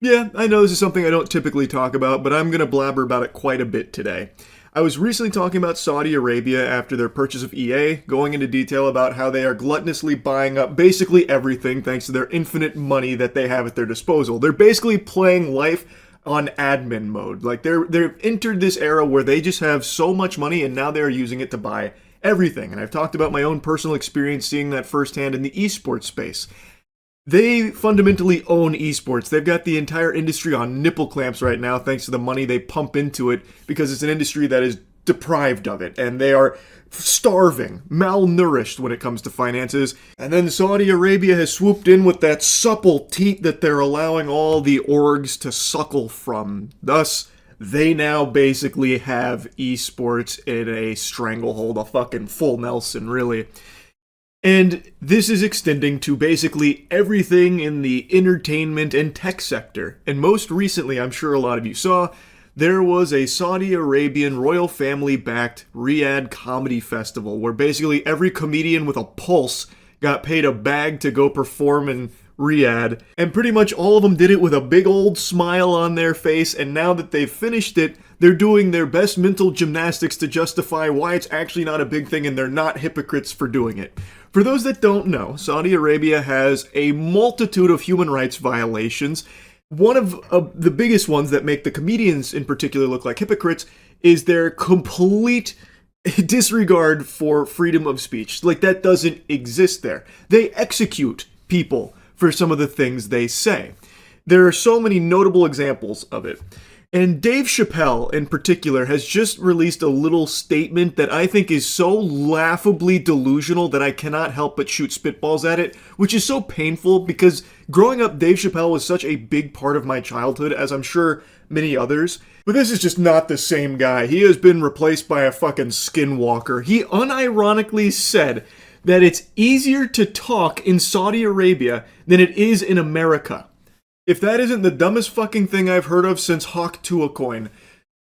Yeah, I know this is something I don't typically talk about, but I'm going to blabber about it quite a bit today. I was recently talking about Saudi Arabia after their purchase of EA, going into detail about how they are gluttonously buying up basically everything thanks to their infinite money that they have at their disposal. They're basically playing life on admin mode. Like they've entered this era where they just have so much money and now they're using it to buy everything. And I've talked about my own personal experience seeing that firsthand in the esports space. They fundamentally own esports. They've got the entire industry on nipple clamps right now thanks to the money they pump into it because it's an industry that is deprived of it and they are starving, malnourished when it comes to finances. And then Saudi Arabia has swooped in with that supple teat that they're allowing all the orgs to suckle from. Thus, they now basically have esports in a stranglehold, a fucking full Nelson, really. And this is extending to basically everything in the entertainment and tech sector. And most recently, I'm sure a lot of you saw, there was a Saudi Arabian royal family-backed Riyadh comedy festival where basically every comedian with a pulse got paid a bag to go perform in Riyadh. And pretty much all of them did it with a big old smile on their face, and now that they've finished it, they're doing their best mental gymnastics to justify why it's actually not a big thing and they're not hypocrites for doing it. For those that don't know, Saudi Arabia has a multitude of human rights violations. One of the biggest ones that make the comedians in particular look like hypocrites is their complete disregard for freedom of speech. Like, that doesn't exist there. They execute people for some of the things they say. There are so many notable examples of it. And Dave Chappelle, in particular, has just released a little statement that I think is so laughably delusional that I cannot help but shoot spitballs at it, which is so painful because growing up, Dave Chappelle was such a big part of my childhood, as I'm sure many others. But this is just not the same guy. He has been replaced by a fucking skinwalker. He unironically said that it's easier to talk in Saudi Arabia than it is in America. If that isn't the dumbest fucking thing I've heard of since Hawk Tuacoin.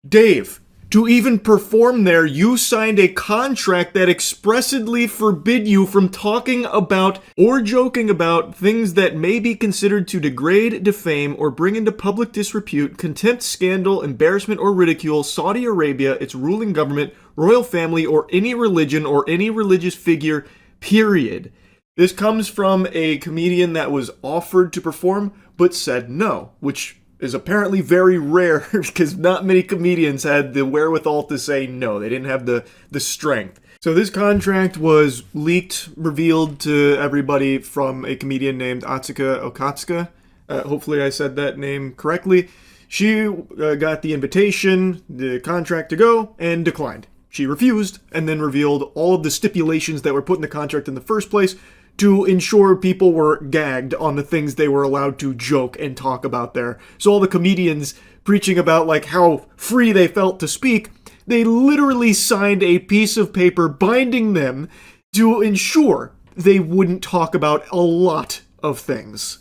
Dave, to even perform there, you signed a contract that expressly forbid you from talking about or joking about things that may be considered to degrade, defame, or bring into public disrepute, contempt, scandal, embarrassment, or ridicule Saudi Arabia, its ruling government, royal family, or any religion or any religious figure, period. This comes from a comedian that was offered to perform, but said no, which is apparently very rare because not many comedians had the wherewithal to say no. They didn't have the strength. So this contract was leaked, revealed to everybody from a comedian named Atsuka Okatsuka. Hopefully I said that name correctly. She got the invitation, the contract to go, and declined. She refused, and then revealed all of the stipulations that were put in the contract in the first place to ensure people were gagged on the things they were allowed to joke and talk about there. So all the comedians preaching about like how free they felt to speak, they literally signed a piece of paper binding them to ensure they wouldn't talk about a lot of things.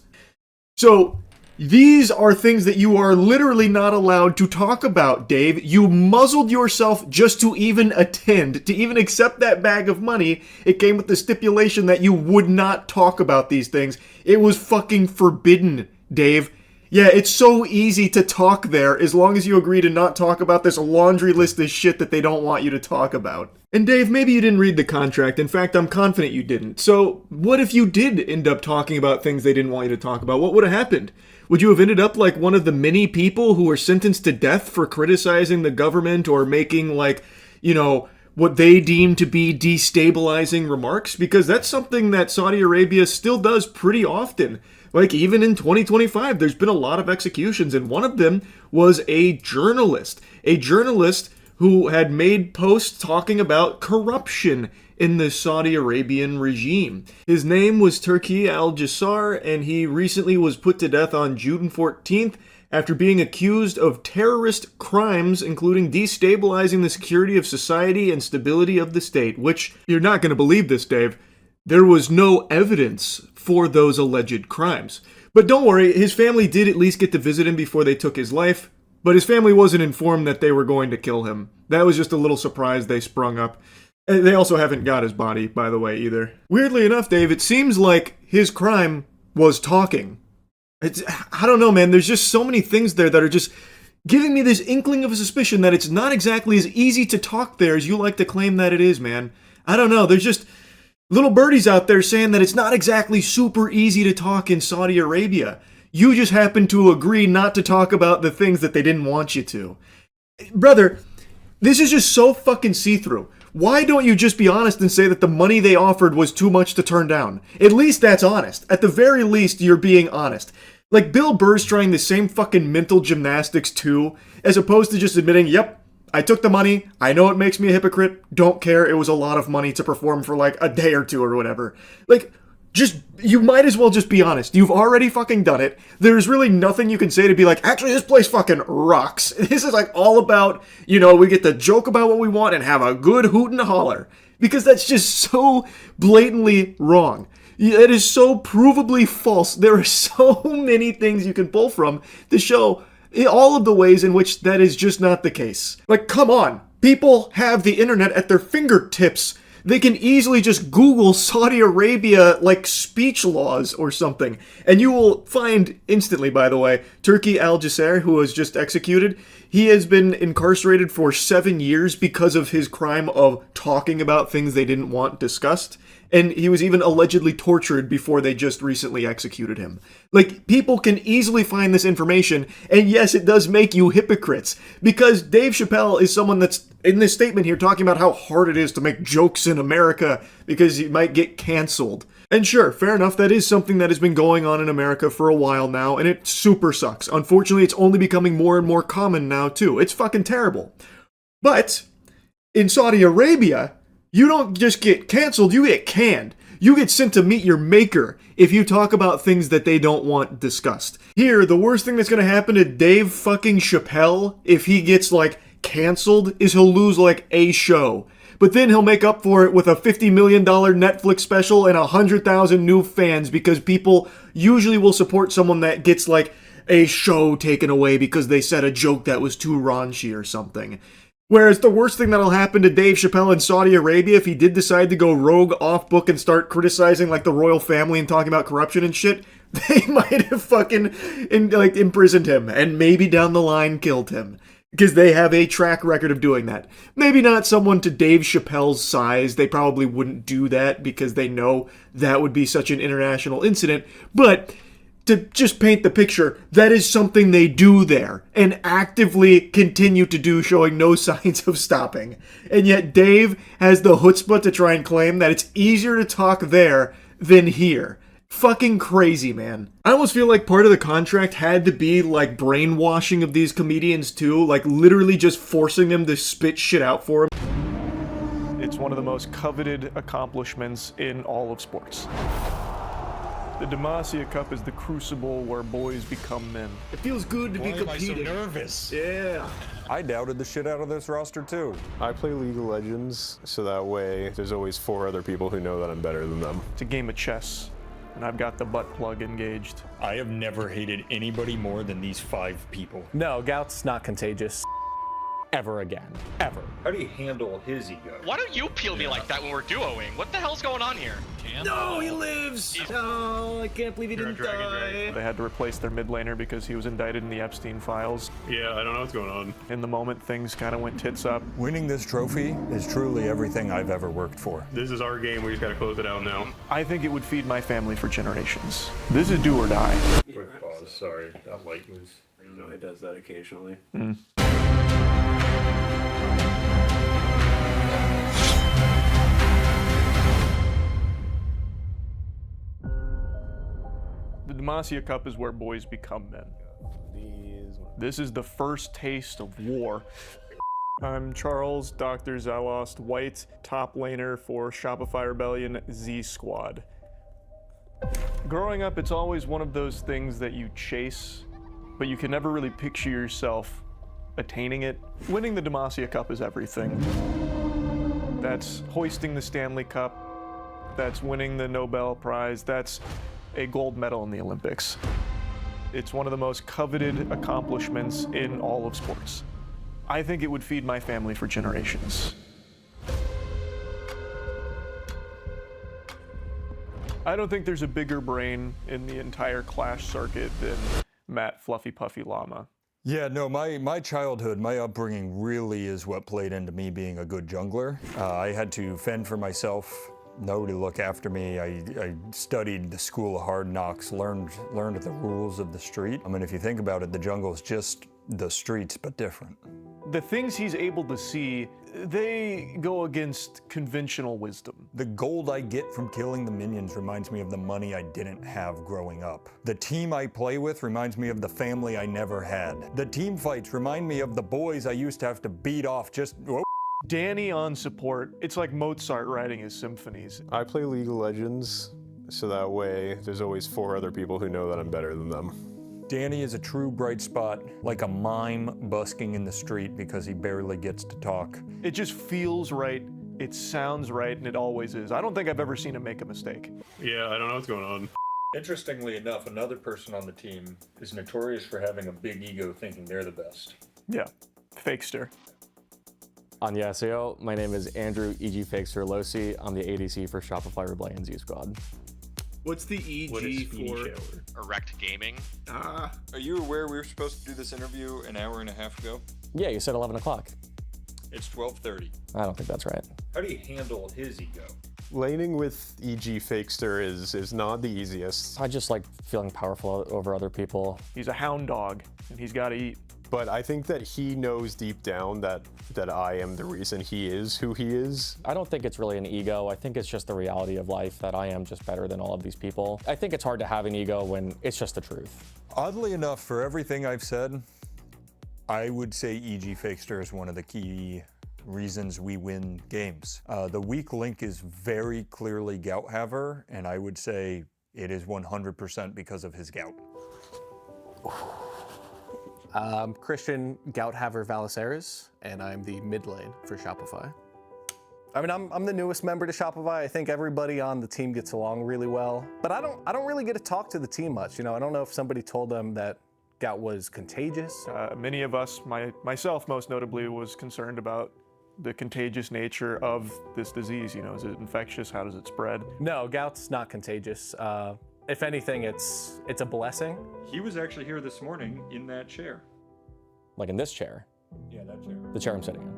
So these are things that you are literally not allowed to talk about, Dave. You muzzled yourself just to even attend, to even accept that bag of money. It came with the stipulation that you would not talk about these things. It was fucking forbidden, Dave. Yeah, it's so easy to talk there as long as you agree to not talk about this laundry list of shit that they don't want you to talk about. And Dave, maybe you didn't read the contract. In fact, I'm confident you didn't. So what if you did end up talking about things they didn't want you to talk about? What would have happened? Would you have ended up like one of the many people who were sentenced to death for criticizing the government or making like, what they deem to be destabilizing remarks? Because that's something that Saudi Arabia still does pretty often. Like even in 2025, there's been a lot of executions, and one of them was a journalist who had made posts talking about corruption in the Saudi Arabian regime. His name was Turki Al-Jassar, and he recently was put to death on June 14th after being accused of terrorist crimes, including destabilizing the security of society and stability of the state, which, you're not going to believe this, Dave, there was no evidence for those alleged crimes. But don't worry, his family did at least get to visit him before they took his life, but his family wasn't informed that they were going to kill him. That was just a little surprise they sprung up. And they also haven't got his body, by the way, either. Weirdly enough, Dave, it seems like his crime was talking. I don't know, man. There's just so many things there that are just giving me this inkling of a suspicion that it's not exactly as easy to talk there as you like to claim that it is, man. I don't know. There's just little birdies out there saying that it's not exactly super easy to talk in Saudi Arabia. You just happen to agree not to talk about the things that they didn't want you to. Brother, this is just so fucking see-through. Why don't you just be honest and say that the money they offered was too much to turn down? At least that's honest. At the very least, you're being honest. Like, Bill Burr's trying the same fucking mental gymnastics too, as opposed to just admitting, yep, I took the money, I know it makes me a hypocrite, don't care, it was a lot of money to perform for like a day or two or whatever. Like, you might as well just be honest. You've already fucking done it. There's really nothing you can say to be like, actually, this place fucking rocks. This is like all about, we get to joke about what we want and have a good hoot and holler. Because that's just so blatantly wrong. It is so provably false. There are so many things you can pull from to show all of the ways in which that is just not the case. Like, come on. People have the internet at their fingertips. They can easily just Google Saudi Arabia, like, speech laws or something. And you will find instantly, by the way, Turki Al-Jasser, who was just executed, he has been incarcerated for 7 years because of his crime of talking about things they didn't want discussed. And he was even allegedly tortured before they just recently executed him. Like, people can easily find this information, and yes, it does make you hypocrites. Because Dave Chappelle is someone that's, in this statement here, talking about how hard it is to make jokes in America because you might get canceled. And sure, fair enough, that is something that has been going on in America for a while now, and it super sucks. Unfortunately, it's only becoming more and more common now, too. It's fucking terrible. But, in Saudi Arabia, you don't just get canceled, you get canned. You get sent to meet your maker if you talk about things that they don't want discussed. Here, the worst thing that's gonna happen to Dave fucking Chappelle if he gets, like, canceled is he'll lose, like, a show. But then he'll make up for it with a $50 million Netflix special and 100,000 new fans because people usually will support someone that gets, like, a show taken away because they said a joke that was too raunchy or something. Whereas the worst thing that'll happen to Dave Chappelle in Saudi Arabia if he did decide to go rogue off book and start criticizing like the royal family and talking about corruption and shit, they might have fucking imprisoned him and maybe down the line killed him. Because they have a track record of doing that. Maybe not someone to Dave Chappelle's size, they probably wouldn't do that because they know that would be such an international incident, but to just paint the picture, that is something they do there and actively continue to do, showing no signs of stopping. And yet Dave has the chutzpah to try and claim that it's easier to talk there than here. Fucking crazy, man. I almost feel like part of the contract had to be like brainwashing of these comedians too, like literally just forcing them to spit shit out for them. It's one of the most coveted accomplishments in all of sports. The Demacia Cup is the crucible where boys become men. It feels good to be competing. Why am I so nervous? Yeah. I doubted the shit out of this roster too. I play League of Legends, so that way there's always 4 other people who know that I'm better than them. It's a game of chess, and I've got the butt plug engaged. I have never hated anybody more than these 5 people. No, gout's not contagious. Ever again. Ever. How do you handle his ego? Why don't you peel me like that when we're duoing? What the hell's going on here? No, he lives! No, I can't believe he didn't die. They had to replace their mid laner because he was indicted in the Epstein files. Yeah, I don't know what's going on. In the moment, things kind of went tits up. Winning this trophy is truly everything I've ever worked for. This is our game, we just gotta close it out now. I think it would feed my family for generations. This is do or die. Quick pause, sorry, that light was... You know, it does that occasionally. The Demacia Cup is where boys become men. This is the first taste of war. I'm Charles, Dr. Zalost, white top laner for Shopify Rebellion Z Squad. Growing up, it's always one of those things that you chase, but you can never really picture yourself attaining it. Winning the Demacia Cup is everything. That's hoisting the Stanley Cup, that's winning the Nobel Prize, that's a gold medal in the Olympics. It's one of the most coveted accomplishments in all of sports. I think it would feed my family for generations. I don't think there's a bigger brain in the entire Clash circuit than Matt Fluffy Puffy Llama. Yeah, no, my childhood, my upbringing really is what played into me being a good jungler. I had to fend for myself, nobody look after me. I studied the school of hard knocks, learned the rules of the street. I mean, if you think about it, the jungle is just the streets, but different. The things he's able to see, they go against conventional wisdom. The gold I get from killing the minions reminds me of the money I didn't have growing up. The team I play with reminds me of the family I never had. The team fights remind me of the boys I used to have to beat off just... Danny on support, it's like Mozart writing his symphonies. I play League of Legends, so that way there's always 4 other people who know that I'm better than them. Danny is a true bright spot, like a mime busking in the street because he barely gets to talk. It just feels right, it sounds right, and it always is. I don't think I've ever seen him make a mistake. Yeah, I don't know what's going on. Interestingly enough, another person on the team is notorious for having a big ego thinking they're the best. Yeah, Fakester. Annyeonghaseyo, my name is Andrew E.G. Fakester Losi. I'm the ADC for Shopify Rebellion Z Squad. What's the EG What is for? Erect Gaming. Are you aware we were supposed to do this interview an hour and a half ago? Yeah, you said 11 o'clock. It's 12:30. I don't think that's right. How do you handle his ego? Laning with E.G. Fakester is not the easiest, I just like feeling powerful over other people. He's a hound dog, and he's got to eat. but I think that he knows deep down that I am the reason he is who he is. I don't think it's really an ego. I think it's just the reality of life that I am just better than all of these people. I think it's hard to have an ego when it's just the truth. Oddly enough, for everything I've said, I would say E.G. Fakester is one of the key reasons we win games. The weak link is very clearly Gouthaver, and I would say it is 100% because of his gout. I'm Christian Gouthaver Valaceres, and I'm the mid lane for Shopify. I mean, I'm the newest member to Shopify. I think everybody on the team gets along really well, but I don't really get to talk to the team much. You know, I don't know if somebody told them that gout was contagious. Many of us, myself most notably, was concerned about the contagious nature of this disease. You know, is it infectious? How does it spread? No, gout's not contagious. If anything, it's a blessing. He was actually here this morning in that chair. Like in this chair, Yeah, that chair. the chair I'm sitting in.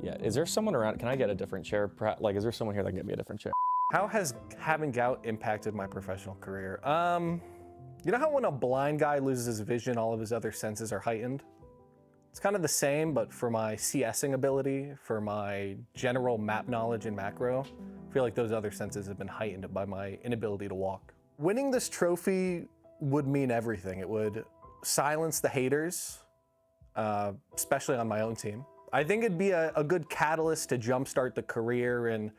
Yeah, is there someone around? Can I get a different chair? Like, is there someone here that can get me a different chair? How has having gout impacted my professional career? You know how when a blind guy loses his vision, all of his other senses are heightened? It's kind of the same, but for my CSing ability, for my general map knowledge and macro, I feel like those other senses have been heightened by my inability to walk. Winning this trophy would mean everything. It would silence the haters, especially on my own team. I think it'd be a good catalyst to jumpstart the career and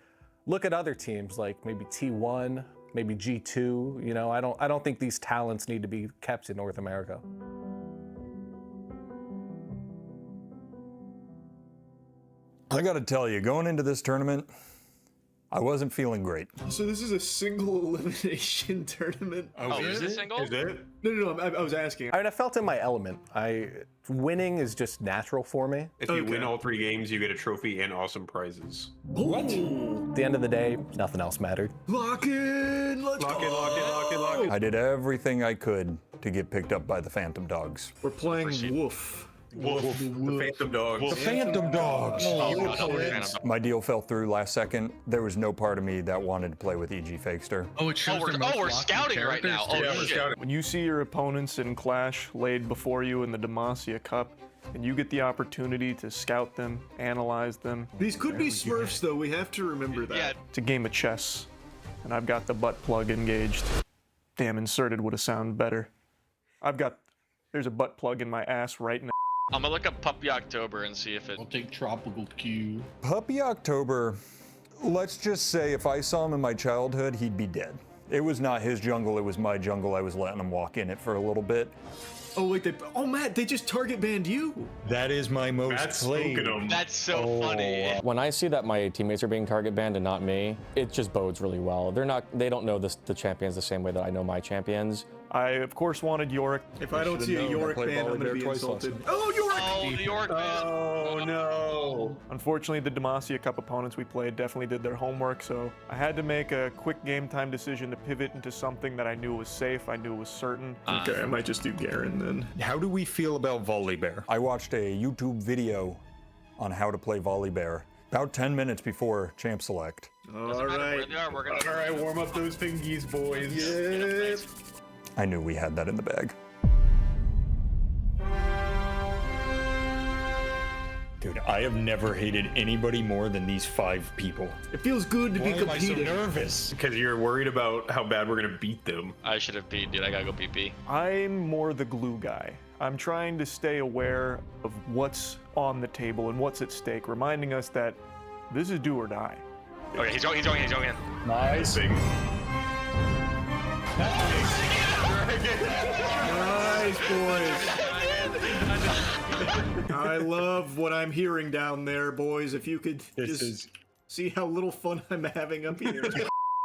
look at other teams like maybe T1, maybe G2. You know, I don't think these talents need to be kept in North America. I gotta tell you, going into this tournament, I wasn't feeling great. So this is a single elimination tournament? Oh, is it single? Is it? No, I was asking. I mean, I felt in my element. Winning is just natural for me. If you Okay. win all 3 games, you get a trophy and awesome prizes. What? At the end of the day, nothing else mattered. Lock in! Let's Lock in, go! lock in, lock in, lock in. I did everything I could to get picked up by the Phantom Dogs. We're playing Woof. Wolf, the Phantom Dogs. Phantom Dogs! Oh, God, I'm a fan of My deal fell through last second. There was no part of me that wanted to play with E.G. Fakester. Oh, it shows their most we're locked-in scouting right now. characters, Oh, too. Yeah, we're shit. scouting. When you see your opponents in Clash laid before you in the Demacia Cup, and you get the opportunity to scout them, analyze them, These could be Smurfs, though. We have to remember that. Yeah, it's a game of chess. And I've got the butt plug engaged. Damn, inserted would have sounded better. There's a butt plug in my ass right now. I'm gonna look up Puppy October and see if it. I'll take Tropical Q. Puppy October, let's just say if I saw him in my childhood, he'd be dead. It was not his jungle, it was my jungle. I was letting him walk in it for a little bit. Oh, wait, Matt, they just target banned you. That is my most That's played. spoken 'em. That's so funny. When I see that my teammates are being target banned and not me, it just bodes really well. They don't know the champions the same way that I know my champions. I, of course, wanted Yorick. If I don't see a Yorick fan, I'm gonna be insulted. Oh, Yorick! Oh, the York man. Oh no! Unfortunately, the Demacia Cup opponents we played definitely did their homework, so I had to make a quick game time decision to pivot into something that I knew was safe, I knew was certain. Okay, I might just do Garen then. How do we feel about Volley Bear? I watched a YouTube video on how to play Volley Bear about 10 minutes before Champ Select. Doesn't matter where they are, we're gonna. All right, warm up those fingies, boys. Yep. I knew we had that in the bag. Dude, I have never hated anybody more than these 5 people. It feels good to be competing. nervous? Because you're worried about how bad we're gonna beat them. I should have beat, dude. I gotta go BP. I'm more the glue guy. I'm trying to stay aware of what's on the table and what's at stake, reminding us that this is do or die. Okay, he's going in. Nice. Big. Nice, boys. I love what I'm hearing down there, boys. If you could just see how little fun I'm having up here.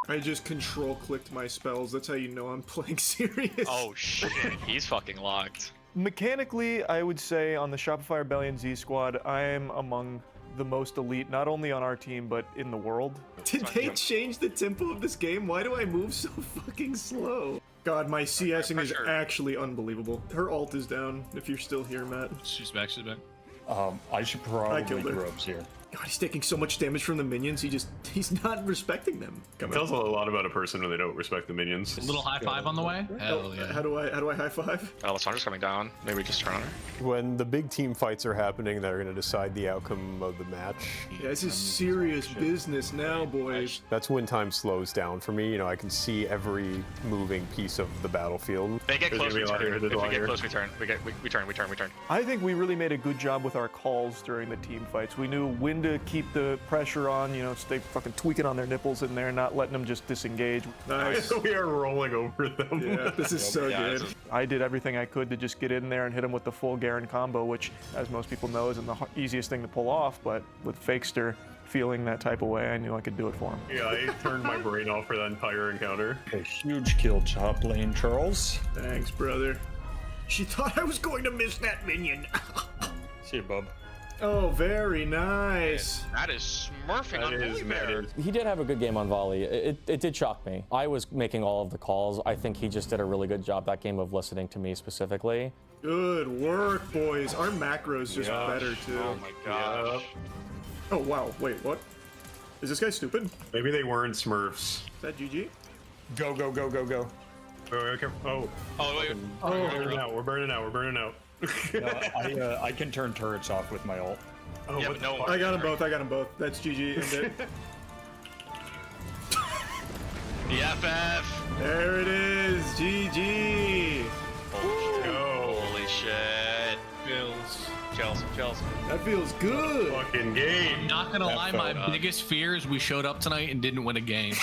I just control-clicked my spells. That's how you know I'm playing serious. Oh shit, he's fucking locked. Mechanically, I would say on the Shopify Rebellion Z squad, I am among the most elite, not only on our team, but in the world. Did they change the tempo of this game? Why do I move so fucking slow? God, my CSing is actually unbelievable. Her ult is down, if you're still here, Matt. She's back, she's back. I should I probably killed her. grubs here. God, he's taking so much damage from the minions, he's not respecting them. Come Tells a on. lot about a person when they don't respect the minions. A little high five on the way? Hell yeah. How do I high five? Oh, Lissandra's coming down. Maybe just turn on her. When the big team fights are happening that are going to decide the outcome of the match, Yeah, this is serious business now, boys. that's when time slows down for me. You know, I can see every moving piece of the battlefield. They get There's close, gonna be we a lot turn. here, If there's a we lot get here. close, we turn. We turn. I think we really made a good job with our calls during the team fights. We knew when to keep the pressure on, you know, stay fucking tweaking on their nipples in there, not letting them just disengage. Nice. We are rolling over them. Yeah, this is so good. I did everything I could to just get in there and hit him with the full Garen combo, which, as most people know, isn't the easiest thing to pull off, but with Fakester feeling that type of way, I knew I could do it for him. Yeah, I turned my brain off for that entire encounter. A huge kill top lane, Charles. Thanks, brother. She thought I was going to miss that minion. See you, bub. Oh, very nice. That is smurfing That on is, Volley that Bear. is. He did have a good game on volley. It did shock me. I was making all of the calls. I think he just did a really good job that game of listening to me specifically. Good work, boys. Our macro's just better, too. Oh my gosh. Oh, wow. Wait, what? Is this guy stupid? Is Maybe they weren't Smurfs. that GG? Go, go, go, go, go. Oh, okay. Oh, Oh wait. we're burning out. We're burning out. We're burning out. I can turn turrets off with my ult. Oh, Yeah, what but no the one. I got them both. I got them both. That's GG. End it. The FF. There it is. GG. Holy shit. Bills. Chelsea. That feels good. fucking game? Not gonna lie, my felt biggest fear is we showed up tonight and didn't win a game.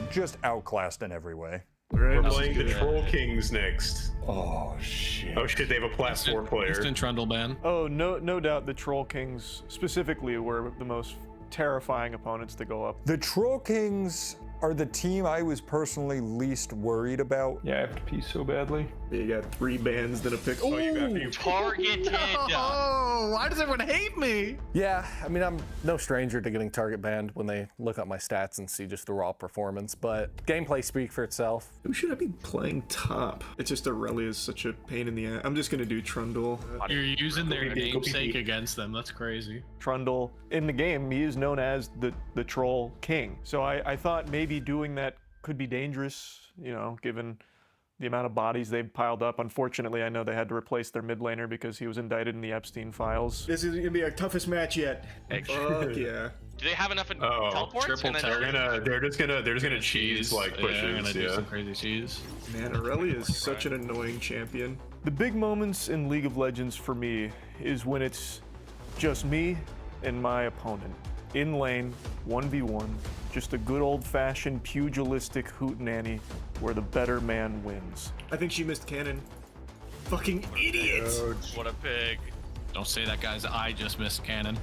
Just outclassed in every way. We're playing the Troll Kings next. Oh, shit. Oh shit, they have a Plat 4 player. Instant Trundle ban. Oh, no doubt the Troll Kings specifically were the most terrifying opponents to go up. The Troll Kings are the team I was personally least worried about. Yeah, I have to pee so badly. You got 3 bands, then a pick. Oh, you got me. Targeted. Oh, why does everyone hate me? Yeah, I mean, I'm no stranger to getting target banned when they look up my stats and see just the raw performance, but gameplay speaks for itself. Who should I be playing top? It's just Aurelia is such a pain in the ass. I'm just gonna do Trundle. You're using their Go namesake PP. against them. That's crazy. Trundle, in the game, he is known as the Troll King. So I thought maybe doing that could be dangerous, you know, given the amount of bodies they've piled up. Unfortunately, I know they had to replace their mid laner because he was indicted in the Epstein files. This is gonna be our toughest match yet. Fuck yeah. Do they have enough Oh, teleports? triple And then tele- They're just gonna cheese like Yeah, they're gonna pushes. do Yeah. some crazy cheese. Man, Aurelia is such an annoying champion. The big moments in League of Legends for me is when it's just me and my opponent. In lane, 1v1, just a good old-fashioned pugilistic hootenanny where the better man wins. I think she missed cannon. Fucking idiot! what a pig. Don't say that, guys. I just missed cannon.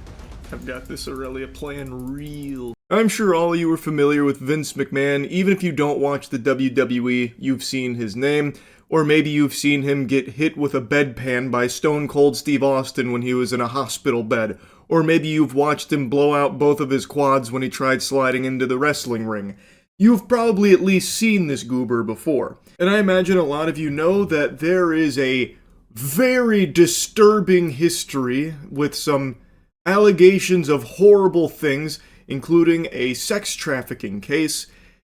I've got this Aurelia playing real. I'm sure all of you are familiar with Vince McMahon. Even if you don't watch the WWE, you've seen his name. Or maybe you've seen him get hit with a bedpan by Stone Cold Steve Austin when he was in a hospital bed. Or maybe you've watched him blow out both of his quads when he tried sliding into the wrestling ring. You've probably at least seen this goober before. And I imagine a lot of you know that there is a very disturbing history with some allegations of horrible things, including a sex trafficking case.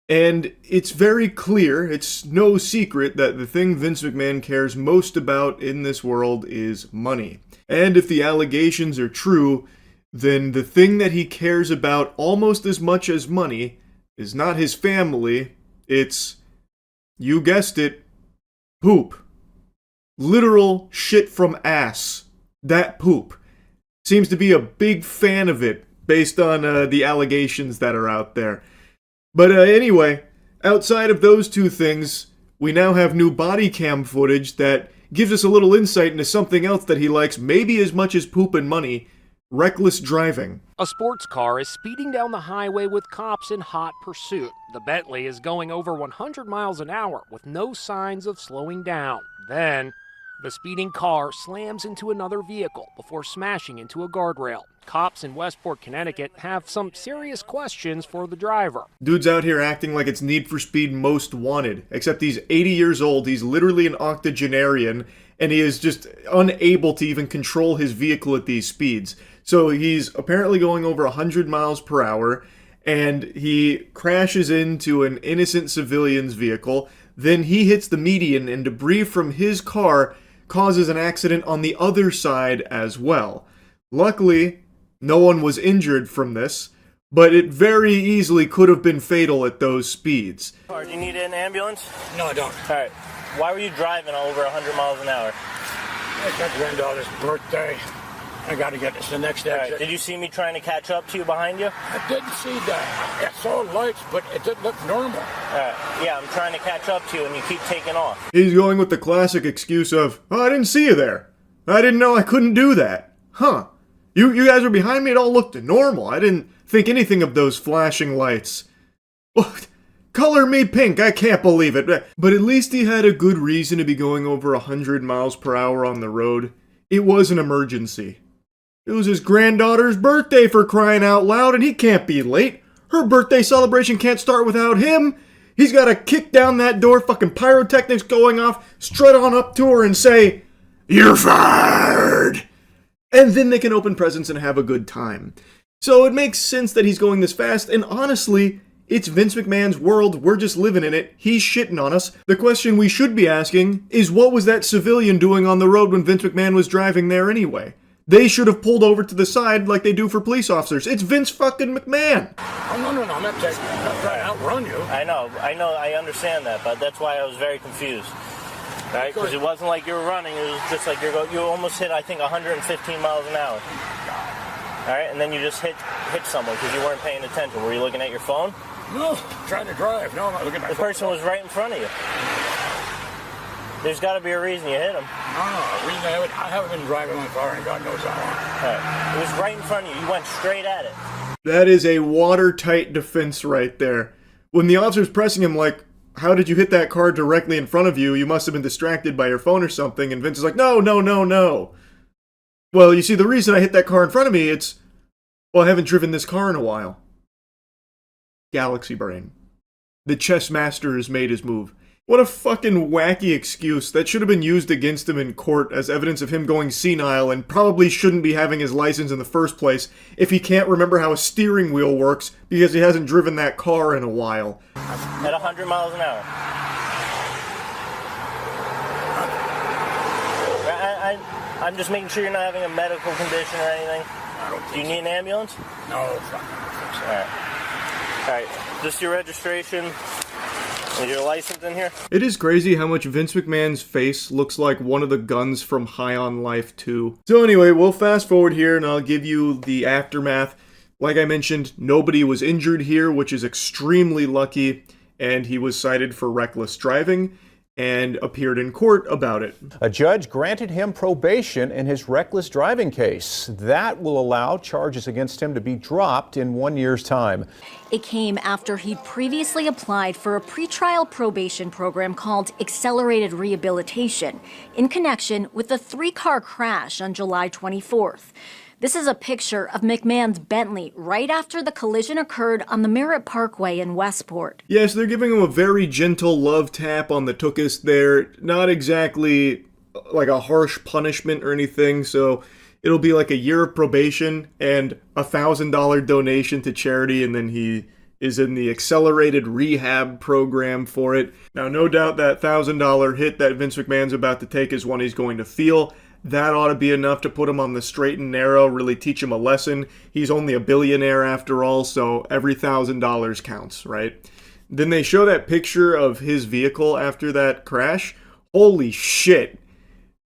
And it's very clear, it's no secret, that the thing Vince McMahon cares most about in this world is money. And if the allegations are true, then the thing that he cares about almost as much as money is not his family, it's, you guessed it, poop. Literal shit from ass. That poop. Seems to be a big fan of it, based on the allegations that are out there. But anyway, outside of those two things, we now have new body cam footage that gives us a little insight into something else that he likes maybe as much as poop and money: reckless driving. A sports car is speeding down the highway with cops in hot pursuit. The Bentley is going over 100 miles an hour with no signs of slowing down. Then, the speeding car slams into another vehicle before smashing into a guardrail. Cops in Westport, Connecticut have some serious questions for the driver. Dude's out here acting like it's Need for Speed Most Wanted, except he's 80 years old, he's literally an octogenarian, and he is just unable to even control his vehicle at these speeds. So he's apparently going over 100 miles per hour, and he crashes into an innocent civilian's vehicle. Then he hits the median, and debris from his car causes an accident on the other side as well. Luckily, no one was injured from this, but it very easily could have been fatal at those speeds. Do you need an ambulance? No, I don't. All right. Why were you driving over 100 miles an hour? It's my granddaughter's birthday. I got to get this the next exit. Right. Did you see me trying to catch up to you behind you? I didn't see that. I saw lights, but it didn't look normal. All right. Yeah, I'm trying to catch up to you, and you keep taking off. He's going with the classic excuse of, "Oh, I didn't see you there. I didn't know I couldn't do that. Huh. You guys were behind me, it all looked normal. I didn't think anything of those flashing lights. What? Color me pink, I can't believe it." But at least he had a good reason to be going over 100 miles per hour on the road. It was an emergency. It was his granddaughter's birthday, for crying out loud, and he can't be late. Her birthday celebration can't start without him. He's gotta kick down that door, fucking pyrotechnics going off, strut on up to her and say, "You're fired!" And then they can open presents and have a good time. So it makes sense that he's going this fast, and honestly, it's Vince McMahon's world, we're just living in it, he's shitting on us. The question we should be asking is, what was that civilian doing on the road when Vince McMahon was driving there anyway? They should have pulled over to the side like they do for police officers. It's Vince fucking McMahon. Oh, no, I'm not trying to outrun you. I know, I understand that, but that's why I was very confused. Right? Because it wasn't like you were running, it was just like you almost hit, I think, 115 miles an hour. All right, and then you just hit someone because you weren't paying attention. Were you looking at your phone? No, trying to drive. No, I'm not looking at my phone. The person was right in front of you. There's got to be a reason you hit him. No, I haven't been driving my car in God knows how long. Right. It was right in front of you. You went straight at it. That is a watertight defense right there. When the officer's pressing him like, "How did you hit that car directly in front of you? You must have been distracted by your phone or something," and Vince is like, No. Well, you see, the reason I hit that car in front of me, I haven't driven this car in a while. Galaxy brain. The chess master has made his move. What a fucking wacky excuse that should have been used against him in court as evidence of him going senile and probably shouldn't be having his license in the first place if he can't remember how a steering wheel works because he hasn't driven that car in a while. At 100 miles an hour. I'm just making sure you're not having a medical condition or anything. Do you need an ambulance? No, it's not. All right. Just your registration. Is your license in here? It is crazy how much Vince McMahon's face looks like one of the guns from High on Life 2. So anyway, we'll fast forward here and I'll give you the aftermath. Like I mentioned, nobody was injured here, which is extremely lucky, and he was cited for reckless driving. and appeared in court about it. A judge granted him probation in his reckless driving case. That will allow charges against him to be dropped in 1 year's time. It came after he'd previously applied for a pretrial probation program called Accelerated Rehabilitation in connection with a 3-car crash on July 24th. This is a picture of McMahon's Bentley right after the collision occurred on the Merritt Parkway in Westport. Yes, they're giving him a very gentle love tap on the tuchus there. Not exactly like a harsh punishment or anything, so it'll be like a year of probation and a $1,000 donation to charity, and then he is in the accelerated rehab program for it. Now, no doubt that $1,000 hit that Vince McMahon's about to take is one he's going to feel. That ought to be enough to put him on the straight and narrow, really teach him a lesson. He's only a billionaire after all, so every $1,000 counts, right? Then they show that picture of his vehicle after that crash. Holy shit.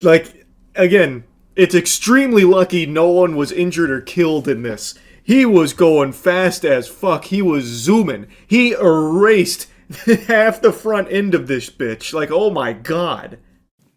Like, again, it's extremely lucky no one was injured or killed in this. He was going fast as fuck. He was zooming. He erased half the front end of this bitch. Like, oh my god.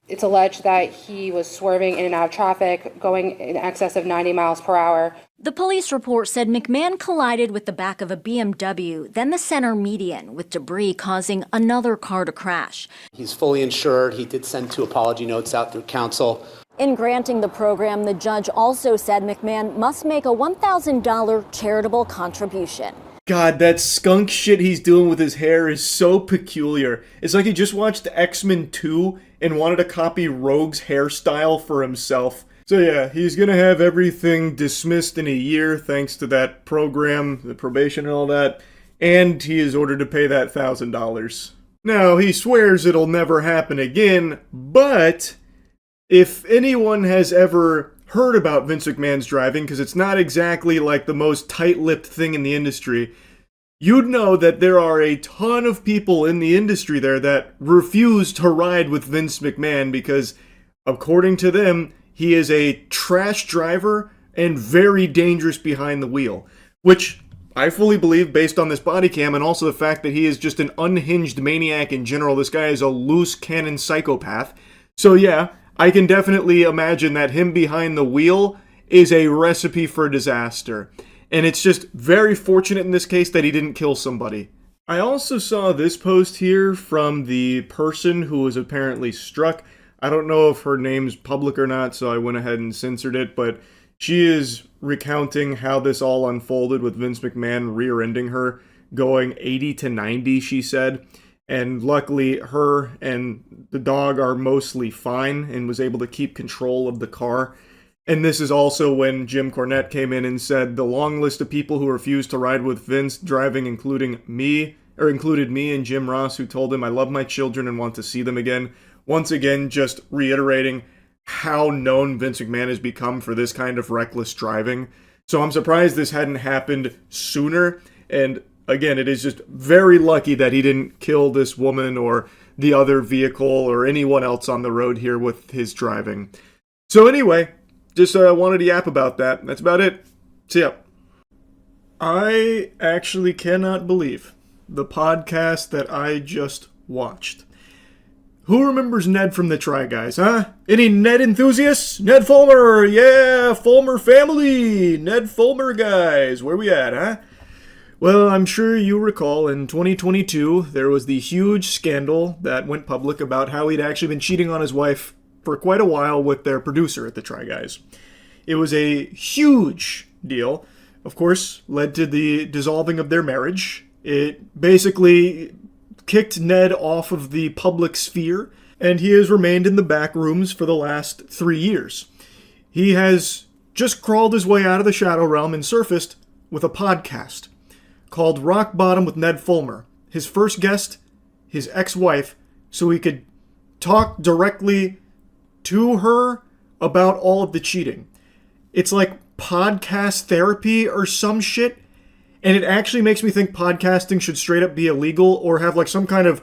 It's alleged that he was swerving in and out of traffic, going in excess of 90 miles per hour. The police report said McMahon collided with the back of a BMW, then the center median, with debris causing another car to crash. He's fully insured. He did send 2 apology notes out through counsel. In granting the program, the judge also said McMahon must make a $1,000 charitable contribution. God, that skunk shit he's doing with his hair is so peculiar. It's like he just watched X-Men 2 and wanted to copy Rogue's hairstyle for himself. So yeah, he's gonna have everything dismissed in a year thanks to that program, the probation and all that, and he is ordered to pay that $1,000. Now, he swears it'll never happen again, but if anyone has ever heard about Vince McMahon's driving, because it's not exactly like the most tight-lipped thing in the industry, you'd know that there are a ton of people in the industry there that refuse to ride with Vince McMahon because, according to them, he is a trash driver and very dangerous behind the wheel. Which I fully believe based on this body cam and also the fact that he is just an unhinged maniac in general. This guy is a loose cannon psychopath. So yeah, I can definitely imagine that him behind the wheel is a recipe for disaster. And it's just very fortunate in this case that he didn't kill somebody. I also saw this post here from the person who was apparently struck. I don't know if her name's public or not, so I went ahead and censored it, but she is recounting how this all unfolded with Vince McMahon rear-ending her, going 80 to 90, she said. And luckily, her and the dog are mostly fine and was able to keep control of the car. And this is also when Jim Cornette came in and said the long list of people who refused to ride with Vince driving included me and Jim Ross, who told him I love my children and want to see them again. Once again, just reiterating how known Vince McMahon has become for this kind of reckless driving. So I'm surprised this hadn't happened sooner. And again, it is just very lucky that he didn't kill this woman or the other vehicle or anyone else on the road here with his driving. So anyway, just wanted to yap about that. That's about it. See ya. I actually cannot believe the podcast that I just watched. Who remembers Ned from the Try Guys, huh? Any Ned enthusiasts? Ned Fulmer! Yeah, Fulmer family! Ned Fulmer guys, where we at, huh? Well, I'm sure you recall in 2022, there was the huge scandal that went public about how he'd actually been cheating on his wife for quite a while with their producer at the Try Guys. It was a huge deal, of course, led to the dissolving of their marriage. It basically kicked Ned off of the public sphere, and he has remained in the back rooms for the last 3 years. He has just crawled his way out of the Shadow Realm and surfaced with a podcast called Rock Bottom with Ned Fulmer. His first guest, his ex-wife, so he could talk directly to her about all of the cheating. It's like podcast therapy or some shit. And it actually makes me think podcasting should straight up be illegal or have like some kind of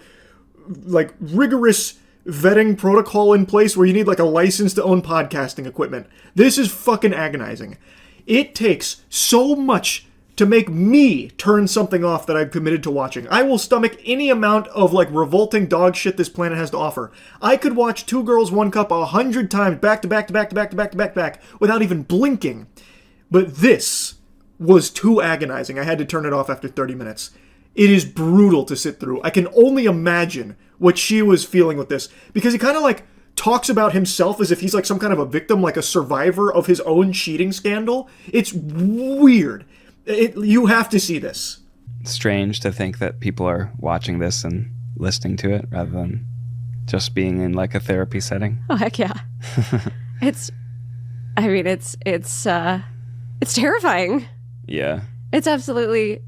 like rigorous vetting protocol in place where you need like a license to own podcasting equipment. This is fucking agonizing. It takes so much to make me turn something off that I've committed to watching. I will stomach any amount of like revolting dog shit this planet has to offer. I could watch Two Girls, One Cup 100 times back to back to back to back to back to back to back without even blinking. But this was too agonizing. I had to turn it off after 30 minutes. It is brutal to sit through. I can only imagine what she was feeling with this, because he kind of like talks about himself as if he's like some kind of a victim, like a survivor of his own cheating scandal. It's weird. You have to see this. Strange to think that people are watching this and listening to it rather than just being in like a therapy setting. Oh heck yeah. It's terrifying. Yeah. It's absolutely,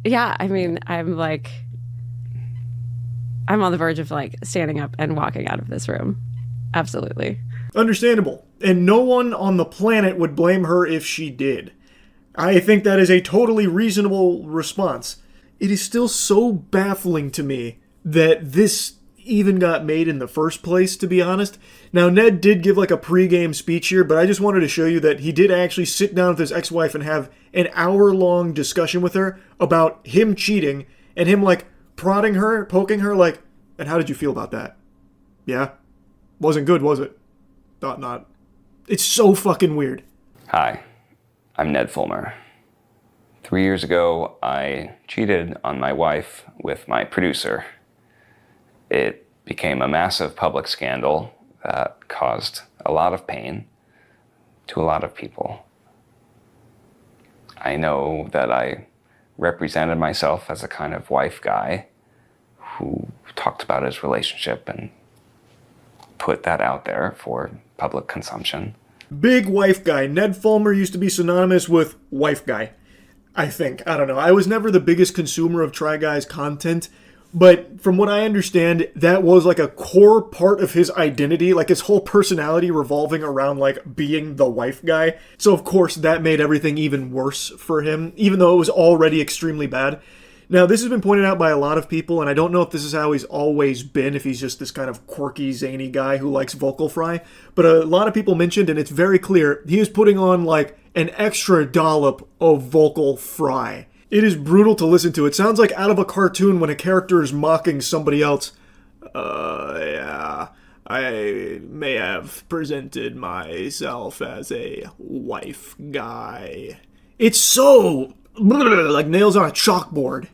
yeah. I mean, I'm on the verge of like standing up and walking out of this room. Absolutely. Understandable. And no one on the planet would blame her if she did. I think that is a totally reasonable response. It is still so baffling to me that this even got made in the first place, to be honest. Now, Ned did give like a pre-game speech here, but I just wanted to show you that he did actually sit down with his ex-wife and have an hour-long discussion with her about him cheating and him like prodding her, poking her like, and how did you feel about that? Yeah? Wasn't good, was it? Thought not. It's so fucking weird. Hi, I'm Ned Fulmer. 3 years ago, I cheated on my wife with my producer. It became a massive public scandal that caused a lot of pain to a lot of people. I know that I represented myself as a kind of wife guy who talked about his relationship and put that out there for public consumption. Big wife guy. Ned Fulmer used to be synonymous with wife guy, I think. I don't know. I was never the biggest consumer of Try Guy's content, but from what I understand, that was like a core part of his identity, like his whole personality revolving around like being the wife guy. So of course that made everything even worse for him, even though it was already extremely bad. Now, this has been pointed out by a lot of people, and I don't know if this is how he's always been, if he's just this kind of quirky, zany guy who likes vocal fry, but a lot of people mentioned, and it's very clear, he is putting on like an extra dollop of vocal fry. It is brutal to listen to. It sounds like out of a cartoon when a character is mocking somebody else. Yeah, I may have presented myself as a wife guy. It's so like nails on a chalkboard.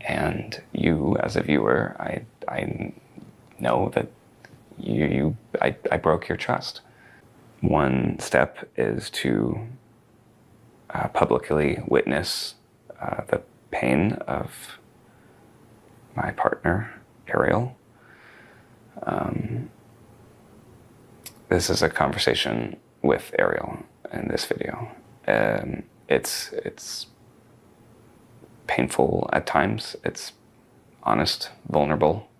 And you, as a viewer, I know that I broke your trust. One step is to publicly witness the pain of my partner, Ariel. This is a conversation with Ariel in this video. It's painful at times. It's honest, vulnerable,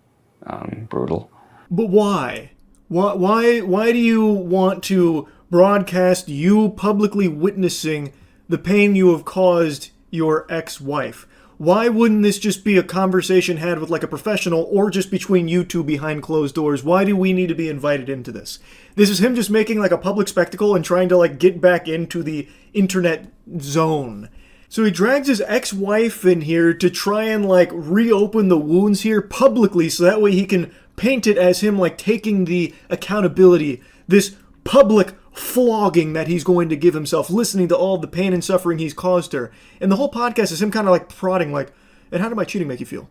brutal. But why? Why do you want to broadcast you publicly witnessing the pain you have caused your ex-wife? Why wouldn't this just be a conversation had with like a professional or just between you two behind closed doors? Why do we need to be invited into this? This is him just making like a public spectacle and trying to like get back into the internet zone. So he drags his ex-wife in here to try and like reopen the wounds here publicly so that way he can paint it as him like taking the accountability, this public flogging that he's going to give himself, listening to all the pain and suffering he's caused her. And the whole podcast is him kind of like prodding like, and how did my cheating make you feel?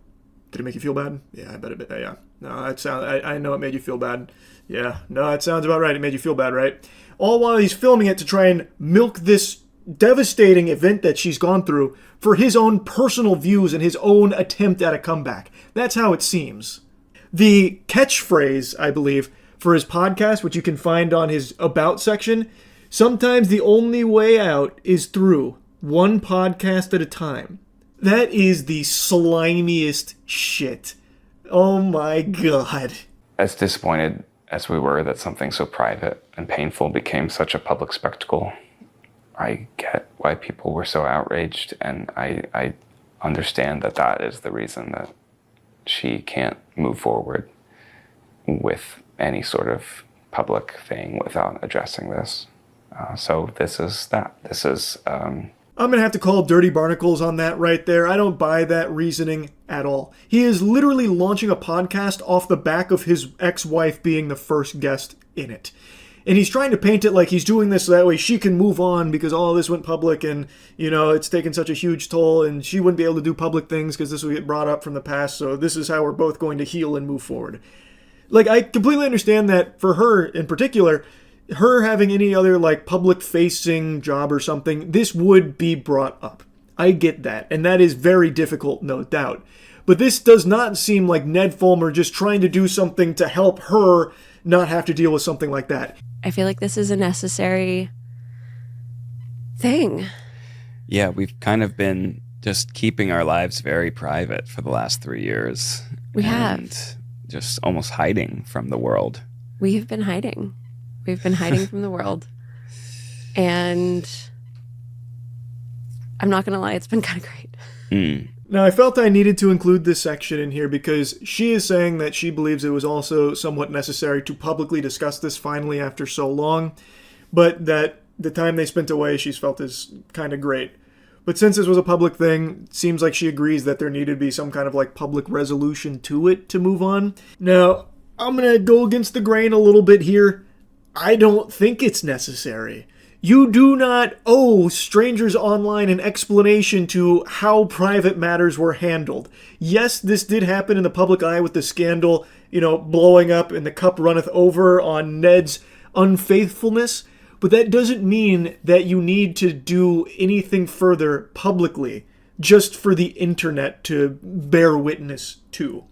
Did it make you feel bad? Yeah, I bet it did. Yeah. No, that sounds, I know it made you feel bad. Yeah, no, that sounds about right. It made you feel bad, right? All while he's filming it to try and milk this devastating event that she's gone through for his own personal views and his own attempt at a comeback. That's how it seems. The catchphrase, I believe, for his podcast, which you can find on his About section, sometimes the only way out is through one podcast at a time. That is the slimiest shit. Oh my god. As disappointed as we were that something so private and painful became such a public spectacle, I get why people were so outraged, and I understand that that is the reason that she can't move forward with any sort of public thing without addressing this. So this is that. This is I'm going to have to call dirty barnacles on that right there. I don't buy that reasoning at all. He is literally launching a podcast off the back of his ex-wife being the first guest in it. And he's trying to paint it like he's doing this so that way she can move on because all this went public and, you know, it's taken such a huge toll and she wouldn't be able to do public things because this will get brought up from the past. So this is how we're both going to heal and move forward. Like, I completely understand that for her in particular, her having any other, like, public-facing job or something, this would be brought up. I get that, and that is very difficult, no doubt. But this does not seem like Ned Fulmer just trying to do something to help her not have to deal with something like that. I feel like this is a necessary thing. Yeah, we've kind of been just keeping our lives very private for the last 3 years. We and have. Just almost hiding from the world. We have been hiding. We've been hiding from the world. And I'm not going to lie, it's been kind of great. Now, I felt I needed to include this section in here because she is saying that she believes it was also somewhat necessary to publicly discuss this finally after so long, but that the time they spent away she's felt is kind of great. But since this was a public thing, it seems like she agrees that there needed to be some kind of like public resolution to it to move on. Now, I'm going to go against the grain a little bit here. I don't think it's necessary. You do not owe strangers online an explanation to how private matters were handled. Yes, this did happen in the public eye with the scandal, you know, blowing up and the cup runneth over on Ned's unfaithfulness, but that doesn't mean that you need to do anything further publicly just for the internet to bear witness to.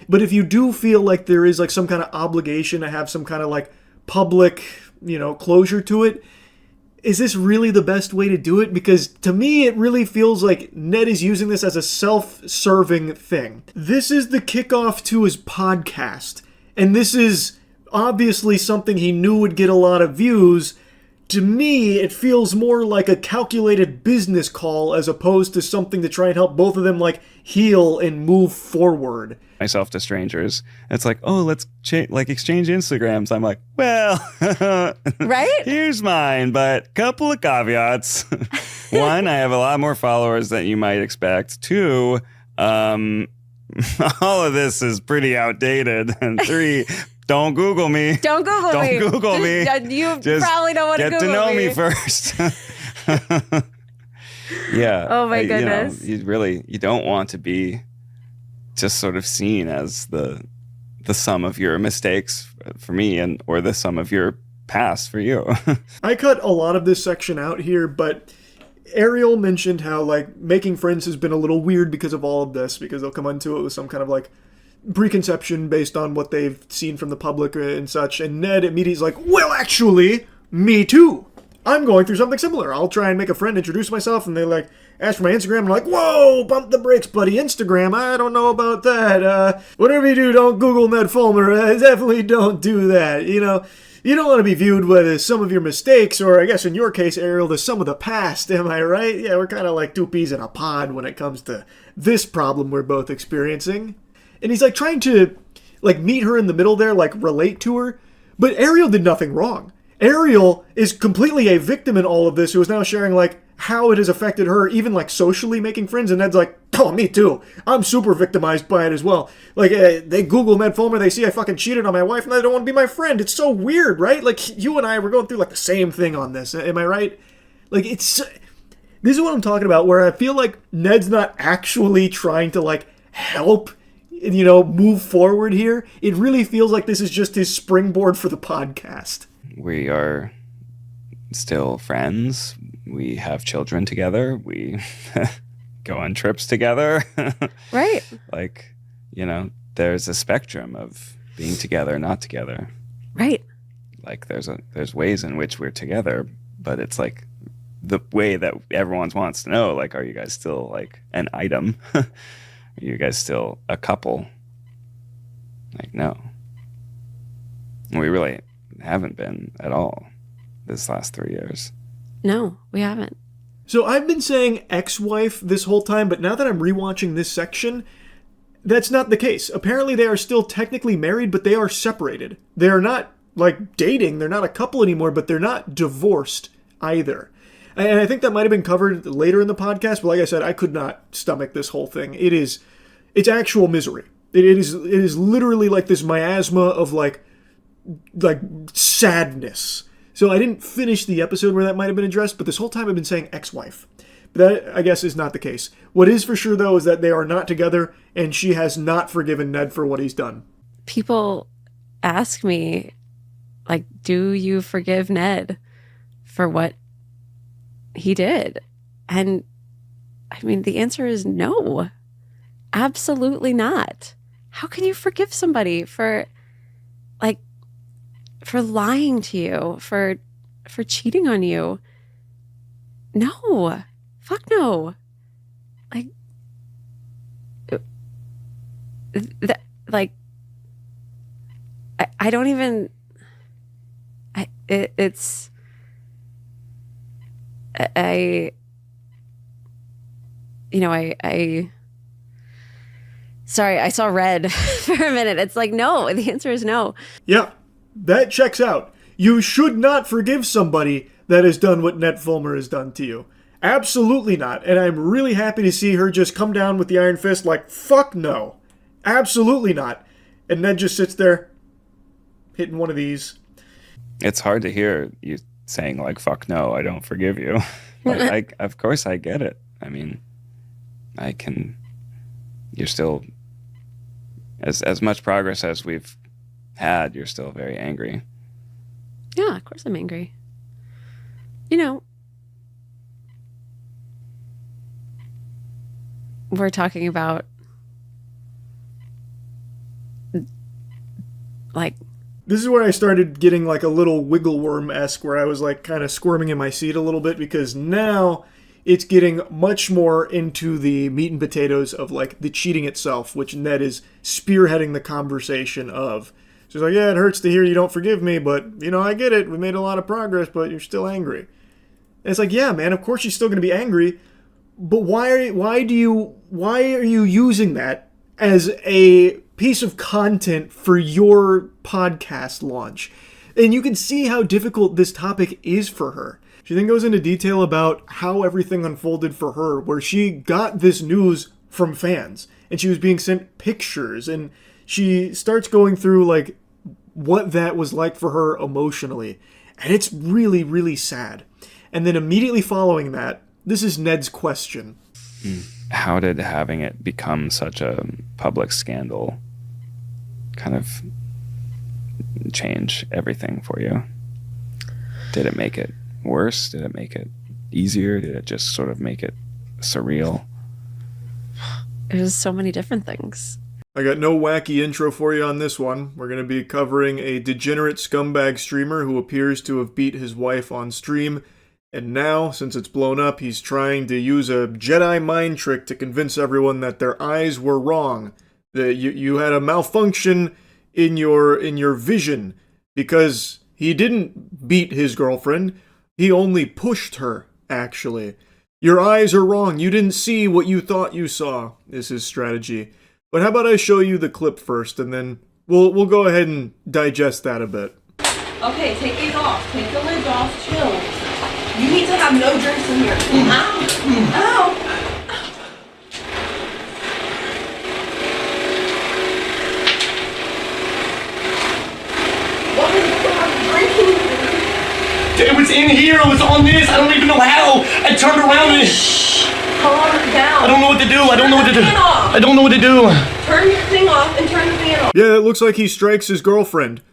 But if you do feel like there is like some kind of obligation to have some kind of like public, you know, closure to it, is this really the best way to do it? Because to me, it really feels like Ned is using this as a self-serving thing. This is the kickoff to his podcast, and this is obviously something he knew would get a lot of views. To me, it feels more like a calculated business call as opposed to something to try and help both of them like heal and move forward. Myself to strangers. It's like, oh, let's exchange Instagrams. I'm like, well, right? Here's mine, but couple of caveats. One, I have a lot more followers than you might expect. Two, all of this is pretty outdated. And three, don't Google me. Don't Google me. Don't Google me. You Just probably don't want to get Google to know me first. Yeah. Oh my goodness. You don't want to be just sort of seen as the sum of your mistakes for me or the sum of your past for you. I cut a lot of this section out here, but Ariel mentioned how like making friends has been a little weird because of all of this, because they'll come into it with some kind of like preconception based on what they've seen from the public and such. And Ned immediately is like, well, actually, me too. I'm going through something similar. I'll try and make a friend, introduce myself, and they like ask for my Instagram. I'm like, whoa, bump the brakes, buddy. Instagram, I don't know about that. Whatever you do, don't Google Ned Fulmer. Definitely don't do that. You know, you don't want to be viewed with some of your mistakes, or I guess in your case, Ariel, the sum of the past. Am I right? Yeah, we're kind of like two peas in a pod when it comes to this problem we're both experiencing. And he's like trying to like meet her in the middle there, like relate to her. But Ariel did nothing wrong. Ariel is completely a victim in all of this, who is now sharing like how it has affected her, even like socially making friends. And Ned's like, oh, me too. I'm super victimized by it as well. Like they Google Ned Fulmer, they see I fucking cheated on my wife, and they don't want to be my friend. It's so weird, right? Like you and I were going through like the same thing on this. Am I right? Like this is what I'm talking about, where I feel like Ned's not actually trying to like help, you know, move forward here. It really feels like this is just his springboard for the podcast. We are still friends. We have children together. We go on trips together. Right. Like, you know, there's a spectrum of being together, not together. Right. Like there's ways in which we're together, but it's like the way that everyone wants to know, like, are you guys still like an item? Are you guys still a couple? Like, no. We really haven't been at all this last 3 years. No, we haven't. So I've been saying ex-wife this whole time, but now that I'm rewatching this section, that's not the case. Apparently they are still technically married, but they are separated. They are not like dating. They're not a couple anymore, but they're not divorced either. And I think that might have been covered later in the podcast, but like I said, I could not stomach this whole thing. It's actual misery. It is literally like this miasma of like sadness. So I didn't finish the episode where that might have been addressed, but this whole time I've been saying ex-wife. But that, I guess, is not the case. What is for sure, though, is that they are not together, and she has not forgiven Ned for what he's done. People ask me, like, do you forgive Ned for what he did? And I mean, the answer is no. Absolutely not. How can you forgive somebody for lying to you, for cheating on you? No. Fuck no. Like, I don't even, sorry, I saw red for a minute. It's like, no, the answer is no. Yeah, that checks out. You should not forgive somebody that has done what Ned Fulmer has done to you. Absolutely not. And I'm really happy to see her just come down with the iron fist like, fuck no. Absolutely not. And Ned just sits there, hitting one of these. It's hard to hear you saying like, fuck no, I don't forgive you. But of course I get it. I mean, you're still, as much progress as we've had, you're still very angry. Yeah, of course I'm angry. You know, we're talking about like, this is where I started getting like a little wiggle worm-esque, where I was like kind of squirming in my seat a little bit, because now it's getting much more into the meat and potatoes of like the cheating itself, which Ned is spearheading the conversation of. So he's like, yeah, it hurts to hear you don't forgive me, but, you know, I get it. We made a lot of progress, but you're still angry. And it's like, yeah, man, of course you're still going to be angry, but why are you using that as a piece of content for your podcast launch? And you can see how difficult this topic is for her. She then goes into detail about how everything unfolded for her, where she got this news from fans, and she was being sent pictures, and she starts going through like what that was like for her emotionally. And it's really, really sad. And then immediately following that, this is Ned's question. How did having it become such a public scandal kind of change everything for you? Did it make it worse? Did it make it easier? Did it just sort of make it surreal? It was so many different things. I got no wacky intro for you on this one. We're going to be covering a degenerate scumbag streamer who appears to have beat his wife on stream, and now, since it's blown up, he's trying to use a Jedi mind trick to convince everyone that their eyes were wrong, that you had a malfunction in your vision, because he didn't beat his girlfriend, he only pushed her, actually. Your eyes are wrong, you didn't see what you thought you saw, is his strategy. But how about I show you the clip first, and then we'll go ahead and digest that a bit. Okay, take these off. Take the lids off. Chill. You need to have no drinks in here. Ow. Ow. What is drinking? It was in here. It was on this. I don't even know how. I turned around and... Calm down. I don't know what to do. I don't know what to do. I don't know what to do. Turn your thing off and turn the fan off. Yeah, it looks like he strikes his girlfriend.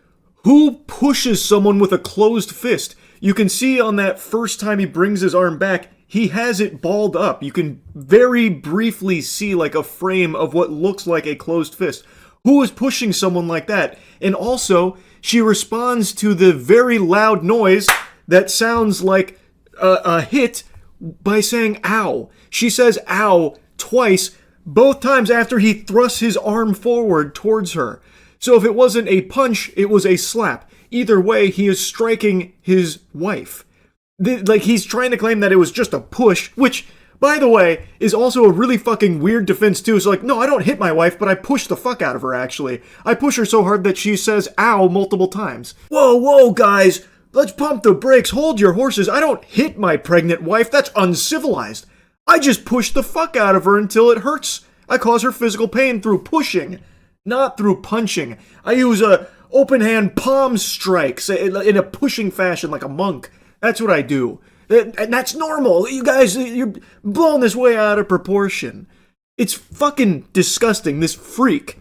Who pushes someone with a closed fist? You can see on that first time he brings his arm back, he has it balled up. You can very briefly see like a frame of what looks like a closed fist. Who is pushing someone like that? And also, she responds to the very loud noise that sounds like a hit by saying ow. She says ow twice, both times after he thrusts his arm forward towards her. So if it wasn't a punch, it was a slap. Either way, he is striking his wife. Like, he's trying to claim that it was just a push, which, by the way, is also a really fucking weird defense too. So like, no, I don't hit my wife, but I push the fuck out of her, actually. I push her so hard that she says ow multiple times. Whoa, guys. let's pump the brakes, hold your horses. I don't hit my pregnant wife. That's uncivilized. I just push the fuck out of her until it hurts. I cause her physical pain through pushing, not through punching. I use open hand palm strikes in a pushing fashion like a monk. That's what I do. And that's normal. You guys, you're blowing this way out of proportion. It's fucking disgusting, this freak.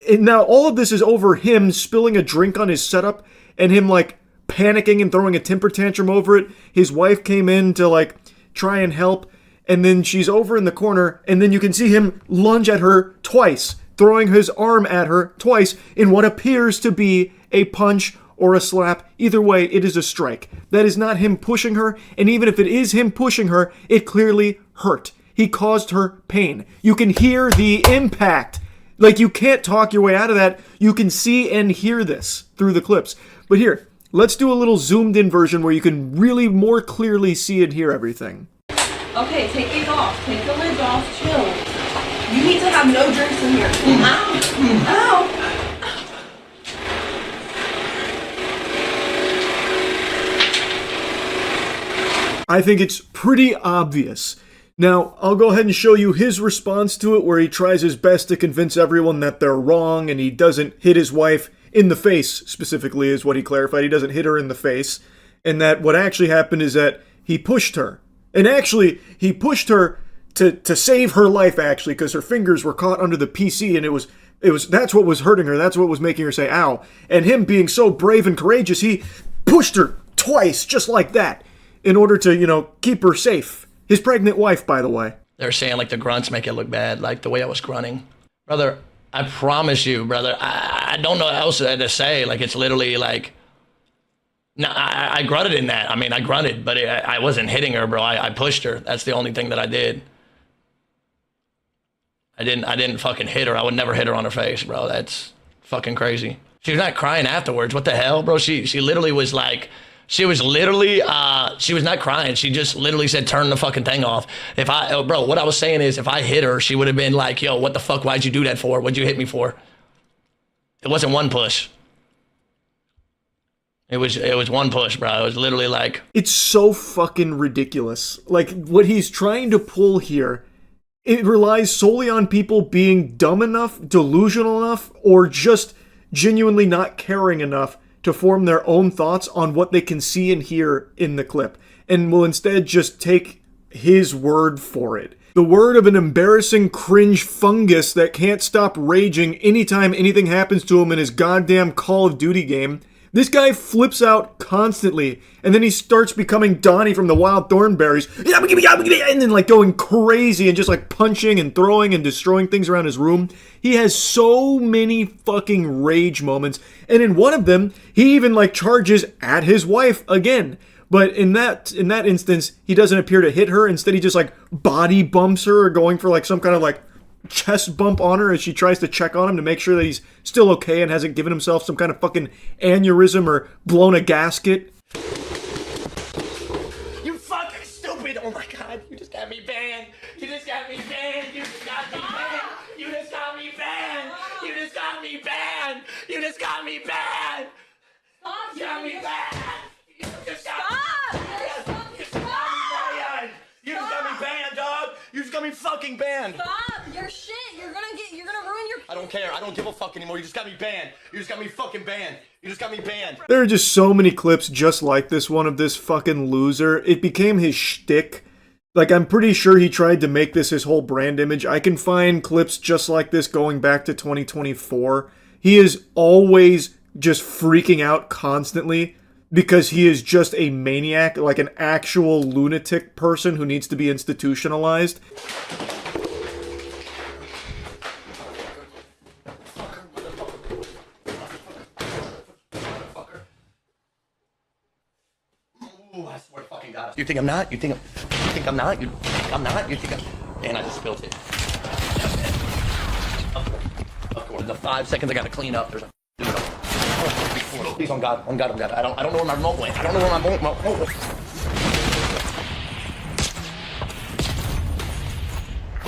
And now all of this is over him spilling a drink on his setup and him like panicking and throwing a temper tantrum over it. His wife came in to like try and help, and then she's over in the corner, and then you can see him lunge at her twice, throwing his arm at her twice in what appears to be a punch or a slap. Either way, it is a strike. That is not him pushing her, and even if it is him pushing her, it clearly hurt. He caused her pain. You can hear the impact. Like, you can't talk your way out of that. You can see and hear this through the clips. But here, let's do a little zoomed in version where you can really more clearly see and hear everything. Okay, take it off. Take the lid off. Chill. You need to have no drinks in here. Ow. Ow. I think it's pretty obvious. Now, I'll go ahead and show you his response to it, where he tries his best to convince everyone that they're wrong and he doesn't hit his wife in the face, specifically, is what he clarified. He doesn't hit her in the face. And that what actually happened is that he pushed her. And actually, he pushed her to save her life, actually, because her fingers were caught under the PC, and that's what was hurting her. That's what was making her say, ow. And him being so brave and courageous, he pushed her twice, just like that, in order to, keep her safe. His pregnant wife, by the way. They're saying, like, the grunts make it look bad, like the way I was grunting. Brother, I promise you, brother, I don't know what else to say. Like, it's literally like, no, I grunted in that. I mean, I grunted, but I wasn't hitting her, bro. I pushed her. That's the only thing that I did. I didn't fucking hit her. I would never hit her on her face, bro. That's fucking crazy. She was not crying afterwards. What the hell, bro? She literally was like, she was not crying. She just literally said, turn the fucking thing off. Bro, what I was saying is, if I hit her, she would have been like, yo, what the fuck? Why'd you do that for? What'd you hit me for? It wasn't one push. It was one push, bro. It was literally like... It's so fucking ridiculous. Like, what he's trying to pull here, it relies solely on people being dumb enough, delusional enough, or just genuinely not caring enough to form their own thoughts on what they can see and hear in the clip, and will instead just take his word for it. The word of an embarrassing cringe fungus that can't stop raging anytime anything happens to him in his goddamn Call of Duty game. This guy flips out constantly, and then he starts becoming Donnie from the Wild Thornberries, and then like going crazy and just like punching and throwing and destroying things around his room. He has so many fucking rage moments, and in one of them, he even like charges at his wife again. But in that instance, he doesn't appear to hit her. Instead, he just like body bumps her, or going for like some kind of like chest bump on her as she tries to check on him to make sure that he's still okay and hasn't given himself some kind of fucking aneurysm or blown a gasket. You fucking stupid! Oh my god, you just got me banned! You just got me banned! You just got me banned! You just got me banned! You just got me banned! You just got me banned! You got me banned! You just got me banned! You just got me banned! You just got me banned, dog! You just got me fucking banned! Stop! You're shit. You're gonna ruin your... I don't care. I don't give a fuck anymore. You just got me banned. You just got me fucking banned. You just got me banned. There are just so many clips just like this one of this fucking loser. It became his shtick. Like, I'm pretty sure he tried to make this his whole brand image. I can find clips just like this going back to 2024. He is always just freaking out constantly because he is just a maniac, like an actual lunatic person who needs to be institutionalized. Ooh, I swear to fucking God. You think I'm not? You think I'm not? You think I'm not? You think I'm... And I just spilled it. Of course, the 5 seconds I gotta clean up. There's a... Please, on God. I don't know where my remote went. I don't know where my remote went.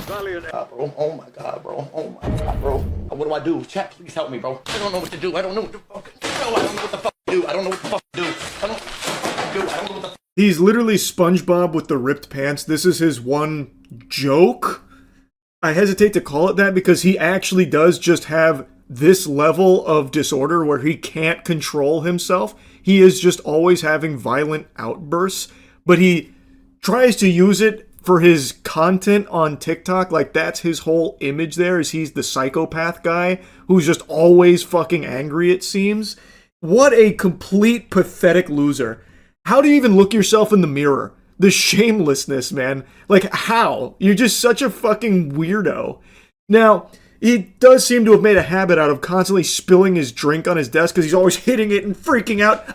Bro. Oh my God, bro. Oh my God, bro. What do I do? Chat, please help me, bro. I don't know what to do. I don't know what to do. do. I don't know what the fuck to do. I don't know what the fuck to do. I don't know what the fuck. He's literally SpongeBob with the ripped pants. This is his one joke. I hesitate to call it that because he actually does just have this level of disorder where he can't control himself. He is just always having violent outbursts, but he tries to use it for his content on TikTok. Like, that's his whole image there, is he's the psychopath guy who's just always fucking angry, it seems. What a complete pathetic loser. How do you even look yourself in the mirror? The shamelessness, man. Like, how? You're just such a fucking weirdo. Now, he does seem to have made a habit out of constantly spilling his drink on his desk because he's always hitting it and freaking out.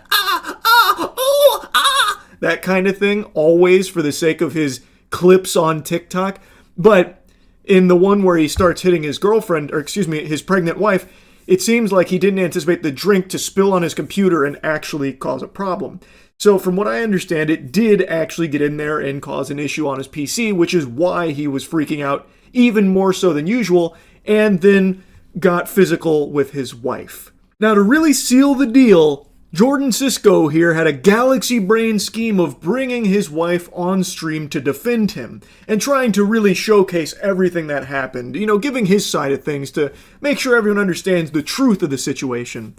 That kind of thing, always for the sake of his clips on TikTok. But in the one where he starts hitting his girlfriend, or excuse me, his pregnant wife, it seems like he didn't anticipate the drink to spill on his computer and actually cause a problem. So from what I understand, it did actually get in there and cause an issue on his PC, which is why he was freaking out even more so than usual, and then got physical with his wife. Now, to really seal the deal, Jordan Cisco here had a galaxy brain scheme of bringing his wife on stream to defend him and trying to really showcase everything that happened, you know, giving his side of things to make sure everyone understands the truth of the situation.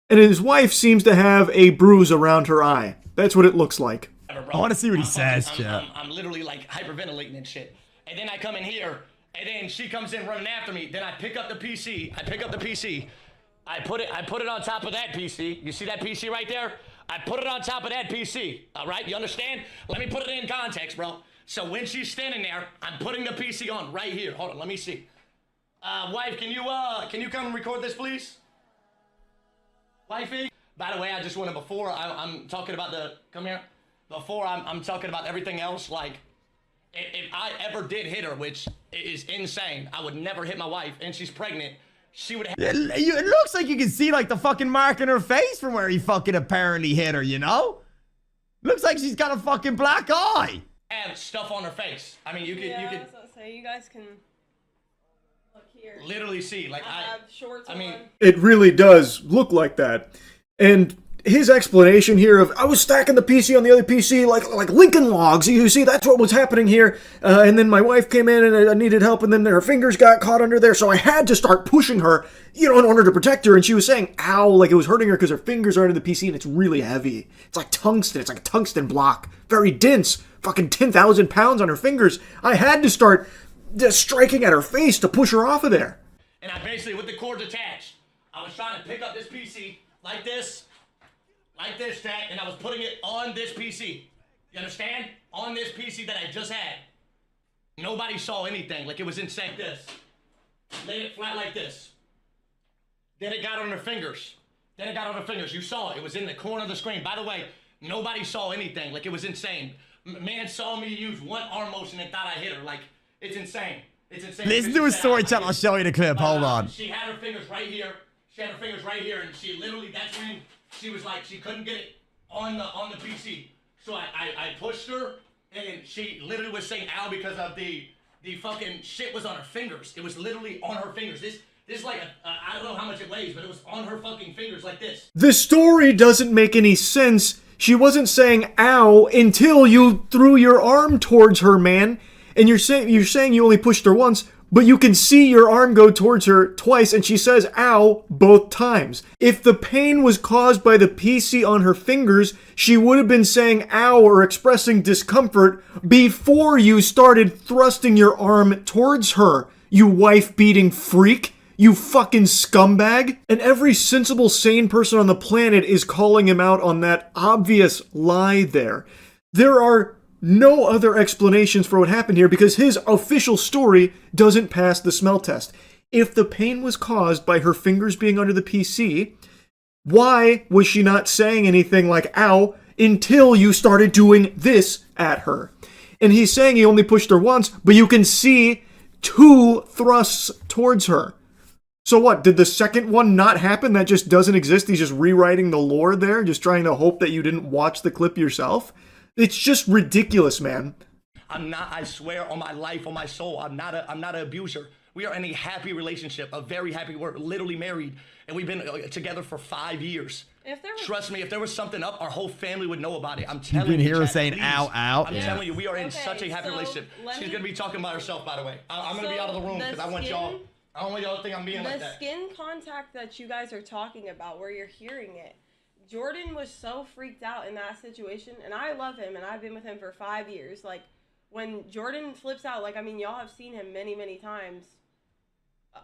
And his wife seems to have a bruise around her eye. That's what it looks like. I want to see what he says, Jeff. I'm literally like hyperventilating and shit. And then I come in here, and then she comes in running after me. Then I pick up the PC. I put it on top of that PC. You see that PC right there? I put it on top of that PC. All right, you understand? Let me put it in context, bro. So when she's standing there, I'm putting the PC on right here. Hold on, let me see. Wife, can you come and record this, please? Wifey? By the way, I just wanted before I'm talking about I'm talking about everything else, like if I ever did hit her, which is insane, I would never hit my wife, and she's pregnant. She would have. It looks like you can see like the fucking mark in her face from where he fucking apparently hit her, you know? Looks like she's got a fucking black eye. Have stuff on her face. I mean, you could That's what I say. You guys can look here. literally see. Like I have shorts on. It really does look like that. And his explanation here of, I was stacking the PC on the other PC like Lincoln Logs. You see, that's what was happening here. And then my wife came in and I needed help, and then her fingers got caught under there, so I had to start pushing her, you know, in order to protect her. And she was saying, ow, like it was hurting her because her fingers are under the PC and it's really heavy. It's like tungsten. It's like a tungsten block. Very dense. Fucking 10,000 pounds on her fingers. I had to start just striking at her face to push her off of there. And I basically, with the cords attached, I was trying to pick up this PC like this, Jack, and I was putting it on this PC. You understand? On this PC that I just had. Nobody saw anything. Like, it was insane. This. Laid it flat like this. Then it got on her fingers. You saw it. It was in the corner of the screen. By the way, nobody saw anything. Like, it was insane. Man saw me use one arm motion and thought I hit her. Like, it's insane. Listen to his story chat. I'll show you the clip. Hold on. She had her fingers right here. And she literally, that's when she was like, she couldn't get it on the PC. So I pushed her, and she literally was saying ow because of the fucking shit was on her fingers. It was literally on her fingers. This is like I don't know how much it weighs, but it was on her fucking fingers like this. The story doesn't make any sense. She wasn't saying ow until you threw your arm towards her, man. And you're saying you only pushed her once, but you can see your arm go towards her twice, and she says ow both times. If the pain was caused by the PC on her fingers, she would have been saying ow or expressing discomfort before you started thrusting your arm towards her, you wife-beating freak. You fucking scumbag. And every sensible, sane person on the planet is calling him out on that obvious lie there. There are no other explanations for what happened here because his official story doesn't pass the smell test. If the pain was caused by her fingers being under the PC, why was she not saying anything like ow until you started doing this at her? And he's saying he only pushed her once, but you can see 2 thrusts towards her. So what, did the second one not happen? That just doesn't exist? He's just rewriting the lore there, just trying to hope that you didn't watch the clip yourself? It's just ridiculous, man. I'm not, I swear on my life, on my soul, I'm not an abuser. We are in a happy relationship, a very happy, we're literally married, and we've been together for 5 years. Trust me, if there was something up, our whole family would know about it. I'm You telling can you. hear her Chad, saying, please. ow, ow. I'm Yeah. telling you, we are in such a Okay, happy so relationship. let She's me- gonna be talking about herself, by the way. I'm gonna be out of the room So, because I the want y'all. skin- I don't want y'all to think I'm being like The that. skin contact that you guys are talking about, where you're hearing it, Jordan was so freaked out in that situation, and I love him, and I've been with him for 5 years. Like, when Jordan flips out, like, I mean, y'all have seen him many, many times.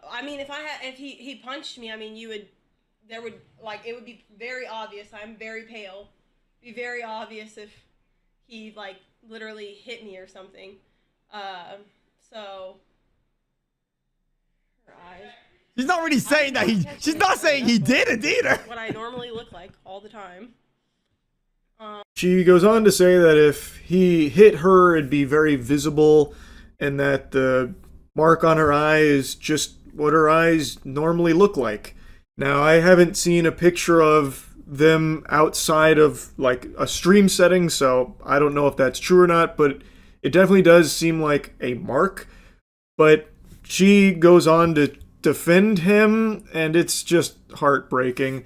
I mean, if he punched me, I mean, it would be very obvious. I'm very pale. Be very obvious if he, like, literally hit me or something. So, her eyes. She's not really saying that she's not saying he did it either. What I normally look like all the time. She goes on to say that if he hit her, it'd be very visible, and that the mark on her eye is just what her eyes normally look like. Now, I haven't seen a picture of them outside of, like, a stream setting, so I don't know if that's true or not, but it definitely does seem like a mark. But she goes on to defend him, and it's just heartbreaking.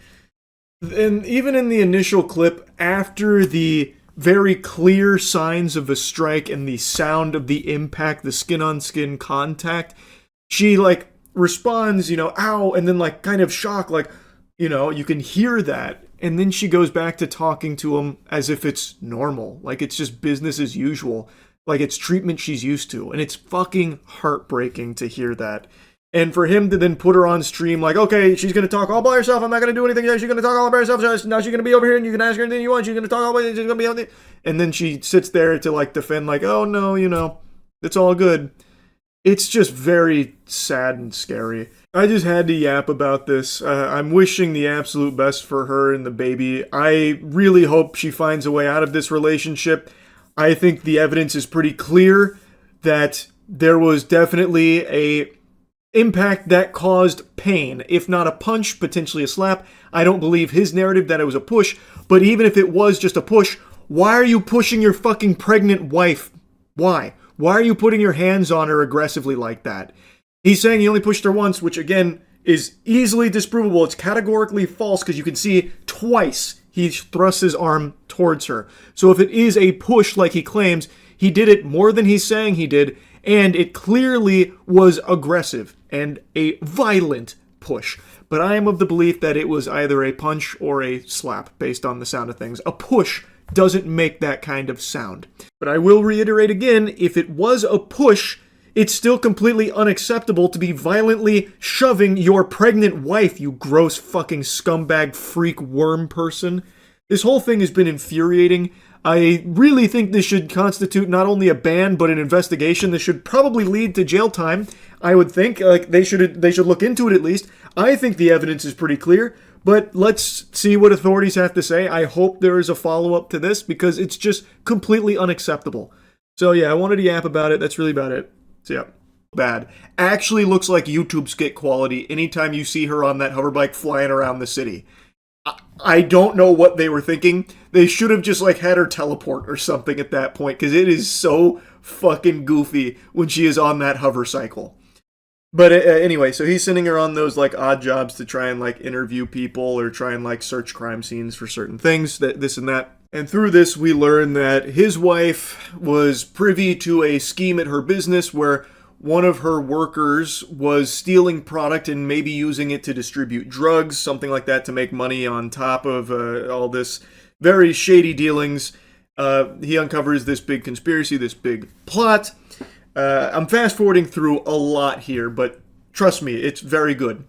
And even in the initial clip, after the very clear signs of a strike and the sound of the impact, the skin-on-skin contact, she, like, responds, ow, and then, like, kind of shocked, like, you can hear that. And then she goes back to talking to him as if it's normal, like it's just business as usual, like it's treatment she's used to. And it's fucking heartbreaking to hear that. And for him to then put her on stream, like, okay, she's going to talk all by herself. I'm not going to do anything. She's going to talk all by herself. Now she's going to be over here and you can ask her anything you want. She's going to talk all by herself. She's going to be out there. And then she sits there to, like, defend, like, oh, no, it's all good. It's just very sad and scary. I just had to yap about this. I'm wishing the absolute best for her and the baby. I really hope she finds a way out of this relationship. I think the evidence is pretty clear that there was definitely a impact that caused pain. If not a punch, potentially a slap. I don't believe his narrative that it was a push. But even if it was just a push, why are you pushing your fucking pregnant wife? Why? Why are you putting your hands on her aggressively like that? He's saying he only pushed her once, which again is easily disprovable. It's categorically false because you can see twice he thrusts his arm towards her. So if it is a push like he claims, he did it more than he's saying he did, and it clearly was aggressive and a violent push. But I am of the belief that it was either a punch or a slap based on the sound of things. A push doesn't make that kind of sound. But I will reiterate again, if it was a push, it's still completely unacceptable to be violently shoving your pregnant wife, you gross fucking scumbag freak worm person. This whole thing has been infuriating. I really think this should constitute not only a ban, but an investigation. This should probably lead to jail time, I would think. Like, they should look into it at least. I think the evidence is pretty clear. But let's see what authorities have to say. I hope there is a follow-up to this because it's just completely unacceptable. So yeah, I wanted to yap about it. That's really about it. So yeah, bad. Actually looks like YouTube skit quality anytime you see her on that hoverbike flying around the city. I don't know what they were thinking. They should have just like had her teleport or something at that point because it is so fucking goofy when she is on that hover cycle. But anyway, so he's sending her on those like odd jobs to try and like interview people or try and like search crime scenes for certain things, this and that. And through this, we learn that his wife was privy to a scheme at her business where one of her workers was stealing product and maybe using it to distribute drugs, something like that, to make money on top of all this very shady dealings. He uncovers this big conspiracy, this big plot. I'm fast forwarding through a lot here, but trust me, it's very good.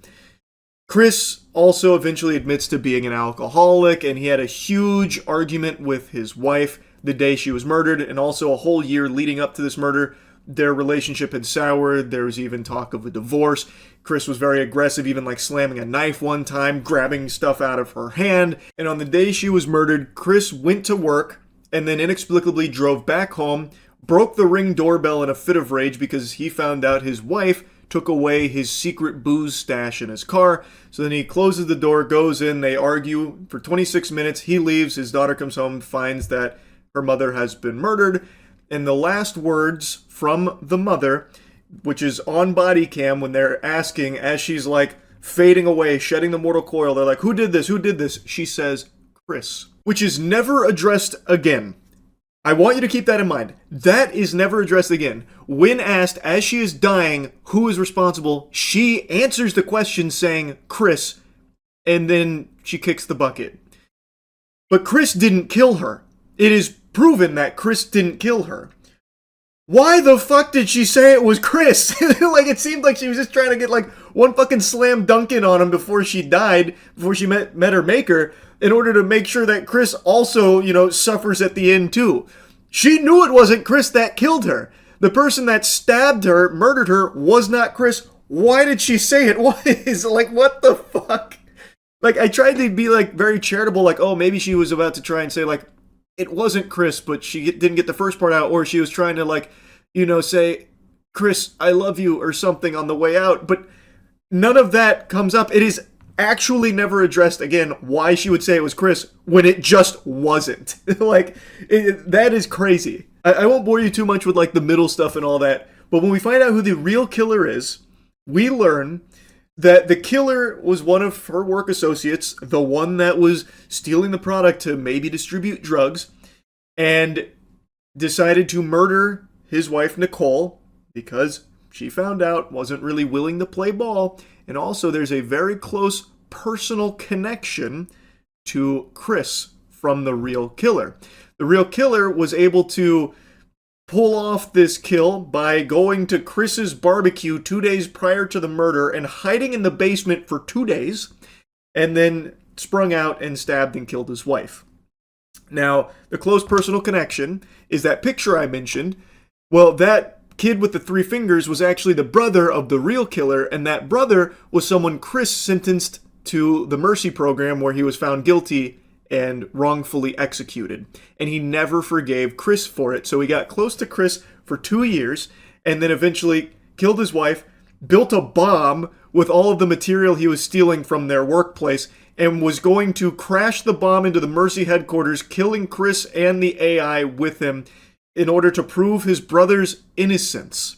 Chris also eventually admits to being an alcoholic, and he had a huge argument with his wife the day she was murdered, and also a whole year leading up to this murder. Their relationship had soured. There was even talk of a divorce. Chris was very aggressive, even like slamming a knife one time, grabbing stuff out of her hand. And on the day she was murdered, Chris went to work and then inexplicably drove back home, broke the Ring doorbell in a fit of rage because he found out his wife took away his secret booze stash in his car. So then he closes the door, goes in, they argue for 26 minutes. He leaves, his daughter comes home, finds that her mother has been murdered. And the last words from the mother, which is on body cam when they're asking, as she's like fading away, shedding the mortal coil. They're like, who did this? Who did this? She says, Chris. Which is never addressed again. I want you to keep that in mind. That is never addressed again. When asked, as she is dying, who is responsible, she answers the question saying, Chris, and then she kicks the bucket. But Chris didn't kill her. It is proven that Chris didn't kill her. Why the fuck did she say it was Chris? Like, it seemed like she was just trying to get, like, one fucking slam dunk in on him before she died, before she met her maker, in order to make sure that Chris also, you know, suffers at the end too. She knew it wasn't Chris that killed her. The person that stabbed her, murdered her, was not Chris. Why did she say it was? Like, what the fuck? Like, I tried to be, like, very charitable, like, oh, maybe she was about to try and say, like, it wasn't Chris, but she didn't get the first part out, or she was trying to, like, you know, say, Chris, I love you, or something on the way out, but none of that comes up. It is actually never addressed again why she would say it was Chris when it just wasn't. Like, that is crazy. I won't bore you too much with, like, the middle stuff and all that, but when we find out who the real killer is, we learn that the killer was one of her work associates, the one that was stealing the product to maybe distribute drugs, and decided to murder his wife, Nicole, because she found out, wasn't really willing to play ball, and also there's a very close personal connection to Chris from the real killer. The real killer was able to pull off this kill by going to Chris's barbecue 2 days prior to the murder and hiding in the basement for 2 days, and then sprung out and stabbed and killed his wife. Now, the close personal connection is that picture I mentioned. Well, that kid with the 3 fingers was actually the brother of the real killer, and that brother was someone Chris sentenced to the mercy program where he was found guilty and wrongfully executed. And he never forgave Chris for it, so he got close to Chris for 2 years, and then eventually killed his wife, built a bomb with all of the material he was stealing from their workplace, and was going to crash the bomb into the mercy headquarters, killing Chris and the AI with him, in order to prove his brother's innocence.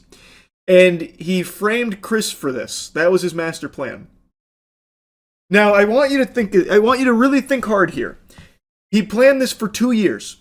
And he framed Chris for this. That was his master plan. Now, I want you to really think hard here. He planned this for 2 years.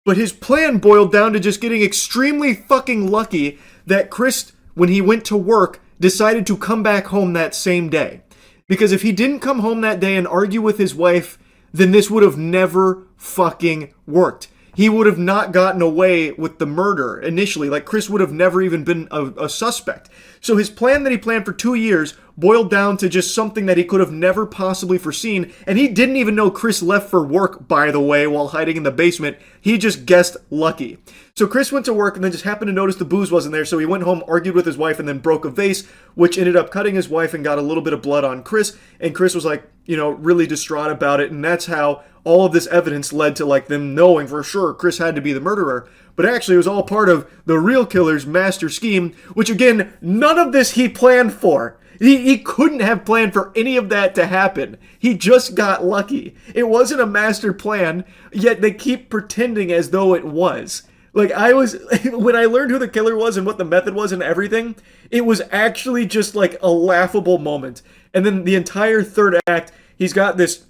But his plan boiled down to just getting extremely fucking lucky that Chris, when he went to work, decided to come back home that same day. Because if he didn't come home that day and argue with his wife, then this would have never fucking worked. He would have not gotten away with the murder initially. Like, Chris would have never even been a suspect. So his plan that he planned for 2 years boiled down to just something that he could have never possibly foreseen. And he didn't even know Chris left for work, by the way, while hiding in the basement. He just guessed lucky. So Chris went to work and then just happened to notice the booze wasn't there. So he went home, argued with his wife, and then broke a vase, which ended up cutting his wife and got a little bit of blood on Chris. And Chris was like, you know, really distraught about it. And that's how all of this evidence led to, like, them knowing for sure Chris had to be the murderer. But actually, it was all part of the real killer's master scheme, which, again, none of this he planned for. He couldn't have planned for any of that to happen. He just got lucky. It wasn't a master plan, yet they keep pretending as though it was. Like, when I learned who the killer was and what the method was and everything, it was actually just, like, a laughable moment. And then the entire third act, he's got this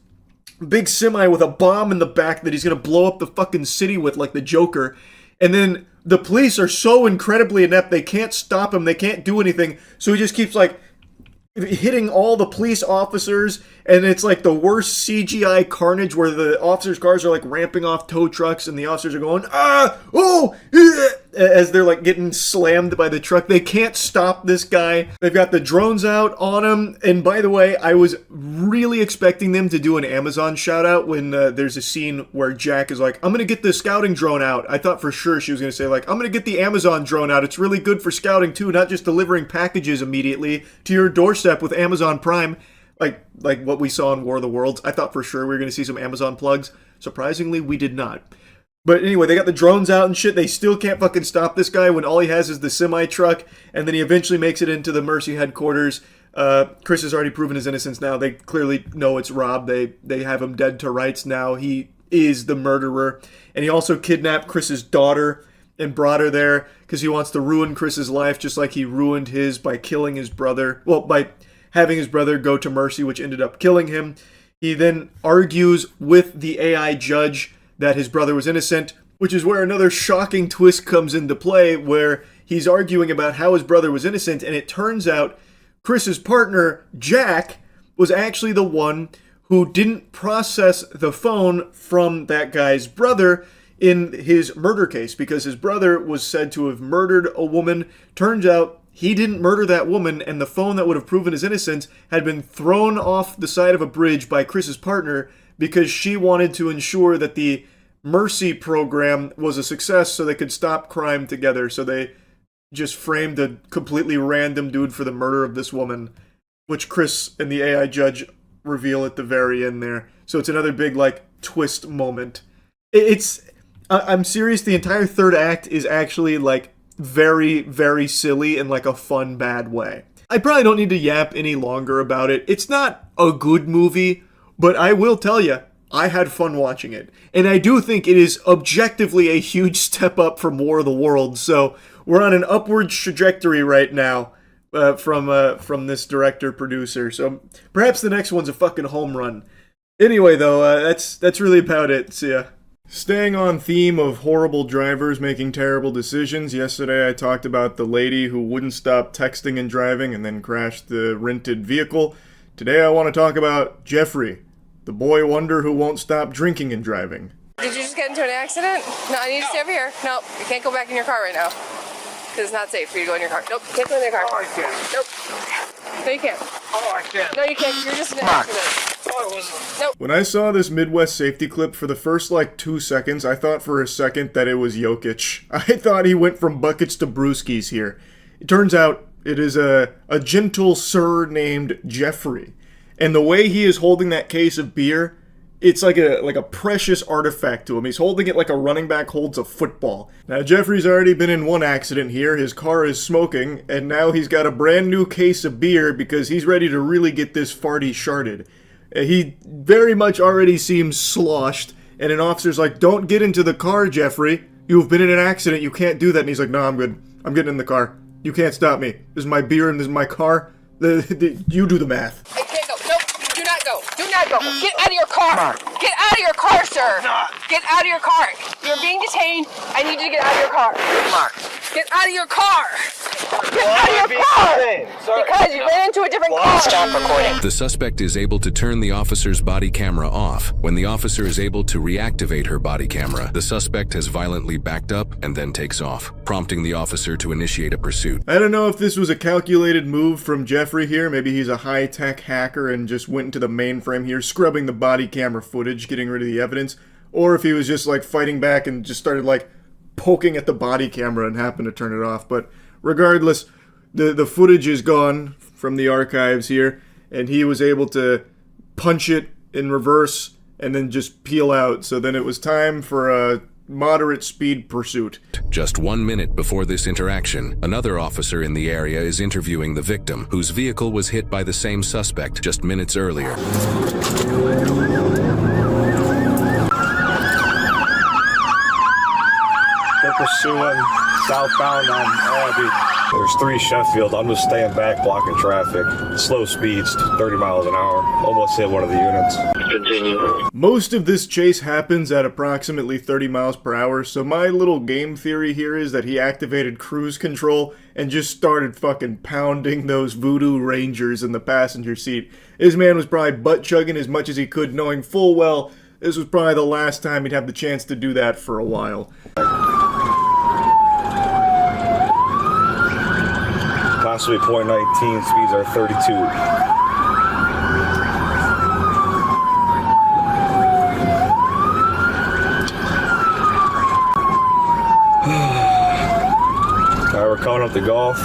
big semi with a bomb in the back that he's gonna blow up the fucking city with, like the Joker. And then the police are so incredibly inept, they can't stop him, they can't do anything. So he just keeps, like, hitting all the police officers, and it's like the worst CGI carnage where the officers' cars are like ramping off tow trucks and the officers are going, as they're like getting slammed by the truck. They can't stop this guy. They've got the drones out on him. And by the way, I was really expecting them to do an Amazon shout out when there's a scene where Jack is like, I'm gonna get the scouting drone out. I thought for sure she was gonna say, like, I'm gonna get the Amazon drone out. It's really good for scouting too, not just delivering packages immediately to your doorstep with Amazon Prime, like what we saw in War of the Worlds. I thought for sure we were going to see some Amazon plugs. Surprisingly, we did not. But anyway, they got the drones out and shit. They still can't fucking stop this guy when all he has is the semi-truck, and then he eventually makes it into the Mercy headquarters. Chris has already proven his innocence now. They clearly know it's Rob. They have him dead to rights now. He is the murderer. And he also kidnapped Chris's daughter and brought her there because he wants to ruin Chris's life just like he ruined his by killing his brother. Well, by having his brother go to mercy, which ended up killing him. He then argues with the AI judge that his brother was innocent, which is where another shocking twist comes into play, where he's arguing about how his brother was innocent, and it turns out Chris's partner, Jack, was actually the one who didn't process the phone from that guy's brother in his murder case, because his brother was said to have murdered a woman. Turns out he didn't murder that woman, and the phone that would have proven his innocence had been thrown off the side of a bridge by Chris's partner because she wanted to ensure that the Mercy program was a success so they could stop crime together. So they just framed a completely random dude for the murder of this woman, which Chris and the AI judge reveal at the very end there. So it's another big, like, twist moment. I'm serious, the entire third act is actually, like, very, very silly in, like, a fun, bad way. I probably don't need to yap any longer about it. It's not a good movie, but I will tell you, I had fun watching it. And I do think it is objectively a huge step up from War of the Worlds, so we're on an upward trajectory right now from this director-producer. So perhaps the next one's a fucking home run. Anyway, though, that's really about it. So, yeah. Staying on theme of horrible drivers making terrible decisions, yesterday I talked about the lady who wouldn't stop texting and driving and then crashed the rented vehicle. Today I want to talk about Jeffrey, the boy wonder who won't stop drinking and driving. Did you just get into an accident? No, I need to stay over here. No, you can't go back in your car right now. Because it's not safe for you to go in your car. Nope, you can't go in your car. Oh, I can't. Nope. No, you can't. Oh, I can't. No, you can't. You're just in an accident. Oh, it wasn't. Nope. When I saw this Midwest safety clip for the first, 2 seconds, I thought for a second that it was Jokic. I thought he went from buckets to brewskis here. It turns out it is a gentle sir named Jeffrey. And the way he is holding that case of beer, it's like a precious artifact to him. He's holding it like a running back holds a football. Now, Jeffrey's already been in one accident here. His car is smoking, and now he's got a brand new case of beer because he's ready to really get this farty sharded. He very much already seems sloshed, and an officer's like, "Don't get into the car, Jeffrey. You've been in an accident. You can't do that." And he's like, "No, I'm good. I'm getting in the car. You can't stop me. This is my beer and this is my car. You do the math." I can't go. Nope. Do not go. Do not go. Get out of your car. Get out of your car, sir. Get out of your car. You're being detained. I need you to get out of your car. Get out of your car. Get out of your car. Because you ran into a different car. Stop recording. The suspect is able to turn the officer's body camera off. When the officer is able to reactivate her body camera, the suspect has violently backed up and then takes off, prompting the officer to initiate a pursuit. I don't know if this was a calculated move from Jeffrey here. Maybe he's a high-tech hacker and just went into the mainframe here, scrubbing the body camera footage, getting rid of the evidence. Or if he was just, fighting back and just started, poking at the body camera and happened to turn it off. But regardless, the footage is gone from the archives here, and he was able to punch it in reverse and then just peel out. So then it was time for a moderate speed pursuit. Just 1 minute before this interaction, another officer in the area is interviewing the victim, whose vehicle was hit by the same suspect just minutes earlier. They're pursuing southbound on Abbey. There's 3 Sheffield. I'm just staying back, blocking traffic. Slow speeds, 30 miles an hour. Almost hit one of the units. Continue. Most of this chase happens at approximately 30 miles per hour, so my little game theory here is that he activated cruise control and just started fucking pounding those voodoo rangers in the passenger seat. His man was probably butt-chugging as much as he could, knowing full well this was probably the last time he'd have the chance to do that for a while. Possibly .19, speeds are 32. Alright, we're coming up the Gulf.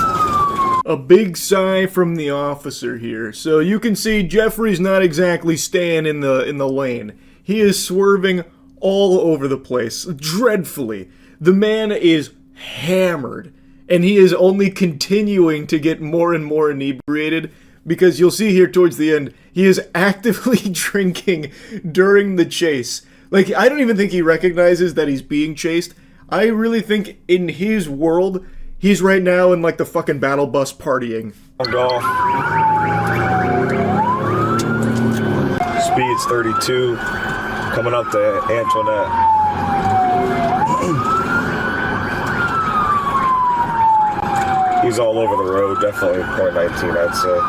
A big sigh from the officer here. So you can see Jeffrey's not exactly staying in the lane. He is swerving all over the place, dreadfully. The man is hammered. And he is only continuing to get more and more inebriated, because you'll see here towards the end, he is actively drinking during the chase. I don't even think he recognizes that he's being chased. I really think in his world, he's right now in the fucking battle bus partying. Golf. Speed's 32, coming up to Antoinette. He's all over the road, definitely .19, I'd say.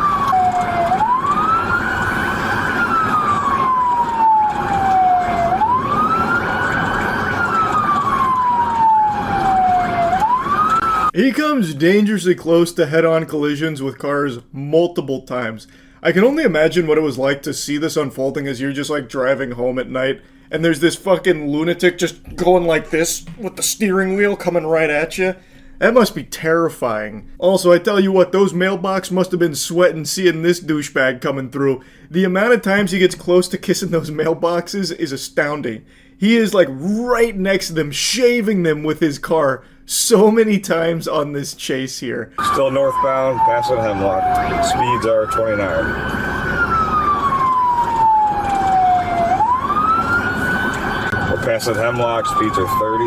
He comes dangerously close to head-on collisions with cars multiple times. I can only imagine what it was like to see this unfolding as you're just like driving home at night and there's this fucking lunatic just going like this with the steering wheel coming right at you. That must be terrifying. Also, I tell you what, those mailbox must have been sweating seeing this douchebag coming through. The amount of times he gets close to kissing those mailboxes is astounding. He is like right next to them, shaving them with his car so many times on this chase here. Still northbound, passing Hemlock. Speeds are 29. We're passing Hemlock, speeds are 30.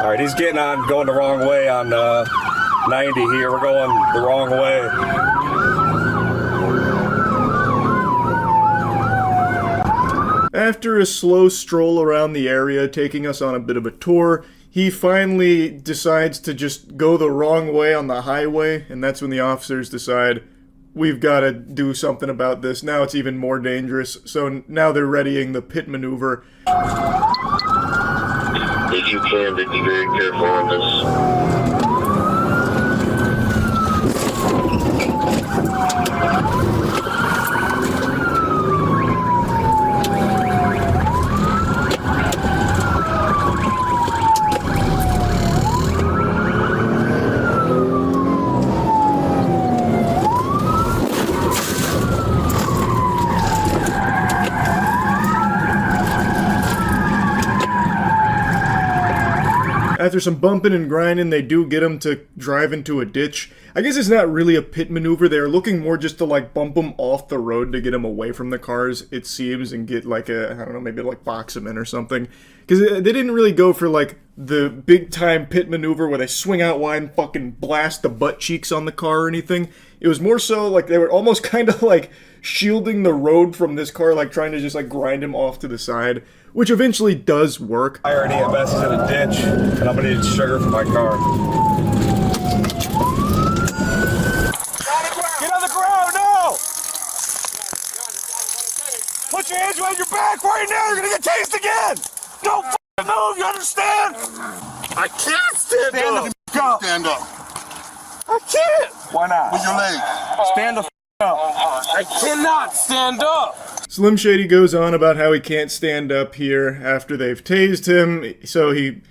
Alright, he's getting on, going the wrong way on 90 here. We're going the wrong way. After a slow stroll around the area, taking us on a bit of a tour, he finally decides to just go the wrong way on the highway, and that's when the officers decide, we've got to do something about this. Now it's even more dangerous, so now they're readying the pit maneuver. If you can, be very careful on this. After some bumping and grinding, they do get him to drive into a ditch. I guess it's not really a pit maneuver. They're looking more just to like bump him off the road to get him away from the cars, it seems, and get like a, I don't know, maybe like box him in or something. Because they didn't really go for like the big time pit maneuver where they swing out wide and fucking blast the butt cheeks on the car or anything. It was more so like they were almost kind of like shielding the road from this car, like trying to just like grind him off to the side, which eventually does work. I already EMS is in a ditch, and I'm gonna need sugar for my car. Get on the ground now! Put your hands behind your back right now, you're gonna get tased again! Don't f***ing move, you understand? I can't stand up! Stand up. I can't! Why not? With your legs. Stand the f*** up. I cannot stand up! Slim Shady goes on about how he can't stand up here after they've tased him, so he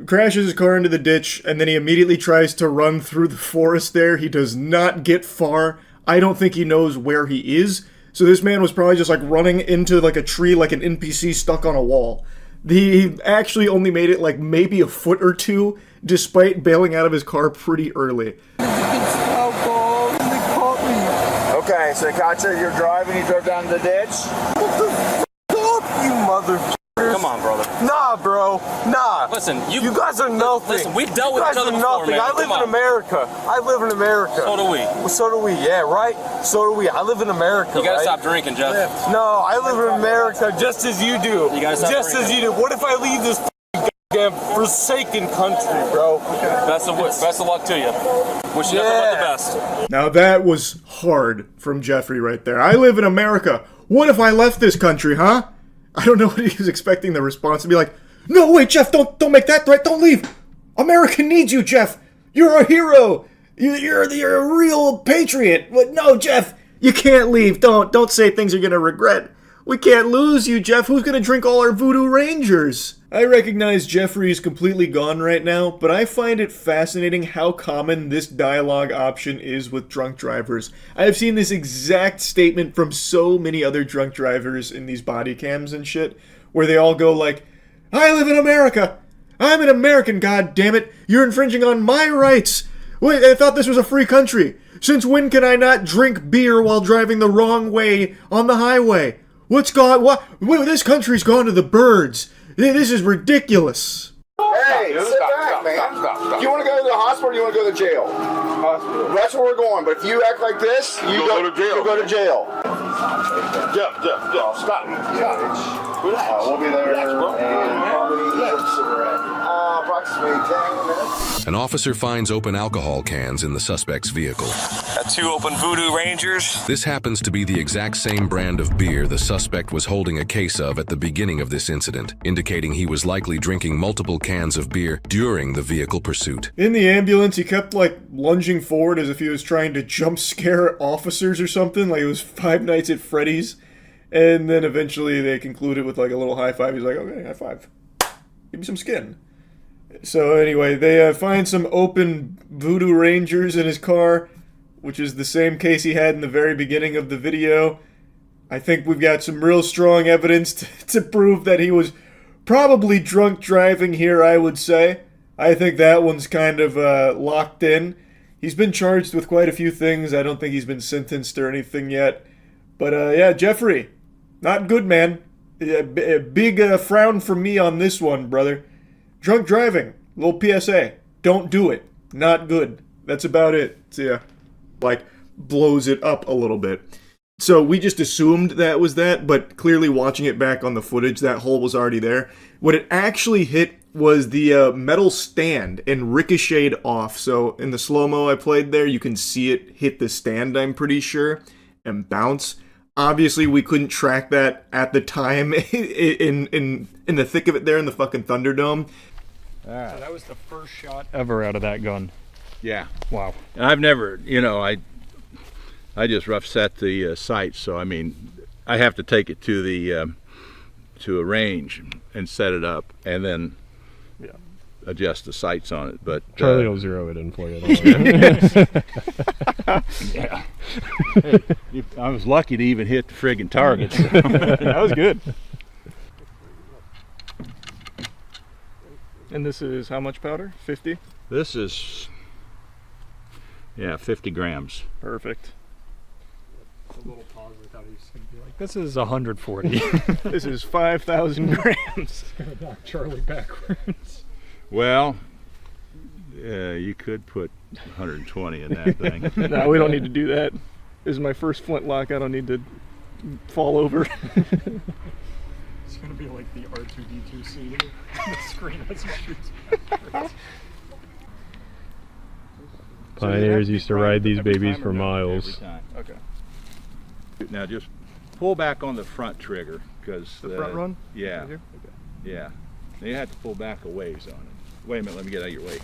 crashes his car into the ditch, and then he immediately tries to run through the forest there. He does not get far. I don't think he knows where he is, so this man was probably just like running into like a tree like an NPC stuck on a wall. He actually only made it like maybe a foot or two, despite bailing out of his car pretty early. Okay, so they caught you, you're driving, you drove down the ditch? What the f*** up, you motherfuckers? Come on, brother. Nah, bro. Nah. Listen, you guys are nothing. Listen, we've dealt with each other before, man. I live in America. I live in America. So do we. Well, so do we, yeah, right? So do we. I live in America, You gotta stop drinking, Jeff. No, I live in America just as you do. You gotta stop drinking. Just as you do. What if I leave this goddamn forsaken country, bro? Best of luck to you. Wish you nothing but the best. Now that was hard from Jeffrey right there. I live in America. What if I left this country, huh? I don't know what he was expecting the response to be like. No, wait, Jeff, don't make that threat. Don't leave. America needs you, Jeff. You're a hero. You're a real patriot. But no, Jeff, you can't leave. Don't say things you're gonna regret. We can't lose you, Jeff. Who's gonna drink all our Voodoo Rangers? I recognize Jeffrey is completely gone right now, but I find it fascinating how common this dialogue option is with drunk drivers. I have seen this exact statement from so many other drunk drivers in these body cams and shit, where they all go like, I live in America! I'm an American, goddammit! You're infringing on my rights! Wait, I thought this was a free country! Since when can I not drink beer while driving the wrong way on the highway? What? This country's gone to the birds! This is ridiculous! Hey, sit back, man. man. Do you want to go to the hospital or do you want to go to jail? Hospital. That's where we're going. But if you act like this, you go to jail. You go to jail. Jeff, stop. Relax. We'll be there in approximately 10 minutes. An officer finds open alcohol cans in the suspect's vehicle. 2 open Voodoo Rangers. This happens to be the exact same brand of beer the suspect was holding a case of at the beginning of this incident, indicating he was likely drinking multiple cans of beer during the vehicle pursuit. In the ambulance, he kept, like, lunging forward as if he was trying to jump scare officers or something, like it was Five Nights at Freddy's. And then eventually they concluded with, like, a little high five. He's like, okay, high five. Give me some skin. So anyway, they find some open Voodoo Rangers in his car, which is the same case he had in the very beginning of the video. I think we've got some real strong evidence to prove that he was probably drunk driving here, I would say. I think that one's kind of locked in. He's been charged with quite a few things. I don't think he's been sentenced or anything yet. But yeah, Jeffrey, not good, man. A big frown from me on this one, brother. Drunk driving, little PSA. Don't do it. Not good. That's about it. So, yeah, like, blows it up a little bit. So we just assumed that was that, but clearly watching it back on the footage, that hole was already there. What it actually hit was the metal stand and ricocheted off. So in the slow-mo I played there, you can see it hit the stand, I'm pretty sure, and bounce. Obviously, we couldn't track that at the time in the thick of it there in the fucking Thunderdome. So that was the first shot ever out of that gun. Yeah. Wow. And I've never, you know, I just rough set the sights, so I mean, I have to take it to the to a range and set it up, and then adjust the sights on it. But Charlie will zero it in for you. Yeah. Hey, I was lucky to even hit the friggin' target. So. That was good. And this is how much powder? 50? This is, yeah, 50 grams. Perfect. A little pause, I thought he was going to be like, this is 140. This is 5,000 grams. It's going to knock Charlie backwards. Well, you could put 120 in that thing. No, we don't need to do that. This is my first flintlock. I don't need to fall over. It's going to be like the R2-D2 scene. The screen as he shoots backwards. Pioneers used to ride these babies for miles. Okay. Now just pull back on the front trigger, because the front run? Yeah. Right here? Okay. Yeah. Now you have to pull back a ways on it. Wait a minute, let me get out of your way.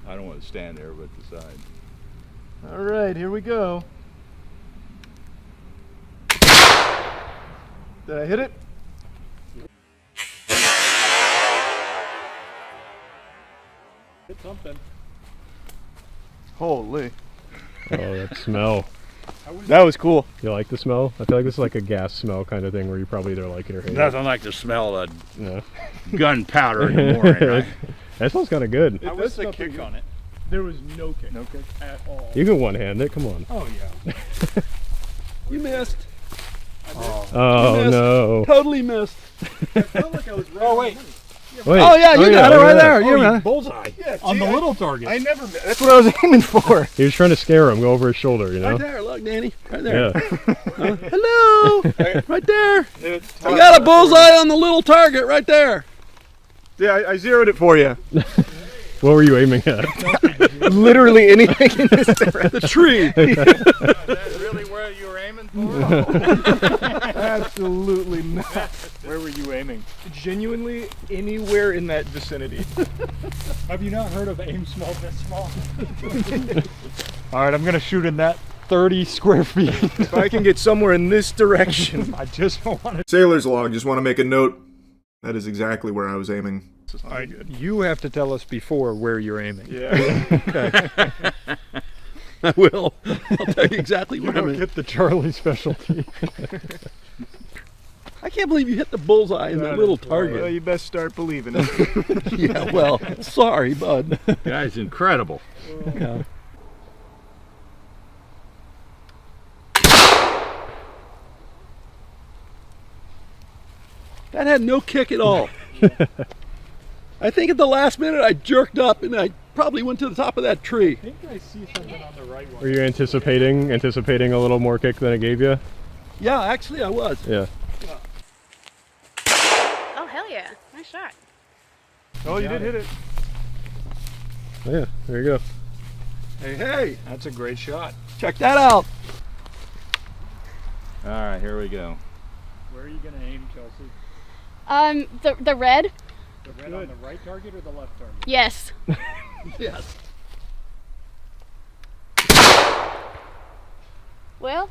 I don't want to stand there, but the side. All right, here we go. Did I hit it? Hit something. Holy. Oh, that smell. That was cool. You like the smell? I feel like this is like a gas smell kind of thing where you probably either like it or hate it. Nothing like the smell of gunpowder in the morning, right? That smells kind of good. How was the kick on it? There was no kick. No kick at all. You can one-hand it, come on. Oh, yeah. You missed. Oh, no. Totally missed. I felt like I was right. Oh, wait. Wait. Oh, yeah, you got it right there. Oh, You're bullseye. Yeah, on the little target. I never. That's what I was aiming for. He was trying to scare him, go over his shoulder, you know? Right there, look, Danny. Right there. Yeah. Hello. Right there. You got a bullseye on the little target right there. Yeah, I zeroed it for you. What were you aiming at? Literally anything in this direction. The tree. Is that really where you were aiming for? Absolutely not. Where were you aiming? Genuinely anywhere in that vicinity. Have you not heard of aim small, miss small? All right, I'm gonna shoot in that 30 square feet. If I can get somewhere in this direction. I just want to. Sailor's log, just want to make a note. That is exactly where I was aiming. All right, you have to tell us before where you're aiming. Yeah. Okay. I will. I'll tell you exactly You where don't I'm get the Charlie specialty. I can't believe you hit the bullseye in that little target. Well, you best start believing it. Yeah, well, sorry, bud. Guy's incredible. Yeah. That had no kick at all. I think at the last minute I jerked up and I probably went to the top of that tree. I think I see something on the right one. Were you anticipating a little more kick than it gave you? Yeah, actually I was. Yeah. Oh, hell yeah. Nice shot. Oh, you did hit it. Oh, yeah, there you go. Hey, hey. That's a great shot. Check that out. All right, here we go. Where are you going to aim, Chelsea? The red? The red on the right target or the left target? Yes. Yes. Well,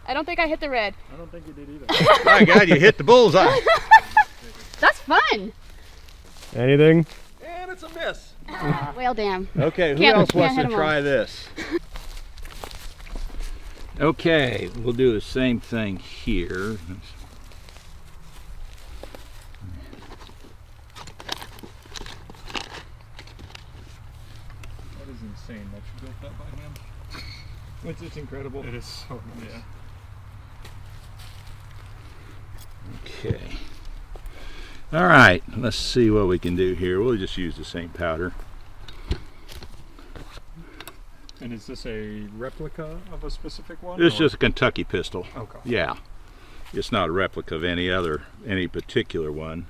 I don't think I hit the red. I don't think you did either. My God, you hit the bullseye. That's fun. Anything? And it's a miss. Well, damn. Okay, who Can't else wants hit to 'em all. try this? Okay, we'll do the same thing here. That is insane. That you built that by him. It's incredible. It is so nice. Yeah. Okay. All right, let's see what we can do here. We'll just use the same powder. And is this a replica of a specific one? This is or? just a Kentucky pistol. Okay. Yeah. It's not a replica of any particular one.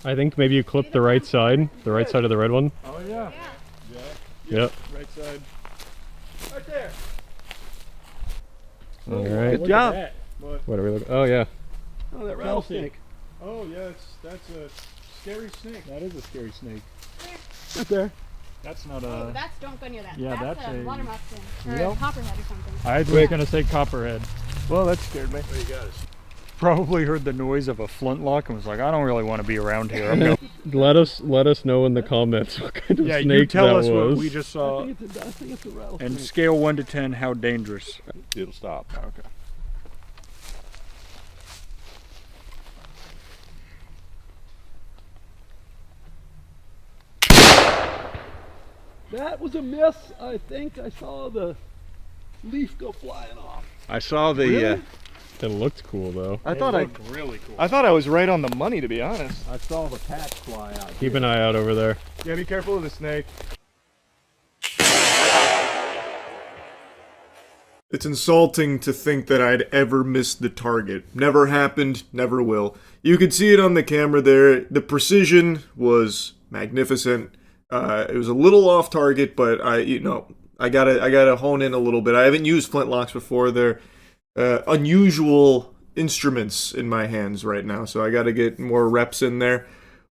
I think maybe you clipped the right side of the red one. Oh, yeah. Yep. Right side. Right there. All right. Good job. What are we looking? Oh yeah. Oh, that rattlesnake. Oh, yeah, that's a scary snake. That is a scary snake. Right there. That's not a... Oh, don't go near that. Yeah, that's that's a a- water moccasin. Or Yep. a copperhead or something. I was going to say copperhead. Well, that scared me. What do you got? Probably heard the noise of a flintlock and was like, I don't really want to be around here. I'm going. Let us know in the comments what kind of Yeah, snake you tell that us was. what we just saw. I think it's a rattlesnake. And scale 1 to 10, how dangerous? It'll stop. Okay. That was a miss. I think I saw the leaf go flying off. I saw the... Really? It looked cool though. I thought really cool. I thought I was right on the money, to be honest. I saw the patch fly out. Keep an eye out over there. Yeah, be careful of the snake. It's insulting to think that I'd ever missed the target. Never happened, never will. You could see it on the camera there. The precision was magnificent. It was a little off target, but I gotta hone in a little bit. I haven't used flintlocks before. They're unusual instruments in my hands right now, so I gotta get more reps in there.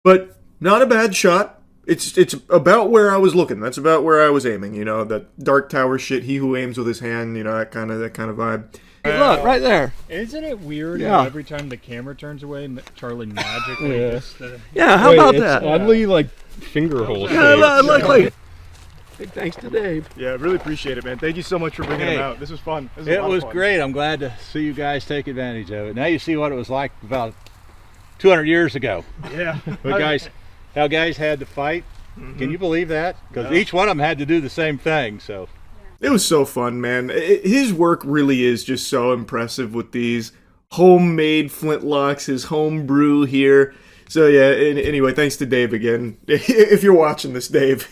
But not a bad shot. It's about where I was looking. That's about where I was aiming. You know, that Dark Tower shit. He who aims with his hand. You know, that kind of vibe. Hey, look right there. Isn't it weird Yeah. how every time the camera turns away, Charlie magically Yeah. just... Yeah, how Wait, about it's that? oddly like finger hole Yeah, shaped. look like. Big thanks to Dave. Yeah, I really appreciate it, man. Thank you so much for bringing Hey, them out. This was fun. This It a lot was of fun. great. I'm glad to see you guys take advantage of it. Now you see what it was like about 200 years ago. Yeah. How guys had to fight. Can you believe that? Because each one of them had to do the same thing. So It was so fun, man. His work really is just so impressive with these homemade flintlocks, his home brew here. So yeah, anyway, thanks to Dave again. If you're watching this, Dave.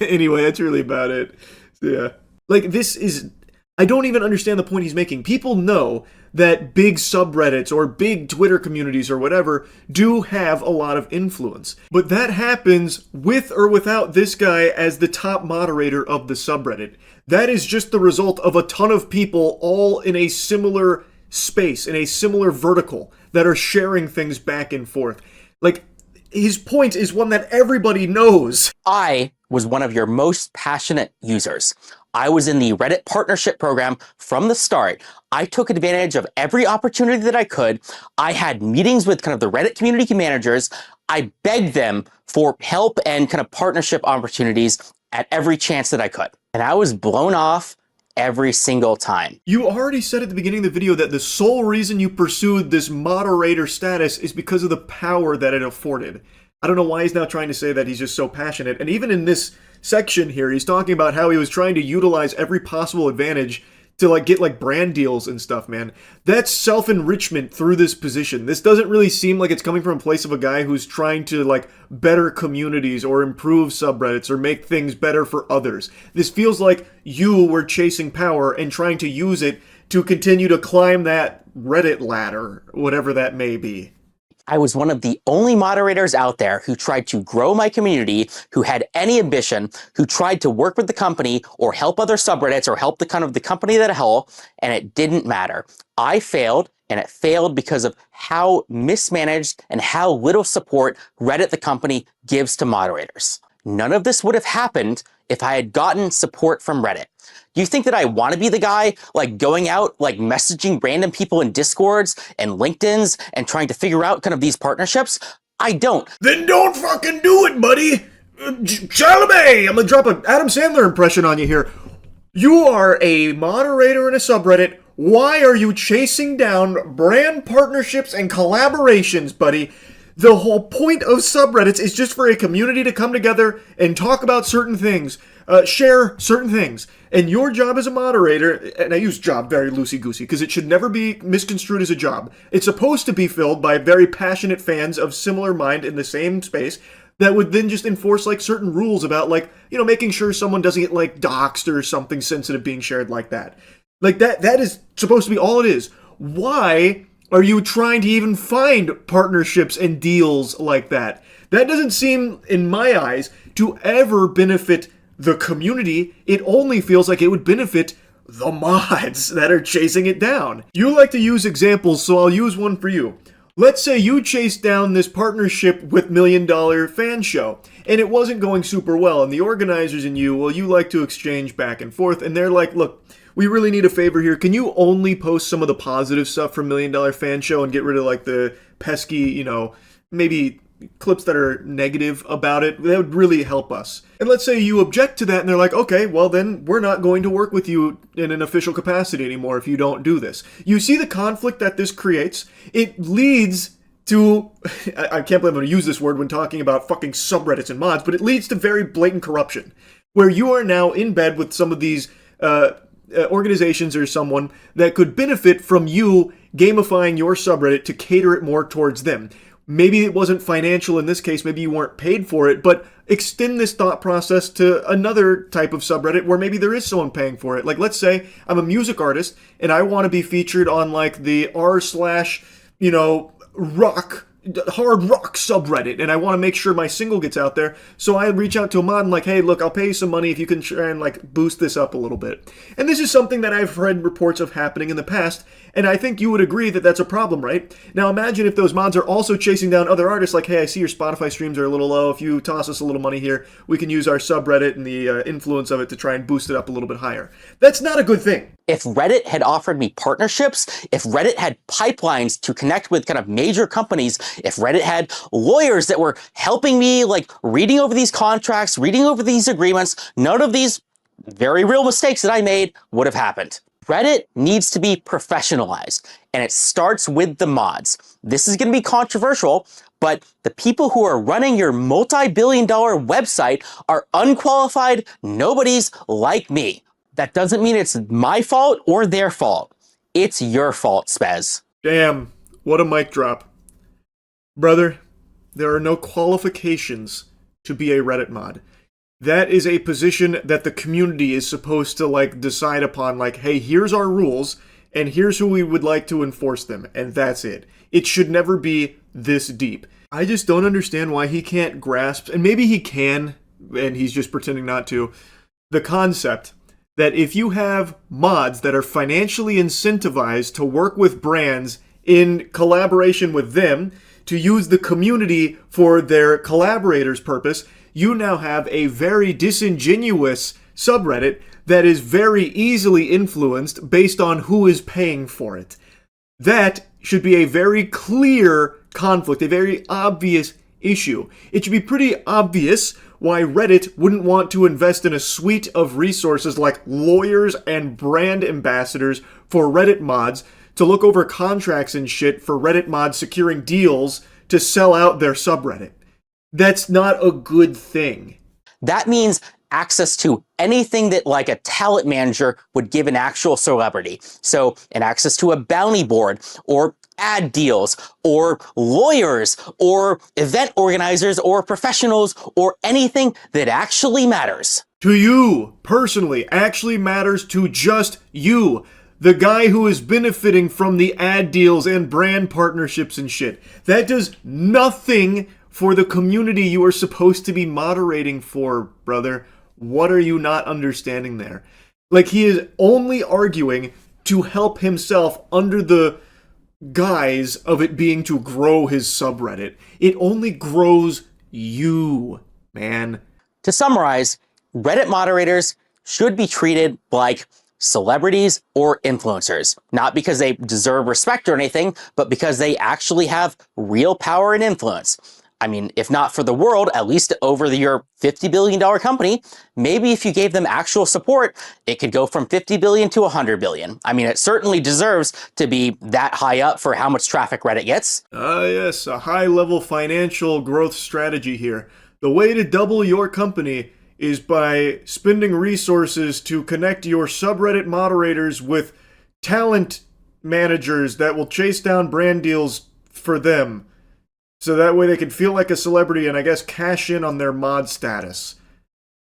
Anyway, that's really about it. So, yeah. Like, this is... I don't even understand the point he's making. People know that big subreddits or big Twitter communities or whatever do have a lot of influence. But that happens with or without this guy as the top moderator of the subreddit. That is just the result of a ton of people all in a similar space, in a similar vertical, that are sharing things back and forth. Like, his point is one that everybody knows. I was one of your most passionate users. I was in the Reddit partnership program from the start. I took advantage of every opportunity that I could. I had meetings with kind of the Reddit community managers. I begged them for help and kind of partnership opportunities at every chance that I could. And I was blown off every single time. You already said at the beginning of the video that the sole reason you pursued this moderator status is because of the power that it afforded. I don't know why he's now trying to say that he's just so passionate. And even in this section here, he's talking about how he was trying to utilize every possible advantage to like get like brand deals and stuff, man. That's self-enrichment through this position. This doesn't really seem like it's coming from a place of a guy who's trying to like better communities or improve subreddits or make things better for others. This feels like you were chasing power and trying to use it to continue to climb that Reddit ladder, whatever that may be. I was one of the only moderators out there who tried to grow my community, who had any ambition, who tried to work with the company or help other subreddits or help the company that whole, and it didn't matter. I failed, and it failed because of how mismanaged and how little support Reddit, the company, gives to moderators. None of this would have happened if I had gotten support from Reddit. Do you think that I want to be the guy like going out, like messaging random people in Discords and LinkedIn's and trying to figure out kind of these partnerships? I don't. Then don't fucking do it, buddy! Chalamet! I'm gonna drop an Adam Sandler impression on you here. You are a moderator in a subreddit. Why are you chasing down brand partnerships and collaborations, buddy? The whole point of subreddits is just for a community to come together and talk about certain things, share certain things. And your job as a moderator, and I use job very loosey-goosey because it should never be misconstrued as a job. It's supposed to be filled by very passionate fans of similar mind in the same space that would then just enforce like certain rules about like, you know, making sure someone doesn't get like doxxed or something sensitive being shared like that. Like that is supposed to be all it is. Why are you trying to even find partnerships and deals like that? That doesn't seem, in my eyes, to ever benefit the community. It only feels like it would benefit the mods that are chasing it down. You like to use examples, so I'll use one for you. Let's say you chased down this partnership with $1 Million Fan Show, and it wasn't going super well, and the organizers and you, well, you like to exchange back and forth, and they're like, look, we really need a favor here. Can you only post some of the positive stuff from $1 Million Fan Show and get rid of like the pesky, you know, maybe clips that are negative about it? That would really help us. And let's say you object to that and they're like, okay, well then we're not going to work with you in an official capacity anymore if you don't do this. You see the conflict that this creates? It leads to, I can't believe I'm going to use this word when talking about fucking subreddits and mods, but it leads to very blatant corruption, where you are now in bed with some of these organizations or someone that could benefit from you gamifying your subreddit to cater it more towards them. Maybe it wasn't financial in this case, maybe you weren't paid for it, but extend this thought process to another type of subreddit where maybe there is someone paying for it. Like, let's say I'm a music artist and I want to be featured on like the hard rock subreddit, and I want to make sure my single gets out there, so I reach out to a mod and like, hey, look, I'll pay you some money if you can try and like boost this up a little bit. And this is something that I've read reports of happening in the past, and I think you would agree that that's a problem, right? Now imagine if those mods are also chasing down other artists like, hey, I see your Spotify streams are a little low, if you toss us a little money here, we can use our subreddit and the influence of it to try and boost it up a little bit higher. That's not a good thing. If Reddit had offered me partnerships, if Reddit had pipelines to connect with kind of major companies, if Reddit had lawyers that were helping me, like reading over these contracts, reading over these agreements, none of these very real mistakes that I made would have happened. Reddit needs to be professionalized, and it starts with the mods. This is going to be controversial, but the people who are running your multi-billion-dollar website are unqualified nobodies like me. That doesn't mean it's my fault or their fault. It's your fault, Spez. Damn, what a mic drop. Brother, there are no qualifications to be a Reddit mod. That is a position that the community is supposed to like decide upon, like, hey, here's our rules, and here's who we would like to enforce them, and that's it. It should never be this deep. I just don't understand why he can't grasp, and maybe he can, and he's just pretending not to, the concept that if you have mods that are financially incentivized to work with brands in collaboration with them to use the community for their collaborators' purpose, you now have a very disingenuous subreddit that is very easily influenced based on who is paying for it. That should be a very clear conflict, a very obvious issue. It should be pretty obvious why Reddit wouldn't want to invest in a suite of resources like lawyers and brand ambassadors for Reddit mods to look over contracts and shit for Reddit mods securing deals to sell out their subreddit. That's not a good thing. That means access to anything that like a talent manager would give an actual celebrity. So an access to a bounty board or ad deals or lawyers or event organizers or professionals or anything that actually matters. To you, personally, actually matters to just you. The guy who is benefiting from the ad deals and brand partnerships and shit. That does nothing for the community you are supposed to be moderating for, brother. What are you not understanding there? Like, he is only arguing to help himself under the guise of it being to grow his subreddit. It only grows you, man. To summarize, Reddit moderators should be treated like celebrities or influencers, not because they deserve respect or anything, but because they actually have real power and influence. I mean, if not for the world, at least over your $50 billion company, maybe if you gave them actual support, it could go from 50 billion to 100 billion. I mean, it certainly deserves to be that high up for how much traffic Reddit gets. Yes, a high-level financial growth strategy here. The way to double your company is by spending resources to connect your subreddit moderators with talent managers that will chase down brand deals for them. So that way they can feel like a celebrity and I guess cash in on their mod status.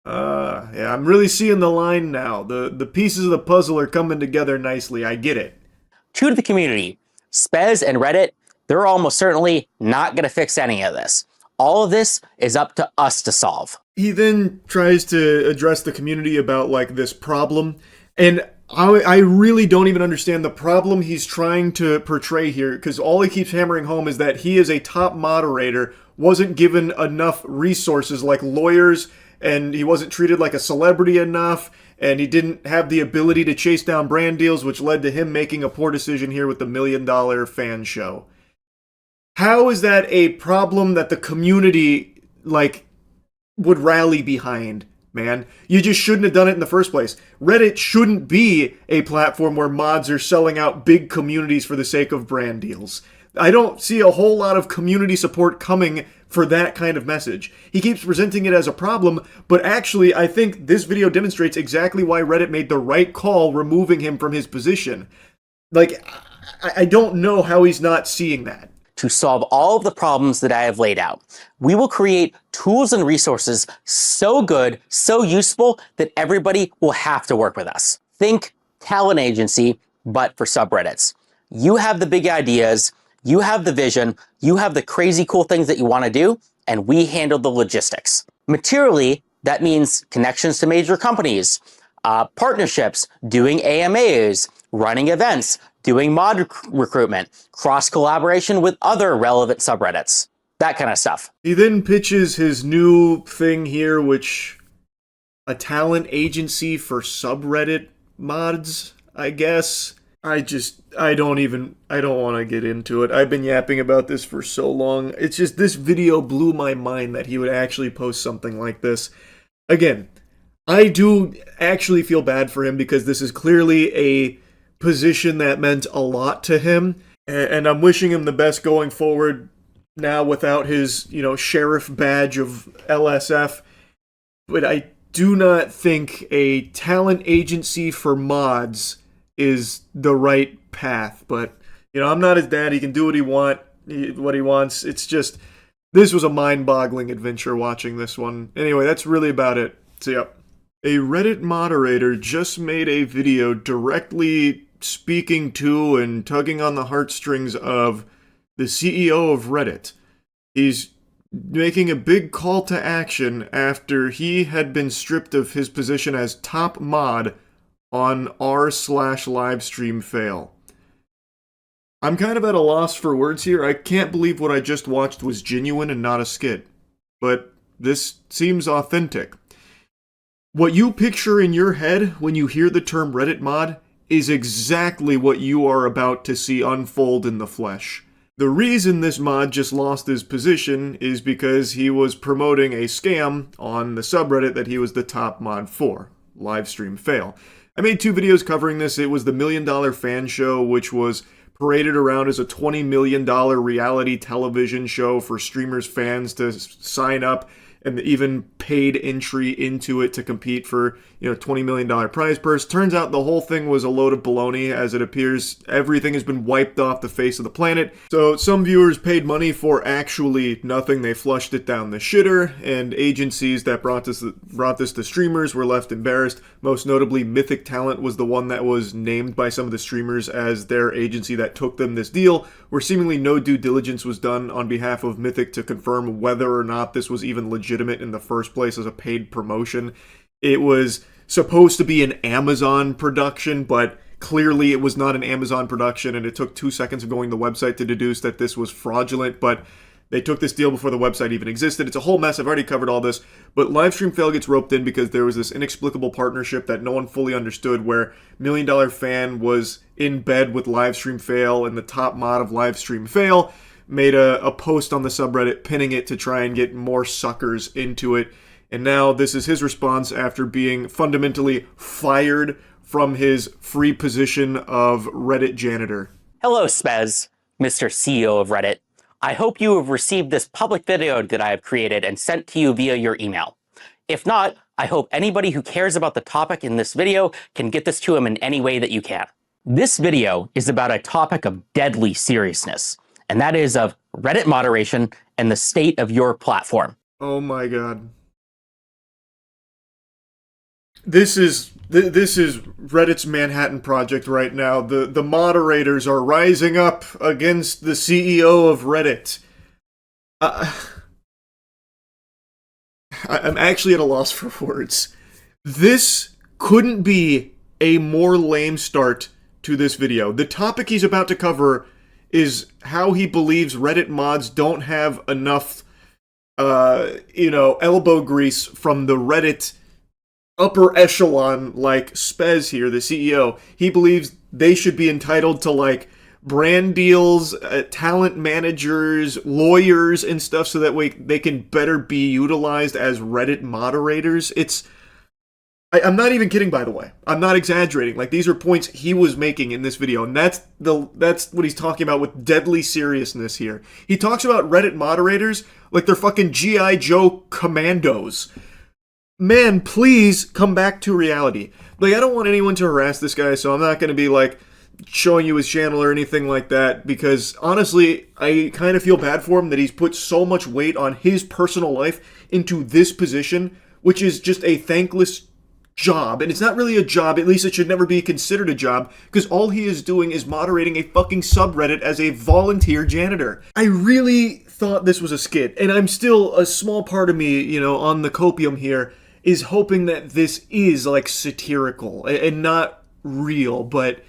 Yeah, I'm really seeing the line now. The pieces of the puzzle are coming together nicely. I get it. To the community, Spez and Reddit, they're almost certainly not going to fix any of this. All of this is up to us to solve. He then tries to address the community about like this problem, and I really don't even understand the problem he's trying to portray here, because all he keeps hammering home is that he is a top moderator, wasn't given enough resources like lawyers, and he wasn't treated like a celebrity enough, and he didn't have the ability to chase down brand deals, which led to him making a poor decision here with the $1 Million fan show. How is that a problem that the community, like, would rally behind, man? You just shouldn't have done it in the first place. Reddit shouldn't be a platform where mods are selling out big communities for the sake of brand deals. I don't see a whole lot of community support coming for that kind of message. He keeps presenting it as a problem, but actually I think this video demonstrates exactly why Reddit made the right call removing him from his position. Like, I don't know how he's not seeing that. To solve all of the problems that I have laid out, we will create tools and resources so good, so useful, that everybody will have to work with us. Think talent agency, but for subreddits. You have the big ideas, you have the vision, you have the crazy cool things that you want to do, and we handle the logistics. Materially, that means connections to major companies, partnerships, doing AMAs, running events, doing mod recruitment, cross-collaboration with other relevant subreddits, that kind of stuff. He then pitches his new thing here, which a talent agency for subreddit mods, I guess. I don't want to get into it. I've been yapping about this for so long. It's just, this video blew my mind that he would actually post something like this. Again, I do actually feel bad for him because this is clearly a position that meant a lot to him, and I'm wishing him the best going forward now without his, sheriff badge of LSF. But I do not think a talent agency for mods is the right path. But, I'm not his dad. He can do what he wants. It's just, this was a mind-boggling adventure watching this one. Anyway, that's really about it. See ya. A Reddit moderator just made a video directly speaking to and tugging on the heartstrings of the CEO of Reddit. He's making a big call to action after he had been stripped of his position as top mod on r/livestream fail. I'm kind of at a loss for words here. I can't believe what I just watched was genuine and not a skit. But this seems authentic. What you picture in your head when you hear the term Reddit mod is exactly what you are about to see unfold in the flesh. The reason this mod just lost his position is because he was promoting a scam on the subreddit that he was the top mod for, Livestream Fail. I made 2 videos covering this. It was the $1 Million fan show, which was paraded around as a $20 million reality television show for streamers' fans to sign up and even paid entry into it to compete for, $20 million prize purse. Turns out the whole thing was a load of baloney, as it appears everything has been wiped off the face of the planet. So some viewers paid money for actually nothing. They flushed it down the shitter, and agencies that brought this to streamers were left embarrassed. Most notably, Mythic Talent was the one that was named by some of the streamers as their agency that took them this deal, where seemingly no due diligence was done on behalf of Mythic to confirm whether or not this was even legitimate in the first place as a paid promotion. It was supposed to be an Amazon production, but clearly it was not an Amazon production, and it took 2 seconds of going to the website to deduce that this was fraudulent, but they took this deal before the website even existed. It's a whole mess. I've already covered all this, but Livestream Fail gets roped in because there was this inexplicable partnership that no one fully understood, where $1 Million Fan was in bed with Livestream Fail, and the top mod of Livestream Fail made a post on the subreddit pinning it to try and get more suckers into it. And now this is his response after being fundamentally fired from his free position of Reddit janitor. Hello, Spez, Mr. CEO of Reddit. I hope you have received this public video that I have created and sent to you via your email. If not, I hope anybody who cares about the topic in this video can get this to him in any way that you can. This video is about a topic of deadly seriousness, and that is of Reddit moderation and the state of your platform. Oh my god. This is Reddit's Manhattan Project right now. The moderators are rising up against the CEO of Reddit. I'm actually at a loss for words. This couldn't be a more lame start to this video. The topic he's about to cover is how he believes Reddit mods don't have enough, elbow grease from the Reddit upper echelon, like Spez here, the CEO. He believes they should be entitled to, like, brand deals, talent managers, lawyers, and stuff, so that way they can better be utilized as Reddit moderators. I'm not even kidding, by the way. I'm not exaggerating. Like, these are points he was making in this video, and that's what he's talking about with deadly seriousness here. He talks about Reddit moderators like they're fucking G.I. Joe commandos. Man, please come back to reality. Like, I don't want anyone to harass this guy, so I'm not going to be, like, showing you his channel or anything like that, because, honestly, I kind of feel bad for him that he's put so much weight on his personal life into this position, which is just a thankless job. And it's not really a job, at least it should never be considered a job, because all he is doing is moderating a fucking subreddit as a volunteer janitor. I really thought this was a skit, and I'm still, a small part of me, on the copium here, is hoping that this is, like, satirical and not real, but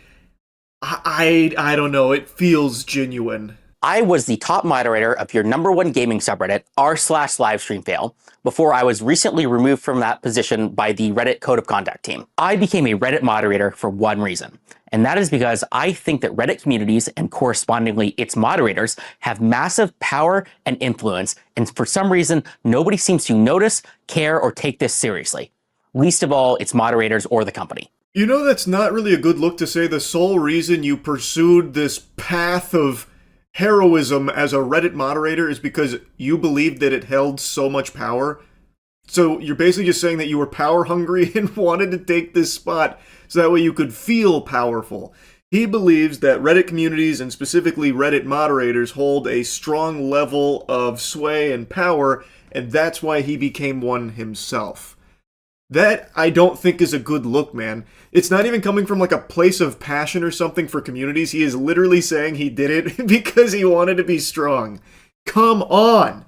I don't know, it feels genuine. I was the top moderator of your #1 gaming subreddit, r/livestreamfail, before I was recently removed from that position by the Reddit Code of Conduct team. I became a Reddit moderator for one reason, and that is because I think that Reddit communities and correspondingly its moderators have massive power and influence, and for some reason, nobody seems to notice, care, or take this seriously. Least of all, its moderators or the company. That's not really a good look to say the sole reason you pursued this path of heroism as a Reddit moderator is because you believed that it held so much power. So you're basically just saying that you were power hungry and wanted to take this spot so that way you could feel powerful. He believes that Reddit communities and specifically Reddit moderators hold a strong level of sway and power, and that's why he became one himself. That, I don't think, is a good look, man. It's not even coming from, like, a place of passion or something for communities. He is literally saying he did it because he wanted to be strong. Come on!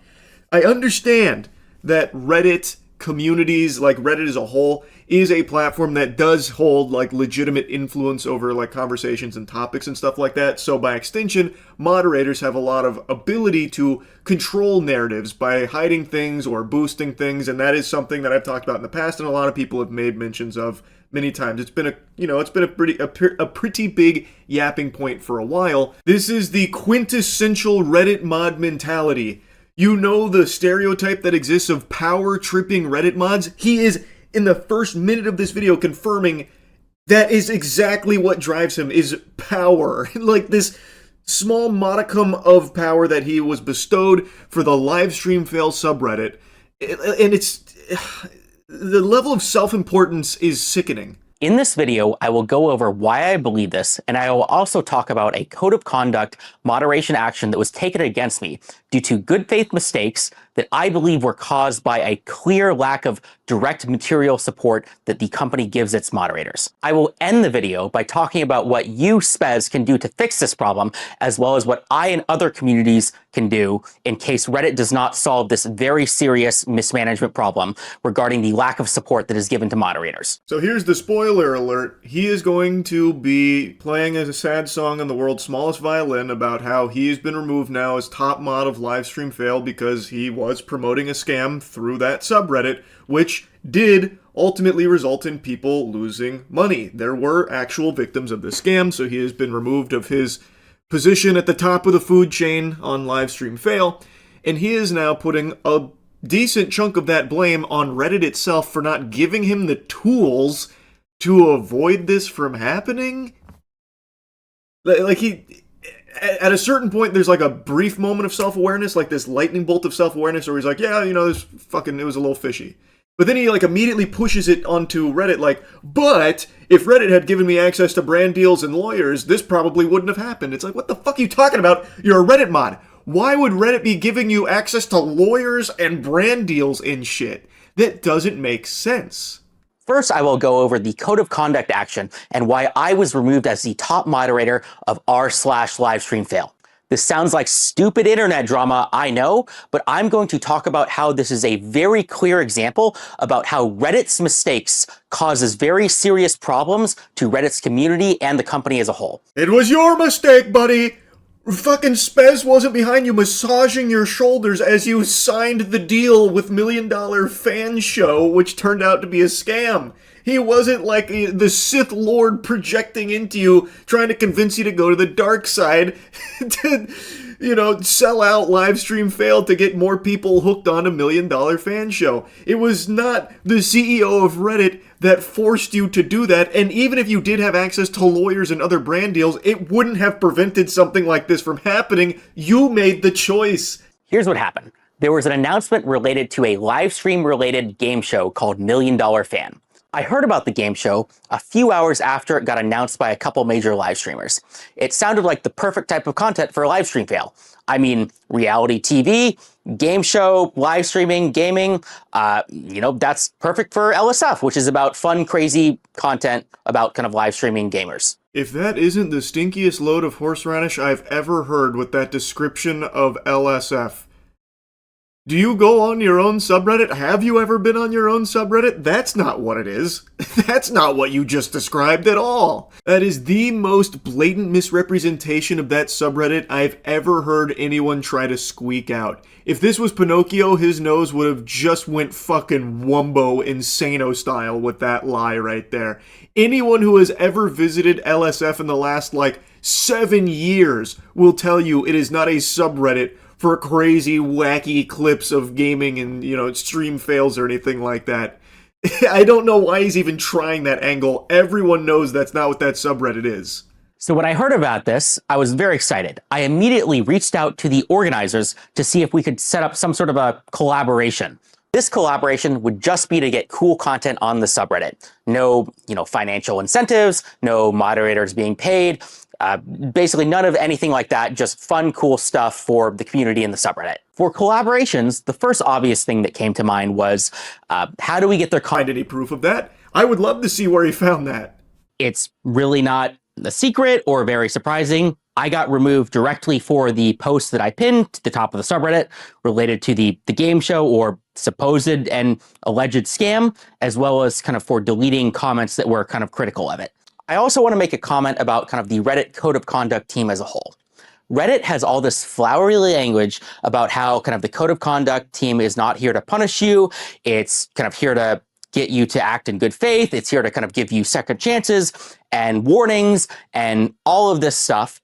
I understand that Reddit communities, like Reddit as a whole, is a platform that does hold, like, legitimate influence over, like, conversations and topics and stuff like that. So by extension, moderators have a lot of ability to control narratives by hiding things or boosting things, and that is something that I've talked about in the past, and a lot of people have made mentions of many times. It's been a pretty big yapping point for a while. This is the quintessential Reddit mod mentality. The stereotype that exists of power-tripping Reddit mods? He is, in the first minute of this video, confirming that is exactly what drives him, is power. Like, this small modicum of power that he was bestowed for the Livestream Fail subreddit And it's the level of self-importance is sickening. In this video, I will go over why I believe this, and I will also talk about a code of conduct moderation action that was taken against me due to good faith mistakes that I believe were caused by a clear lack of direct material support that the company gives its moderators. I will end the video by talking about what you, Spez, can do to fix this problem, as well as what I and other communities can do in case Reddit does not solve this very serious mismanagement problem regarding the lack of support that is given to moderators. So here's the spoiler alert. He is going to be playing a sad song on the world's smallest violin about how he's been removed now as top mod of Livestream Fail because he was promoting a scam through that subreddit, which did ultimately result in people losing money. There were actual victims of this scam, so he has been removed of his position at the top of the food chain on Livestream Fail, and he is now putting a decent chunk of that blame on Reddit itself for not giving him the tools to avoid this from happening. Like, he, at a certain point, there's like a brief moment of self-awareness, like this lightning bolt of self-awareness where he's like, yeah, you know, this fucking, it was a little fishy. But then he like immediately pushes it onto Reddit like, but if Reddit had given me access to brand deals and lawyers, this probably wouldn't have happened. It's like, what the fuck are you talking about? You're a Reddit mod. Why would Reddit be giving you access to lawyers and brand deals and shit? That doesn't make sense. First, I will go over the code of conduct action and why I was removed as the top moderator of r/livestreamfail. This sounds like stupid internet drama, I know, but I'm going to talk about how this is a very clear example about how Reddit's mistakes causes very serious problems to Reddit's community and the company as a whole. It was your mistake, buddy. Fucking Spez wasn't behind you massaging your shoulders as you signed the deal with $1 Million Fan Show, which turned out to be a scam. He wasn't like the Sith Lord projecting into you, trying to convince you to go to the dark side to, you know, sell out Livestream Fail to get more people hooked on $1 Million Fan Show. It was not the CEO of Reddit that forced you to do that, and even if you did have access to lawyers and other brand deals, it wouldn't have prevented something like this from happening. You made the choice. Here's what happened. There was an announcement related to a live stream related game show called $1 Million Fan. I heard about the game show a few hours after it got announced by a couple major live streamers. It sounded like the perfect type of content for a live stream fail. I mean, reality TV, game show, live streaming, gaming, you know, that's perfect for LSF, which is about fun, crazy content about kind of live streaming gamers. If that isn't the stinkiest load of horseradish I've ever heard with that description of LSF. Do you go on your own subreddit? Have you ever been on your own subreddit? That's not what it is. That's not what you just described at all. That is the most blatant misrepresentation of that subreddit I've ever heard anyone try to squeak out. If this was Pinocchio, his nose would have just went fucking Wumbo Insano style with that lie right there. Anyone who has ever visited LSF in the last, 7 years will tell you it is not a subreddit for crazy, wacky clips of gaming and, stream fails or anything like that. I don't know why he's even trying that angle. Everyone knows that's not what that subreddit is. So when I heard about this, I was very excited. I immediately reached out to the organizers to see if we could set up some sort of a collaboration. This collaboration would just be to get cool content on the subreddit. No, financial incentives, no moderators being paid, basically none of anything like that, just fun, cool stuff for the community in the subreddit. For collaborations, the first obvious thing that came to mind was, how do we get their content? Find any proof of that? I would love to see where he found that. It's really not a secret or very surprising. I got removed directly for the post that I pinned to the top of the subreddit related to the game show or supposed and alleged scam, as well as kind of for deleting comments that were kind of critical of it. I also want to make a comment about kind of the Reddit code of conduct team as a whole. Reddit has all this flowery language about how kind of the code of conduct team is not here to punish you. It's kind of here to get you to act in good faith. It's here to kind of give you second chances and warnings and all of this stuff.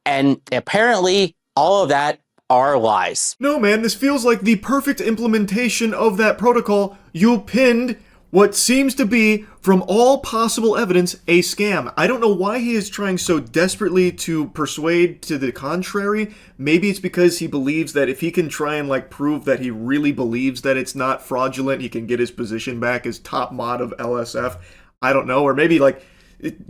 And apparently all of that are lies. No, man, this feels like the perfect implementation of that protocol. You pinned what seems to be, from all possible evidence, a scam. I don't know why he is trying so desperately to persuade to the contrary. Maybe it's because he believes that if he can try and like prove that he really believes that it's not fraudulent, he can get his position back as top mod of LSF. I don't know. Or maybe like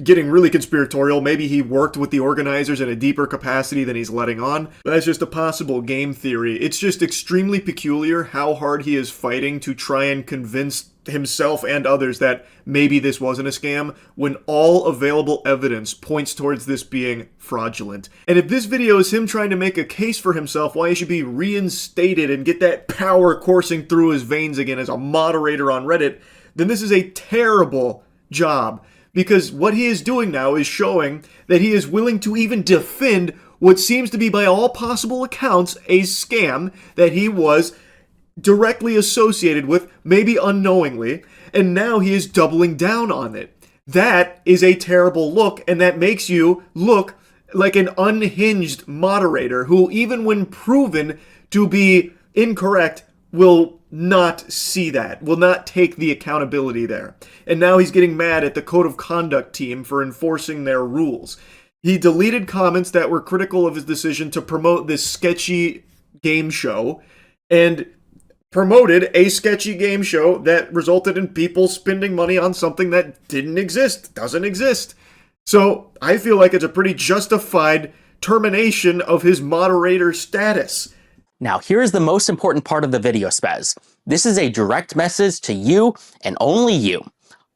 getting really conspiratorial, maybe he worked with the organizers in a deeper capacity than he's letting on. But that's just a possible game theory. It's just extremely peculiar how hard he is fighting to try and convince himself and others that maybe this wasn't a scam when all available evidence points towards this being fraudulent. And if this video is him trying to make a case for himself why he should be reinstated and get that power coursing through his veins again as a moderator on Reddit, then this is a terrible job. Because what he is doing now is showing that he is willing to even defend what seems to be, by all possible accounts, a scam that he was directly associated with, maybe unknowingly, and now he is doubling down on it. That is a terrible look, and that makes you look like an unhinged moderator who, even when proven to be incorrect, will not see that, will not take the accountability there. And now he's getting mad at the Code of Conduct team for enforcing their rules. He deleted comments that were critical of his decision to promote this sketchy game show, and promoted a sketchy game show that resulted in people spending money on something that didn't exist, doesn't exist. So I feel like it's a pretty justified termination of his moderator status. Now, here's the most important part of the video, Spez. This is a direct message to you and only you.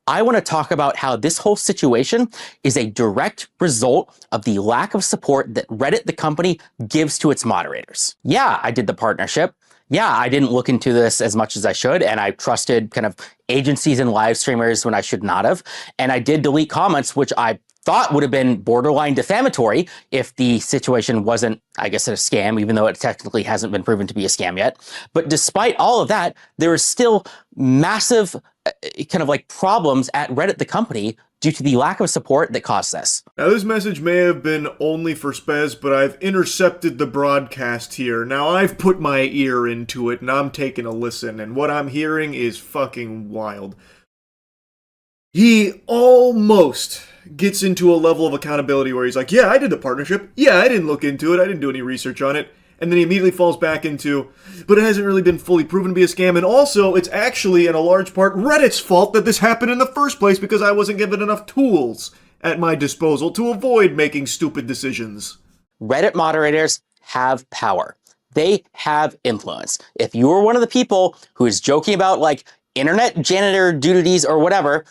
I want to talk about how this whole situation is a direct result of the lack of support that Reddit, the company, gives to its moderators. Yeah, I did the partnership. Yeah, I didn't look into this as much as I should, and I trusted kind of agencies and live streamers when I should not have. And I did delete comments, which I thought would have been borderline defamatory if the situation wasn't, I guess, a scam, even though it technically hasn't been proven to be a scam yet. But despite all of that, there is still massive kind of like problems at Reddit, the company, due to the lack of support that caused this. Now, this message may have been only for Spez, but I've intercepted the broadcast here. Now, I've put my ear into it, and I'm taking a listen, and what I'm hearing is fucking wild. He almost gets into a level of accountability where he's like, yeah, I did the partnership. Yeah, I didn't look into it. I didn't do any research on it. And then he immediately falls back into, but it hasn't really been fully proven to be a scam. And also, it's actually, in a large part, Reddit's fault that this happened in the first place because I wasn't given enough tools at my disposal to avoid making stupid decisions. Reddit moderators have power. They have influence. If you are one of the people who is joking about like internet janitor duties or whatever,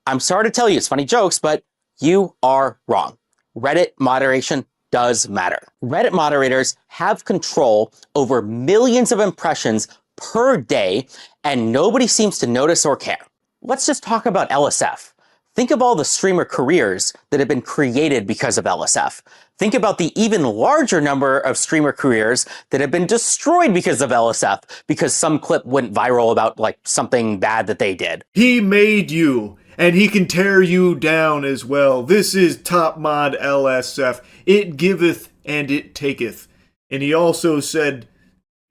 I'm sorry to tell you, it's funny jokes, but you are wrong. Reddit moderation does matter. Reddit moderators have control over millions of impressions per day, and nobody seems to notice or care. Let's just talk about LSF. Think of all the streamer careers that have been created because of LSF. Think about the even larger number of streamer careers that have been destroyed because of LSF, because some clip went viral about like something bad that they did. He made you, and he can tear you down as well. This is top mod LSF. It giveth and it taketh. And he also said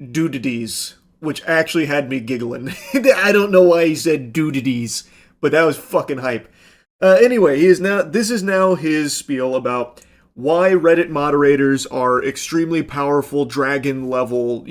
doodities, which actually had me giggling. I don't know why he said doodities, but that was fucking hype. Anyway, this is now his spiel about why Reddit moderators are extremely powerful dragon level,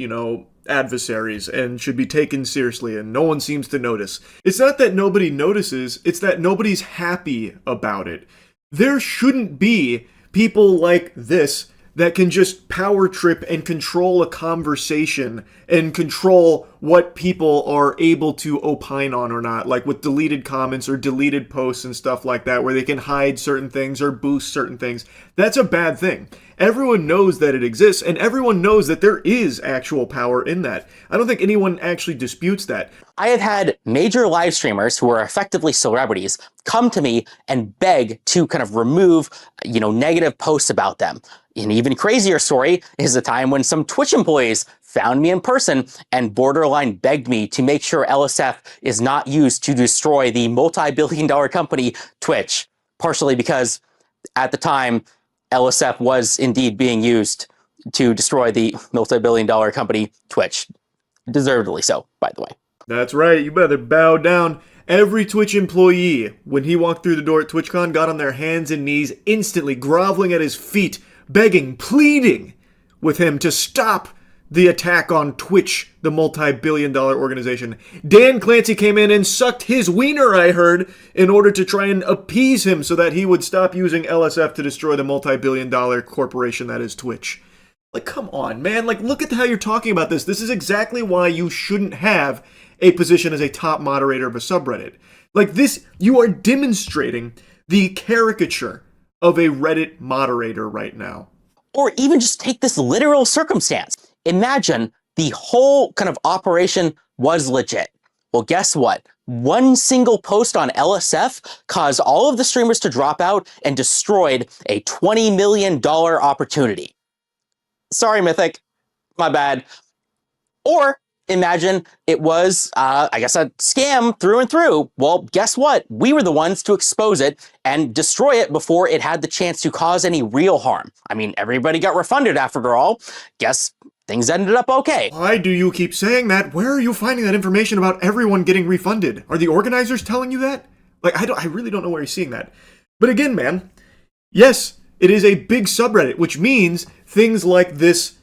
adversaries and should be taken seriously, and no one seems to notice. It's not that nobody notices, it's that nobody's happy about it. There shouldn't be people like this that can just power trip and control a conversation and control what people are able to opine on or not, like with deleted comments or deleted posts and stuff like that, where they can hide certain things or boost certain things. That's a bad thing. Everyone knows that it exists, and everyone knows that there is actual power in that. I don't think anyone actually disputes that. I have had major live streamers who are effectively celebrities come to me and beg to kind of remove, negative posts about them. An even crazier story is the time when some Twitch employees found me in person and borderline begged me to make sure LSF is not used to destroy the multi-billion-dollar company Twitch, partially because at the time LSF was indeed being used to destroy the multi-billion-dollar company Twitch. Deservedly so, by the way. That's right, you better bow down. Every Twitch employee, when he walked through the door at TwitchCon, got on their hands and knees instantly, groveling at his feet, begging, pleading with him to stop the attack on Twitch, the multi-billion-dollar organization. Dan Clancy came in and sucked his wiener, I heard, in order to try and appease him so that he would stop using LSF to destroy the multi-billion-dollar corporation that is Twitch. Like, come on, man. Like, look at how you're talking about this. This is exactly why you shouldn't have a position as a top moderator of a subreddit. Like this, you are demonstrating the caricature of a Reddit moderator right now. Or even just take this literal circumstance. Imagine the whole kind of operation was legit. Well, guess what? One single post on LSF caused all of the streamers to drop out and destroyed a $20 million opportunity. Sorry, Mythic. My bad. Or imagine it was, I guess, a scam through and through. Well, guess what? We were the ones to expose it and destroy it before it had the chance to cause any real harm. I mean, everybody got refunded after all. Guess things ended up okay. Why do you keep saying that? Where are you finding that information about everyone getting refunded? Are the organizers telling you that? Like, I really don't know where you're seeing that. But again, man, yes, it is a big subreddit, which means things like this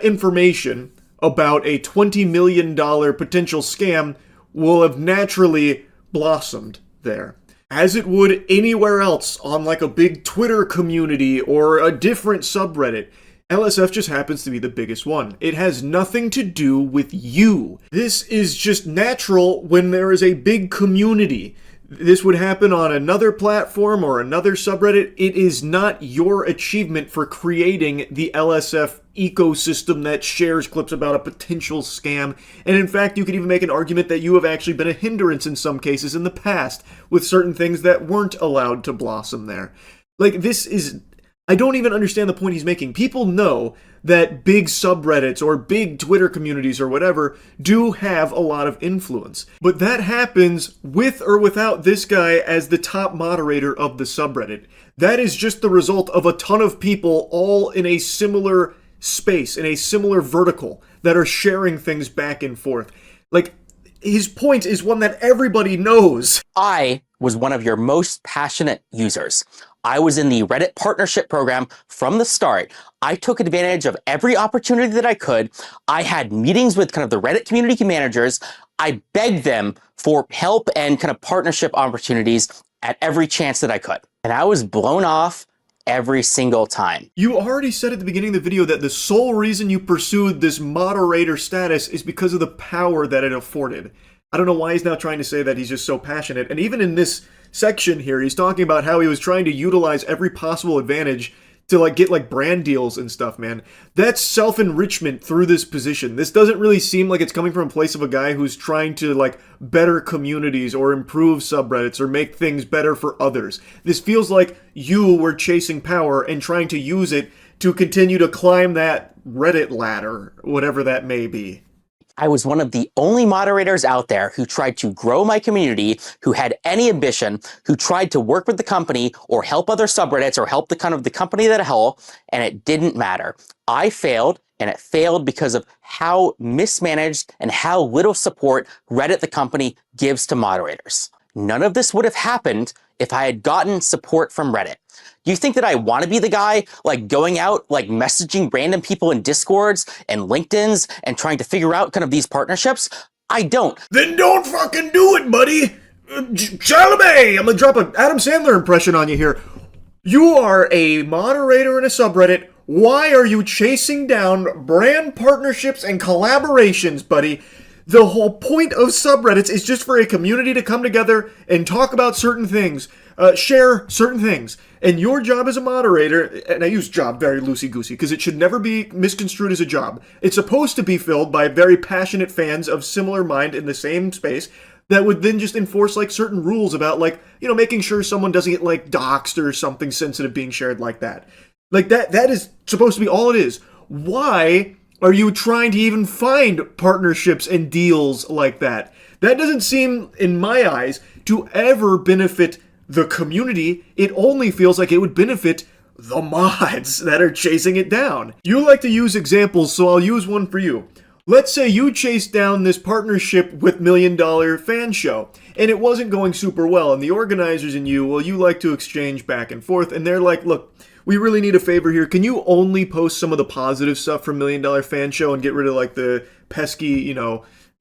information about a $20 million potential scam will have naturally blossomed there. As it would anywhere else on like a big Twitter community or a different subreddit. LSF just happens to be the biggest one. It has nothing to do with you. This is just natural when there is a big community. This would happen on another platform or another subreddit. It is not your achievement for creating the LSF ecosystem that shares clips about a potential scam. And in fact, you could even make an argument that you have actually been a hindrance in some cases in the past with certain things that weren't allowed to blossom there. Like, this is... I don't even understand the point he's making. People know that big subreddits or big Twitter communities or whatever do have a lot of influence. But that happens with or without this guy as the top moderator of the subreddit. That is just the result of a ton of people all in a similar space, in a similar vertical, that are sharing things back and forth. Like, his point is one that everybody knows. I was one of your most passionate users. I was in the Reddit partnership program from the start. I took advantage of every opportunity that I could. I had meetings with kind of the Reddit community managers. I begged them for help and kind of partnership opportunities at every chance that I could. And I was blown off every single time. You already said at the beginning of the video that the sole reason you pursued this moderator status is because of the power that it afforded. I don't know why he's now trying to say that he's just so passionate. And even in this section here, he's talking about how he was trying to utilize every possible advantage to like get like brand deals and stuff, man. That's self-enrichment through this position. This doesn't really seem like it's coming from a place of a guy who's trying to like better communities or improve subreddits or make things better for others. This feels like you were chasing power and trying to use it to continue to climb that Reddit ladder, whatever that may be. I was one of the only moderators out there who tried to grow my community, who had any ambition, who tried to work with the company or help other subreddits or help the kind of the company that hell, and it didn't matter. I failed, and it failed because of how mismanaged and how little support Reddit, the company, gives to moderators. None of this would have happened if I had gotten support from Reddit. Do you think that I want to be the guy like going out, like messaging random people in Discords and LinkedIn's and trying to figure out kind of these partnerships? I don't. Then don't fucking do it, buddy! Chalamet! I'm gonna drop an Adam Sandler impression on you here. You are a moderator in a subreddit. Why are you chasing down brand partnerships and collaborations, buddy? The whole point of subreddits is just for a community to come together and talk about certain things, share certain things. And your job as a moderator, and I use job very loosey-goosey because it should never be misconstrued as a job. It's supposed to be filled by very passionate fans of similar mind in the same space that would then just enforce like certain rules about like, you know, making sure someone doesn't get like doxxed or something sensitive being shared like that. Like that is supposed to be all it is. Why are you trying to even find partnerships and deals like that? That doesn't seem, in my eyes, to ever benefit the community. It only feels like it would benefit the mods that are chasing it down. You like to use examples, so I'll use one for you. Let's say you chased down this partnership with $1 Million Fan Show, and it wasn't going super well, and the organizers and you, well, you like to exchange back and forth, and they're like, look, we really need a favor here. Can you only post some of the positive stuff from $1 Million Fan Show and get rid of, like, the pesky,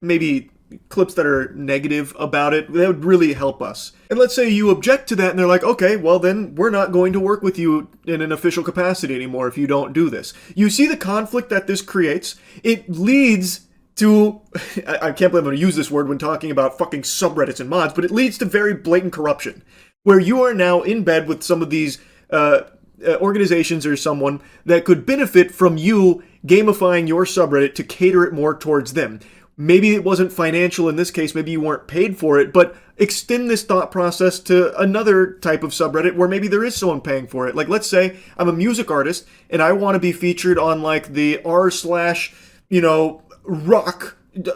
maybe clips that are negative about it? That would really help us. And let's say you object to that and they're like, okay, well then we're not going to work with you in an official capacity anymore if you don't do this. You see the conflict that this creates? It leads to, I can't believe I'm going to use this word when talking about fucking subreddits and mods, but it leads to very blatant corruption, where you are now in bed with some of these organizations or someone that could benefit from you gamifying your subreddit to cater it more towards them. Maybe it wasn't financial in this case, maybe you weren't paid for it, but extend this thought process to another type of subreddit where maybe there is someone paying for it. Like, let's say I'm a music artist and I want to be featured on like the r/rock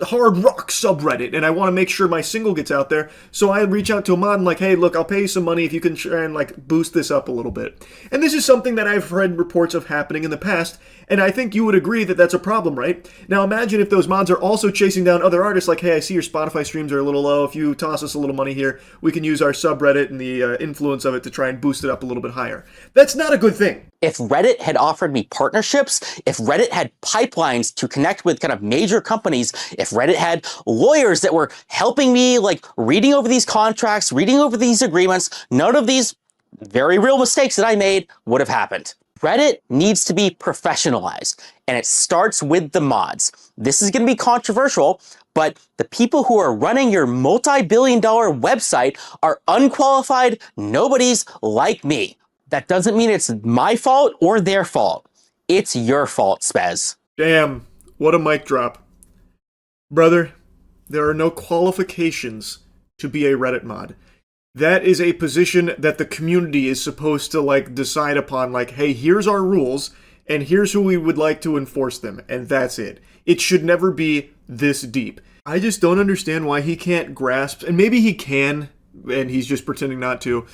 hard rock subreddit, and I want to make sure my single gets out there, so I reach out to a mod and like, hey, look, I'll pay you some money if you can try and like boost this up a little bit. And this is something that I've read reports of happening in the past, and I think you would agree that that's a problem, right? Now imagine if those mods are also chasing down other artists, like, hey, I see your Spotify streams are a little low, if you toss us a little money here, we can use our subreddit and the influence of it to try and boost it up a little bit higher. That's not a good thing. If Reddit had offered me partnerships, if Reddit had pipelines to connect with kind of major companies, if Reddit had lawyers that were helping me, like reading over these contracts, reading over these agreements, none of these very real mistakes that I made would have happened. Reddit needs to be professionalized, and it starts with the mods. This is going to be controversial, but the people who are running your multi-billion-dollar website are unqualified nobodies like me. That doesn't mean it's my fault or their fault. It's your fault, Spez. Damn, what a mic drop. Brother, there are no qualifications to be a Reddit mod. That is a position that the community is supposed to like decide upon, like, hey, here's our rules, and here's who we would like to enforce them, and that's it. It should never be this deep. I just don't understand why he can't grasp, and maybe he can, and he's just pretending not to,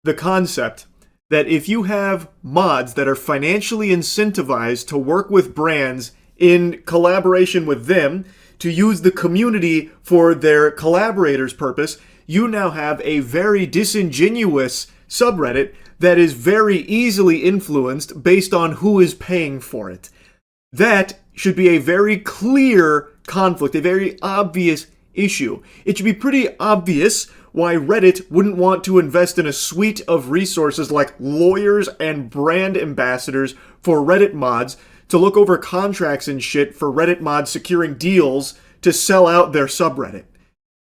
the concept that if you have mods that are financially incentivized to work with brands in collaboration with them, to use the community for their collaborators' purpose, you now have a very disingenuous subreddit that is very easily influenced based on who is paying for it. That should be a very clear conflict, a very obvious issue. It should be pretty obvious why Reddit wouldn't want to invest in a suite of resources like lawyers and brand ambassadors for Reddit mods to look over contracts and shit for Reddit mods securing deals to sell out their subreddit.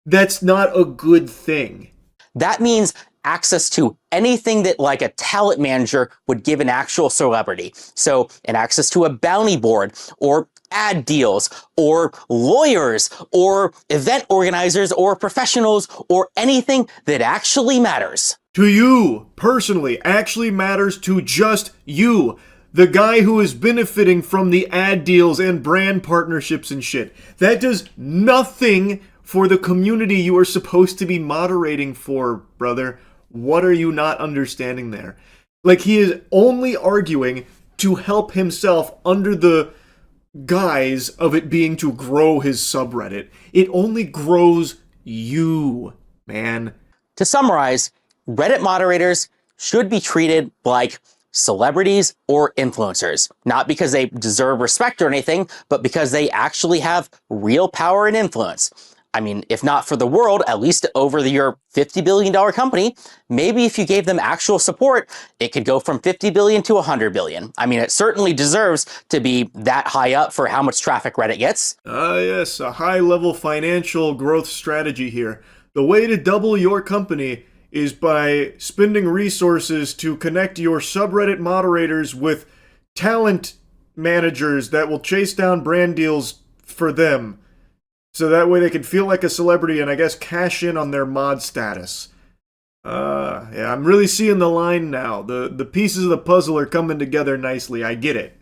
That's not a good thing. That means access to anything that like a talent manager would give an actual celebrity. So an access to a bounty board or ad deals or lawyers or event organizers or professionals or anything that actually matters. To you, personally, actually matters to just you. The guy who is benefiting from the ad deals and brand partnerships and shit. That does nothing for the community you are supposed to be moderating for, brother. What are you not understanding there? Like, he is only arguing to help himself under the guise of it being to grow his subreddit. It only grows you, man. To summarize, Reddit moderators should be treated like celebrities or influencers, not because they deserve respect or anything, but because they actually have real power and influence. I mean, if not for the world, at least over your $50 billion company, maybe if you gave them actual support, it could go from 50 billion to 100 billion. I mean, it certainly deserves to be that high up for how much traffic Reddit gets. Yes, a high-level financial growth strategy here. The way to double your company is by spending resources to connect your subreddit moderators with talent managers that will chase down brand deals for them. So that way they can feel like a celebrity and I guess cash in on their mod status. Yeah, I'm really seeing the line now. The pieces of the puzzle are coming together nicely. I get it.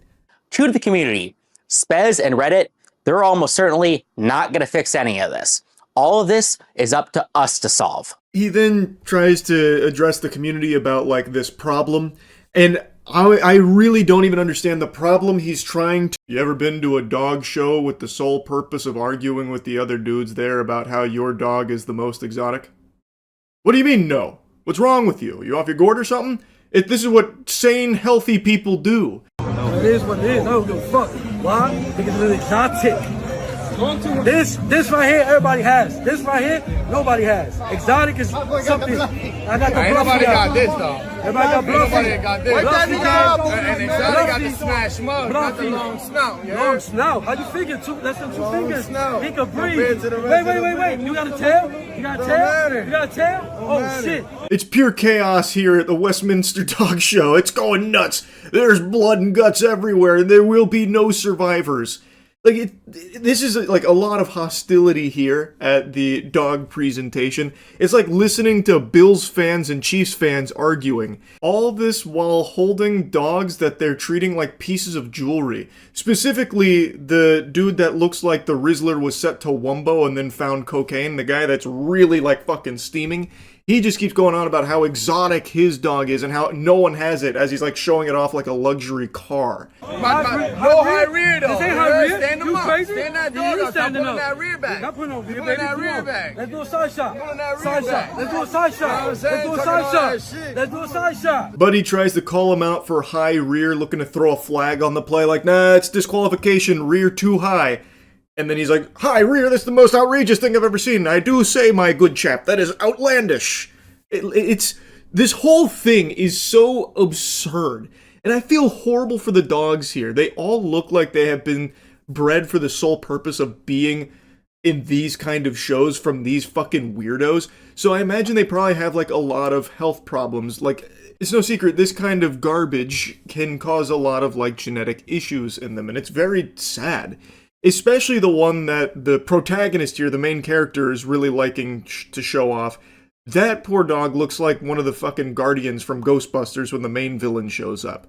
True to the community, Spez and Reddit, they're almost certainly not going to fix any of this. All of this is up to us to solve. He then tries to address the community about like this problem. And I really don't even understand the problem he's trying to... You ever been to a dog show with the sole purpose of arguing with the other dudes there about how your dog is the most exotic? What do you mean, no? What's wrong with you? You off your gourd or something? This is what sane, healthy people do. It is what it is. I don't give a fuck. Why? Because it's exotic. This right here, everybody has. This right here, nobody has. Exotic is something. I got the Ain't nobody got this though. Everybody got bluffy. Nobody got this. Wake that nigga up. And exotic got the smash mug. Got the long snout. Long snout. How you figure two? That's in two fingers. Snout. He can breathe. Wait. You got a tail? You got a tail? You got a tail? Oh shit. It's pure chaos here at the Westminster Dog Show. It's going nuts. There's blood and guts everywhere, and there will be no survivors. Like, this is like a lot of hostility here at the dog presentation. It's like listening to Bills fans and Chiefs fans arguing. All this while holding dogs that they're treating like pieces of jewelry. Specifically, the dude that looks like the Rizzler was set to Wumbo and then found cocaine. The guy that's really like fucking steaming. He just keeps going on about how exotic his dog is and how no one has it, as he's like showing it off like a luxury car. No high rear though. This ain't high rear. Stand them You up. crazy? Stand that You dog up. standing Stop pulling up. that rear back. Not putting no rear, Pulling baby. that Come rear on. back. Let's do a side shot. Pulling that rear Side shot. back. Let's do a side shot. Let's do a side shot. Let's do a side shot. Buddy tries to call him out for high rear, looking to throw a flag on the play, like, nah, it's disqualification, rear too high. And then he's like, high rear, that's the most outrageous thing I've ever seen. I do say, my good chap, that is outlandish. This whole thing is so absurd. And I feel horrible for the dogs here. They all look like they have been bred for the sole purpose of being in these kind of shows from these fucking weirdos. So I imagine they probably have like a lot of health problems. Like, it's no secret, this kind of garbage can cause a lot of like genetic issues in them. And it's very sad. Especially the one that the protagonist here, the main character, is really liking to show off. That poor dog looks like one of the fucking guardians from Ghostbusters when the main villain shows up.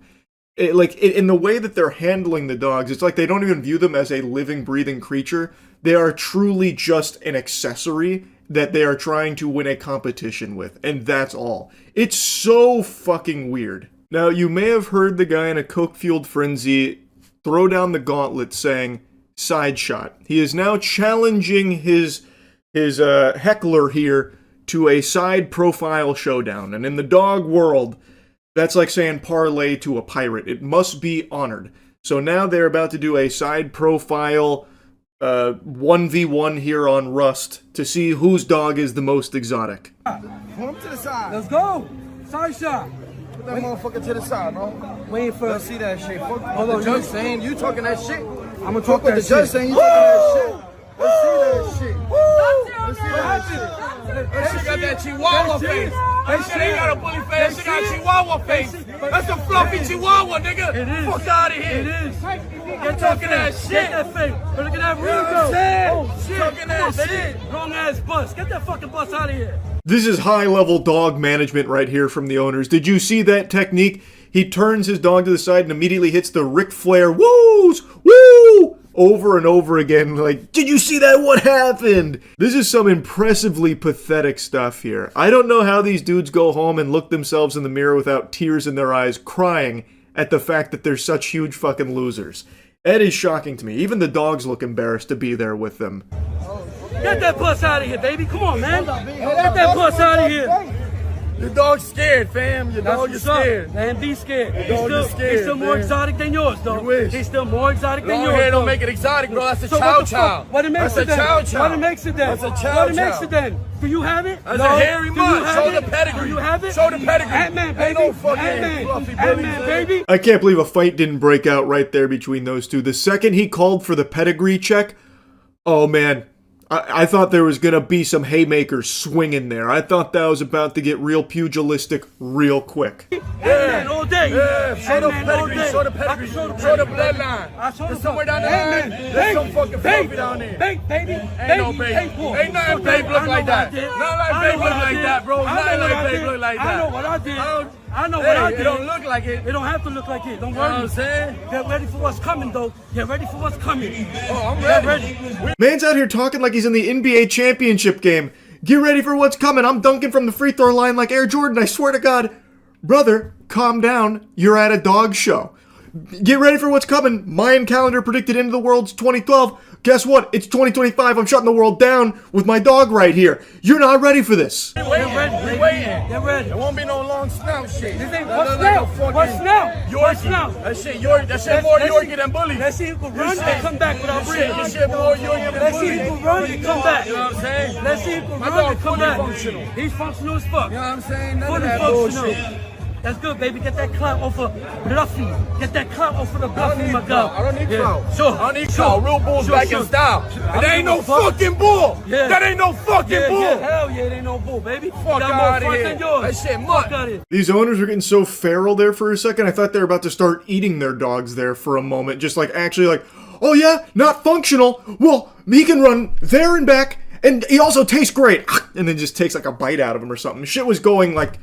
In the way that they're handling the dogs, it's like they don't even view them as a living, breathing creature. They are truly just an accessory that they are trying to win a competition with, and that's all. It's so fucking weird. Now, you may have heard the guy in a coke-fueled frenzy throw down the gauntlet saying, side shot. He is now challenging his heckler here to a side profile showdown. And in the dog world, that's like saying parlay to a pirate. It must be honored. So now they're about to do a side profile 1v1 here on Rust to see whose dog is the most exotic. Pull him to the side. Let's go. Side shot. Put that motherfucker to the side, bro. Wait for... Let's see that shit. Fuck Hold what on, the judge saying. You talking that shit. I'm gonna talk what that the judge shit. saying. You talking that shit. Let's see that shit. Let's see What that happened? She got that chihuahua face. That shit ain't got a bully face. She got a chihuahua face. That's a fluffy chihuahua, nigga. It is. Fuck out of here. It is. Get talking that shit. Get that fake. Look at that You know what I'm Rico. saying? Oh shit. Talking that Come on, shit. baby. Wrong ass bus. Get that fucking bus out of here. This is high-level dog management right here from the owners. Did you see that technique? He turns his dog to the side and immediately hits the Ric Flair woos, woo, over and over again. Like, did you see that? What happened? This is some impressively pathetic stuff here. I don't know how these dudes go home and look themselves in the mirror without tears in their eyes, crying at the fact that they're such huge fucking losers. That is shocking to me. Even the dogs look embarrassed to be there with them. Get that bus out of here, baby. Come on, man. Get that bus out of here. Your dog's scared, fam. Your dog is scared. Man, be scared. Your dog is scared. He's still more man. exotic than yours, though. You wish. He's still more exotic than Long yours. hair don't though. make it exotic, bro. That's a So chow what the chow. fuck? What it makes That's it a chow then? chow. What it makes it then? That's a chow What it makes chow. it then? Do you have it? That's No. a hairy Do you mud. have Show it? the pedigree. Do you have it? Show the pedigree. Ant-Man, baby. Ain't no fucking Ant-Man. fluffy Ant-Man, billies, baby. I can't believe a fight didn't break out right there between those two. The second he called for the pedigree check, oh man, I thought there was going to be some haymakers swinging there. I thought that was about to get real pugilistic real quick. Ant-Man all day. Yeah, show the Ant-Man all pedigree, day. show the I pedigree, can show the pedigree. bloodline. I show There's the somewhere down the Ant-Man. line, there's some fucking fluffy down there. Babe, baby. Ain't no babe. Ain't nothing babe look like that. Nothing like babe look like that, bro. Nothing like babe look like that. I know what I did. I know Hey, what I did. it don't look like it. It don't have to look like it. Don't You know what worry. I'm saying? Get ready for what's coming, though. Get ready for what's coming. Oh, I'm Get ready. Man's out here talking like he's in the NBA championship game. Get ready for what's coming. I'm dunking from the free throw line like Air Jordan, I swear to God. brother, calm down. You're at a dog show. Get ready for what's coming. Mayan calendar predicted end of the world's 2012. Guess what? It's 2025. I'm shutting the world down with my dog right here. You're not ready for this. They're waiting. They're ready. There won't be no long snout shit. This ain't what snout? What snout? What snout? That shit more Yorkie than bully. Let's see who can run and come back without breathing. That shit more Yorkie than bully. Let's see who can run and come back. You know what I'm saying? Let's see who can My run dog and come fully back. functional. He's functional as fuck. You know what I'm saying? None of Fully that functional. bullshit. That's good, baby. Get that clout off of Bluffy. Get that clout off of the Bluffy, my clout. dog. I don't need clout. Sure. I don't need clout. Real bulls back in style. And that ain't no fucking bull. Yeah. That ain't no fucking bull. Yeah, hell yeah, it ain't no bull, baby. Fuck out of here. That shit mutt. These owners are getting so feral there for a second. I thought they were about to start eating their dogs there for a moment. Just like actually like, oh yeah, not functional. Well, he can run there and back. And he also tastes great. And then just takes like a bite out of him or something. Shit was going like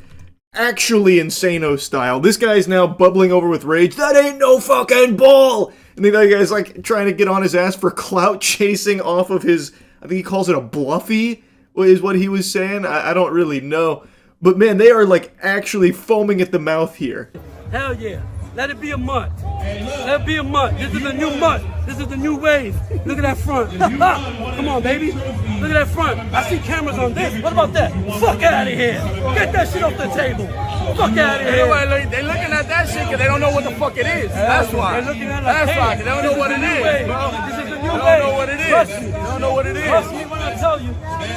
actually Insano style. This guy's now bubbling over with rage. That ain't no fucking bull! And the other guy's like trying to get on his ass for clout chasing off of his, I think he calls it a bluffy, is what he was saying. I don't really know. But man, they are like actually foaming at the mouth here. Hell yeah. Let it be a month. Let it be a month. This is a new month. This is the new wave. Look at that front. Come on, baby. Look at that front. I see cameras on this. What about that? Fuck out of here. Get that shit off the table. Fuck out of here. They're looking at that shit because they don't know what the fuck it is. That's why. They're looking at it That's like, why. hey, They don't know what it is, bro. This is the new They wave. don't know what it is. Trust me. They don't know what it is. Trust me when I tell you.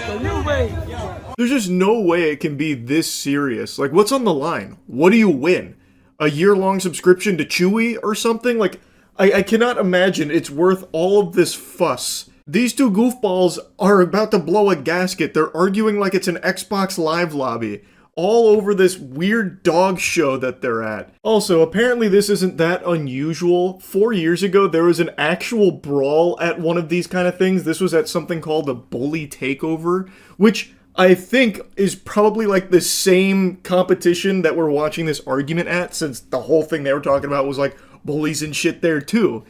The new wave. There's just no way it can be this serious. Like, what's on the line? What do you win? A year-long subscription to Chewy or something? Like, I cannot imagine it's worth all of this fuss. These two goofballs are about to blow a gasket. They're arguing like it's an Xbox Live lobby. All over this weird dog show that they're at. Also, apparently this isn't that unusual. 4 years ago, there was an actual brawl at one of these kind of things. This was at something called a bully takeover, which I think is probably like the same competition that we're watching this argument at, since the whole thing they were talking about was like bullies and shit there too.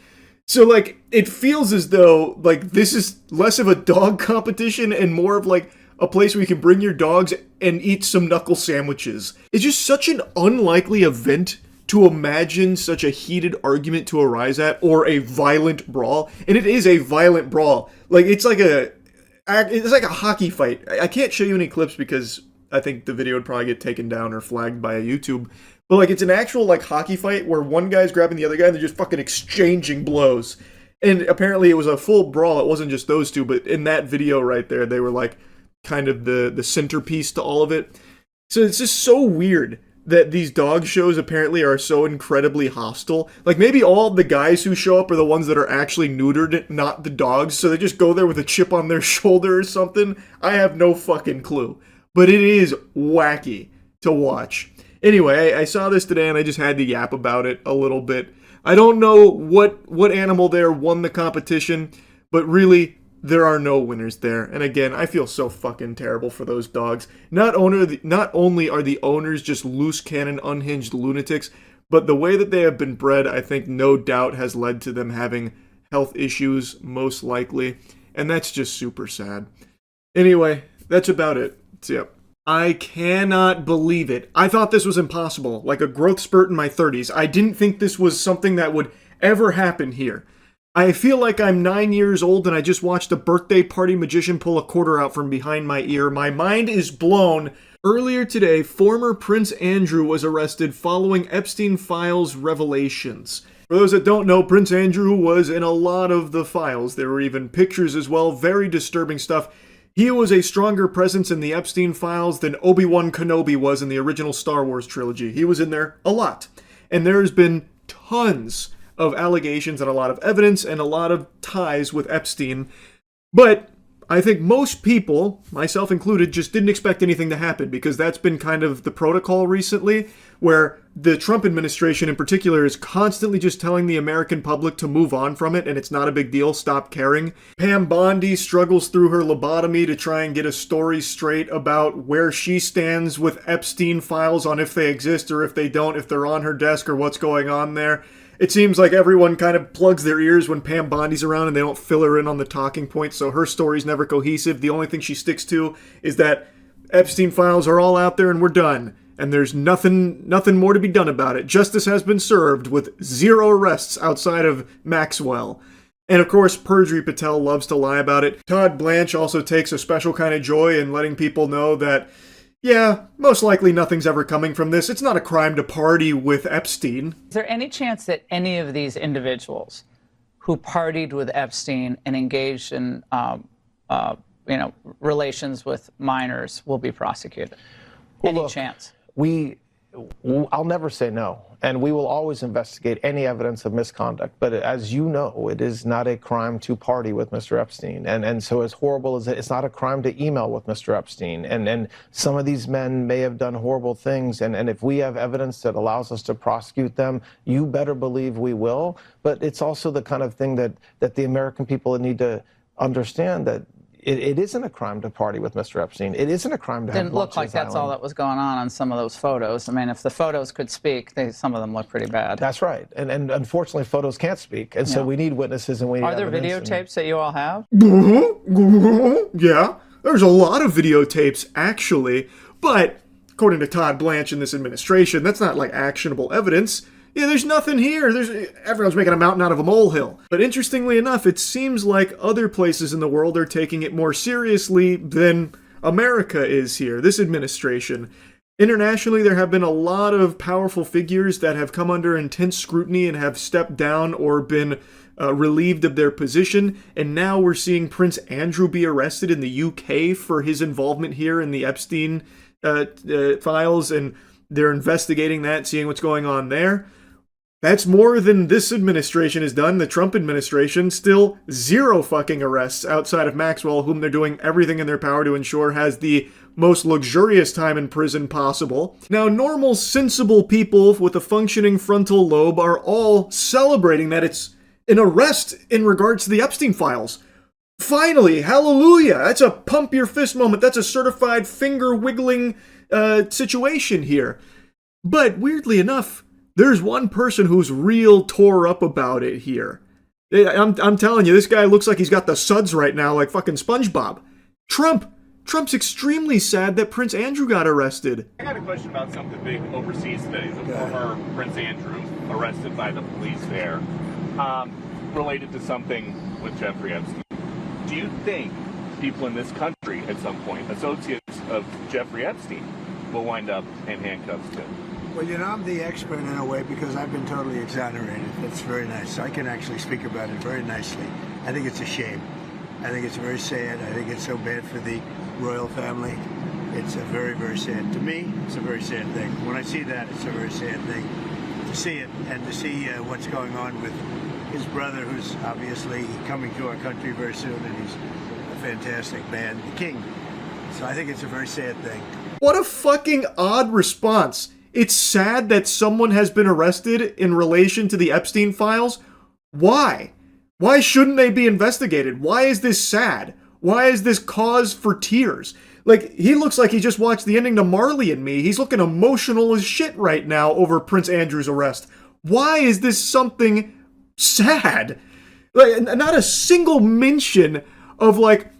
So like, it feels as though like this is less of a dog competition and more of like a place where you can bring your dogs and eat some knuckle sandwiches. It's just such an unlikely event to imagine such a heated argument to arise at, or a violent brawl. And it is a violent brawl. Like, it's like a hockey fight. I can't show you any clips because I think the video would probably get taken down or flagged by YouTube. But like, it's an actual like hockey fight where one guy's grabbing the other guy and they're just fucking exchanging blows. And apparently it was a full brawl. It wasn't just those two, but in that video right there, they were like kind of the centerpiece to all of it. So it's just so weird that these dog shows apparently are so incredibly hostile. Like, maybe all the guys who show up are the ones that are actually neutered, not the dogs, so they just go there with a chip on their shoulder or something. I have no fucking clue. But it is wacky to watch. Anyway, I saw this today and I just had to yap about it a little bit. I don't know what animal there won the competition, but really, there are no winners there. And again, I feel so fucking terrible for those dogs. Not only are the owners just loose cannon, unhinged lunatics, but the way that they have been bred, I think no doubt has led to them having health issues, most likely. And that's just super sad. Anyway, that's about it. So, I cannot believe it. I thought this was impossible, like a growth spurt in my 30s. I didn't think this was something that would ever happen here. I feel like I'm 9 years old and I just watched a birthday party magician pull a quarter out from behind my ear. My mind is blown. Earlier today, former Prince Andrew was arrested following Epstein Files revelations. For those that don't know, Prince Andrew was in a lot of the files. There were even pictures as well, very disturbing stuff. He was a stronger presence in the Epstein Files than Obi-Wan Kenobi was in the original Star Wars trilogy. He was in there a lot. And there's been tons of allegations and a lot of evidence and a lot of ties with Epstein. But I think most people, myself included, just didn't expect anything to happen, because that's been kind of the protocol recently, where the Trump administration in particular is constantly just telling the American public to move on from it and it's not a big deal, stop caring. Pam Bondi struggles through her lobotomy to try and get a story straight about where she stands with Epstein files, on if they exist or if they don't, if they're on her desk or what's going on there. It seems like everyone kind of plugs their ears when Pam Bondi's around and they don't fill her in on the talking points, so her story's never cohesive. The only thing she sticks to is that Epstein files are all out there and we're done. and there's nothing more to be done about it. Justice has been served with 0 arrests outside of Maxwell. And of course, Perjury Patel loves to lie about it. Todd Blanche also takes a special kind of joy in letting people know that, yeah, most likely nothing's ever coming from this. It's not a crime to party with Epstein. Is there any chance that any of these individuals who partied with Epstein and engaged in, relations with minors will be prosecuted? Any chance? I'll never say no, and we will always investigate any evidence of misconduct. But as you know, it is not a crime to party with Mr. Epstein. And so as horrible as it's not a crime to email with Mr. Epstein. And some of these men may have done horrible things. And if we have evidence that allows us to prosecute them, you better believe we will. But it's also the kind of thing that the American people need to understand, that it isn't a crime to party with Mr. Epstein. It isn't a crime to have Didn't look like that's all that was going on some of those photos. I mean, if the photos could speak, some of them look pretty bad. That's right. And unfortunately, photos can't speak. And so we need witnesses and we need Are there videotapes that you all have? Yeah, there's a lot of videotapes, actually. But according to Todd Blanche and this administration, that's not like actionable evidence. Yeah, there's nothing here. Everyone's making a mountain out of a molehill. But interestingly enough, it seems like other places in the world are taking it more seriously than America is here, this administration. Internationally, there have been a lot of powerful figures that have come under intense scrutiny and have stepped down or been relieved of their position. And now we're seeing Prince Andrew be arrested in the UK for his involvement here in the Epstein files. And they're investigating that, seeing what's going on there. That's more than this administration has done. The Trump administration, still 0 fucking arrests outside of Maxwell, whom they're doing everything in their power to ensure has the most luxurious time in prison possible. Now, normal, sensible people with a functioning frontal lobe are all celebrating that it's an arrest in regards to the Epstein files. Finally, hallelujah! That's a pump your fist moment. That's a certified finger-wiggling situation here. But weirdly enough, there's one person who's real tore up about it here. I'm telling you, this guy looks like he's got the suds right now, like fucking SpongeBob. Trump's extremely sad that Prince Andrew got arrested. I got a question about something big overseas today. The former Prince Andrew arrested by the police there, related to something with Jeffrey Epstein. Do you think people in this country at some point, associates of Jeffrey Epstein, will wind up in handcuffs too? Well, you know, I'm the expert in a way because I've been totally exonerated. That's very nice. I can actually speak about it very nicely. I think it's a shame. I think it's very sad. I think it's so bad for the royal family. It's a very, very sad. To me, it's a very sad thing. When I see that, it's a very sad thing. To see it and to see what's going on with his brother, who's obviously coming to our country very soon, and he's a fantastic man, the king. So I think it's a very sad thing. What a fucking odd response. It's sad that someone has been arrested in relation to the Epstein files. Why? Why shouldn't they be investigated? Why is this sad? Why is this cause for tears? Like, he looks like he just watched the ending to Marley and Me. He's looking emotional as shit right now over Prince Andrew's arrest. Why is this something sad? Like, not a single mention of, like,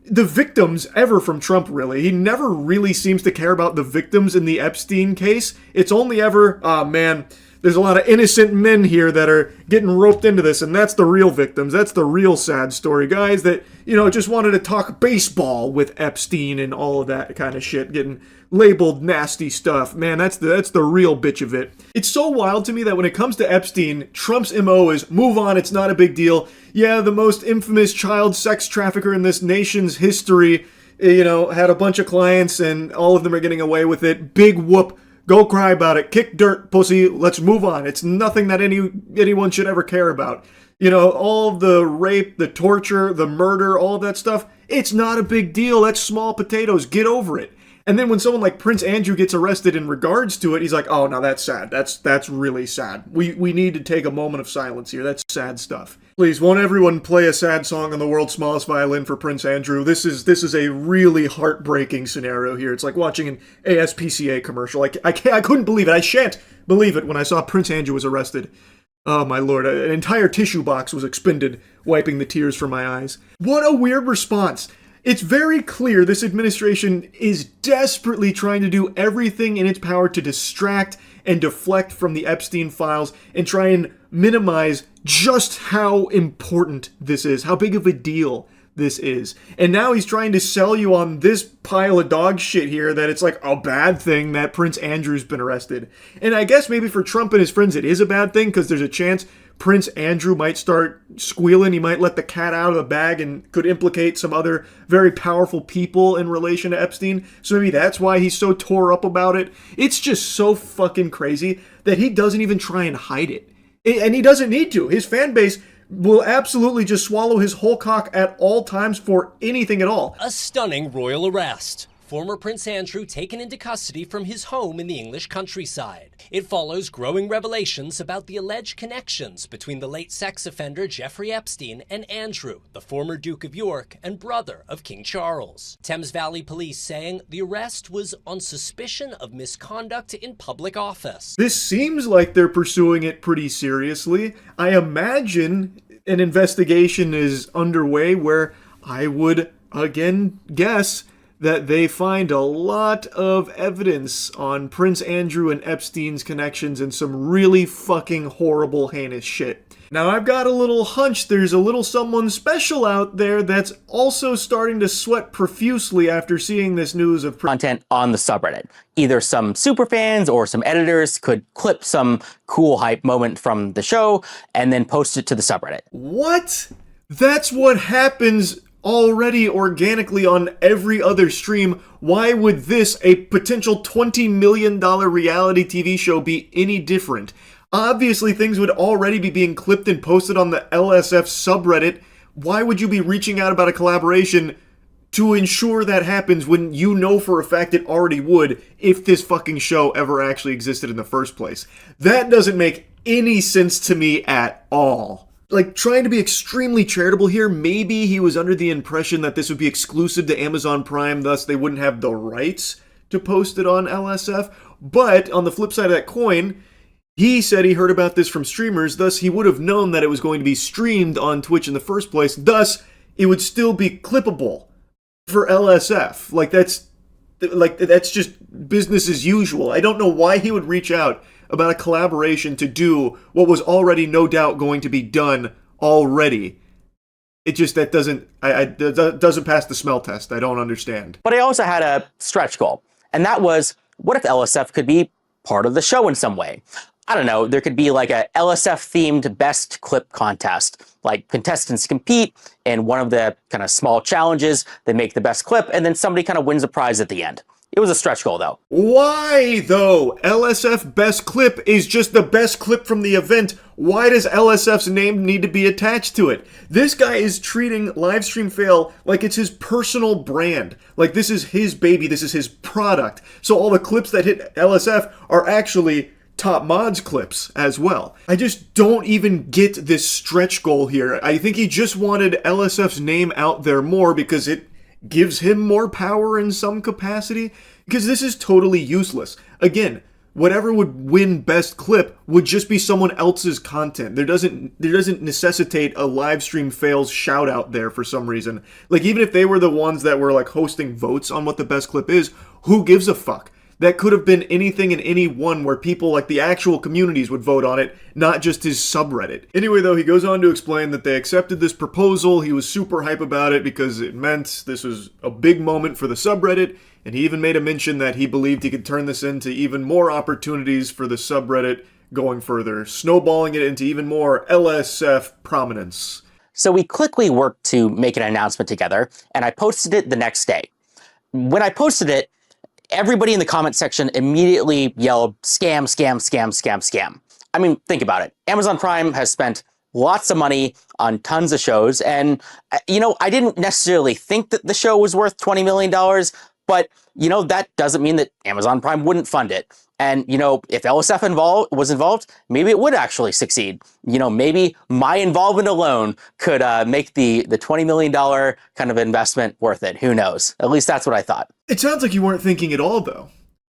the victims ever from Trump, really. He never really seems to care about the victims in the Epstein case. It's only ever, oh man, there's a lot of innocent men here that are getting roped into this, and that's the real victims. That's the real sad story. Guys that, you know, just wanted to talk baseball with Epstein and all of that kind of shit, getting labeled nasty stuff. Man, that's the real bitch of it. It's so wild to me that when it comes to Epstein, Trump's MO is move on, it's not a big deal. Yeah, the most infamous child sex trafficker in this nation's history, you know, had a bunch of clients and all of them are getting away with it. Big whoop. Go cry about it. Kick dirt, pussy. Let's move on. It's nothing that anyone should ever care about. You know, all the rape, the torture, the murder, all of that stuff, it's not a big deal. That's small potatoes. Get over it. And then when someone like Prince Andrew gets arrested in regards to it, he's like, oh, no, that's sad. That's really sad. We need to take a moment of silence here. That's sad stuff. Please, won't everyone play a sad song on the world's smallest violin for Prince Andrew? This is a really heartbreaking scenario here. It's like watching an ASPCA commercial. I couldn't believe it. I shan't believe it when I saw Prince Andrew was arrested. Oh, my lord. An entire tissue box was expended, wiping the tears from my eyes. What a weird response. It's very clear this administration is desperately trying to do everything in its power to distract and deflect from the Epstein files and try and minimize just how important this is, how big of a deal this is. And now he's trying to sell you on this pile of dog shit here that it's like a bad thing that Prince Andrew's been arrested. And I guess maybe for Trump and his friends it is a bad thing because there's a chance Prince Andrew might start squealing. He might let the cat out of the bag and could implicate some other very powerful people in relation to Epstein. So maybe that's why he's so tore up about it. It's just so fucking crazy that he doesn't even try and hide it. And he doesn't need to. His fan base will absolutely just swallow his whole cock at all times for anything at all. A stunning royal arrest. Former Prince Andrew taken into custody from his home in the English countryside. It follows growing revelations about the alleged connections between the late sex offender Jeffrey Epstein and Andrew, the former Duke of York and brother of King Charles. Thames Valley Police saying the arrest was on suspicion of misconduct in public office. This seems like they're pursuing it pretty seriously. I imagine an investigation is underway where I would again guess that they find a lot of evidence on Prince Andrew and Epstein's connections and some really fucking horrible, heinous shit. Now, I've got a little hunch there's a little someone special out there that's also starting to sweat profusely after seeing this news of content on the subreddit. Either some superfans or some editors could clip some cool hype moment from the show and then post it to the subreddit. What? That's what happens already organically on every other stream. Why would this, a potential $20 million reality TV show, be any different? Obviously, things would already be being clipped and posted on the LSF subreddit. Why would you be reaching out about a collaboration to ensure that happens when you know for a fact it already would if this fucking show ever actually existed in the first place? That doesn't make any sense to me at all. Like, trying to be extremely charitable here, maybe he was under the impression that this would be exclusive to Amazon Prime, thus they wouldn't have the rights to post it on LSF. But on the flip side of that coin, he said he heard about this from streamers, thus he would have known that it was going to be streamed on Twitch in the first place, thus it would still be clippable for LSF. That's just business as usual. I don't know why he would reach out about a collaboration to do what was already no doubt going to be done already. It just, that doesn't pass the smell test. I don't understand. But I also had a stretch goal, and that was, what if LSF could be part of the show in some way? I don't know, there could be like a LSF-themed best clip contest. Like, contestants compete in one of the kind of small challenges, they make the best clip, and then somebody kind of wins a prize at the end. It was a stretch goal, though. Why, though? LSF Best Clip is just the best clip from the event. Why does LSF's name need to be attached to it? This guy is treating Livestream Fail like it's his personal brand. Like, this is his baby, this is his product. So all the clips that hit LSF are actually Top Mods clips as well. I just don't even get this stretch goal here. I think he just wanted LSF's name out there more because it gives him more power in some capacity, because this is totally useless. Again, whatever would win best clip would just be someone else's content. There doesn't necessitate a live stream fails shout out there for some reason. Like, even if they were the ones that were like hosting votes on what the best clip is, who gives a fuck? That could have been anything and anyone where people, like the actual communities, would vote on it, not just his subreddit. Anyway, though, he goes on to explain that they accepted this proposal. He was super hype about it because it meant this was a big moment for the subreddit, and he even made a mention that he believed he could turn this into even more opportunities for the subreddit going further, snowballing it into even more LSF prominence. So we quickly worked to make an announcement together, and I posted it the next day. When I posted it, everybody in the comment section immediately yelled, scam, scam, scam, scam, scam. I mean, think about it. Amazon Prime has spent lots of money on tons of shows, and, you know, I didn't necessarily think that the show was worth $20 million, but, you know, that doesn't mean that Amazon Prime wouldn't fund it. And, you know, if LSF was involved, maybe it would actually succeed. You know, maybe my involvement alone could make the $20 million kind of investment worth it. Who knows? At least that's what I thought. It sounds like you weren't thinking at all, though.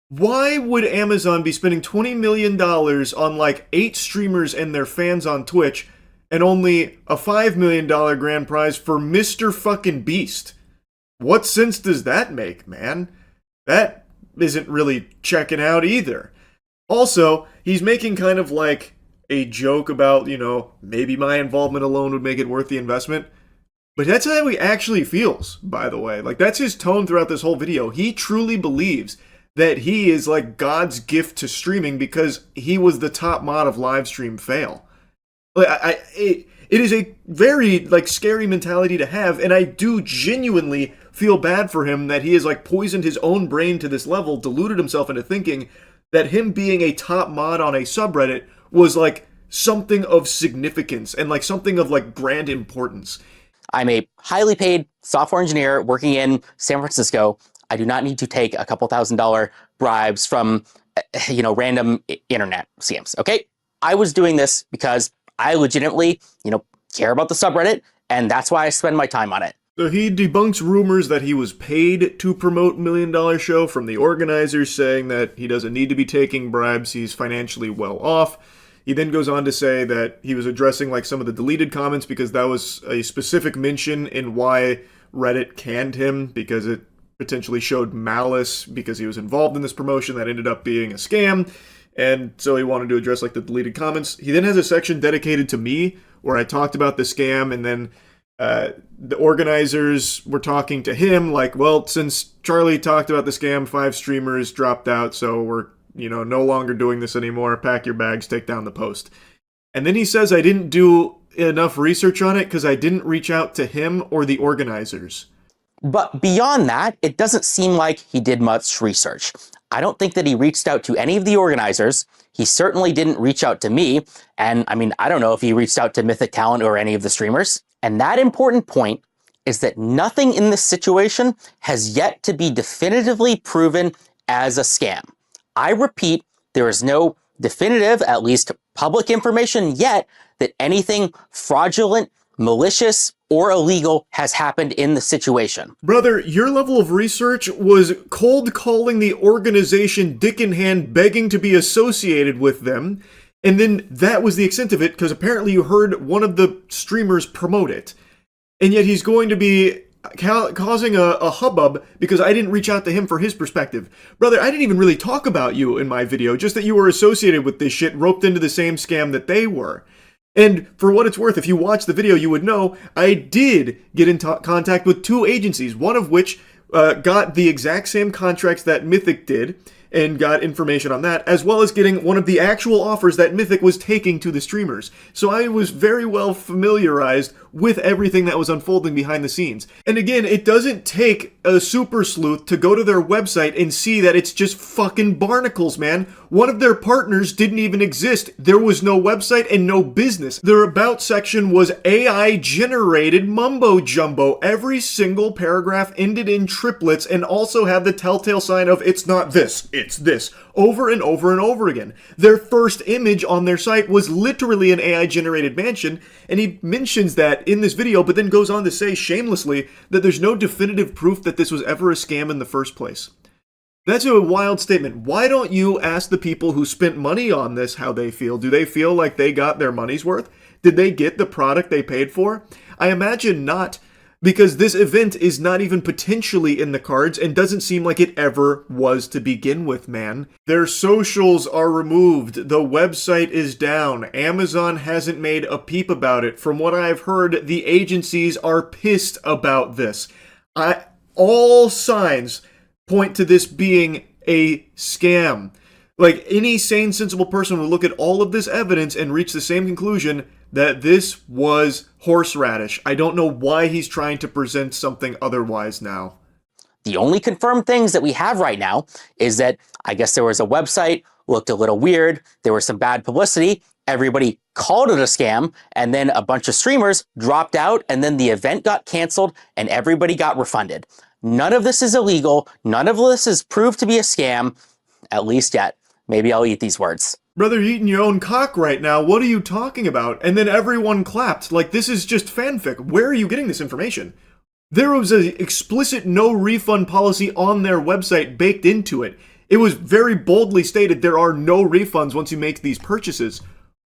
Why would Amazon be spending $20 million on like 8 streamers and their fans on Twitch and only a $5 million grand prize for Mr. fucking Beast? What sense does that make, man? That isn't really checking out either. Also, he's making kind of like a joke about, maybe my involvement alone would make it worth the investment. But that's how he actually feels, by the way. Like, that's his tone throughout this whole video. He truly believes that he is like God's gift to streaming because he was the top mod of Livestream Fail. Like, it is a very like scary mentality to have, and I do genuinely feel bad for him that he has like poisoned his own brain to this level, deluded himself into thinking that him being a top mod on a subreddit was like something of significance and like something of like grand importance. I'm a highly paid software engineer working in San Francisco. I do not need to take a couple $1,000 bribes from, random internet scams, okay? I was doing this because I legitimately, care about the subreddit, and that's why I spend my time on it. So he debunks rumors that he was paid to promote $1 Million Show from the organizers, saying that he doesn't need to be taking bribes, he's financially well off. He then goes on to say that he was addressing like some of the deleted comments because that was a specific mention in why Reddit canned him, because it potentially showed malice because he was involved in this promotion that ended up being a scam. And so he wanted to address like the deleted comments. He then has a section dedicated to me where I talked about the scam, and then the organizers were talking to him like, well, since Charlie talked about the scam, 5 streamers dropped out, so we're no longer doing this anymore. Pack your bags, take down the post. And then he says I didn't do enough research on it because I didn't reach out to him or the organizers. But beyond that, it doesn't seem like he did much research. I don't think that he reached out to any of the organizers. He certainly didn't reach out to me. And I don't know if he reached out to Mythic Talent or any of the streamers. And that important point is that nothing in this situation has yet to be definitively proven as a scam. I repeat, there is no definitive, at least public information yet, that anything fraudulent, malicious, or illegal has happened in the situation. Brother, your level of research was cold calling the organization dick in hand, begging to be associated with them, and then that was the extent of it, because apparently you heard one of the streamers promote it. And yet he's going to be causing a hubbub because I didn't reach out to him for his perspective. Brother, I didn't even really talk about you in my video, just that you were associated with this shit, roped into the same scam that they were. And for what it's worth, if you watch the video, you would know I did get in contact with 2 agencies, one of which got the exact same contracts that Mythic did, and got information on that, as well as getting one of the actual offers that Mythic was taking to the streamers. So I was very well familiarized with everything that was unfolding behind the scenes. And again, it doesn't take a super sleuth to go to their website and see that it's just fucking barnacles, man. One of their partners didn't even exist. There was no website and no business. Their about section was AI generated mumbo jumbo. Every single paragraph ended in triplets and also had the telltale sign of it's not this, it's this, over and over and over again. Their first image on their site was literally an AI generated mansion, and he mentions that in this video, but then goes on to say shamelessly that there's no definitive proof that this was ever a scam in the first place. That's a wild statement. Why don't you ask the people who spent money on this how they feel? Do they feel like they got their money's worth? Did they get the product they paid for? I imagine not, because this event is not even potentially in the cards and doesn't seem like it ever was to begin with, man. Their socials are removed. The website is down. Amazon hasn't made a peep about it. From what I've heard, the agencies are pissed about this. All signs point to this being a scam. Like, any sane, sensible person would look at all of this evidence and reach the same conclusion that this was horseradish. I don't know why he's trying to present something otherwise now. The only confirmed things that we have right now is that I guess there was a website, looked a little weird, there was some bad publicity, everybody called it a scam, and then a bunch of streamers dropped out, and then the event got canceled, and everybody got refunded. None of this is illegal. None of this is proved to be a scam, at least yet. Maybe I'll eat these words. Brother, you're eating your own cock right now. What are you talking about? And then everyone clapped. Like, this is just fanfic. Where are you getting this information? There was an explicit no refund policy on their website baked into it. It was very boldly stated there are no refunds once you make these purchases.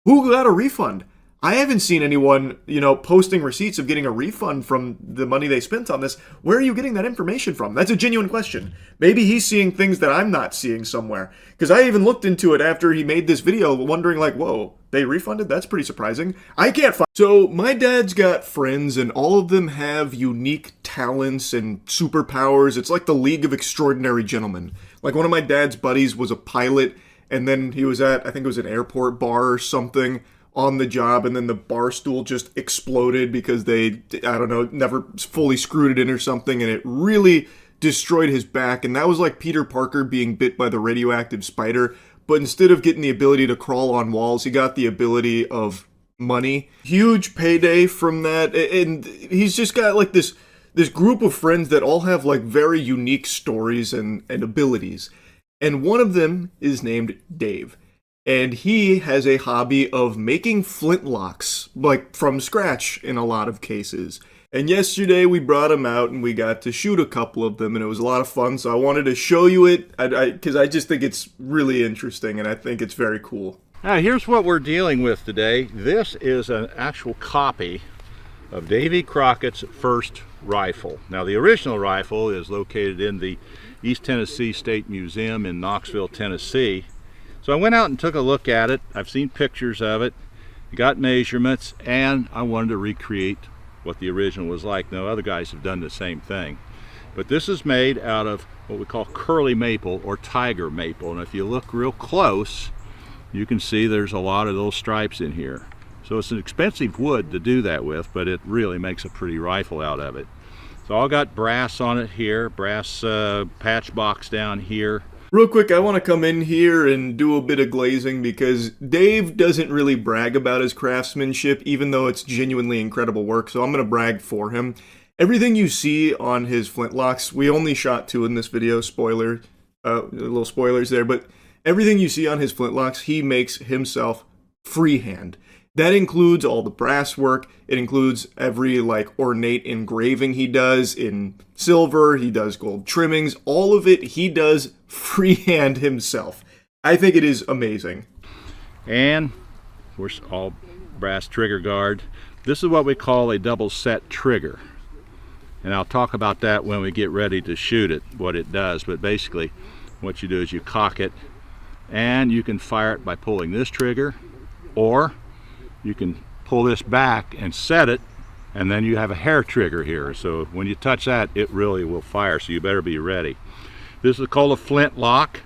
Who got a refund? I haven't seen anyone, posting receipts of getting a refund from the money they spent on this. Where are you getting that information from? That's a genuine question. Maybe he's seeing things that I'm not seeing somewhere. Because I even looked into it after he made this video, wondering like, whoa, they refunded? That's pretty surprising. I can't find. So my dad's got friends, and all of them have unique talents and superpowers. It's like the League of Extraordinary Gentlemen. Like one of my dad's buddies was a pilot, and then he was at, I think it was an airport bar or something, on the job, and then the bar stool just exploded because they, I don't know, never fully screwed it in or something, and it really destroyed his back. And that was like Peter Parker being bit by the radioactive spider, but instead of getting the ability to crawl on walls, he got the ability of money. Huge payday from that, and he's just got like this group of friends that all have like very unique stories and abilities. And one of them is named Dave. And he has a hobby of making flintlocks, like from scratch in a lot of cases. And yesterday we brought him out and we got to shoot a couple of them, and it was a lot of fun. So I wanted to show you it because I just think it's really interesting and I think it's very cool. Now here's what we're dealing with today. This is an actual copy of Davy Crockett's first rifle. Now the original rifle is located in the East Tennessee State Museum in Knoxville, Tennessee. So I went out and took a look at it. I've seen pictures of it, got measurements, and I wanted to recreate what the original was like. Now other guys have done the same thing. But this is made out of what we call curly maple or tiger maple. And if you look real close, you can see there's a lot of those stripes in here. So it's an expensive wood to do that with, but it really makes a pretty rifle out of it. So I got brass on it here, brass patch box down here. Real quick, I want to come in here and do a bit of glazing because Dave doesn't really brag about his craftsmanship, even though it's genuinely incredible work, so I'm going to brag for him. Everything you see on his flintlocks, we only shot 2 in this video, spoiler, little spoilers there, but everything you see on his flintlocks, he makes himself freehand. That includes all the brass work. It includes every like ornate engraving he does in silver. He does gold trimmings. All of it he does freehand himself. I think it is amazing. And of course all brass trigger guard. This is what we call a double set trigger. And I'll talk about that when we get ready to shoot it, what it does. But basically what you do is you cock it and you can fire it by pulling this trigger, or you can pull this back and set it, and then you have a hair trigger here. So when you touch that, it really will fire, so you better be ready. This is called a flintlock.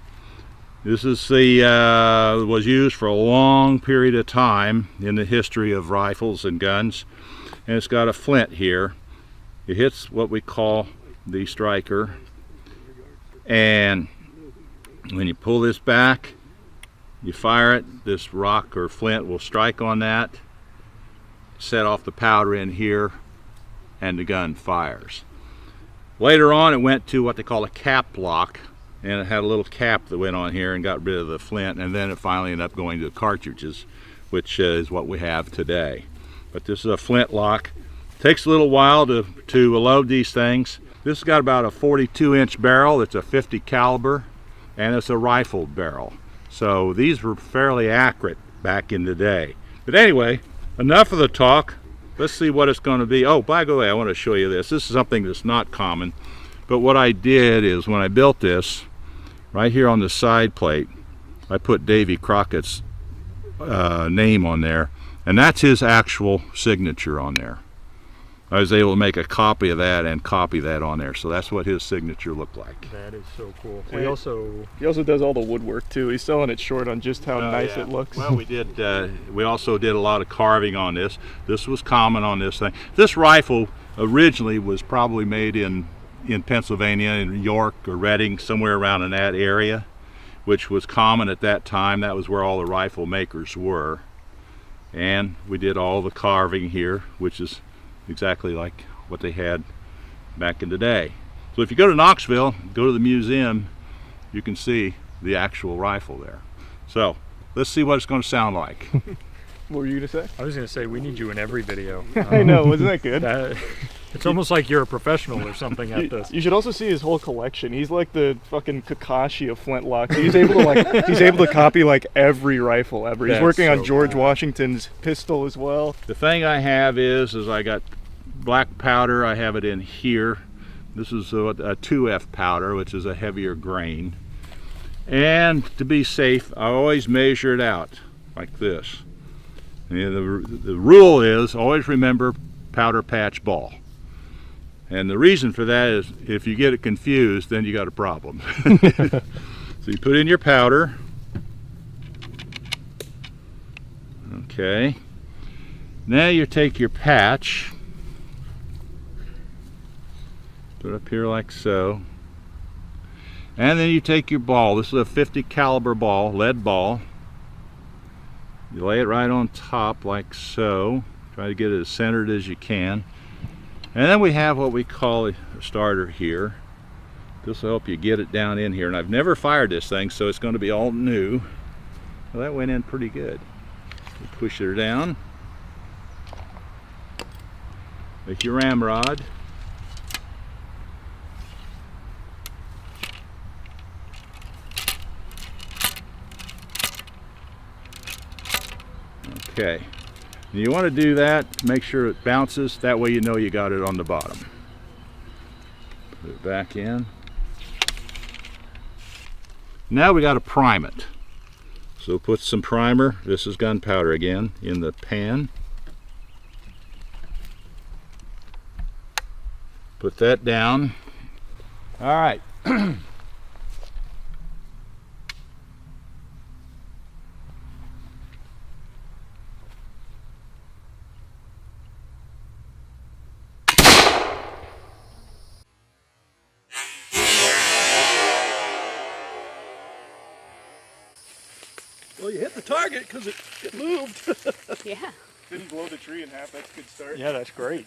This is was used for a long period of time in the history of rifles and guns. And it's got a flint here. It hits what we call the striker. And when you pull this back, you fire it, this rock or flint will strike on that, set off the powder in here, and the gun fires. Later on it went to what they call a cap lock, and it had a little cap that went on here and got rid of the flint, and then it finally ended up going to cartridges, which is what we have today. But this is a flint lock. Takes a little while to load these things. This has got about a 42-inch barrel. It's a 50 caliber, and it's a rifled barrel. So these were fairly accurate back in the day. But anyway, enough of the talk. Let's see what it's going to be. Oh, by the way, I want to show you this. This is something that's not common. But what I did is when I built this, right here on the side plate, I put Davy Crockett's name on there. And that's his actual signature on there. I was able to make a copy of that and copy that on there. So that's what his signature looked like. That is so cool. He also does all the woodwork too. He's selling it short on just how nice it looks. Well, we also did a lot of carving on this. This was common on this thing. This rifle originally was probably made in Pennsylvania, in York or Reading, somewhere around in that area, which was common at that time. That was where all the rifle makers were. And we did all the carving here, which is exactly like what they had back in the day. So if you go to Knoxville, go to the museum, you can see the actual rifle there. So let's see what it's going to sound like. What were you going to say? I was going to say we need you in every video. I know, wasn't that good? It's almost like you're a professional or something at this. You should also see his whole collection. He's like the fucking Kakashi of flintlock. He's able to he's able to copy like every rifle ever. He's That's working on so George cool. Washington's pistol as well. The thing I have is I got black powder. I have it in here. This is a 2F powder, which is a heavier grain. And to be safe, I always measure it out like this. And the rule is always remember powder patch ball. And the reason for that is if you get it confused, then you got a problem. So you put in your powder. Okay. Now you take your patch, put it up here like so. And then you take your ball. This is a 50 caliber ball, lead ball. You lay it right on top like so. Try to get it as centered as you can. And then we have what we call a starter here. This will help you get it down in here. And I've never fired this thing, so it's going to be all new. Well, that went in pretty good. You push her down. Make your ramrod. Okay. You want to do that, make sure it bounces, that way you know you got it on the bottom. Put it back in. Now we got to prime it. So put some primer, this is gunpowder again, in the pan. Put that down. All right. Well, you hit the target because it moved. Yeah. Didn't blow the tree in half. That's a good start. Yeah, that's great.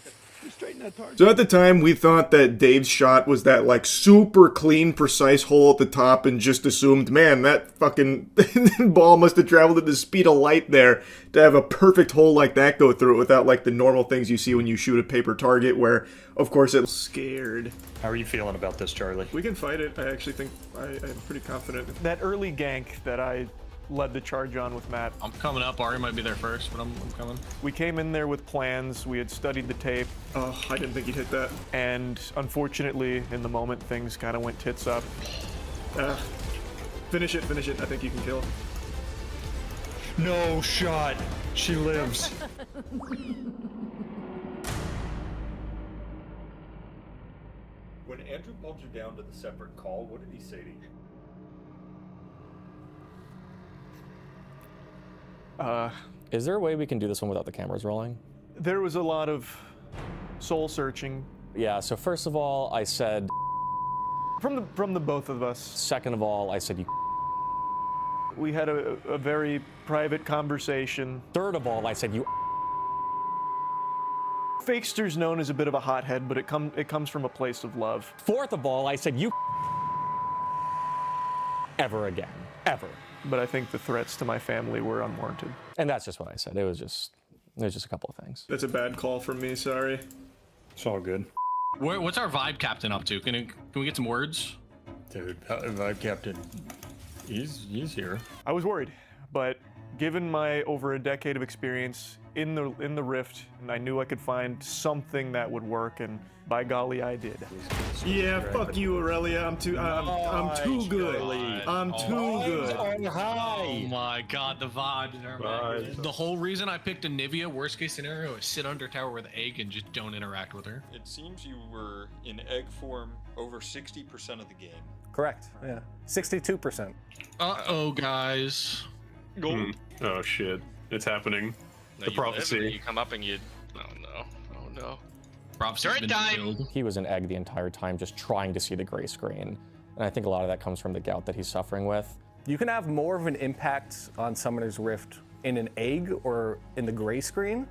Straighten that target. So at the time, we thought that Dave's shot was that like super clean, precise hole at the top, and just assumed, man, that fucking ball must have traveled at the speed of light there to have a perfect hole like that go through it without like the normal things you see when you shoot a paper target, where of course it's scared. How are you feeling about this, Charlie? We can fight it. I actually think I'm pretty confident. That early gank that I led the charge on with Matt. I'm coming up. Ari might be there first, but I'm coming. We came in there with plans. We had studied the tape. Oh, I didn't think you'd hit that. And unfortunately, in the moment, things kind of went tits up. Finish it. I think you can kill. No shot. She lives. When Andrew pulled you down to the separate call, what did he say to you? Is there a way we can do this one without the cameras rolling? There was a lot of soul searching. Yeah, so first of all, I said... From the both of us. Second of all, I said you... We had a very private conversation. Third of all, I said you... Fakester's known as a bit of a hothead, but it comes from a place of love. Fourth of all, I said you... Ever again. Ever. But I think the threats to my family were unwarranted. And that's just what I said. It was just a couple of things. That's a bad call from me, sorry. It's all good. What's our vibe captain up to? Can we get some words? Dude, vibe captain, he's here. I was worried, but given my over a decade of experience in the Rift, and I knew I could find something that would work, and by golly, I did. Yeah, fuck you, Aurelia. I'm too good. I'm too good. Oh my god, the vibes are amazing. The whole reason I picked a Nivea, worst case scenario, is sit under tower with egg and just don't interact with her. It seems you were in egg form over 60% of the game. Correct, yeah. 62%. Uh-oh, guys. Oh shit, it's happening. No, the you prophecy. live and you come up and you... Oh no. Turret time! He was an egg the entire time, just trying to see the gray screen. And I think a lot of that comes from the gout that he's suffering with. You can have more of an impact on Summoner's Rift in an egg or in the gray screen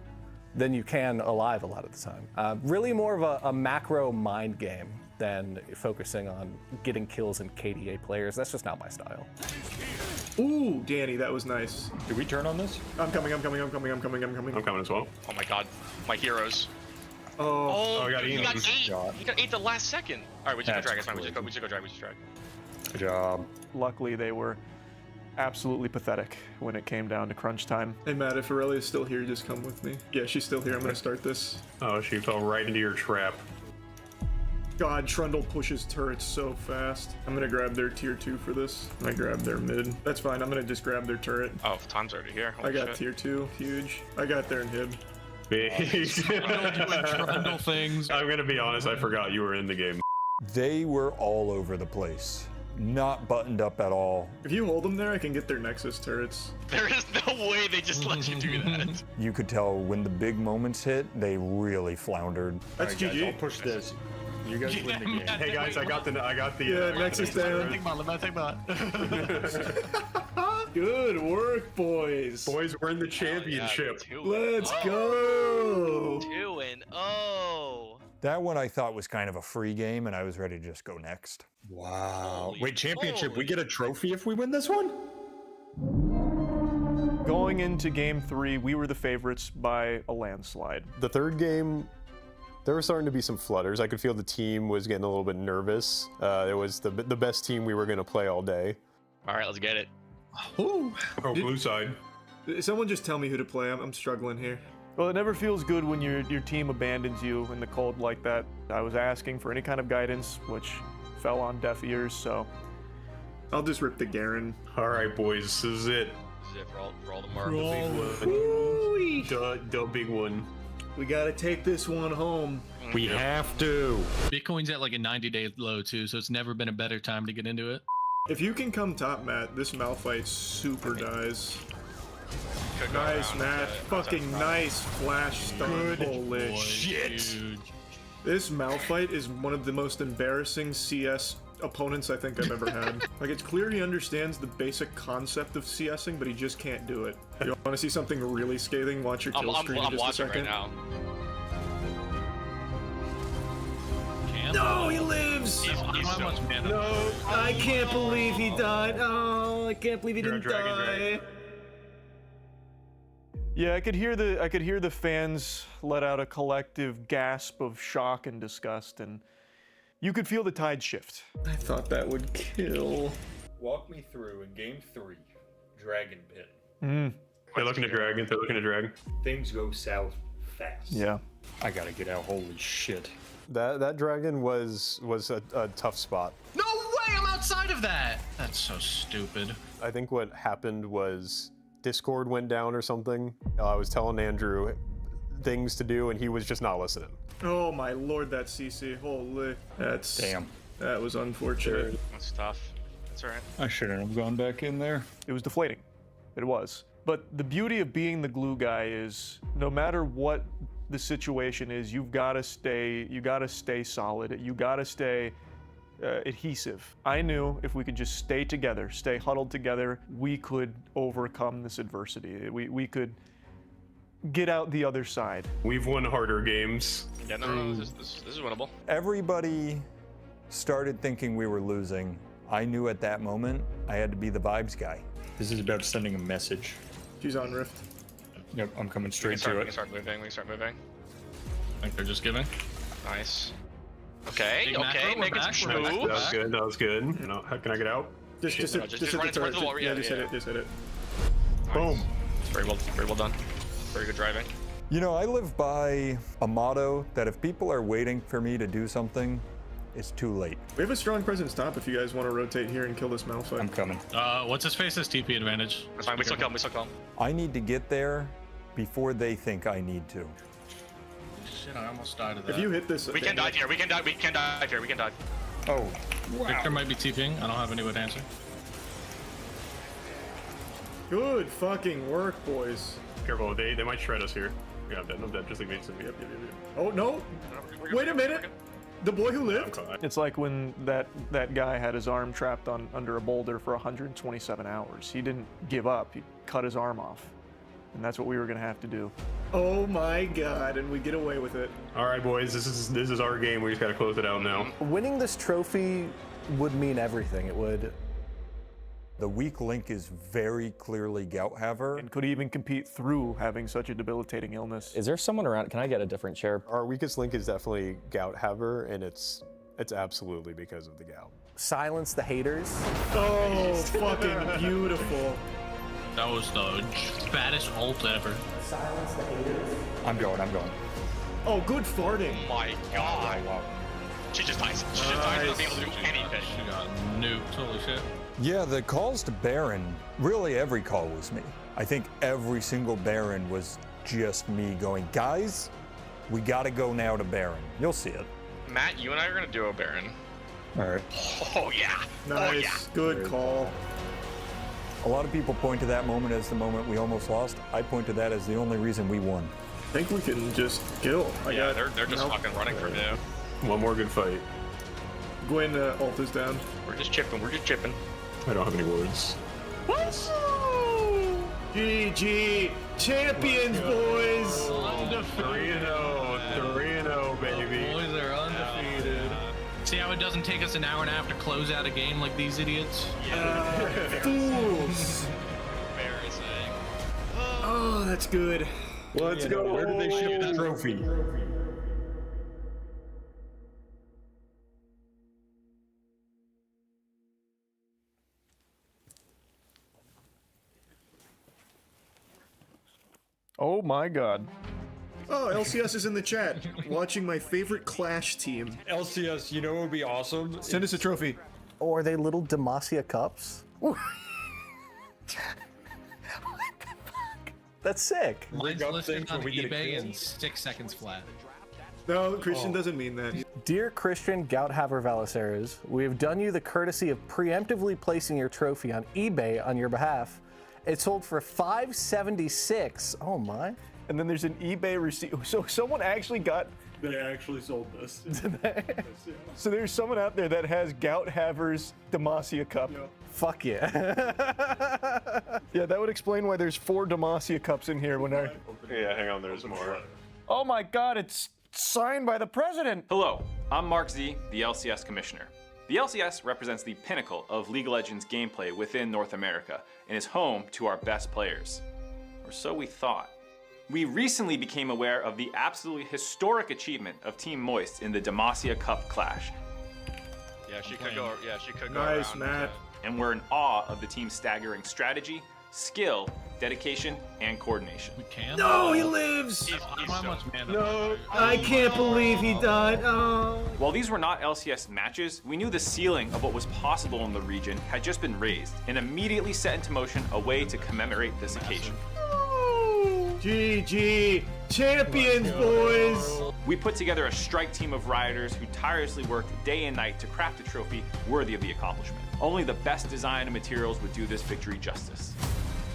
than you can alive a lot of the time. Really more of a macro mind game than focusing on getting kills in KDA players. That's just not my style. Ooh, Danny, that was nice. Did we turn on this? I'm coming. I'm coming as well. Oh my god, my heroes. Oh, I got he eaten. got 8. God. He got 8 the last second. All right, we should go That's drag. It's fine. We crazy. should go drag. We should drag. Good job. Luckily, they were absolutely pathetic when it came down to crunch time. Hey Matt, if Aurelia's still here, just come with me. Yeah, she's still here. I'm gonna start this. Oh, she fell right into your trap. God, Trundle pushes turrets so fast. I'm gonna grab their tier 2 for this. I grabbed their mid. That's fine, I'm gonna just grab their turret. Oh, time's already here. Holy I got shit. tier 2, huge. I got their inhib. Big. Trundle things. I'm gonna be honest, I forgot you were in the game. They were all over the place. Not buttoned up at all. If you hold them there, I can get their Nexus turrets. There is no way they just let you do that. You could tell when the big moments hit, they really floundered. That's All right, guys, GG. I'll push this. You guys win the game. Yeah, Hey guys, I got the. Yeah, Nexus down. Take bot. Good work, boys. Boys, we're in the championship. Let's go. 2-0. That one I thought was kind of a free game, and I was ready to just go next. Wow. Wait, championship, we get a trophy if we win this one? Going into game 3, we were the favorites by a landslide. The third game, there were starting to be some flutters. I could feel the team was getting a little bit nervous. It was the best team we were going to play all day. All right, let's get it. Oh, blue side. Someone just tell me who to play. I'm struggling here. Well, it never feels good when your team abandons you in the cold like that. I was asking for any kind of guidance, which fell on deaf ears, so I'll just rip the Garen. All right, boys, this is it. This is it for all the marks. The big one. We gotta take this one home. We have to. Bitcoin's at like a 90-day low too, so it's never been a better time to get into it. If you can come top, Matt, this Malphite super dies. Nice, Matt. Fucking nice flash stun. Holy shit. This Malphite is one of the most embarrassing CS opponents I think I've ever had. Like, it's clear he understands the basic concept of CSing, but he just can't do it. You want to see something really scathing? Watch your kill screen in just a watching second. right now. No, he lives! No, I can't believe he died. Oh, I can't believe he didn't die. yeah, I could hear the fans let out a collective gasp of shock and disgust, and you could feel the tide shift. I thought that would kill. Walk me through in game 3, Dragon Pit. They're looking to drag. They're looking to drag. Things go south fast. Yeah. I gotta get out. Holy shit. That dragon was a tough spot. No way! I'm outside of that. That's so stupid. I think what happened was Discord went down or something. I was telling Andrew things to do, and he was just not listening. Oh my lord, that CC. Holy. That's... Damn. That was unfortunate. That's tough. That's all right. I shouldn't have gone back in there. It was deflating. It was. But the beauty of being the glue guy is no matter what the situation is, you gotta stay solid. You gotta stay adhesive. I knew if we could just stay together, stay huddled together, we could overcome this adversity. We could get out the other side. We've won harder games. Yeah, no, this is winnable. Everybody started thinking we were losing. I knew at that moment I had to be the vibes guy. This is about sending a message. She's on Rift. Yep, I'm coming We straight can to it. start moving. I think they're just giving. Nice. Okay, Big macro, okay, we're making back, some we're back, moves. That was good. That was good. You know, how can I get out? Just hit run the into turret. the wall. Yeah, just hit it. Just hit it. Boom. Very well done. Very good driving. You know, I live by a motto that if people are waiting for me to do something, it's too late. We have a strong presence top if you guys want to rotate here and kill this Malphite. I'm coming. What's his face's TP advantage? That's fine. We still kill him. I need to get there before they think I need to. Shit, I almost died of that. If you hit this... We can dive here. We can dive here. Oh. Wow. Victor might be TPing. I don't have any way to answer. Good fucking work, boys. Careful, they might shred us here. Yeah, I'm dead. Just leave me. Yep. Oh, no. Wait a minute. The boy who lived? It's like when that guy had his arm trapped under a boulder for 127 hours. He didn't give up. He cut his arm off. And that's what we were going to have to do. Oh my god, and we get away with it. All right, boys, this is our game. We just got to close it out now. Winning this trophy would mean everything. It would The weak link is very clearly gout haver. And could even compete through having such a debilitating illness. Is there someone around? Can I get a different chair? Our weakest link is definitely gout haver, and it's absolutely because of the gout. Silence the haters. Oh, fucking beautiful. That was the baddest ult ever. Silence the haters. I'm going. Oh, good farting. Oh my god. Wow. She just dies. She just dies without being able to do anything. She got nuked. Holy shit. Yeah, the calls to Baron, really every call was me. I think every single Baron was just me going, guys, we gotta go now to Baron. You'll see it. Matt, you and I are gonna do a Baron. All right. Oh yeah. Nice. Oh yeah. Good call. A lot of people point to that moment as the moment we almost lost. I point to that as the only reason we won. I think we can just kill. Yeah, they're just fucking running from you. One more good fight. Gwen ult is down. We're just chipping. I don't have any words. GG. Champions, boys. Undefeated. 3-0, baby. Boys are undefeated. See how it doesn't take us an hour and a half to close out a game like these idiots? Fools. Embarrassing. Oh, that's good. Let's go. Where do they ship the trophy? Oh my god. Oh, LCS is in the chat, watching my favorite Clash team. LCS, you know what would be awesome? Send us a trophy. Oh, are they little Demacia cups? That's sick. Mine's up listed things on when we get a eBay kill. in 6 seconds flat. No, Christian doesn't mean that. Dear Christian Gouthaver Valiceres, we have done you the courtesy of preemptively placing your trophy on eBay on your behalf. It sold for $576. Oh my. And then there's an eBay receipt. So someone actually got. They actually sold this. So there's someone out there that has Gout Haver's Demacia cup. Yeah. Fuck yeah. Yeah, that would explain why there's 4 Demacia cups in here when I. Yeah, hang on, there's more. Oh my god, it's signed by the president. Hello, I'm Mark Z, the LCS Commissioner. The LCS represents the pinnacle of League of Legends gameplay within North America and is home to our best players. Or so we thought. We recently became aware of the absolutely historic achievement of Team Moist in the Demacia Cup Clash. Yeah, she could go. Yeah, she could go Nice, around. Matt. And we're in awe of the team's staggering strategy, skill, dedication, and coordination. We can? No, he lives. He's How so much mana? No, I can't believe he died. Oh. While these were not LCS matches, we knew the ceiling of what was possible in the region had just been raised and immediately set into motion a way to commemorate this occasion. GG. Champions, boys. We put together a strike team of rioters who tirelessly worked day and night to craft a trophy worthy of the accomplishment. Only the best design and materials would do this victory justice.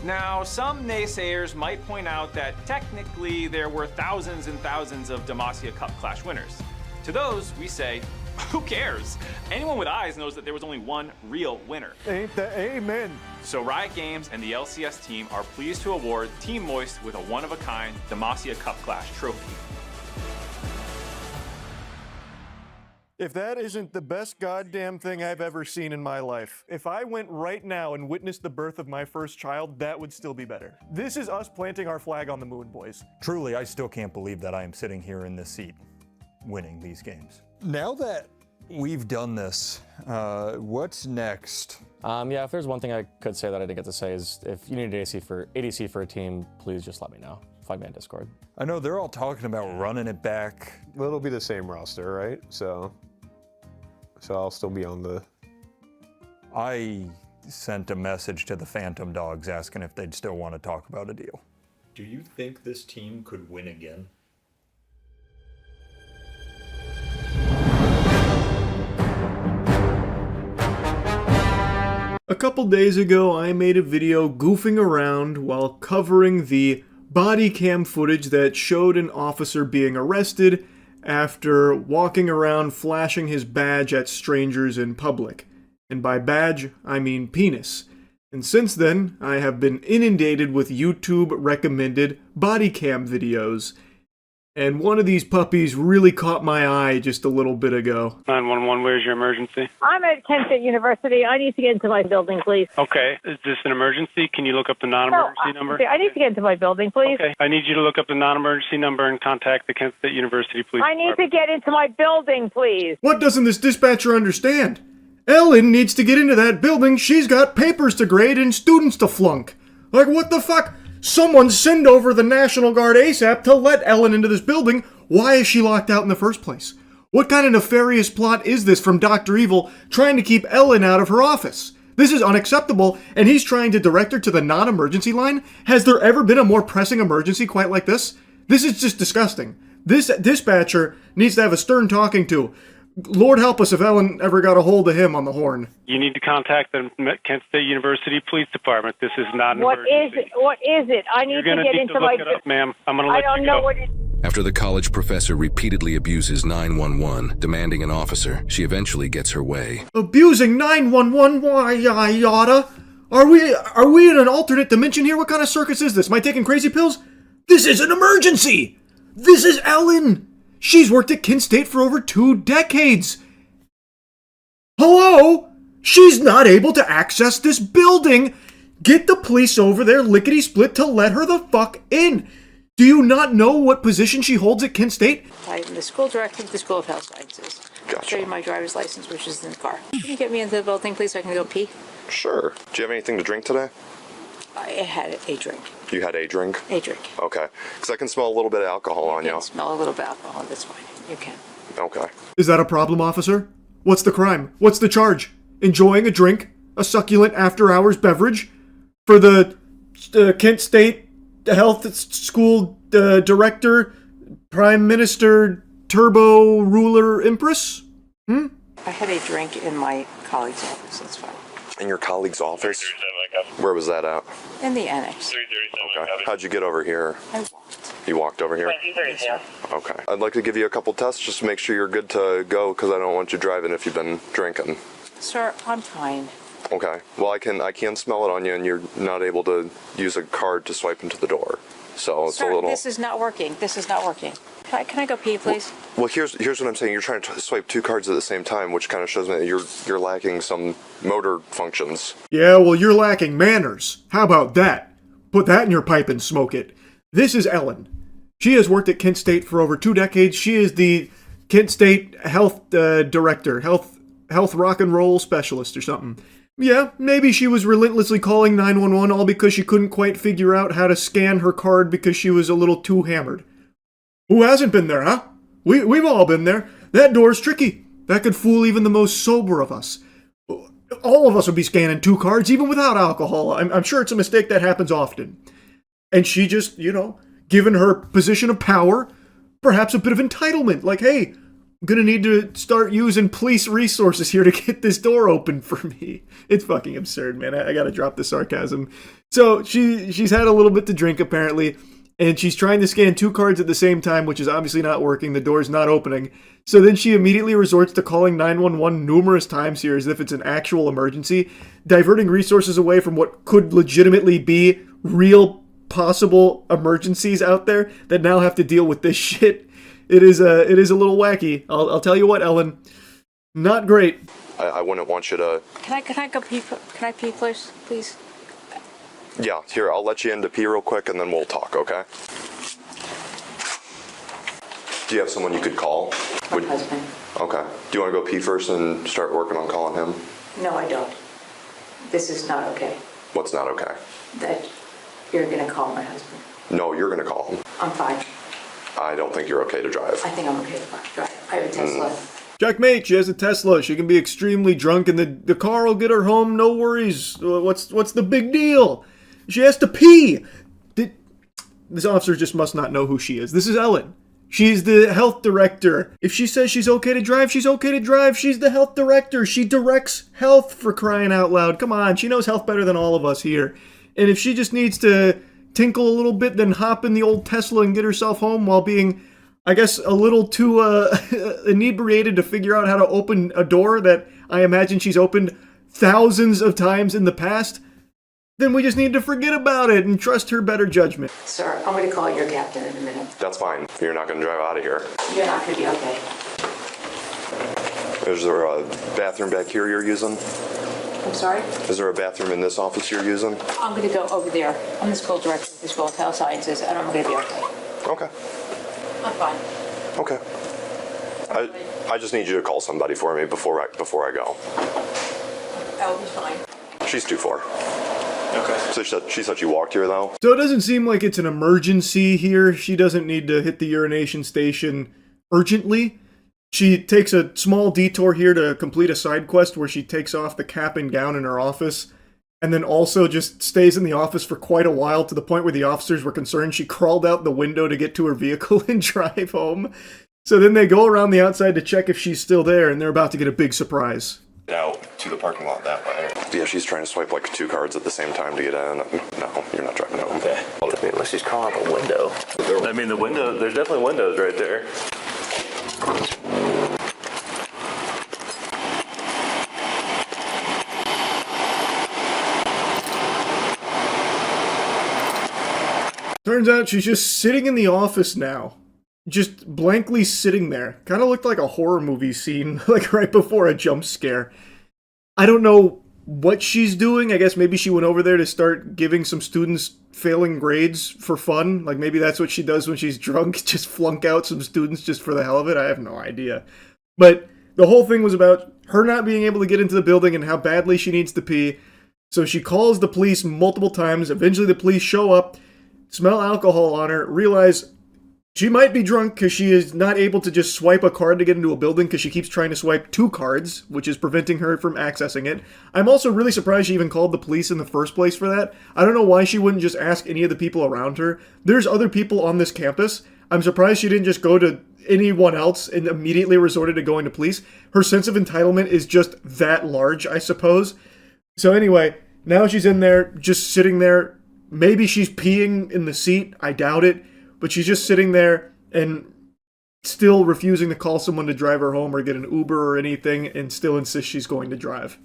Now, some naysayers might point out that technically there were thousands and thousands of Demacia Cup Clash winners. To those, we say, who cares? Anyone with eyes knows that there was only one real winner. Ain't that amen? So Riot Games and the LCS team are pleased to award Team Moist with a one-of-a-kind Demacia Cup Clash trophy. If that isn't the best goddamn thing I've ever seen in my life. If I went right now and witnessed the birth of my first child, that would still be better. This is us planting our flag on the moon, boys. Truly, I still can't believe that I am sitting here in this seat, winning these games. Now that we've done this, what's next? Yeah, if there's one thing I could say that I didn't get to say is if you need an ADC for a team, please just let me know. Find me on Discord. I know they're all talking about running it back. Well, it'll be the same roster, right? So I'll still be on the... I sent a message to the Phantom Dogs asking if they'd still want to talk about a deal. Do you think this team could win again? A couple days ago, I made a video goofing around while covering the body cam footage that showed an officer being arrested after walking around flashing his badge at strangers in public. And by badge, I mean penis. And since then, I have been inundated with YouTube-recommended body cam videos. And one of these puppies really caught my eye just a little bit ago. 911, where's your emergency? I'm at Kent State University. I need to get into my building, please. Okay, is this an emergency? Can you look up the non-emergency number? I need to get into my building, please. Okay, I need you to look up the non-emergency number and contact the Kent State University Police I need to get into my building, please. What doesn't this dispatcher understand? Ellen needs to get into that building. She's got papers to grade and students to flunk. Like, what the fuck? Someone send over the National Guard ASAP to let Ellen into this building. Why is she locked out in the first place? What kind of nefarious plot is this from Dr. Evil trying to keep Ellen out of her office? This is unacceptable, and he's trying to direct her to the non-emergency line? Has there ever been a more pressing emergency quite like this? This is just disgusting. This dispatcher needs to have a stern talking to. Lord help us if Ellen ever got a hold of him on the horn. You need to contact the Kent State University Police Department. This is not an emergency. What is it? I need to get into my... Look it up, ma'am. I'm going to let you go. I don't know what it... After the college professor repeatedly abuses 911, demanding an officer, she eventually gets her way. Abusing 911? Why, yada? Are we in an alternate dimension here? What kind of circus is this? Am I taking crazy pills? This is an emergency! This is Ellen! She's worked at Kent State for over 2 decades. Hello? She's not able to access this building. Get the police over there lickety-split to let her the fuck in. Do you not know what position she holds at Kent State? I'm the school director of the School of Health Sciences. I'll show you my driver's license, which is in the car. Can you get me into the building, please, so I can go pee? Sure. Do you have anything to drink today? I had a drink. You had a drink? A drink. Okay. Because I can smell a little bit of alcohol on you. I can smell a little bit of alcohol. That's fine. You can. Okay. Is that a problem, officer? What's the crime? What's the charge? Enjoying a drink? A succulent after-hours beverage? For the Kent State Health School Director, Prime Minister, Turbo Ruler Empress? I had a drink in my colleague's office. That's fine. In your colleague's office? Where was that at? In the annex. Okay. How'd you get over here? I walked. You walked over here? Okay. I'd like to give you a couple tests just to make sure you're good to go because I don't want you driving if you've been drinking. Sir, I'm fine. Okay. Well, I can smell it on you, and you're not able to use a card to swipe into the door. So it's Sir, a little. this is not working. This is not working. Can I go pee, please? Well, here's what I'm saying. You're trying to swipe 2 cards at the same time, which kind of shows me that you're lacking some motor functions. Yeah, well, you're lacking manners. How about that? Put that in your pipe and smoke it. This is Ellen. She has worked at Kent State for over 2 decades. She is the Kent State Health Director, Health Rock and Roll Specialist or something. Yeah, maybe she was relentlessly calling 911 all because she couldn't quite figure out how to scan her card because she was a little too hammered. Who hasn't been there, huh? We've all been there. That door's tricky. That could fool even the most sober of us. All of us would be scanning 2 cards, even without alcohol. I'm sure it's a mistake that happens often. And she just, given her position of power, perhaps a bit of entitlement. Like, hey, I'm gonna need to start using police resources here to get this door open for me. It's fucking absurd, man. I gotta drop the sarcasm. So she's had a little bit to drink, apparently. And she's trying to scan 2 cards at the same time, which is obviously not working. The door's not opening. So then she immediately resorts to calling 911 numerous times here as if it's an actual emergency, diverting resources away from what could legitimately be real possible emergencies out there that now have to deal with this shit. It is a little wacky. I'll tell you what, Ellen. Not great. I wouldn't want you to... Can I go pee? Can I pee, please? Yeah, here, I'll let you in to pee real quick and then we'll talk, okay? Do you have someone you could call? My husband. Okay. Do you want to go pee first and start working on calling him? No, I don't. This is not okay. What's not okay? That you're going to call my husband. No, you're going to call him. I'm fine. I don't think you're okay to drive. I think I'm okay to drive. I have a Tesla. Checkmate, she has a Tesla. She can be extremely drunk and the car will get her home, no worries. What's the big deal? She has to pee. This officer just must not know who she is. This is Ellen. She's the health director. If she says she's okay to drive, she's okay to drive. She's the health director. She directs health, for crying out loud. Come on, she knows health better than all of us here. And if she just needs to tinkle a little bit, then hop in the old Tesla and get herself home while being, I guess, a little too inebriated to figure out how to open a door that I imagine she's opened thousands of times in the past, then we just need to forget about it and trust her better judgment. Sir, I'm going to call your captain in a minute. That's fine. You're not going to drive out of here. You're not going to be okay. Is there a bathroom back here you're using? I'm sorry? Is there a bathroom in this office you're using? I'm going to go over there. I'm the school director of the School of Health Sciences, and I'm going to be okay. Okay. I'm fine. Okay. I just need you to call somebody for me before I go. I'll be fine. She's too far. Okay. So she said she walked here though? So it doesn't seem like it's an emergency here. She doesn't need to hit the urination station urgently. She takes a small detour here to complete a side quest where she takes off the cap and gown in her office, and then also just stays in the office for quite a while to the point where the officers were concerned. She crawled out the window to get to her vehicle and drive home. So then they go around the outside to check if she's still there, and they're about to get a big surprise. Out to the parking lot that way. Yeah, she's trying to swipe like 2 cards at the same time to get in. No, you're not driving home. Okay. Unless she's calling up a window. I mean, the window, there's definitely windows right there. Turns out she's just sitting in the office now. Just blankly sitting there. Kind of looked like a horror movie scene, like right before a jump scare. I don't know what she's doing. I guess maybe she went over there to start giving some students failing grades for fun. Like maybe that's what she does when she's drunk, just flunk out some students just for the hell of it. I have no idea. But the whole thing was about her not being able to get into the building and how badly she needs to pee. So she calls the police multiple times. Eventually the police show up, smell alcohol on her, realize she might be drunk because she is not able to just swipe a card to get into a building because she keeps trying to swipe 2 cards, which is preventing her from accessing it. I'm also really surprised she even called the police in the first place for that. I don't know why she wouldn't just ask any of the people around her. There's other people on this campus. I'm surprised she didn't just go to anyone else and immediately resorted to going to police. Her sense of entitlement is just that large, I suppose. So anyway, now she's in there, just sitting there. Maybe she's peeing in the seat. I doubt it. But she's just sitting there and still refusing to call someone to drive her home or get an Uber or anything, and still insists she's going to drive.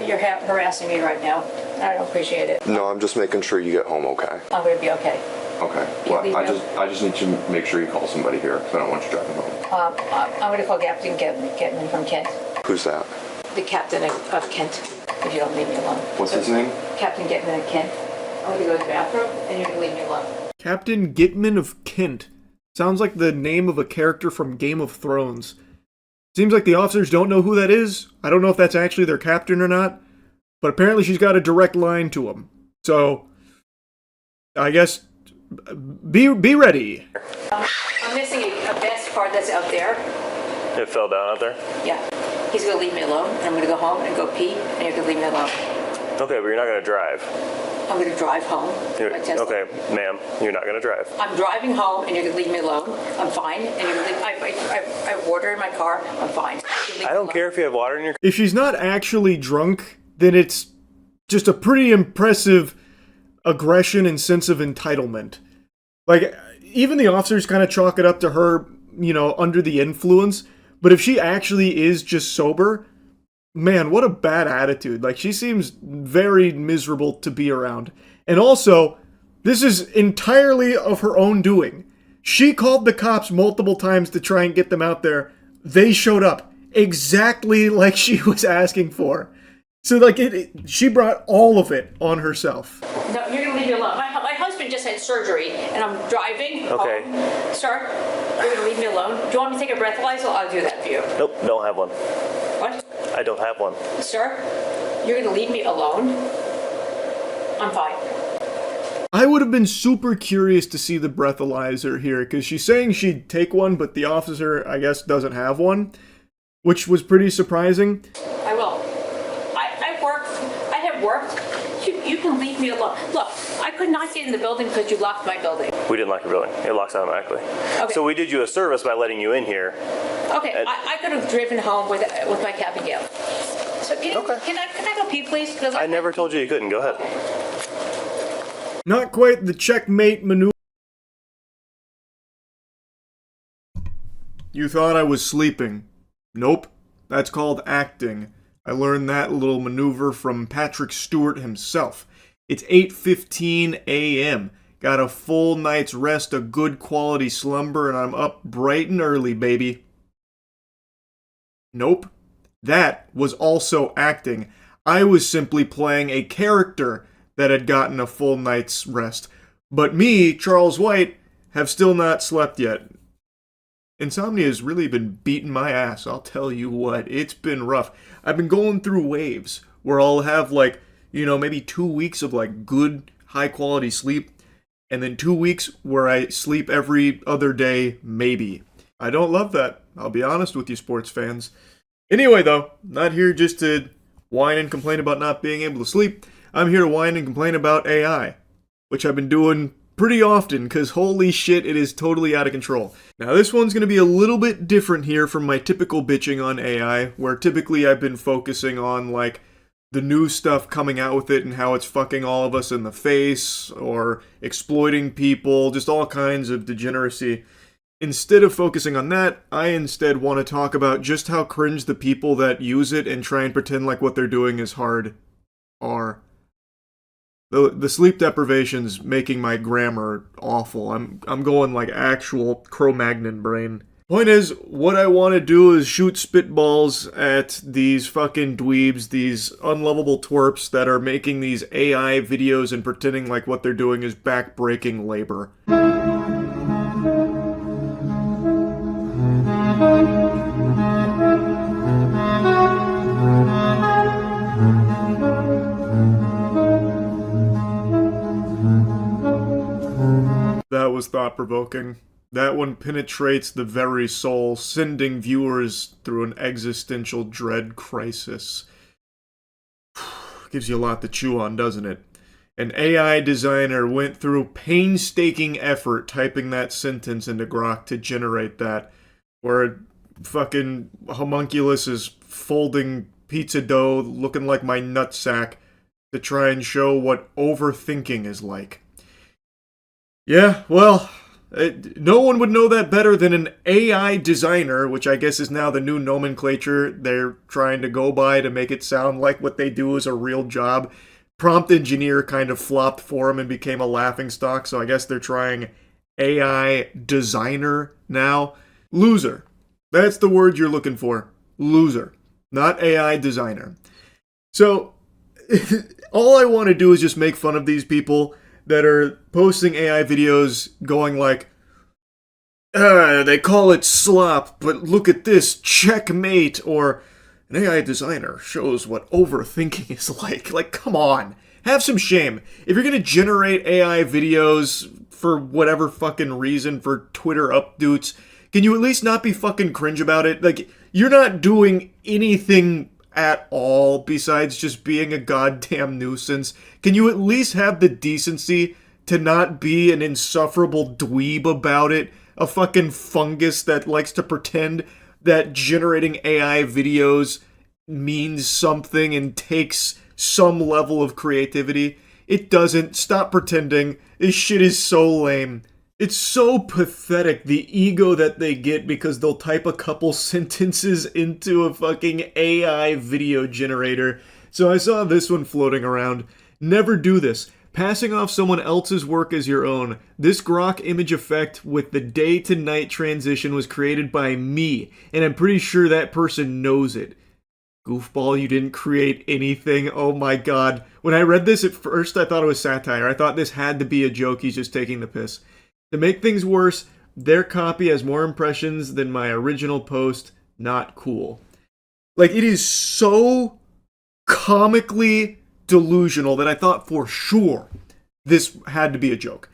You're harassing me right now. I don't appreciate it. No, I'm just making sure you get home okay. I'm going to be okay. Okay. Well, I just need to make sure you call somebody here because I don't want you driving home. I'm going to call Captain Getman from Kent. Who's that? The captain of Kent, if you don't leave me alone. What's his name? Captain Getman of Kent. I'm going to go to the bathroom, and you're going to leave me alone. Captain Gitman of Kent. Sounds like the name of a character from Game of Thrones. Seems like the officers don't know who that is. I don't know if that's actually their captain or not. But apparently she's got a direct line to him. So, I guess, be ready. I'm missing a best card that's out there. It fell down out there? Yeah. He's going to leave me alone, and I'm going to go home and go pee, and you're going to leave me alone. Okay, but you're not going to drive. I'm going to drive home. Okay, ma'am, you're not going to drive. I'm driving home, and you're going to leave me alone. I'm fine. And you're going to leave. I have water in my car. I'm fine. I don't care if you have water in your car. If she's not actually drunk, then it's just a pretty impressive aggression and sense of entitlement. Like, even the officers kind of chalk it up to her, under the influence. But if she actually is just sober, man, what a bad attitude. Like, she seems very miserable to be around. And also, this is entirely of her own doing. She called the cops multiple times to try and get them out there. They showed up exactly like she was asking for. So, like, she brought all of it on herself. No, you're going to leave me alone. My husband just had surgery, and I'm driving Okay. home. Sir, you're going to leave me alone? Do you want me to take a breathalyzer? I'll do that for you. Nope, don't have one. What? I don't have one. Sir, you're going to leave me alone? I'm fine. I would have been super curious to see the breathalyzer here, because she's saying she'd take one, but the officer, I guess, doesn't have one, which was pretty surprising. I will. I have worked. You can leave me alone. Look, I could not get in the building because you locked my building. We didn't lock your building. It locks automatically. Okay. So we did you a service by letting you in here. Okay, I could have driven home with my cap and gown. So Okay. Can I go pee, please? Because I never told you you couldn't. Go ahead. Not quite the checkmate maneuver. You thought I was sleeping. Nope. That's called acting. I learned that little maneuver from Patrick Stewart himself. It's 8:15 a.m. Got a full night's rest, a good quality slumber, and I'm up bright and early, baby. Nope. That was also acting. I was simply playing a character that had gotten a full night's rest. But me, Charles White, have still not slept yet. Insomnia has really been beating my ass, I'll tell you what. It's been rough. I've been going through waves where I'll have like, maybe 2 weeks of like good, high quality sleep, and then 2 weeks where I sleep every other day, maybe. I don't love that. I'll be honest with you, sports fans. Anyway, though, not here just to whine and complain about not being able to sleep. I'm here to whine and complain about AI, which I've been doing pretty often, because holy shit, it is totally out of control. Now, this one's going to be a little bit different here from my typical bitching on AI, where typically I've been focusing on, like, the new stuff coming out with it and how it's fucking all of us in the face, or exploiting people, just all kinds of degeneracy. Instead of focusing on that, I instead want to talk about just how cringe the people that use it and try and pretend like what they're doing is hard are. The sleep deprivation's making my grammar awful. I'm going like actual Cro-Magnon brain. Point is, what I want to do is shoot spitballs at these fucking dweebs, these unlovable twerps that are making these AI videos and pretending like what they're doing is back-breaking labor. That was thought-provoking. That one penetrates the very soul, sending viewers through an existential dread crisis. Gives you a lot to chew on, doesn't it? An AI designer went through painstaking effort typing that sentence into Grok to generate that, where fucking homunculus is folding pizza dough looking like my nutsack to try and show what overthinking is like. Yeah, well, no one would know that better than an AI designer, which I guess is now the new nomenclature they're trying to go by to make it sound like what they do is a real job. Prompt engineer kind of flopped for them and became a laughingstock, so I guess they're trying AI designer now. Loser. That's the word you're looking for. Loser. Not AI designer. So, all I want to do is just make fun of these people that are posting AI videos going like, they call it slop, but look at this, checkmate, or an AI designer shows what overthinking is like. Like, come on. Have some shame. If you're gonna generate AI videos for whatever fucking reason, for Twitter updates, can you at least not be fucking cringe about it? Like, you're not doing anything at all besides just being a goddamn nuisance. Can you at least have the decency to not be an insufferable dweeb about it? A fucking fungus that likes to pretend that generating AI videos means something and takes some level of creativity. It doesn't. Stop pretending. This shit is so lame. It's so pathetic, the ego that they get because they'll type a couple sentences into a fucking AI video generator. So I saw this one floating around. Never do this. Passing off someone else's work as your own. This Grok image effect with the day to night transition was created by me, and I'm pretty sure that person knows it. Goofball, you didn't create anything. Oh my god. When I read this at first, I thought it was satire. I thought this had to be a joke. He's just taking the piss. To make things worse, their copy has more impressions than my original post. Not cool. Like, it is so comically delusional that I thought for sure this had to be a joke.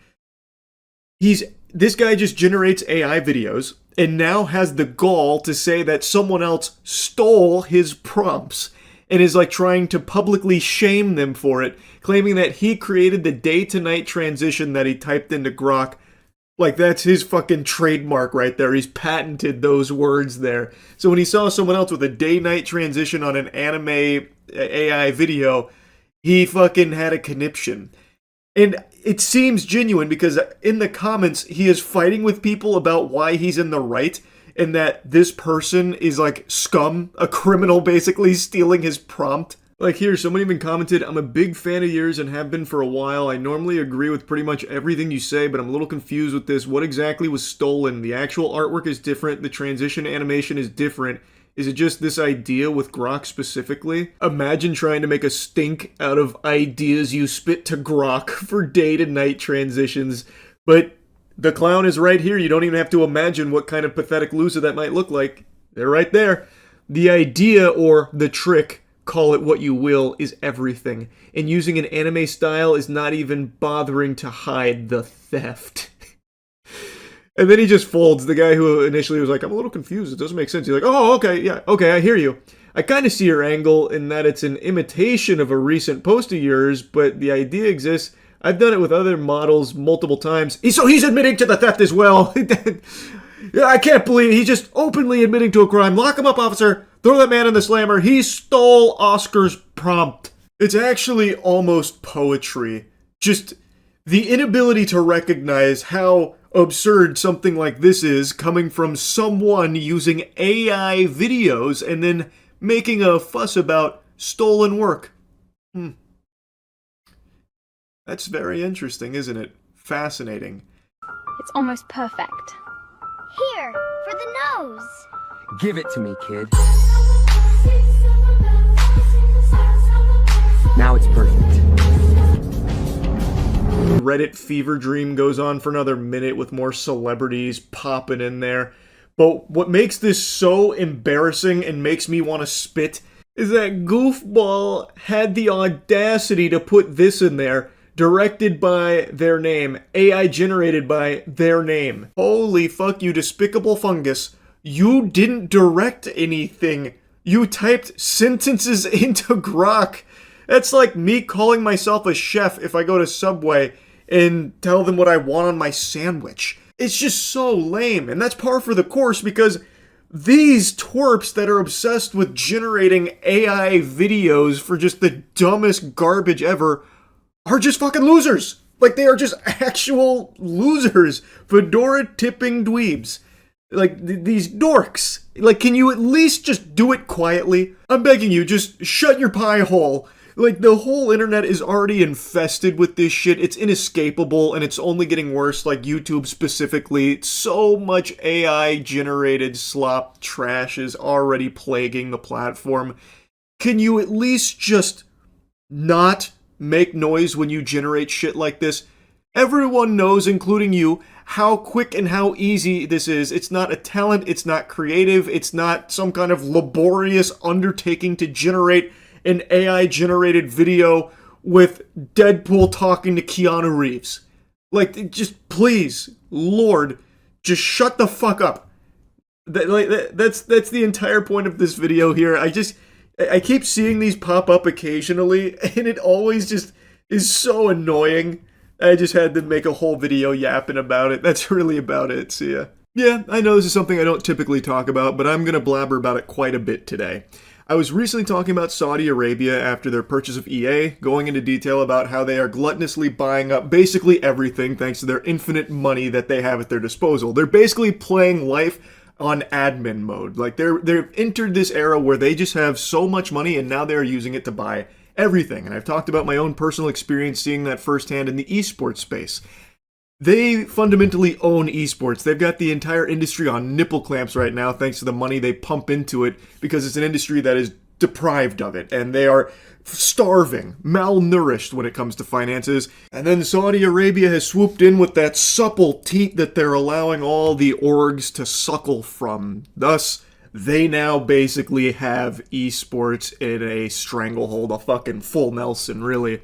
This guy just generates AI videos and now has the gall to say that someone else stole his prompts and is like trying to publicly shame them for it, claiming that he created the day to night transition that he typed into Grok. Like, that's his fucking trademark right there. He's patented those words there. So when he saw someone else with a day-night transition on an anime AI video, he fucking had a conniption. And it seems genuine because in the comments, he is fighting with people about why he's in the right and that this person is like scum, a criminal basically stealing his prompt. Like here, someone even commented, I'm a big fan of yours and have been for a while. I normally agree with pretty much everything you say, but I'm a little confused with this. What exactly was stolen? The actual artwork is different. The transition animation is different. Is it just this idea with Grok specifically? Imagine trying to make a stink out of ideas you spit to Grok for day to night transitions. But the clown is right here. You don't even have to imagine what kind of pathetic loser that might look like. They're right there. The idea or the trick, call it what you will, is everything. And using an anime style is not even bothering to hide the theft. And then he just folds. The guy who initially was like, I'm a little confused, it doesn't make sense. He's like, oh, okay, yeah, okay, I hear you. I kind of see your angle in that it's an imitation of a recent post of yours, but the idea exists. I've done it with other models multiple times. So he's admitting to the theft as well. Yeah, I can't believe it. He's just openly admitting to a crime. Lock him up, officer. Throw that man in the slammer. He stole Oscar's prompt. It's actually almost poetry. Just the inability to recognize how absurd something like this is coming from someone using AI videos and then making a fuss about stolen work. That's very interesting, isn't it? Fascinating. It's almost perfect. Here, for the nose. Give it to me, kid. Now it's perfect. Reddit fever dream goes on for another minute with more celebrities popping in there. But what makes this so embarrassing and makes me want to spit is that Goofball had the audacity to put this in there. Directed by their name. AI generated by their name. Holy fuck, you despicable fungus. You didn't direct anything. You typed sentences into Grok. That's like me calling myself a chef if I go to Subway and tell them what I want on my sandwich. It's just so lame. And that's par for the course because these twerps that are obsessed with generating AI videos for just the dumbest garbage ever are just fucking losers. Like, they are just actual losers. Fedora-tipping dweebs. Like, these dorks. Like, can you at least just do it quietly? I'm begging you, just shut your pie hole. Like, the whole internet is already infested with this shit. It's inescapable, and it's only getting worse, like YouTube specifically. So much AI-generated slop trash is already plaguing the platform. Can you at least just not make noise when you generate shit like this? Everyone knows, including you, how quick and how easy this is. It's not a talent, it's not creative, it's not some kind of laborious undertaking to generate an AI-generated video with Deadpool talking to Keanu Reeves. Like, just please, Lord, just shut the fuck up. That's the entire point of this video here. I keep seeing these pop up occasionally, and it always just is so annoying. I just had to make a whole video yapping about it. That's really about it. See ya. Yeah, I know this is something I don't typically talk about, but I'm gonna blabber about it quite a bit today. I was recently talking about Saudi Arabia after their purchase of EA, going into detail about how they are gluttonously buying up basically everything thanks to their infinite money that they have at their disposal. They're basically playing life on admin mode. Like, they've entered this era where they just have so much money and now they're using it to buy everything. And I've talked about my own personal experience seeing that firsthand in the esports space. They fundamentally own esports. They've got the entire industry on nipple clamps right now thanks to the money they pump into it because it's an industry that is deprived of it and they are starving, malnourished when it comes to finances. And then Saudi Arabia has swooped in with that supple teat that they're allowing all the orgs to suckle from. Thus, they now basically have esports in a stranglehold, a fucking full Nelson, really.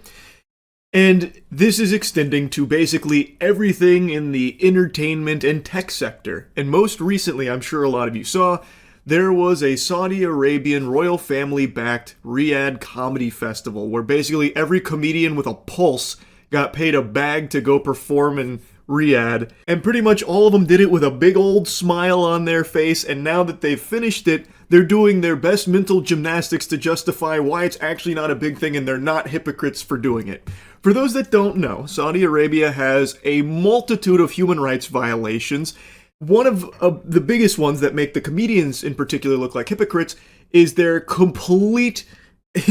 And this is extending to basically everything in the entertainment and tech sector. And most recently, I'm sure a lot of you saw, there was a Saudi Arabian royal family-backed Riyadh comedy festival where basically every comedian with a pulse got paid a bag to go perform in Riyadh, and pretty much all of them did it with a big old smile on their face, and now that they've finished it, they're doing their best mental gymnastics to justify why it's actually not a big thing and they're not hypocrites for doing it. For those that don't know, Saudi Arabia has a multitude of human rights violations. One of the biggest ones that make the comedians in particular look like hypocrites is their complete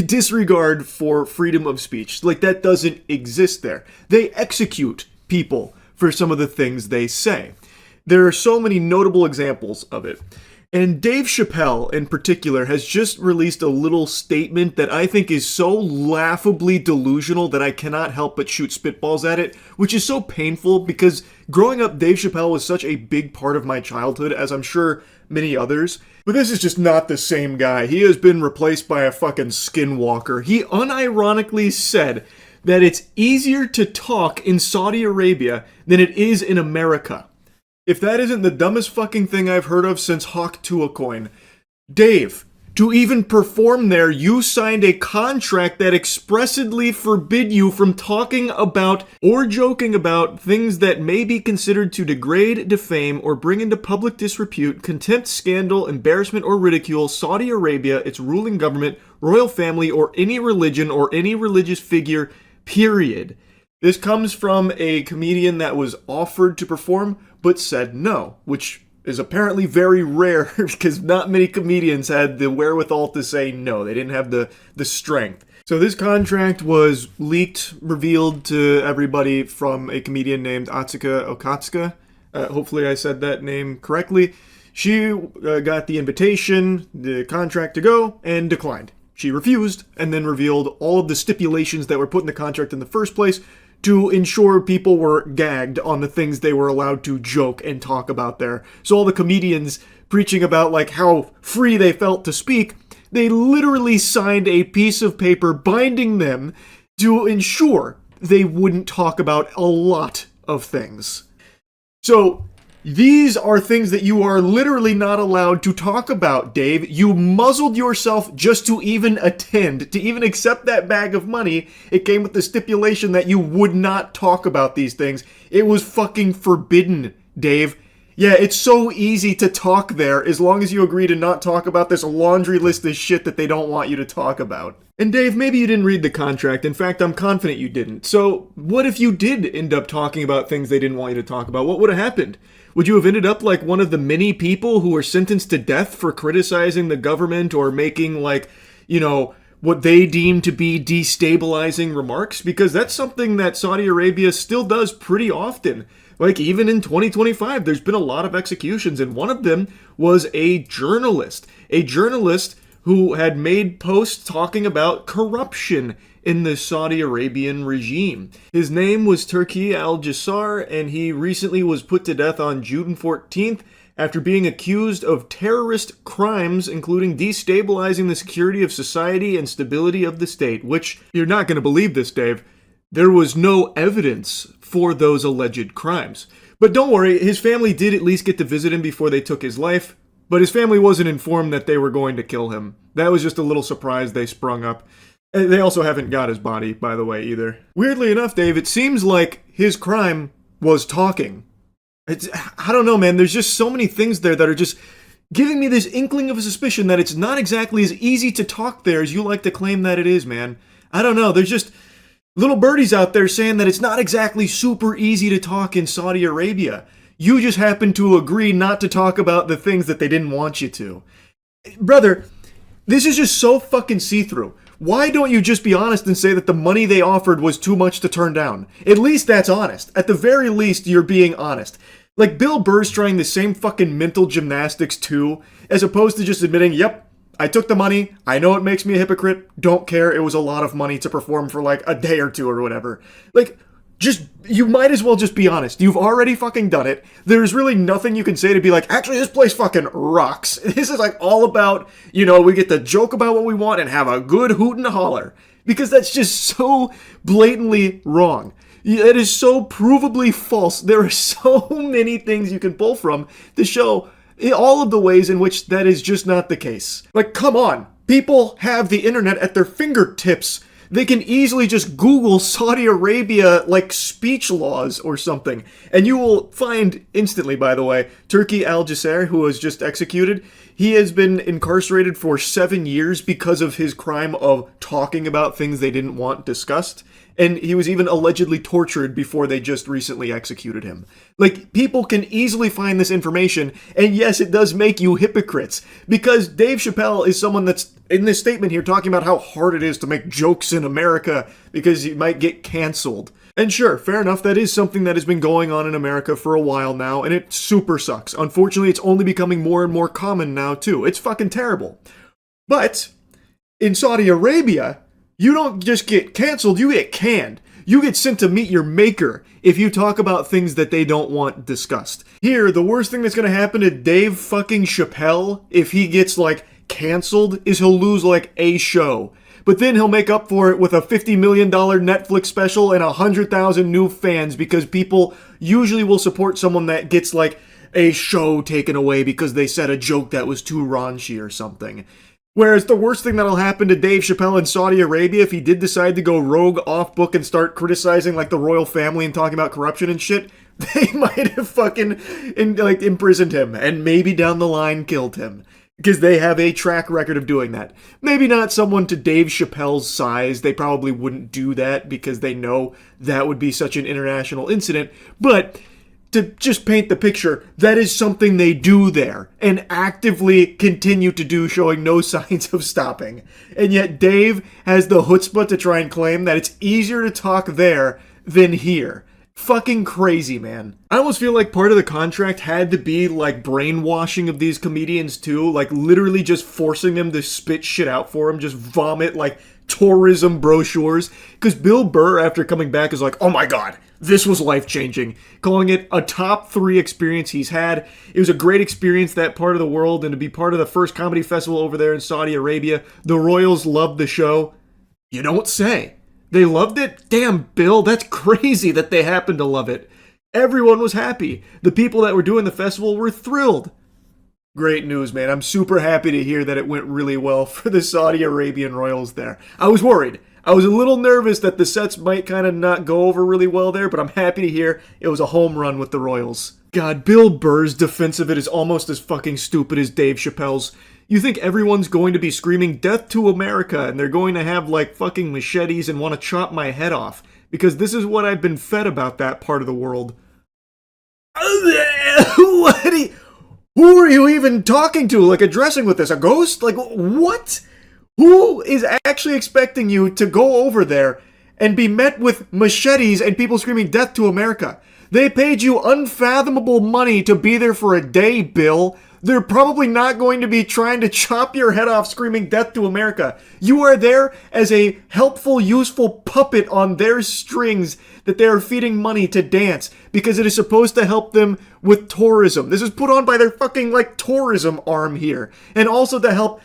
disregard for freedom of speech. Like, that doesn't exist there. They execute people for some of the things they say. There are so many notable examples of it. And Dave Chappelle, in particular, has just released a little statement that I think is so laughably delusional that I cannot help but shoot spitballs at it, which is so painful because growing up, Dave Chappelle was such a big part of my childhood, as I'm sure many others. But this is just not the same guy. He has been replaced by a fucking skinwalker. He unironically said that it's easier to talk in Saudi Arabia than it is in America. If that isn't the dumbest fucking thing I've heard of since Hawk Tuacoin. Dave, to even perform there, you signed a contract that expressly forbid you from talking about or joking about things that may be considered to degrade, defame, or bring into public disrepute, contempt, scandal, embarrassment, or ridicule Saudi Arabia, its ruling government, royal family, or any religion or any religious figure, period. This comes from a comedian that was offered to perform, but said no, which is apparently very rare because not many comedians had the wherewithal to say no. They didn't have the strength. So this contract was leaked, revealed to everybody from a comedian named Atsuka Okatsuka. Hopefully I said that name correctly. She got the invitation, the contract to go, and declined. She refused, and then revealed all of the stipulations that were put in the contract in the first place to ensure people were gagged on the things they were allowed to joke and talk about there. So all the comedians preaching about like how free they felt to speak, they literally signed a piece of paper binding them to ensure they wouldn't talk about a lot of things. So these are things that you are literally not allowed to talk about, Dave. You muzzled yourself just to even attend, to even accept that bag of money. It came with the stipulation that you would not talk about these things. It was fucking forbidden, Dave. Yeah, it's so easy to talk there as long as you agree to not talk about this laundry list of shit that they don't want you to talk about. And Dave, maybe you didn't read the contract. In fact, I'm confident you didn't. So what if you did end up talking about things they didn't want you to talk about? What would have happened? Would you have ended up like one of the many people who were sentenced to death for criticizing the government or making like, you know, what they deem to be destabilizing remarks? Because that's something that Saudi Arabia still does pretty often. Like even in 2025, there's been a lot of executions, and one of them was a journalist who had made posts talking about corruption in the Saudi Arabian regime. His name was Turki Al-Jassar, and he recently was put to death on June 14th after being accused of terrorist crimes, including destabilizing the security of society and stability of the state, which, you're not going to believe this, Dave, there was no evidence for those alleged crimes. But don't worry, his family did at least get to visit him before they took his life, but his family wasn't informed that they were going to kill him. That was just a little surprise they sprung up. They also haven't got his body, by the way, either. Weirdly enough, Dave, it seems like his crime was talking. I don't know, man. There's just so many things there that are just giving me this inkling of a suspicion that it's not exactly as easy to talk there as you like to claim that it is, man. I don't know. There's just little birdies out there saying that it's not exactly super easy to talk in Saudi Arabia. You just happen to agree not to talk about the things that they didn't want you to. Brother, this is just so fucking see-through. Why don't you just be honest and say that the money they offered was too much to turn down? At least that's honest. At the very least, you're being honest. Like, Bill Burr's trying the same fucking mental gymnastics too, as opposed to just admitting, yep, I took the money, I know it makes me a hypocrite, don't care, it was a lot of money to perform for like a day or two or whatever. Like, you might as well just be honest. You've already fucking done it. There's really nothing you can say to be like, actually, this place fucking rocks. This is like all about, you know, we get to joke about what we want and have a good hoot and holler. Because that's just so blatantly wrong. It is so provably false. There are so many things you can pull from to show all of the ways in which that is just not the case. Like, come on. People have the internet at their fingertips. They can easily just Google Saudi Arabia, like, speech laws or something. And you will find instantly, by the way, Turki Al-Jassar, who was just executed, he has been incarcerated for 7 years because of his crime of talking about things they didn't want discussed. And he was even allegedly tortured before they just recently executed him. Like, people can easily find this information, and yes, it does make you hypocrites. Because Dave Chappelle is someone that's, in this statement here, talking about how hard it is to make jokes in America because you might get canceled. And sure, fair enough, that is something that has been going on in America for a while now, and it super sucks. Unfortunately, it's only becoming more and more common now, too. It's fucking terrible. But, in Saudi Arabia, you don't just get canceled, you get canned. You get sent to meet your maker if you talk about things that they don't want discussed. Here, the worst thing that's gonna happen to Dave fucking Chappelle if he gets, like, canceled is he'll lose, like, a show. But then he'll make up for it with a $50 million Netflix special and 100,000 new fans because people usually will support someone that gets, like, a show taken away because they said a joke that was too raunchy or something. Whereas the worst thing that'll happen to Dave Chappelle in Saudi Arabia if he did decide to go rogue off book and start criticizing, like, the royal family and talking about corruption and shit, they might have fucking, imprisoned him and maybe down the line killed him. Because they have a track record of doing that. Maybe not someone to Dave Chappelle's size. They probably wouldn't do that because they know that would be such an international incident. But to just paint the picture, that is something they do there and actively continue to do, showing no signs of stopping. And yet Dave has the chutzpah to try and claim that it's easier to talk there than here. Fucking crazy, man. I almost feel like part of the contract had to be, like, brainwashing of these comedians, too. Like, literally just forcing them to spit shit out for them. Just vomit, like, tourism brochures. Because Bill Burr, after coming back, is like, oh my god, this was life-changing. Calling it a top 3 experience he's had. It was a great experience, that part of the world, and to be part of the first comedy festival over there in Saudi Arabia. The Royals loved the show. You don't say. They loved it? Damn, Bill, that's crazy that they happened to love it. Everyone was happy. The people that were doing the festival were thrilled. Great news, man. I'm super happy to hear that it went really well for the Saudi Arabian royals there. I was worried. I was a little nervous that the sets might kind of not go over really well there, but I'm happy to hear it was a home run with the royals. God, Bill Burr's defense of it is almost as fucking stupid as Dave Chappelle's. You think everyone's going to be screaming death to America and they're going to have, like, fucking machetes and want to chop my head off because this is what I've been fed about that part of the world. Who are you even talking to? Like, addressing with this? A ghost? Like, what? Who is actually expecting you to go over there and be met with machetes and people screaming death to America? They paid you unfathomable money to be there for a day, Bill. They're probably not going to be trying to chop your head off screaming death to America. You are there as a helpful, useful puppet on their strings that they are feeding money to dance because it is supposed to help them with tourism. This is put on by their fucking, like, tourism arm here. And also to help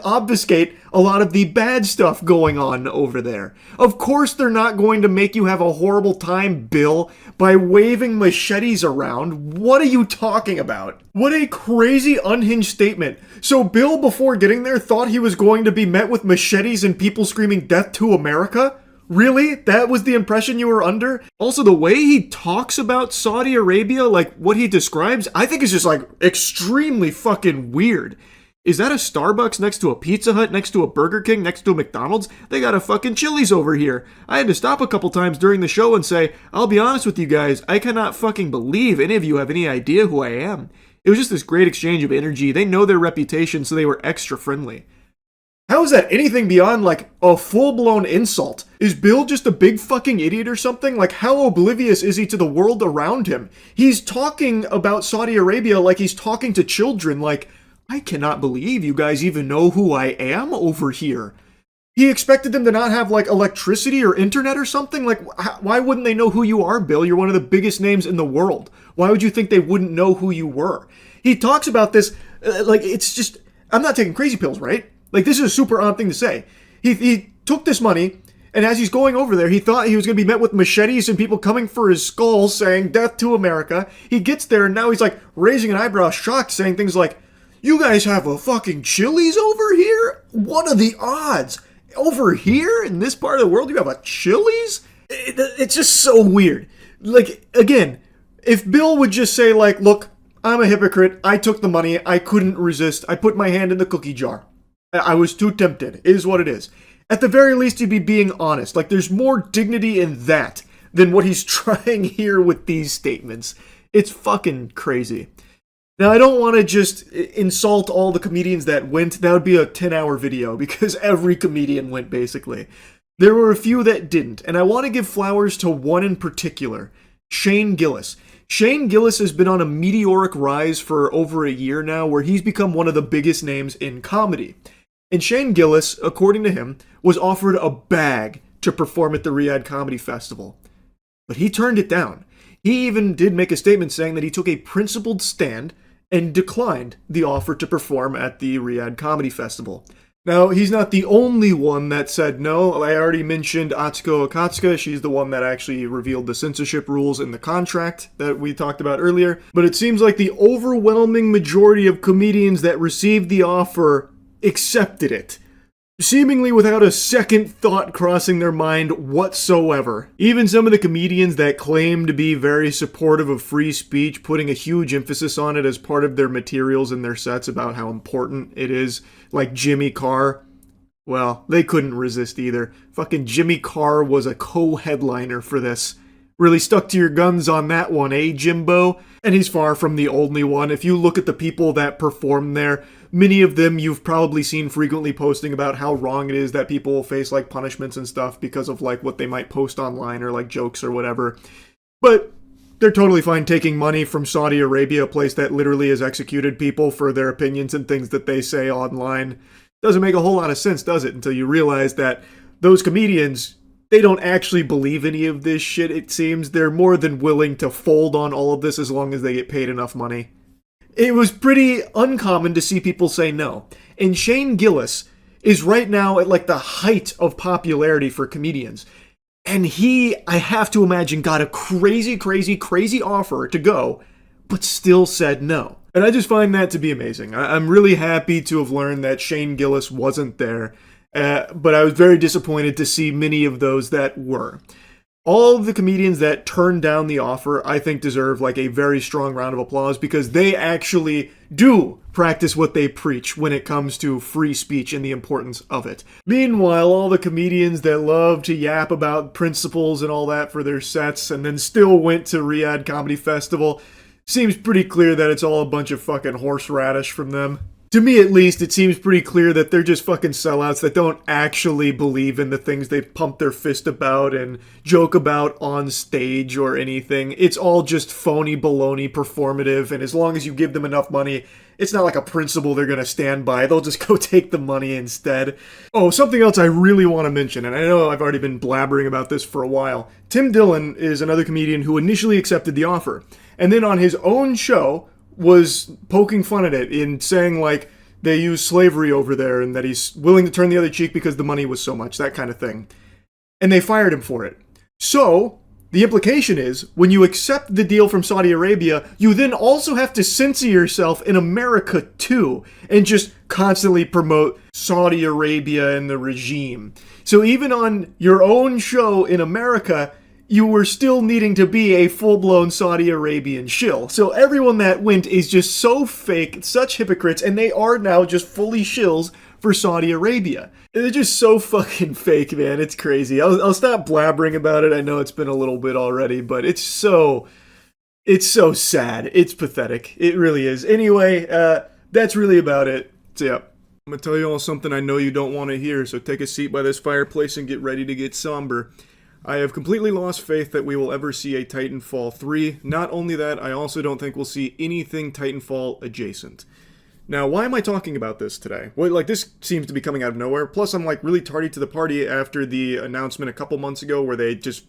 obfuscate a lot of the bad stuff going on over there. Of course they're not going to make you have a horrible time, Bill, by waving machetes around. What are you talking about? What a crazy unhinged statement. So Bill, before getting there, thought he was going to be met with machetes and people screaming death to America? Really? That was the impression you were under? Also, the way he talks about Saudi Arabia, like what he describes, I think is just, like, extremely fucking weird. Is that a Starbucks next to a Pizza Hut, next to a Burger King, next to a McDonald's? They got a fucking Chili's over here. I had to stop a couple times during the show and say, I'll be honest with you guys, I cannot fucking believe any of you have any idea who I am. It was just this great exchange of energy. They know their reputation, so they were extra friendly. How is that anything beyond, like, a full-blown insult? Is Bill just a big fucking idiot or something? Like, how oblivious is he to the world around him? He's talking about Saudi Arabia like he's talking to children, like, I cannot believe you guys even know who I am over here. He expected them to not have, like, electricity or internet or something? Like, why wouldn't they know who you are, Bill? You're one of the biggest names in the world. Why would you think they wouldn't know who you were? He talks about this, like, it's just, I'm not taking crazy pills, right? Like, this is a super odd thing to say. He took this money, and as he's going over there, he thought he was going to be met with machetes and people coming for his skull saying, death to America. He gets there, and now he's, like, raising an eyebrow, shocked, saying things like, you guys have a fucking Chili's over here? What are the odds? Over here, in this part of the world, you have a Chili's? It's just so weird. Like, again, if Bill would just say, like, look, I'm a hypocrite. I took the money. I couldn't resist. I put my hand in the cookie jar. I was too tempted. It is what it is. At the very least, he'd be being honest. Like, there's more dignity in that than what he's trying here with these statements. It's fucking crazy. Now, I don't want to just insult all the comedians that went. That would be a 10-hour video, because every comedian went, basically. There were a few that didn't, and I want to give flowers to one in particular, Shane Gillis. Shane Gillis has been on a meteoric rise for over a year now, where he's become one of the biggest names in comedy. And Shane Gillis, according to him, was offered a bag to perform at the Riyadh Comedy Festival. But he turned it down. He even did make a statement saying that he took a principled stand and declined the offer to perform at the Riyadh Comedy Festival. Now, he's not the only one that said no. I already mentioned Atsuko Akatsuka. She's the one that actually revealed the censorship rules in the contract that we talked about earlier. But it seems like the overwhelming majority of comedians that received the offer accepted it, seemingly without a second thought crossing their mind whatsoever. Even some of the comedians that claim to be very supportive of free speech, putting a huge emphasis on it as part of their materials in their sets about how important it is, like Jimmy Carr, well, they couldn't resist either. Fucking Jimmy Carr was a co-headliner for this. Really stuck to your guns on that one, eh, Jimbo? And he's far from the only one. If you look at the people that performed there, many of them you've probably seen frequently posting about how wrong it is that people face like punishments and stuff because of like what they might post online or like jokes or whatever. But they're totally fine taking money from Saudi Arabia, a place that literally has executed people for their opinions and things that they say online. Doesn't make a whole lot of sense, does it? Until you realize that those comedians, they don't actually believe any of this shit, it seems. They're more than willing to fold on all of this as long as they get paid enough money. It was pretty uncommon to see people say no. And Shane Gillis is right now at like the height of popularity for comedians. And he, I have to imagine, got a crazy offer to go, but still said no. And I just find that to be amazing. I'm really happy to have learned that Shane Gillis wasn't there, but I was very disappointed to see many of those that were. All of the comedians that turned down the offer, I think, deserve like a very strong round of applause because they actually do practice what they preach when it comes to free speech and the importance of it. Meanwhile, all the comedians that love to yap about principles and all that for their sets and then still went to Riyadh Comedy Festival, seems pretty clear that it's all a bunch of fucking horseradish from them. To me, at least, it seems pretty clear that they're just fucking sellouts that don't actually believe in the things they pump their fist about and joke about on stage or anything. It's all just phony baloney performative, and as long as you give them enough money, it's not like a principle they're gonna stand by. They'll just go take the money instead. Oh, something else I really want to mention, and I know I've already been blabbering about this for a while. Tim Dillon is another comedian who initially accepted the offer, and then on his own show was poking fun at it in saying like they use slavery over there and that he's willing to turn the other cheek because the money was so much, that kind of thing. And they fired him for it. So the implication is when you accept the deal from Saudi Arabia, you then also have to censor yourself in America too and just constantly promote Saudi Arabia and the regime. So even on your own show in America, you were still needing to be a full-blown Saudi Arabian shill. So everyone that went is just so fake, such hypocrites, and they are now just fully shills for Saudi Arabia. They're just so fucking fake, man. It's crazy. I'll stop blabbering about it. I know it's been a little bit already, but it's so sad. It's pathetic. It really is. Anyway, that's really about it. So yeah. I'm gonna tell you all something I know you don't want to hear, so take a seat by this fireplace and get ready to get somber. I have completely lost faith that we will ever see a Titanfall 3. Not only that, I also don't think we'll see anything Titanfall adjacent. Now, why am I talking about this today? Well, like, this seems to be coming out of nowhere. Plus, I'm, like, really tardy to the party after the announcement a couple months ago where they just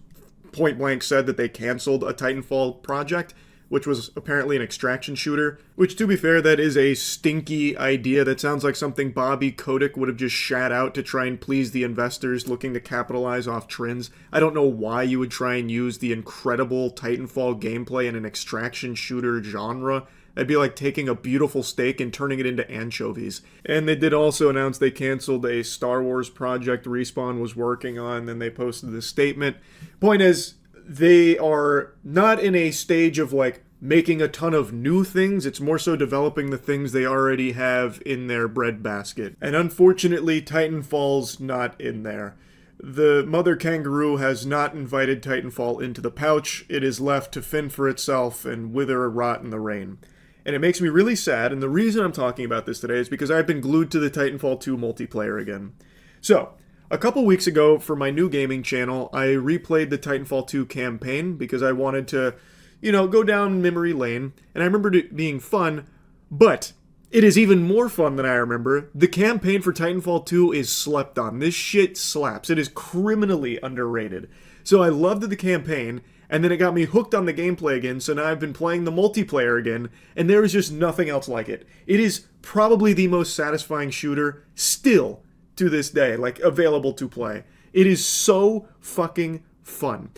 point blank said that they canceled a Titanfall project, which was apparently an extraction shooter. Which, to be fair, that is a stinky idea. That sounds like something Bobby Kotick would have just shat out to try and please the investors looking to capitalize off trends. I don't know why you would try and use the incredible Titanfall gameplay in an extraction shooter genre. That'd be like taking a beautiful steak and turning it into anchovies. And they did also announce they canceled a Star Wars project Respawn was working on, and they posted this statement. Point is, they are not in a stage of like making a ton of new things. It's more so developing the things they already have in their breadbasket. And unfortunately, Titanfall's not in there. The mother kangaroo has not invited Titanfall into the pouch. It is left to fend for itself and wither or rot in the rain. And it makes me really sad, and the reason I'm talking about this today is because I've been glued to the Titanfall 2 multiplayer again. So, a couple weeks ago, for my new gaming channel, I replayed the Titanfall 2 campaign because I wanted to, you know, go down memory lane, and I remembered it being fun, but it is even more fun than I remember. The campaign for Titanfall 2 is slept on. This shit slaps. It is criminally underrated. So I loved the campaign, and then it got me hooked on the gameplay again, so now I've been playing the multiplayer again, and there is just nothing else like it. It is probably the most satisfying shooter still to this day, like, available to play. It is so fucking fun.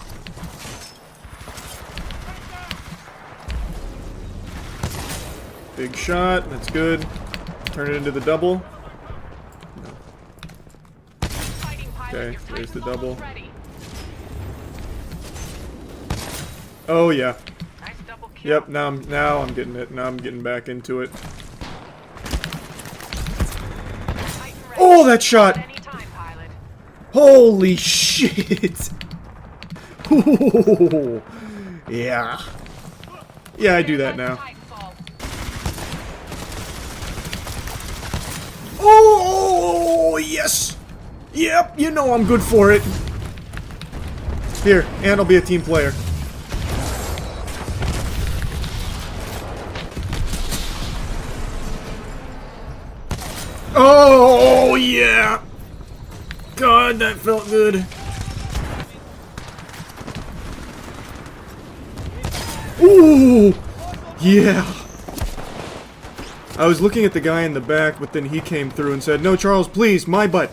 Big shot, that's good. Turn it into the double. No. Okay, there's the double. Oh yeah. Yep, now I'm getting it. Now I'm getting back into it. Oh, that shot! Holy shit! Ooh, yeah. Yeah, I do that now. Oh, yes! Yep, you know I'm good for it. Here, and I'll be a team player. Oh, yeah! God, that felt good. Ooh! Yeah! I was looking at the guy in the back, but then he came through and said, "No, Charles, please, my butt.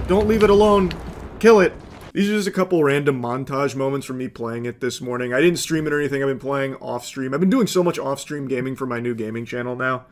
Don't leave it alone. Kill it." These are just a couple random montage moments from me playing it this morning. I didn't stream it or anything. I've been playing off-stream. I've been doing so much off-stream gaming for my new gaming channel now.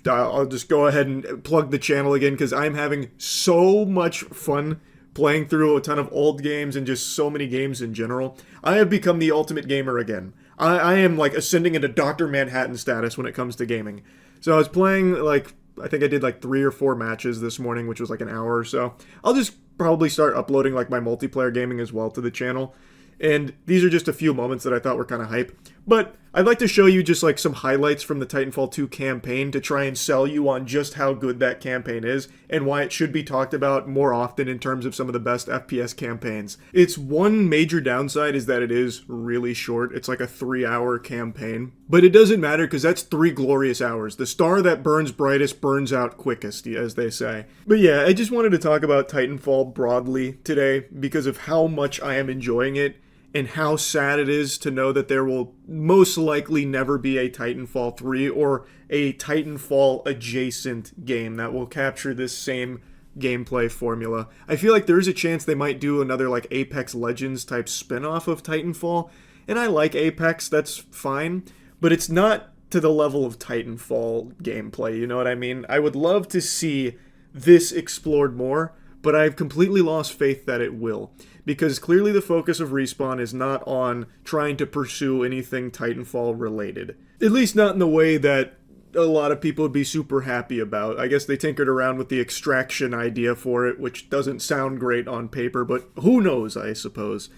I'll just go ahead and plug the channel again because I'm having so much fun playing through a ton of old games and just so many games in general. I have become the ultimate gamer again. I am like ascending into Dr. Manhattan status when it comes to gaming. So I was playing, like, I think I did like 3 or 4 matches this morning, which was like an hour or so. I'll just probably start uploading like my multiplayer gaming as well to the channel. And these are just a few moments that I thought were kind of hype. But I'd like to show you just like some highlights from the Titanfall 2 campaign to try and sell you on just how good that campaign is and why it should be talked about more often in terms of some of the best FPS campaigns. Its one major downside is that it is really short. It's like a 3-hour campaign. But it doesn't matter because that's 3 glorious hours. The star that burns brightest burns out quickest, as they say. But yeah, I just wanted to talk about Titanfall broadly today because of how much I am enjoying it and how sad it is to know that there will most likely never be a Titanfall 3 or a Titanfall adjacent game that will capture this same gameplay formula. I feel like there's a chance they might do another like Apex Legends type spin-off of Titanfall, and I like Apex, that's fine, but it's not to the level of Titanfall gameplay, you know what I mean? I would love to see this explored more, but I've completely lost faith that it will. Because clearly the focus of Respawn is not on trying to pursue anything Titanfall related. At least not in the way that a lot of people would be super happy about. I guess they tinkered around with the extraction idea for it, which doesn't sound great on paper, but who knows, I suppose.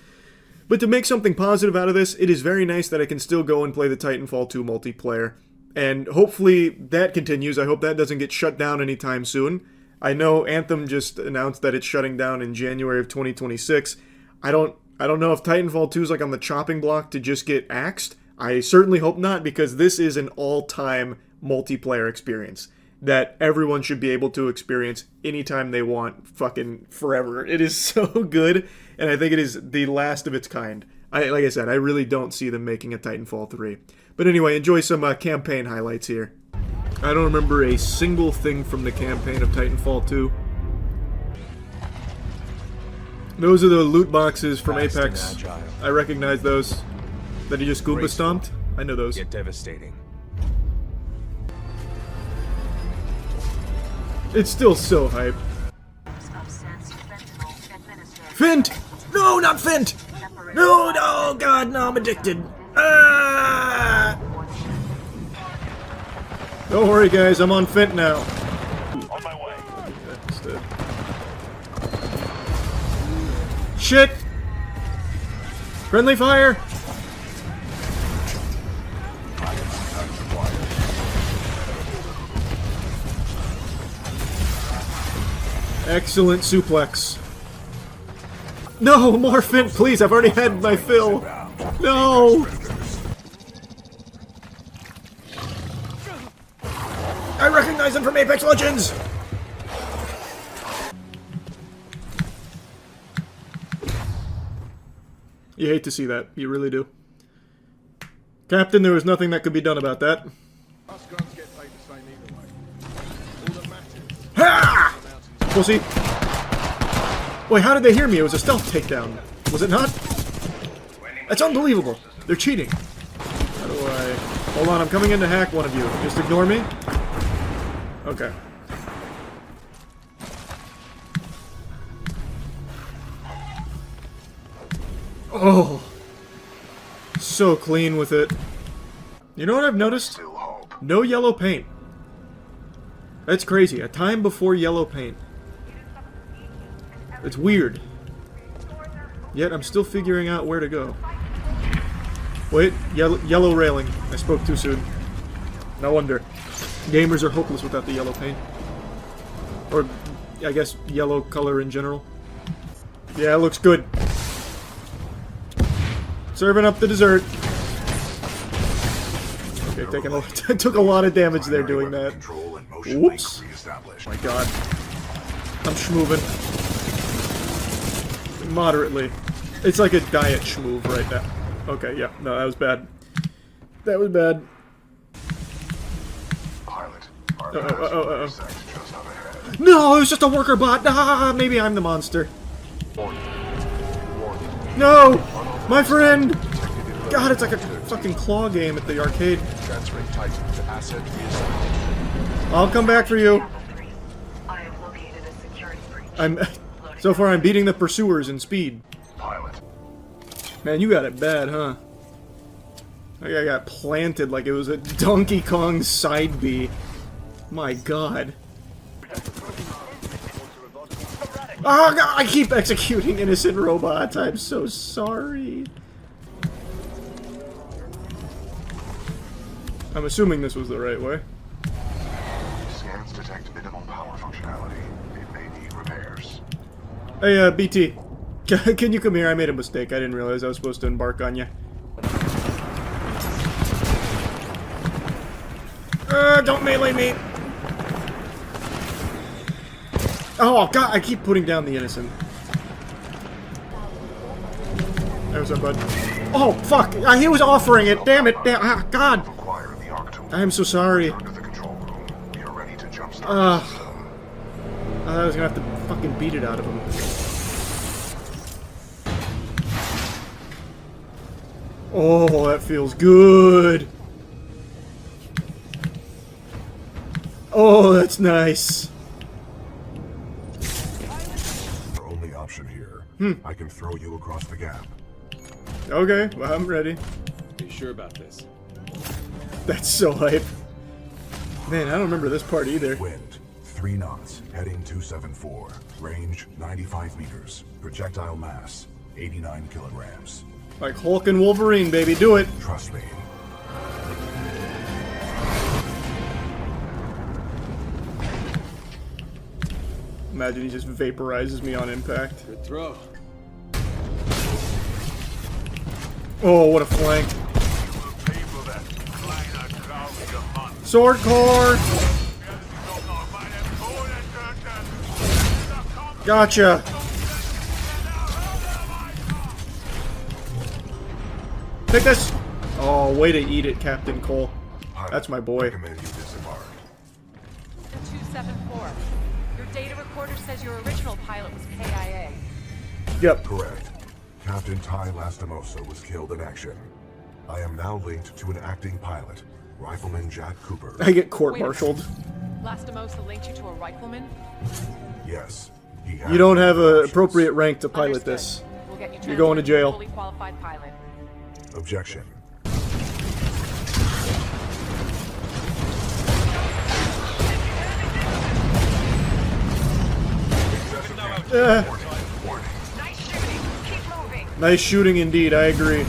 But to make something positive out of this, it is very nice that I can still go and play the Titanfall 2 multiplayer. And hopefully that continues. I hope that doesn't get shut down anytime soon. I know Anthem just announced that it's shutting down in January of 2026. I don't know if Titanfall 2 is like on the chopping block to just get axed. I certainly hope not, because this is an all-time multiplayer experience that everyone should be able to experience anytime they want, fucking forever. It is so good, and I think it is the last of its kind. Like I said, I really don't see them making a Titanfall 3. But anyway, enjoy some campaign highlights here. I don't remember a single thing from the campaign of Titanfall 2. Those are the loot boxes from Apex. I recognize those. That he just Goomba stomped? I know those. Yet devastating. It's still so hype. Fint! No, not Fint! No, no, God, no, I'm addicted. Ah! Don't worry, guys. I'm on Fent now. On my way. Shit! Friendly fire! Excellent suplex. No, more Fent, please. I've already had my fill. No! I recognize them from Apex Legends! You hate to see that. You really do. Captain, there was nothing that could be done about that. Ha! Pussy. Wait, how did they hear me? It was a stealth takedown. Was it not? That's unbelievable. They're cheating. How do I... Hold on, I'm coming in to hack one of you. Just ignore me? Okay. Oh. So clean with it. You know what I've noticed? No yellow paint. That's crazy. A time before yellow paint. It's weird. Yet I'm still figuring out where to go. Wait, yellow railing. I spoke too soon. No wonder. Gamers are hopeless without the yellow paint. Or, I guess, yellow color in general. Yeah, it looks good. Serving up the dessert. Okay, I took a lot of damage there doing that. Whoops. My god. I'm schmoovin'. Moderately. It's like a diet schmoove right now. Okay, yeah. No, that was bad. That was bad. No, it was just a worker bot. Ah, maybe I'm the monster. No! My friend! God, it's like a fucking claw game at the arcade. I'll come back for you. So far I'm beating the pursuers in speed. Man, you got it bad, huh? Like I got planted like it was a Donkey Kong side B. My god. Oh god, I keep executing innocent robots. I'm so sorry. I'm assuming this was the right way. Scans detect minimal power functionality. It may need repairs. Hey, BT. Can you come here? I made a mistake. I didn't realize I was supposed to embark on you. Don't melee me! Oh, God, I keep putting down the innocent. There's our bud. Oh, fuck! He was offering it! Damn it! Damn, ah, God! I am so sorry. I was gonna have to fucking beat it out of him. Oh, that feels good! Oh, that's nice. Our only option here. I can throw you across the gap. Okay, well, I'm ready. Are you sure about this? That's so hype. Man, I don't remember this part either. Wind, 3 knots, heading 274. Range, 95 meters. Projectile mass, 89 kilograms. Like Hulk and Wolverine, baby, do it! Trust me. Imagine he just vaporizes me on impact. Good throw. Oh, what a flank. Sword core! Gotcha! Take this! Oh, way to eat it, Captain Cole. That's my boy. 274. Your data recorder says your original pilot was KIA. Yep. Correct. Captain Ty Lastimosa was killed in action. I am now linked to an acting pilot, Rifleman Jack Cooper. I get court-martialed. Lastimosa linked you to a rifleman? Yes. You don't have an appropriate rank to pilot this. We'll get you You're going to jail. Fully qualified pilot. Objection. Nice shooting indeed, I agree.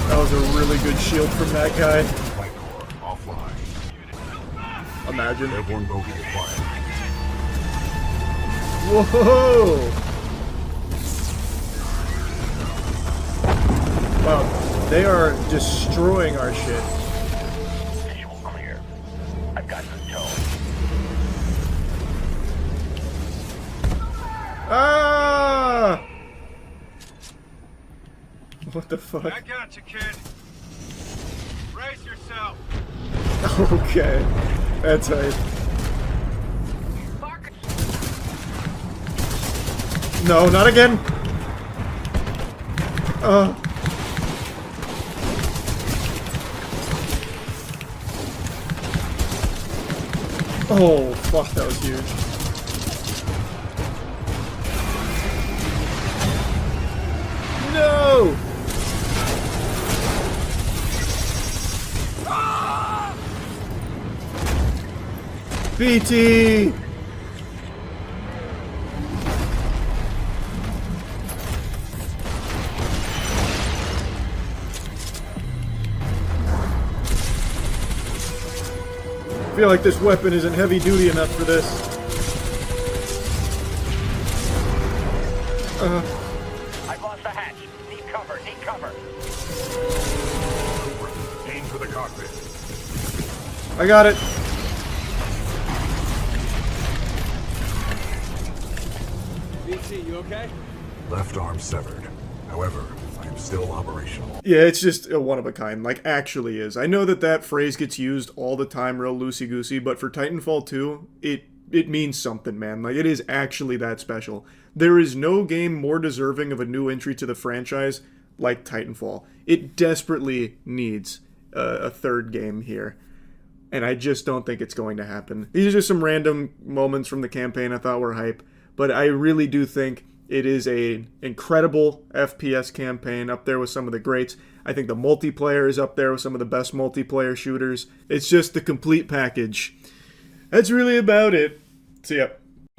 That was a really good shield from that guy. Imagine. Whoa! Wow, they are destroying our shit. Visual clear. I've got some tone. Ah! What the fuck? I got you, kid. Brace yourself. Okay, that's right. No, not again. Oh, fuck, that was huge. No! BT! I feel like this weapon isn't heavy duty enough for this. I've lost the hatch. Need cover, need cover. Aim for the cockpit. I got it. BT, you okay? Left arm severed. However, I am still operational. Yeah, it's just a one-of-a-kind, like, actually is. I know that that phrase gets used all the time real loosey-goosey, but for Titanfall 2, it means something, man. Like, it is actually that special. There is no game more deserving of a new entry to the franchise like Titanfall. It desperately needs a third game here, and I just don't think it's going to happen. These are just some random moments from the campaign I thought were hype, but I really do think it is an incredible FPS campaign, up there with some of the greats. I think the multiplayer is up there with some of the best multiplayer shooters. It's just the complete package. That's really about it. So, yeah.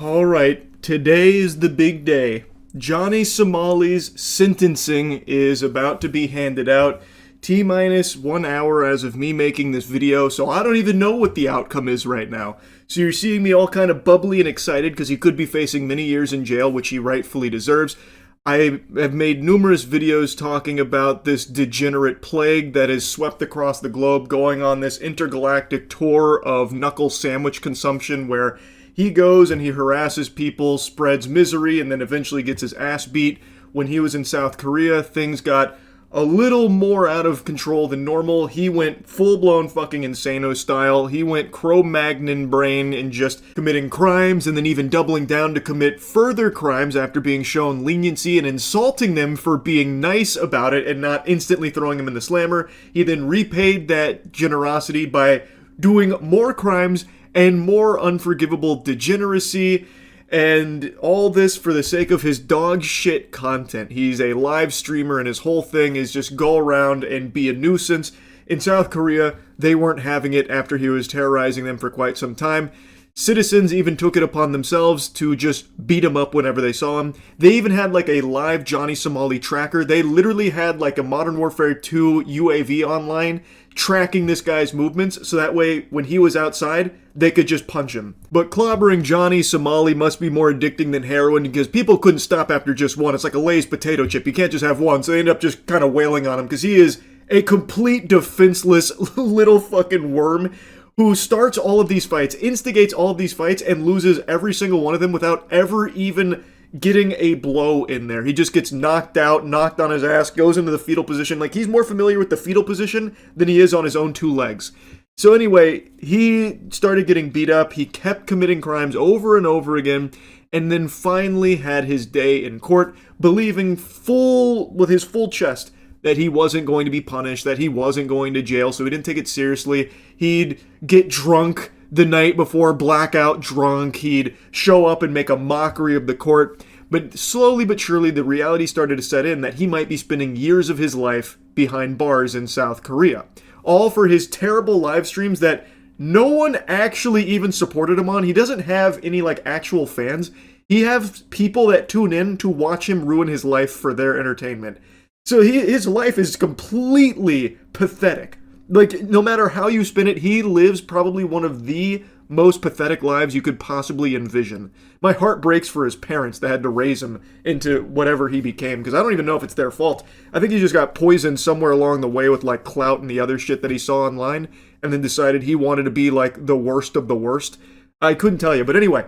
Alright, today is the big day. Johnny Somali's sentencing is about to be handed out. T-minus 1 hour as of me making this video, so I don't even know what the outcome is right now. So you're seeing me all kind of bubbly and excited because he could be facing many years in jail, which he rightfully deserves. I have made numerous videos talking about this degenerate plague that has swept across the globe, going on this intergalactic tour of knuckle sandwich consumption where he goes and he harasses people, spreads misery, and then eventually gets his ass beat. When he was in South Korea, things got a little more out of control than normal. He went full-blown fucking Insano style. He went Cro-Magnon brain and just committing crimes, and then even doubling down to commit further crimes after being shown leniency and insulting them for being nice about it and not instantly throwing them in the slammer. He then repaid that generosity by doing more crimes and more unforgivable degeneracy. And all this for the sake of his dog shit content. He's a live streamer and his whole thing is just go around and be a nuisance. In South Korea, they weren't having it after he was terrorizing them for quite some time. Citizens even took it upon themselves to just beat him up whenever they saw him. They even had like a live Johnny Somali tracker. They literally had like a Modern Warfare 2 UAV online tracking this guy's movements, so that way when he was outside, they could just punch him. But clobbering Johnny Somali must be more addicting than heroin because people couldn't stop after just one. It's like a Lay's potato chip. You can't just have one, so they end up just kind of wailing on him because he is a complete defenseless little fucking worm who starts all of these fights, instigates all of these fights, and loses every single one of them without ever even getting a blow in there. He just gets knocked out, knocked on his ass, goes into the fetal position. Like, he's more familiar with the fetal position than he is on his own two legs. So anyway, he started getting beat up. He kept committing crimes over and over again, and then finally had his day in court, believing with his full chest that he wasn't going to be punished, that he wasn't going to jail, so he didn't take it seriously. He'd get drunk the night before, blackout drunk. He'd show up and make a mockery of the court. But slowly but surely, the reality started to set in that he might be spending years of his life behind bars in South Korea. All for his terrible live streams that no one actually even supported him on. He doesn't have any like actual fans. He has people that tune in to watch him ruin his life for their entertainment. So his life is completely pathetic. Like, no matter how you spin it, he lives probably one of the most pathetic lives you could possibly envision. My heart breaks for his parents that had to raise him into whatever he became, because I don't even know if it's their fault. I think he just got poisoned somewhere along the way with, like, clout and the other shit that he saw online, and then decided he wanted to be, like, the worst of the worst. I couldn't tell you, but anyway,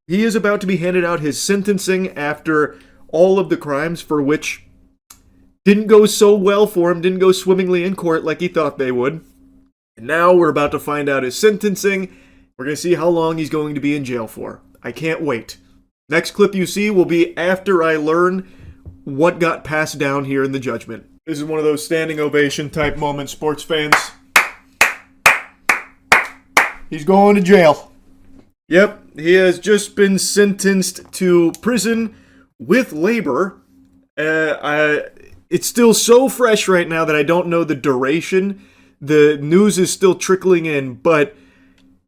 he is about to be handed out his sentencing after all of the crimes for which didn't go so well for him, didn't go swimmingly in court like he thought they would. And now we're about to find out his sentencing. We're going to see how long he's going to be in jail for. I can't wait. Next clip you see will be after I learn what got passed down here in the judgment. This is one of those standing ovation type moments, sports fans. He's going to jail. Yep, he has just been sentenced to prison with labor. It's still so fresh right now that I don't know the duration. The news is still trickling in, but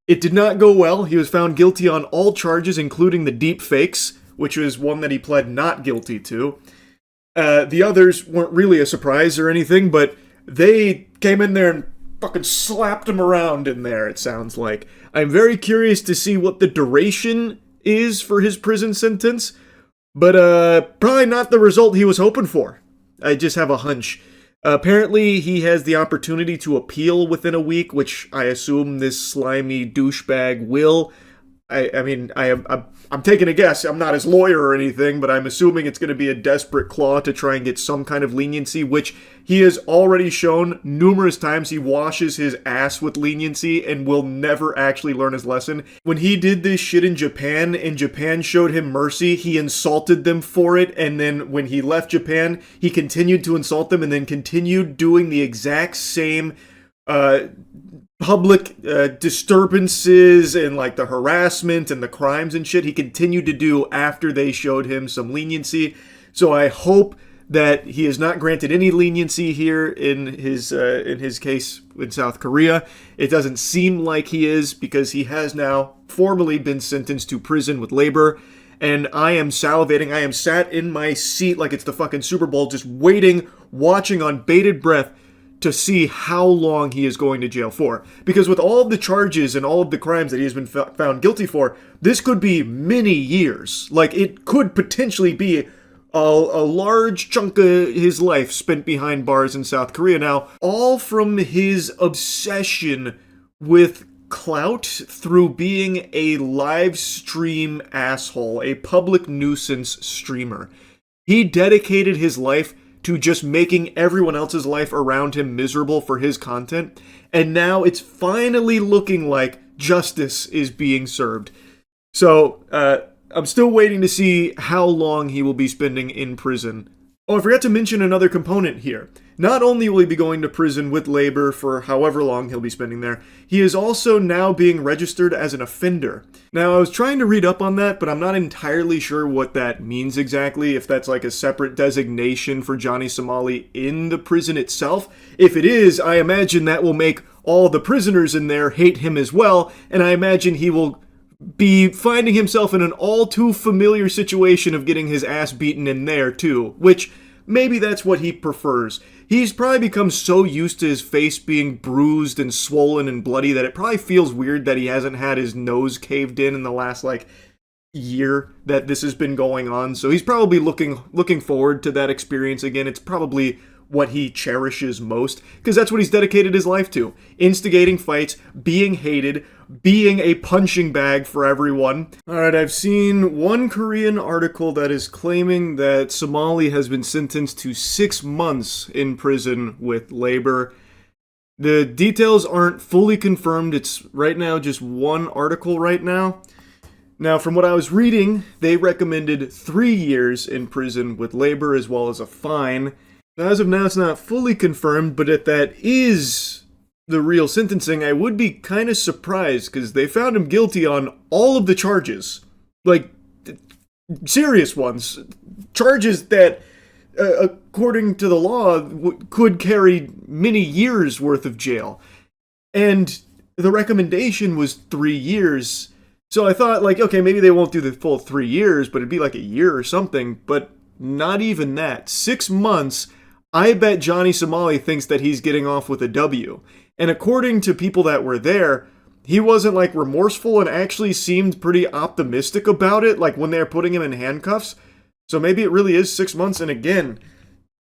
it did not go well. He was found guilty on all charges, including the deep fakes, which was one that he pled not guilty to. The others weren't really a surprise or anything, but they came in there and fucking slapped him around in there, it sounds like. I'm very curious to see what the duration is for his prison sentence, but probably not the result he was hoping for. I just have a hunch. Apparently, he has the opportunity to appeal within a week, which I assume this slimy douchebag will. I'm taking a guess. I'm not his lawyer or anything, but I'm assuming it's going to be a desperate claw to try and get some kind of leniency, which he has already shown numerous times. He washes his ass with leniency and will never actually learn his lesson. When he did this shit in Japan, and Japan showed him mercy, he insulted them for it, and then when he left Japan, he continued to insult them and then continued doing the exact same public disturbances and like the harassment and the crimes and shit he continued to do after they showed him some leniency. So I hope that he is not granted any leniency here in his case in South Korea. It doesn't seem like he is, because he has now formally been sentenced to prison with labor. And I am salivating. I am sat in my seat like it's the fucking Super Bowl, just waiting, watching on bated breath to see how long he is going to jail for. Because with all of the charges and all of the crimes that he has been found guilty for, this could be many years. Like, it could potentially be a large chunk of his life spent behind bars in South Korea now, all from his obsession with clout through being a live stream asshole, a public nuisance streamer. He dedicated his life to just making everyone else's life around him miserable for his content, and now it's finally looking like justice is being served. So, I'm still waiting to see how long he will be spending in prison. Oh, I forgot to mention another component here. Not only will he be going to prison with labor for however long he'll be spending there, he is also now being registered as an offender. Now, I was trying to read up on that, but I'm not entirely sure what that means exactly, if that's like a separate designation for Johnny Somali in the prison itself. If it is, I imagine that will make all the prisoners in there hate him as well, and I imagine he will be finding himself in an all too familiar situation of getting his ass beaten in there too, which maybe that's what he prefers. He's probably become so used to his face being bruised and swollen and bloody that it probably feels weird that he hasn't had his nose caved in the last year that this has been going on. So he's probably looking forward to that experience again. It's probably what he cherishes most, because that's what he's dedicated his life to. Instigating fights, being hated, being a punching bag for everyone. Alright, I've seen one Korean article that is claiming that Somali has been sentenced to 6 months in prison with labor. The details aren't fully confirmed. It's right now just one article right now. Now, from what I was reading, they recommended 3 years in prison with labor as well as a fine. As of now, it's not fully confirmed, but if that is the real sentencing, I would be kind of surprised, because they found him guilty on all of the charges. Like, serious ones. Charges that, according to the law, could carry many years worth of jail. And the recommendation was 3 years. So I thought, like, okay, maybe they won't do the full 3 years, but it'd be like a year or something. But not even that. 6 months, I bet Johnny Somali thinks that he's getting off with a W. And according to people that were there, he wasn't, like, remorseful and actually seemed pretty optimistic about it, like, when they were putting him in handcuffs. So maybe it really is 6 months. And again,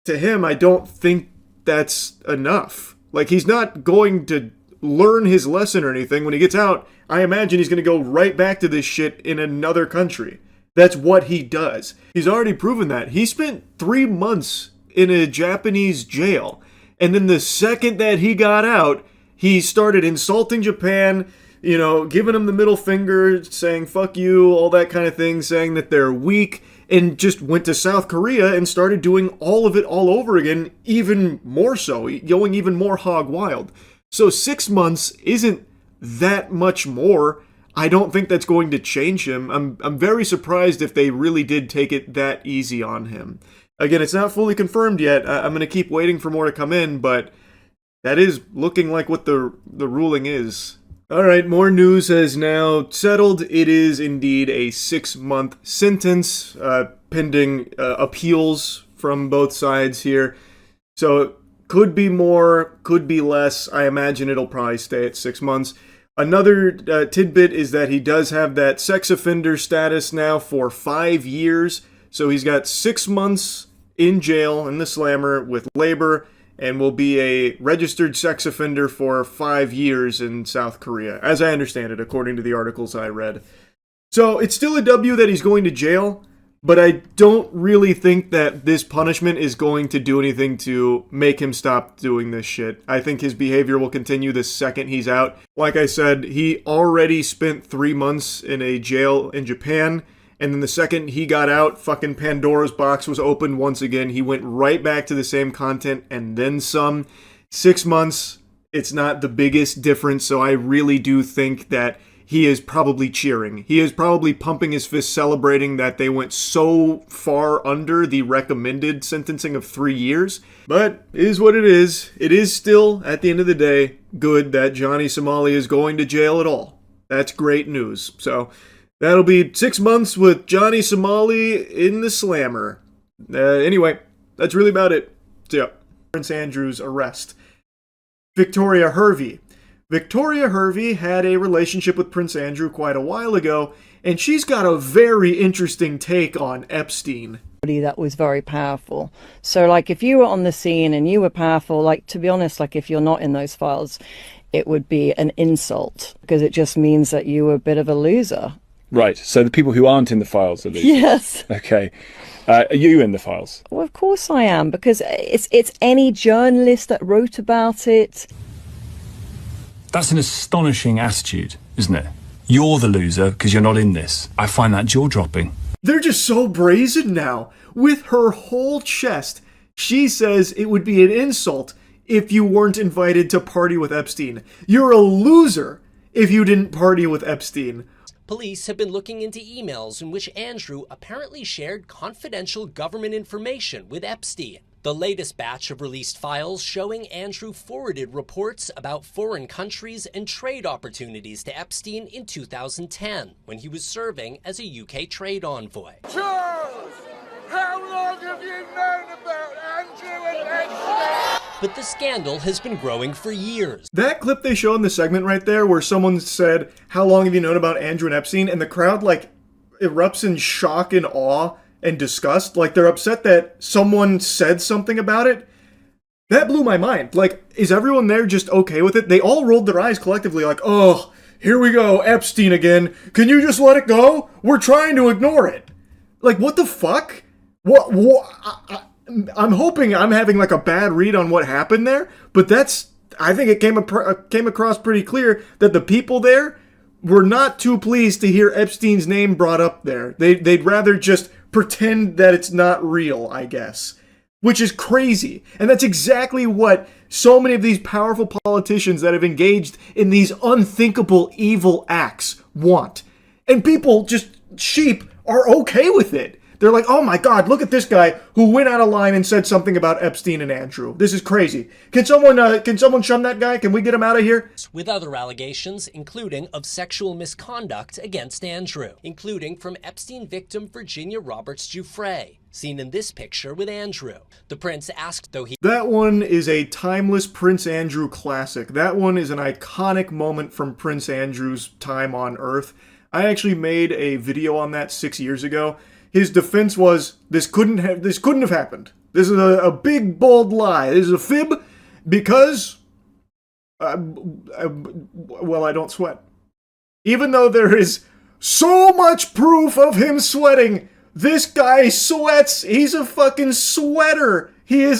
to him, I don't think that's enough. Like, he's not going to learn his lesson or anything. When he gets out, I imagine he's going to go right back to this shit in another country. That's what he does. He's already proven that. He spent 3 months in a Japanese jail. And then the second that he got out, he started insulting Japan, you know, giving them the middle finger, saying fuck you, all that kind of thing, saying that they're weak, and just went to South Korea and started doing all of it all over again, even more so, going even more hog wild. So 6 months isn't that much more. I don't think that's going to change him. I'm very surprised if they really did take it that easy on him. Again, it's not fully confirmed yet. I'm going to keep waiting for more to come in, but that is looking like what the ruling is. Alright, more news has now settled. It is indeed a 6-month sentence, pending appeals from both sides here. So, could be more, could be less. I imagine it'll probably stay at 6 months. Another tidbit is that he does have that sex offender status now for 5 years. So he's got 6 months in jail in the slammer with labor, and will be a registered sex offender for 5 years in South Korea, as I understand it, according to the articles I read. So it's still a W that he's going to jail, but I don't really think that this punishment is going to do anything to make him stop doing this shit. I think his behavior will continue the second he's out. Like I said, he already spent 3 months in a jail in Japan, and then the second he got out, fucking Pandora's box was opened once again. He went right back to the same content and then some. 6 months, it's not the biggest difference, so I really do think that he is probably cheering. He is probably pumping his fist, celebrating that they went so far under the recommended sentencing of 3 years. But it is what it is. It is still, at the end of the day, good that Johnny Somali is going to jail at all. That's great news. So that'll be 6 months with Johnny Somali in the slammer. Anyway, that's really about it. So yeah, Prince Andrew's arrest. Victoria Hervey. Victoria Hervey had a relationship with Prince Andrew quite a while ago, and she's got a very interesting take on Epstein. That was very powerful. So, like, if you were on the scene and you were powerful, like, to be honest, like, if you're not in those files, it would be an insult, because it just means that you were a bit of a loser. Right, so the people who aren't in the files are losers? Yes. Okay. Are you in the files? Well, of course I am, because it's any journalist that wrote about it. That's an astonishing attitude, isn't it? You're the loser because you're not in this. I find that jaw-dropping. They're just so brazen now. With her whole chest, she says it would be an insult if you weren't invited to party with Epstein. You're a loser if you didn't party with Epstein. Police have been looking into emails in which Andrew apparently shared confidential government information with Epstein. The latest batch of released files showing Andrew forwarded reports about foreign countries and trade opportunities to Epstein in 2010, when he was serving as a UK trade envoy. Charles, how long have you known about Andrew and Epstein? But the scandal has been growing for years. That clip they show in the segment right there where someone said, how long have you known about Andrew and Epstein? And the crowd, like, erupts in shock and awe and disgust. Like, they're upset that someone said something about it. That blew my mind. Like, is everyone there just okay with it? They all rolled their eyes collectively like, oh, here we go, Epstein again. Can you just let it go? We're trying to ignore it. Like, what the fuck? I'm hoping I'm having like a bad read on what happened there, but I think it came across pretty clear that the people there were not too pleased to hear Epstein's name brought up there. They'd rather just pretend that it's not real, I guess. Which is crazy. And that's exactly what so many of these powerful politicians that have engaged in these unthinkable evil acts want. And people, just sheep, are okay with it. They're like, oh my God, look at this guy who went out of line and said something about Epstein and Andrew. This is crazy. Can someone shun that guy? Can we get him out of here? With other allegations, including of sexual misconduct against Andrew, including from Epstein victim Virginia Roberts Giuffre, seen in this picture with Andrew. The prince asked, though he... That one is a timeless Prince Andrew classic. That one is an iconic moment from Prince Andrew's time on Earth. I actually made a video on that 6 years ago. His defense was, this couldn't have happened. This is a big, bold lie. This is a fib because, well, I don't sweat. Even though there is so much proof of him sweating, this guy sweats. He's a fucking sweater. He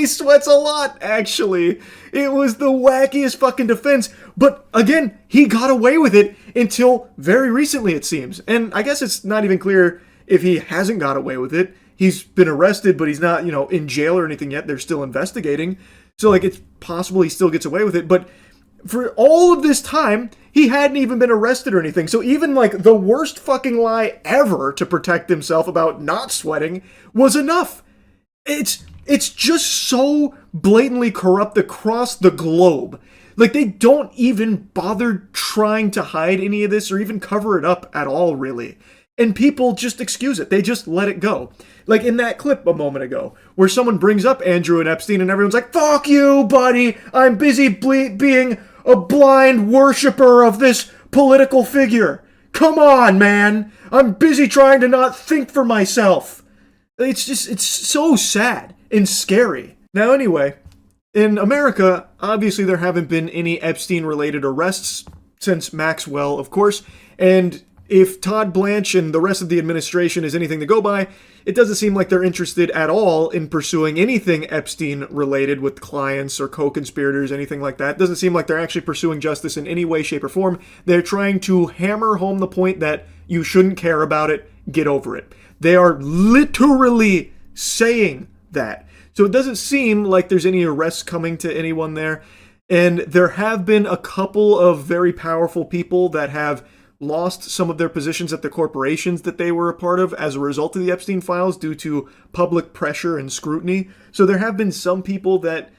sweats a lot, actually. It was the wackiest fucking defense. But again, he got away with it until very recently, it seems. And I guess it's not even clear if he hasn't got away with it. He's been arrested, but he's not, in jail or anything yet. They're still investigating. So, it's possible he still gets away with it. But for all of this time, he hadn't even been arrested or anything. So even, the worst fucking lie ever to protect himself about not sweating was enough. It's just so blatantly corrupt across the globe. They don't even bother trying to hide any of this or even cover it up at all, really. And people just excuse it. They just let it go. Like in that clip a moment ago, where someone brings up Andrew and Epstein and everyone's like, fuck you, buddy. I'm busy being a blind worshiper of this political figure. Come on, man. I'm busy trying to not think for myself. It's so sad and scary. Now, anyway, in America, obviously there haven't been any Epstein-related arrests since Maxwell, of course, and if Todd Blanche and the rest of the administration is anything to go by, it doesn't seem like they're interested at all in pursuing anything Epstein-related with clients or co-conspirators, anything like that. It doesn't seem like they're actually pursuing justice in any way, shape, or form. They're trying to hammer home the point that you shouldn't care about it, get over it. They are literally saying that. So it doesn't seem like there's any arrests coming to anyone there. And there have been a couple of very powerful people that have lost some of their positions at the corporations that they were a part of as a result of the Epstein files due to public pressure and scrutiny. So there have been some people that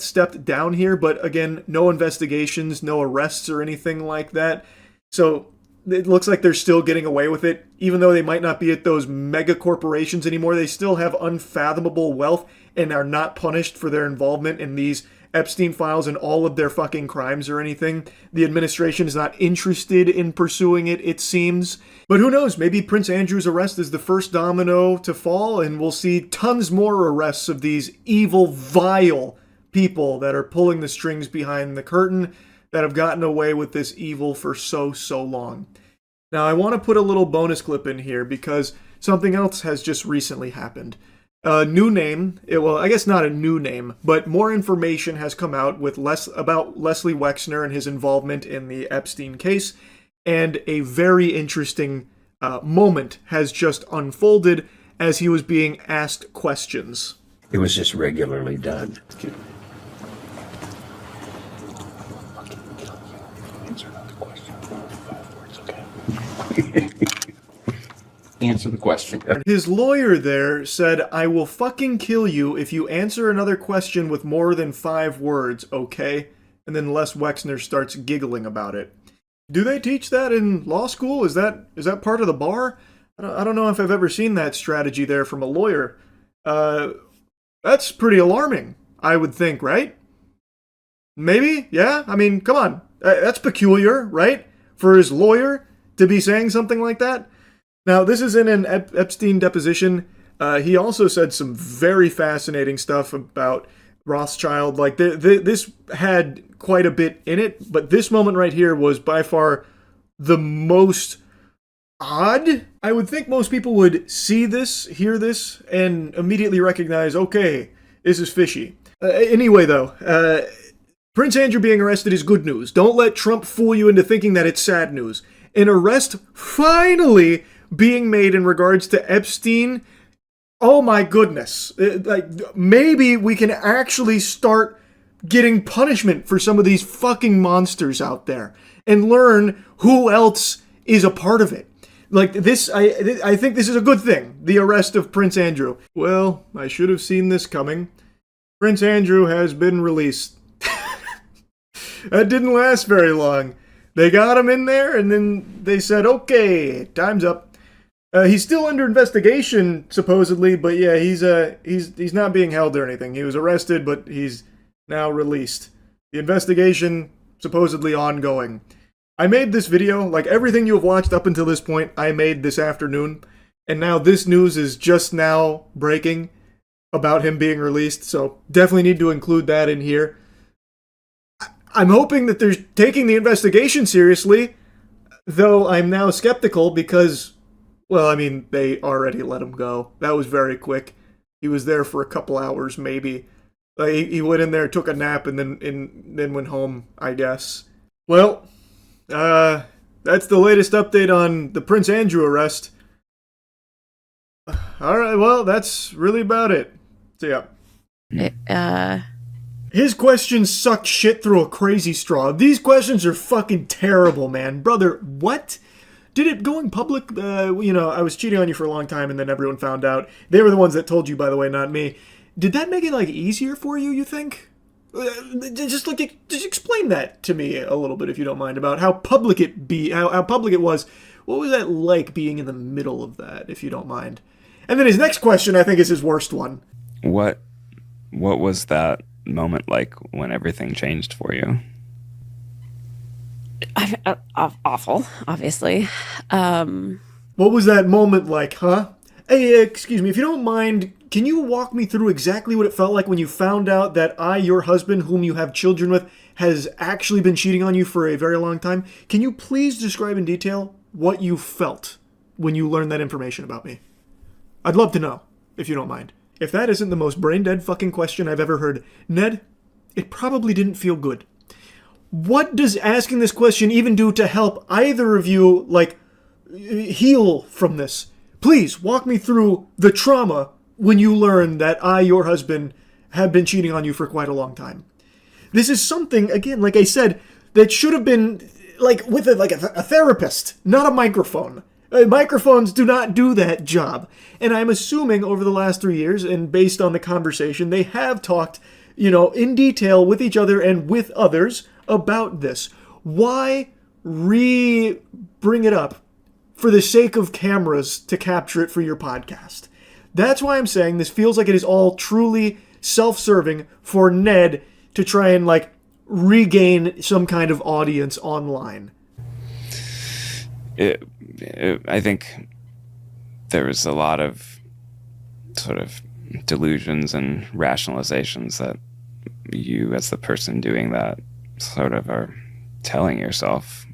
stepped down here, but again, no investigations, no arrests or anything like that. So it looks like they're still getting away with it. Even though they might not be at those mega corporations anymore, they still have unfathomable wealth and are not punished for their involvement in these Epstein files and all of their fucking crimes or anything. The administration is not interested in pursuing it, it seems. But who knows, maybe Prince Andrew's arrest is the first domino to fall and we'll see tons more arrests of these evil, vile people that are pulling the strings behind the curtain that have gotten away with this evil for so long. Now I want to put a little bonus clip in here because something else has just recently happened. A new name, well, I guess not a new name, but more information has come out with about Leslie Wexner and his involvement in the Epstein case, and a very interesting moment has just unfolded as he was being asked questions. It was just regularly done. Answer the question. His lawyer there said, I will fucking kill you if you answer another question with more than 5 words, okay? And then Les Wexner starts giggling about it. Do they teach that in law school? Is that part of the bar? I don't know if I've ever seen that strategy there from a lawyer. That's pretty alarming, I would think, right? Maybe? Yeah? I mean, come on. That's peculiar, right? For his lawyer to be saying something like that? Now, this is in an Epstein deposition. He also said some very fascinating stuff about Rothschild. Like, this had quite a bit in it, but this moment right here was by far the most odd. I would think most people would see this, hear this, and immediately recognize, okay, this is fishy. Anyway, though, Prince Andrew being arrested is good news. Don't let Trump fool you into thinking that it's sad news. An arrest finally being made in regards to Epstein. Oh my goodness. Maybe we can actually start getting punishment for some of these fucking monsters out there and learn who else is a part of it. Like this, I think this is a good thing. The arrest of Prince Andrew. Well, I should have seen this coming. Prince Andrew has been released. That didn't last very long. They got him in there, and then they said, "Okay, time's up." He's still under investigation, supposedly, but yeah, he's not being held or anything. He was arrested, but he's now released. The investigation supposedly ongoing. I made this video, like everything you have watched up until this point, I made this afternoon, and now this news is just now breaking about him being released, so definitely need to include that in here. I'm hoping that they're taking the investigation seriously, though I'm now skeptical because, well, I mean, they already let him go. That was very quick. He was there for a couple hours, maybe. He went in there, took a nap, and then went home, I guess. Well, that's the latest update on the Prince Andrew arrest. All right, well, that's really about it. So yeah. His questions suck shit through a crazy straw. These questions are fucking terrible, man. Brother, what? Did it going public? I was cheating on you for a long time and then everyone found out. They were the ones that told you, by the way, not me. Did that make it, easier for you, you think? Just explain that to me a little bit, if you don't mind, about how public how public it was. What was that like being in the middle of that, if you don't mind? And then his next question, I think, is his worst one. What was that moment like when everything changed for you? Awful, obviously. What was that moment like, huh? Hey, excuse me, if you don't mind, can you walk me through exactly what it felt like when you found out that your husband, whom you have children with, has actually been cheating on you for a very long time? Can you please describe in detail what you felt when you learned that information about me? I'd love to know, if you don't mind. If that isn't the most brain-dead fucking question I've ever heard, Ned, it probably didn't feel good. What does asking this question even do to help either of you, heal from this? Please, walk me through the trauma when you learn that your husband, have been cheating on you for quite a long time. This is something, again, like I said, that should have been, with a therapist, not a microphone. Microphones do not do that job. And I'm assuming over the last 3 years, and based on the conversation, they have talked, in detail with each other and with others about this. Why bring it up for the sake of cameras to capture it for your podcast? That's why I'm saying this feels like it is all truly self-serving for Ned to try and, regain some kind of audience online. I think there was a lot of sort of delusions and rationalizations that you, as the person doing that, sort of are telling yourself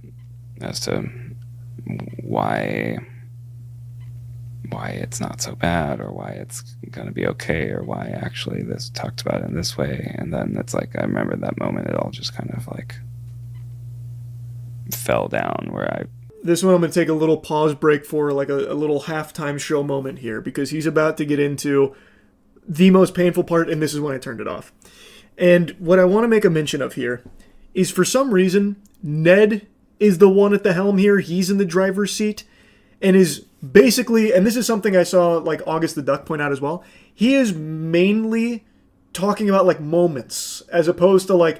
as to why it's not so bad, or why it's going to be okay, or why actually this talked about it in this way. And then it's I remember that moment, it all just kind of fell down where This one I'm going to take a little pause break for a little halftime show moment here, because he's about to get into the most painful part, and this is when I turned it off. And what I want to make a mention of here is, for some reason, Ned is the one at the helm here. He's in the driver's seat and is basically, and this is something I saw August the Duck point out as well, he is mainly talking about moments as opposed to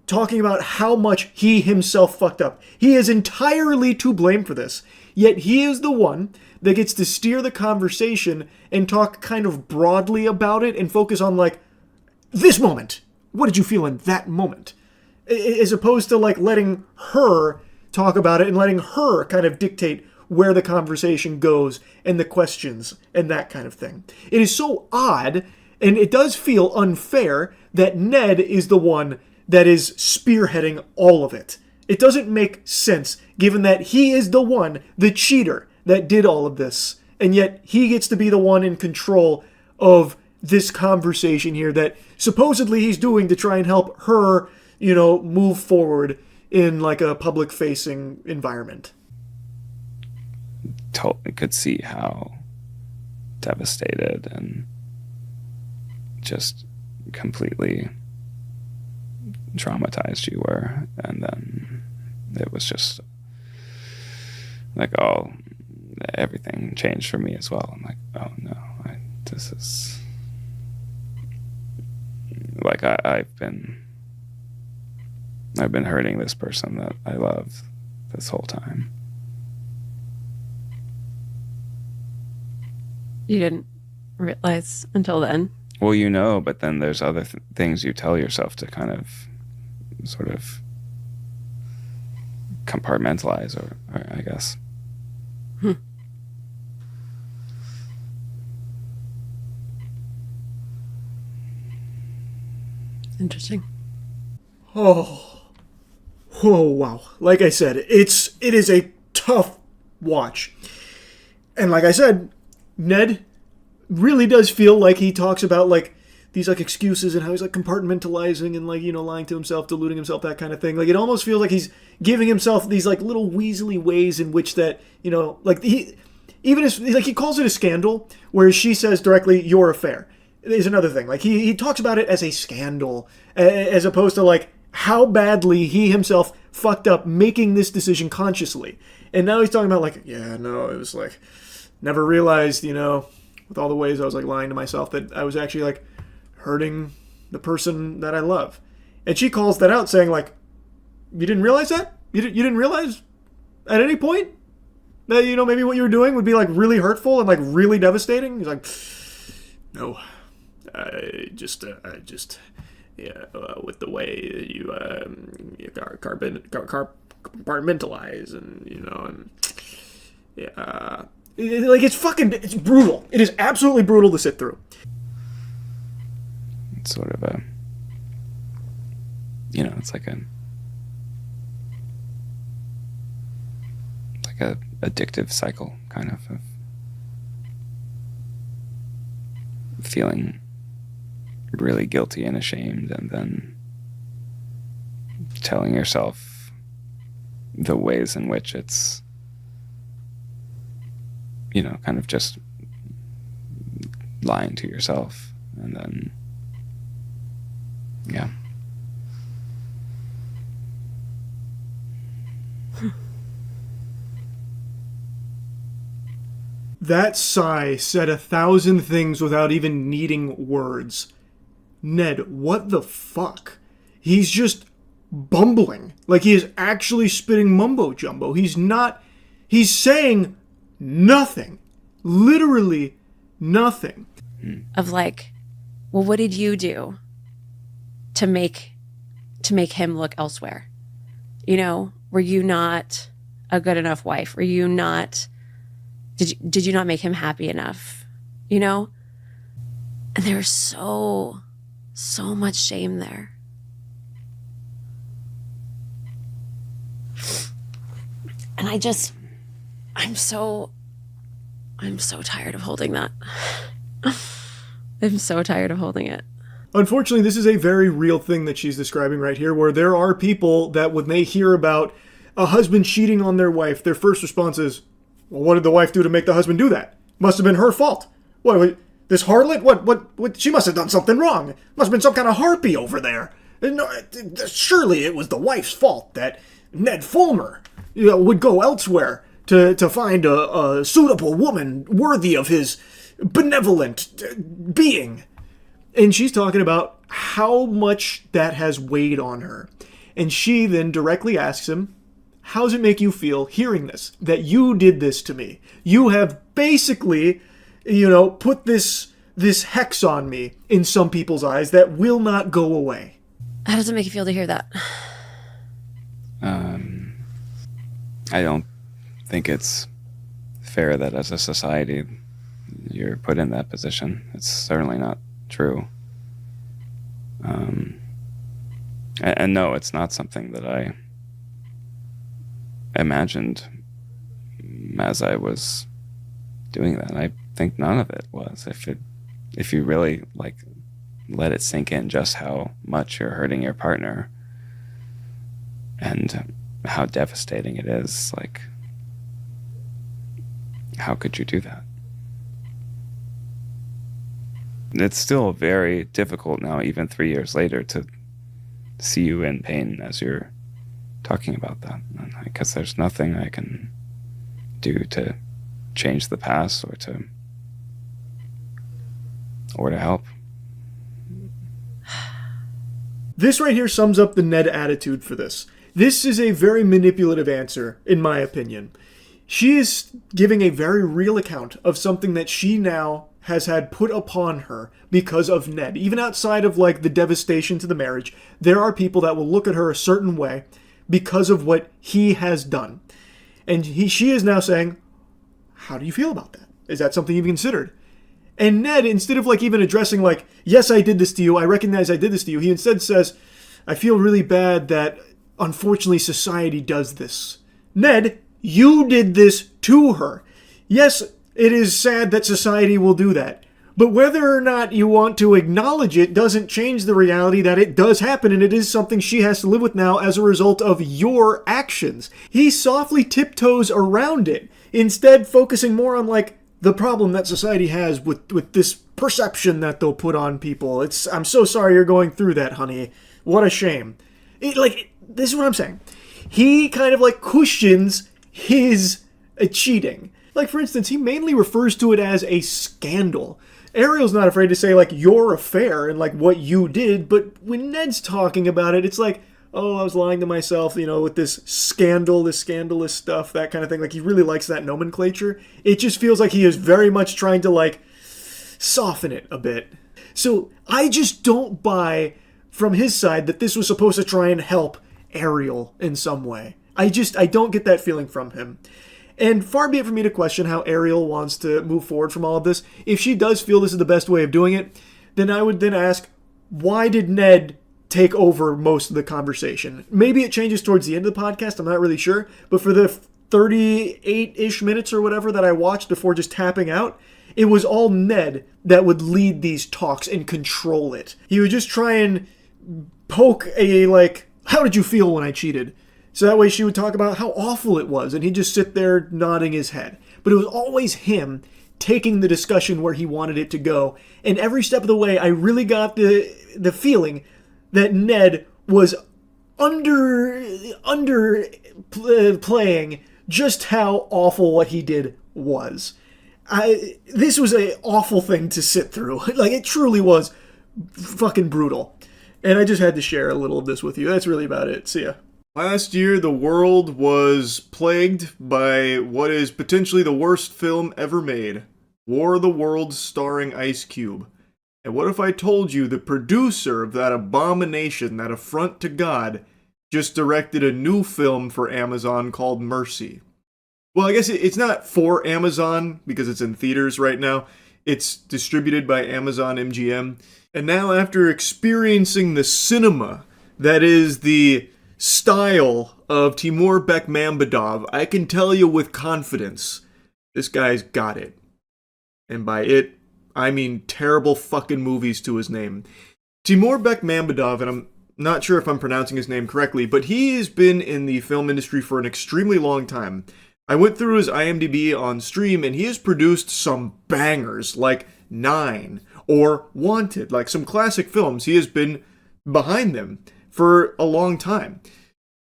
talking about how much he himself fucked up. He is entirely to blame for this, yet he is the one that gets to steer the conversation and talk kind of broadly about it and focus on this moment. What did you feel in that moment? As opposed to letting her talk about it and letting her kind of dictate where the conversation goes and the questions and that kind of thing. It is so odd, and it does feel unfair that Ned is the one that is spearheading all of it. It doesn't make sense, given that he is the one, the cheater, that did all of this, and yet he gets to be the one in control of this conversation here that supposedly he's doing to try and help her, move forward in a public-facing environment. Totally could see how devastated and just completely traumatized you were, and then it was just everything changed for me as well. I'm like, oh no, this is like I've been hurting this person that I love this whole time. You didn't realize until then? Well, but then there's other things you tell yourself to kind of sort of compartmentalize, or I guess. Interesting. Oh, wow. Like I said, it is a tough watch. And like I said, Ned really does feel like he talks about like these like excuses and how he's like compartmentalizing and like, lying to himself, deluding himself, that kind of thing. Like it almost feels like he's giving himself these like little weaselly ways in which that, like he calls it a scandal, whereas she says directly, your affair. Is another thing. Like he talks about it as a scandal, as opposed to like how badly he himself fucked up making this decision consciously. And now he's talking about like, yeah, no, it was like, never realized, with all the ways I was like lying to myself, that I was actually like hurting the person that I love. And she calls that out, saying like, you didn't realize that? You didn't realize at any point that, maybe what you were doing would be like really hurtful and like really devastating? He's like, no. I just with the way you compartmentalize and like it's brutal. It is absolutely brutal to sit through. It's sort of a, it's like a addictive cycle kind of feeling really guilty and ashamed, and then telling yourself the ways in which it's, kind of just lying to yourself, and then, yeah. That sigh said 1,000 things without even needing words. Ned, what the fuck? He's just bumbling. Like he is actually spitting mumbo jumbo. He's saying nothing. Literally nothing. Of like, well, what did you do to make him look elsewhere? Were you not a good enough wife? Were you not, did you not make him happy enough? And there's so much shame there. And I'm so tired of holding that. I'm so tired of holding it. Unfortunately, this is a very real thing that she's describing right here, where there are people that when they hear about a husband cheating on their wife, their first response is, well, what did the wife do to make the husband do that? Must have been her fault. What, this harlot? What? She must have done something wrong. Must have been some kind of harpy over there. No, surely it was the wife's fault that Ned Fulmer would go elsewhere to find a suitable woman worthy of his benevolent being. And she's talking about how much that has weighed on her. And she then directly asks him, how does it make you feel hearing this? That you did this to me. You have basically, put this hex on me in some people's eyes that will not go away. How does it make you feel to hear that? I don't think it's fair that as a society you're put in that position. It's certainly not true. And no, it's not something that I imagined as I was doing that. I think none of it was. If you really let it sink in just how much you're hurting your partner and how devastating it is, how could you do that? It's still very difficult now, even 3 years later, to see you in pain as you're talking about that, because there's nothing I can do to change the past or to help. This right here sums up the Ned attitude for this. This is a very manipulative answer, in my opinion. She is giving a very real account of something that she now has had put upon her because of Ned. Even outside of like the devastation to the marriage, there are people that will look at her a certain way because of what he has done. And she is now saying, how do you feel about that? Is that something you've considered? And Ned, instead of like even addressing like, yes, I did this to you, I recognize I did this to you, he instead says, I feel really bad that unfortunately society does this. Ned, you did this to her. Yes, it is sad that society will do that. But whether or not you want to acknowledge it doesn't change the reality that it does happen, and it is something she has to live with now as a result of your actions. He softly tiptoes around it, instead focusing more on like the problem that society has with this perception that they'll put on people. I'm so sorry you're going through that, honey. What a shame. This is what I'm saying. He kind of like cushions his cheating. Like, for instance, he mainly refers to it as a scandal. Ariel's not afraid to say, like, your affair and, like, what you did, but when Ned's talking about it, it's like, oh, I was lying to myself, with this scandal, this scandalous stuff, that kind of thing. Like, he really likes that nomenclature. It just feels like he is very much trying to, like, soften it a bit. So, I just don't buy from his side that this was supposed to try and help Ariel in some way. I don't get that feeling from him. And far be it from me to question how Ariel wants to move forward from all of this. If she does feel this is the best way of doing it, then I would then ask, why did Ned take over most of the conversation? Maybe it changes towards the end of the podcast, I'm not really sure. But for the 38-ish minutes or whatever that I watched before just tapping out, it was all Ned that would lead these talks and control it. He would just try and poke how did you feel when I cheated? So that way she would talk about how awful it was, and he'd just sit there nodding his head. But it was always him taking the discussion where he wanted it to go. And every step of the way, I really got the feeling that Ned was underplaying just how awful what he did was. This was an awful thing to sit through. Like, it truly was fucking brutal. And I just had to share a little of this with you. That's really about it. See ya. Last year, the world was plagued by what is potentially the worst film ever made, War of the Worlds starring Ice Cube. And what if I told you the producer of that abomination, that affront to God, just directed a new film for Amazon called Mercy? Well, I guess it's not for Amazon because it's in theaters right now. It's distributed by Amazon MGM. And now after experiencing the cinema that is the style of Timur Bekmambetov, I can tell you with confidence, this guy's got it. And by it, I mean terrible fucking movies to his name. Timur Bekmambetov, and I'm not sure if I'm pronouncing his name correctly, but he has been in the film industry for an extremely long time. I went through his IMDb on stream, and he has produced some bangers, like 9, or Wanted, like some classic films. He has been behind them for a long time.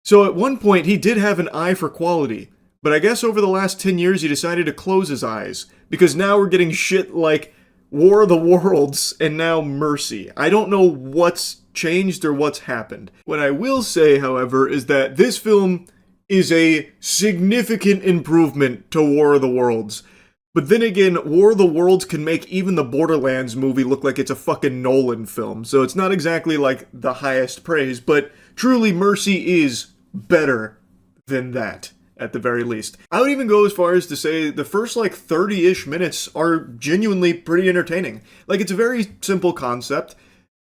So at one point, he did have an eye for quality, but I guess over the last 10 years, he decided to close his eyes, because now we're getting shit like War of the Worlds and now Mercy. I don't know what's changed or what's happened. What I will say, however, is that this film is a significant improvement to War of the Worlds. But then again, War of the Worlds can make even the Borderlands movie look like it's a fucking Nolan film. So it's not exactly like the highest praise, but truly Mercy is better than that, at the very least. I would even go as far as to say the first 30-ish minutes are genuinely pretty entertaining. Like, it's a very simple concept.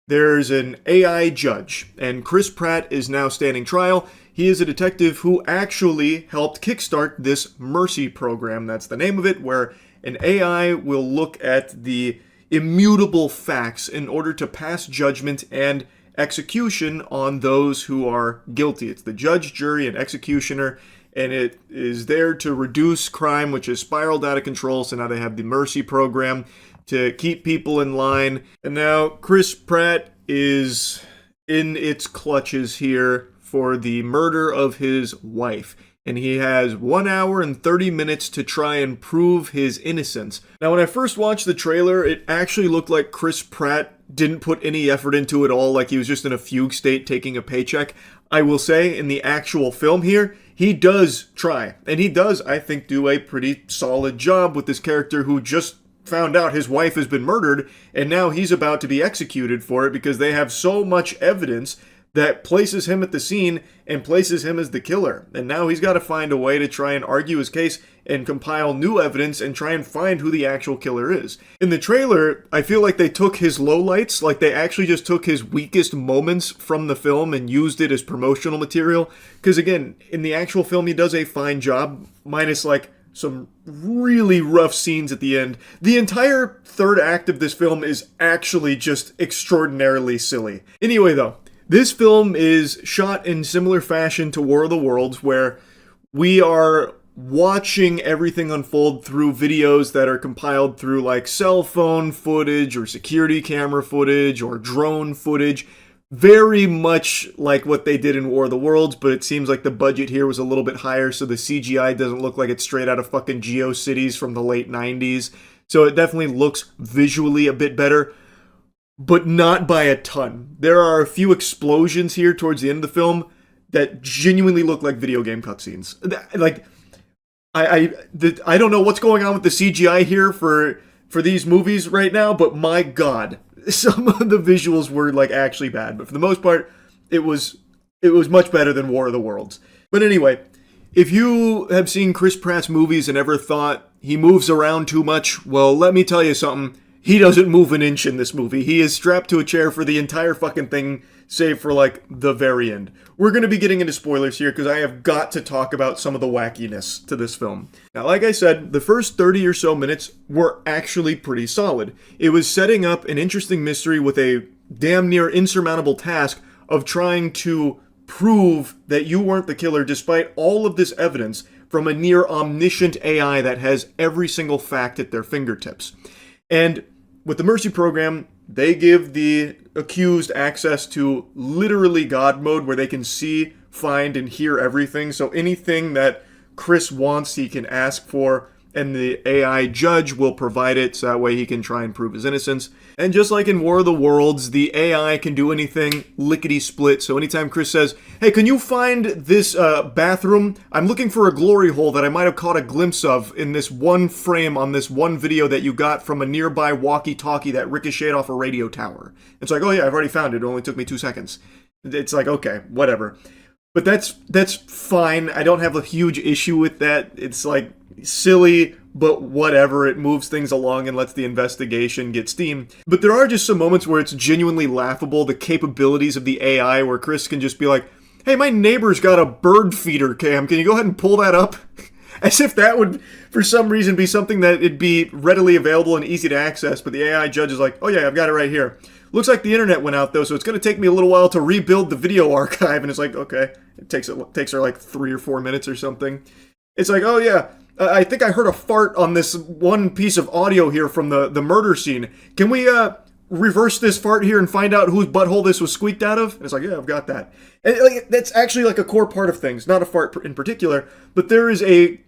There's an AI judge, and Chris Pratt is now standing trial. He is a detective who actually helped kickstart this Mercy program, that's the name of it, where an AI will look at the immutable facts in order to pass judgment and execution on those who are guilty. It's the judge, jury, and executioner, and it is there to reduce crime, which has spiraled out of control, so now they have the Mercy program to keep people in line. And now Chris Pratt is in its clutches here for the murder of his wife. and he has 1 hour and 30 minutes to try and prove his innocence. Now, when I first watched the trailer, it actually looked like Chris Pratt didn't put any effort into it all, like he was just in a fugue state taking a paycheck. I will say, in the actual film here, he does try, and he does, I think, do a pretty solid job with this character who just found out his wife has been murdered, and now he's about to be executed for it because they have so much evidence that places him at the scene and places him as the killer. And now he's got to find a way to try and argue his case and compile new evidence and try and find who the actual killer is. In the trailer, I feel like they took his lowlights, like they actually just took his weakest moments from the film and used it as promotional material. Because again, in the actual film, he does a fine job, minus like some really rough scenes at the end. The entire third act of this film is actually just extraordinarily silly. Anyway though, this film is shot in similar fashion to War of the Worlds, where we are watching everything unfold through videos that are compiled through like cell phone footage or security camera footage or drone footage. Very much like what they did in War of the Worlds, but it seems like the budget here was a little bit higher, so the CGI doesn't look like it's straight out of fucking GeoCities from the late 90s. So it definitely looks visually a bit better, but not by a ton. There are a few explosions here towards the end of the film that genuinely look like video game cutscenes. Like, I don't know what's going on with the CGI here for these movies right now, but my god, some of the visuals were like actually bad. But for the most part, it was much better than War of the Worlds. But anyway, if you have seen Chris Pratt's movies and ever thought he moves around too much, well, let me tell you something. He doesn't move an inch in this movie. He is strapped to a chair for the entire fucking thing, save for like the very end. We're going to be getting into spoilers here because I have got to talk about some of the wackiness to this film. Now, like I said, the first 30 or so minutes were actually pretty solid. It was setting up an interesting mystery with a damn near insurmountable task of trying to prove that you weren't the killer despite all of this evidence from a near omniscient AI that has every single fact at their fingertips. And with the Mercy program, they give the accused access to literally God mode where they can see, find, and hear everything. So anything that Chris wants, he can ask for, and the AI judge will provide it so that way he can try and prove his innocence. And just like in War of the Worlds, the AI can do anything lickety-split. So anytime Chris says, hey, can you find this bathroom? I'm looking for a glory hole that I might have caught a glimpse of in this one frame on this one video that you got from a nearby walkie-talkie that ricocheted off a radio tower. It's like, oh yeah, I've already found it. It only took me 2 seconds. It's like, okay, whatever. But that's fine. I don't have a huge issue with that. It's like silly, but whatever. It moves things along and lets the investigation get steam. But there are just some moments where it's genuinely laughable, the capabilities of the AI, where Chris can just be like, hey, my neighbor's got a bird feeder cam. Can you go ahead and pull that up? As if that would, for some reason, be something that it'd be readily available and ezy to access. But the AI judge is like, oh yeah, I've got it right here. Looks like the internet went out though, so it's going to take me a little while to rebuild the video archive. And it's like, okay, it takes her like 3 or 4 minutes or something. It's like, oh yeah, I think I heard a fart on this one piece of audio here from the murder scene. Can we reverse this fart here and find out whose butthole this was squeaked out of? And it's like, yeah, I've got that. And like, that's actually like a core part of things, not a fart in particular, but there is a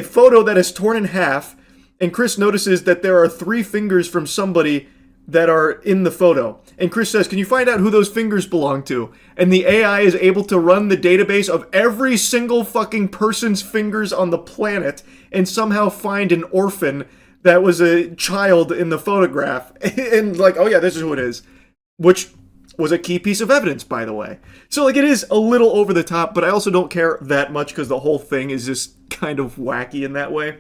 photo that is torn in half, and Chris notices that there are 3 fingers from somebody that are in the photo. And Chris says, can you find out who those fingers belong to? And the AI is able to run the database of every single fucking person's fingers on the planet and somehow find an orphan that was a child in the photograph. And like, oh yeah, this is who it is. Which was a key piece of evidence, by the way. So like, it is a little over the top, but I also don't care that much because the whole thing is just kind of wacky in that way.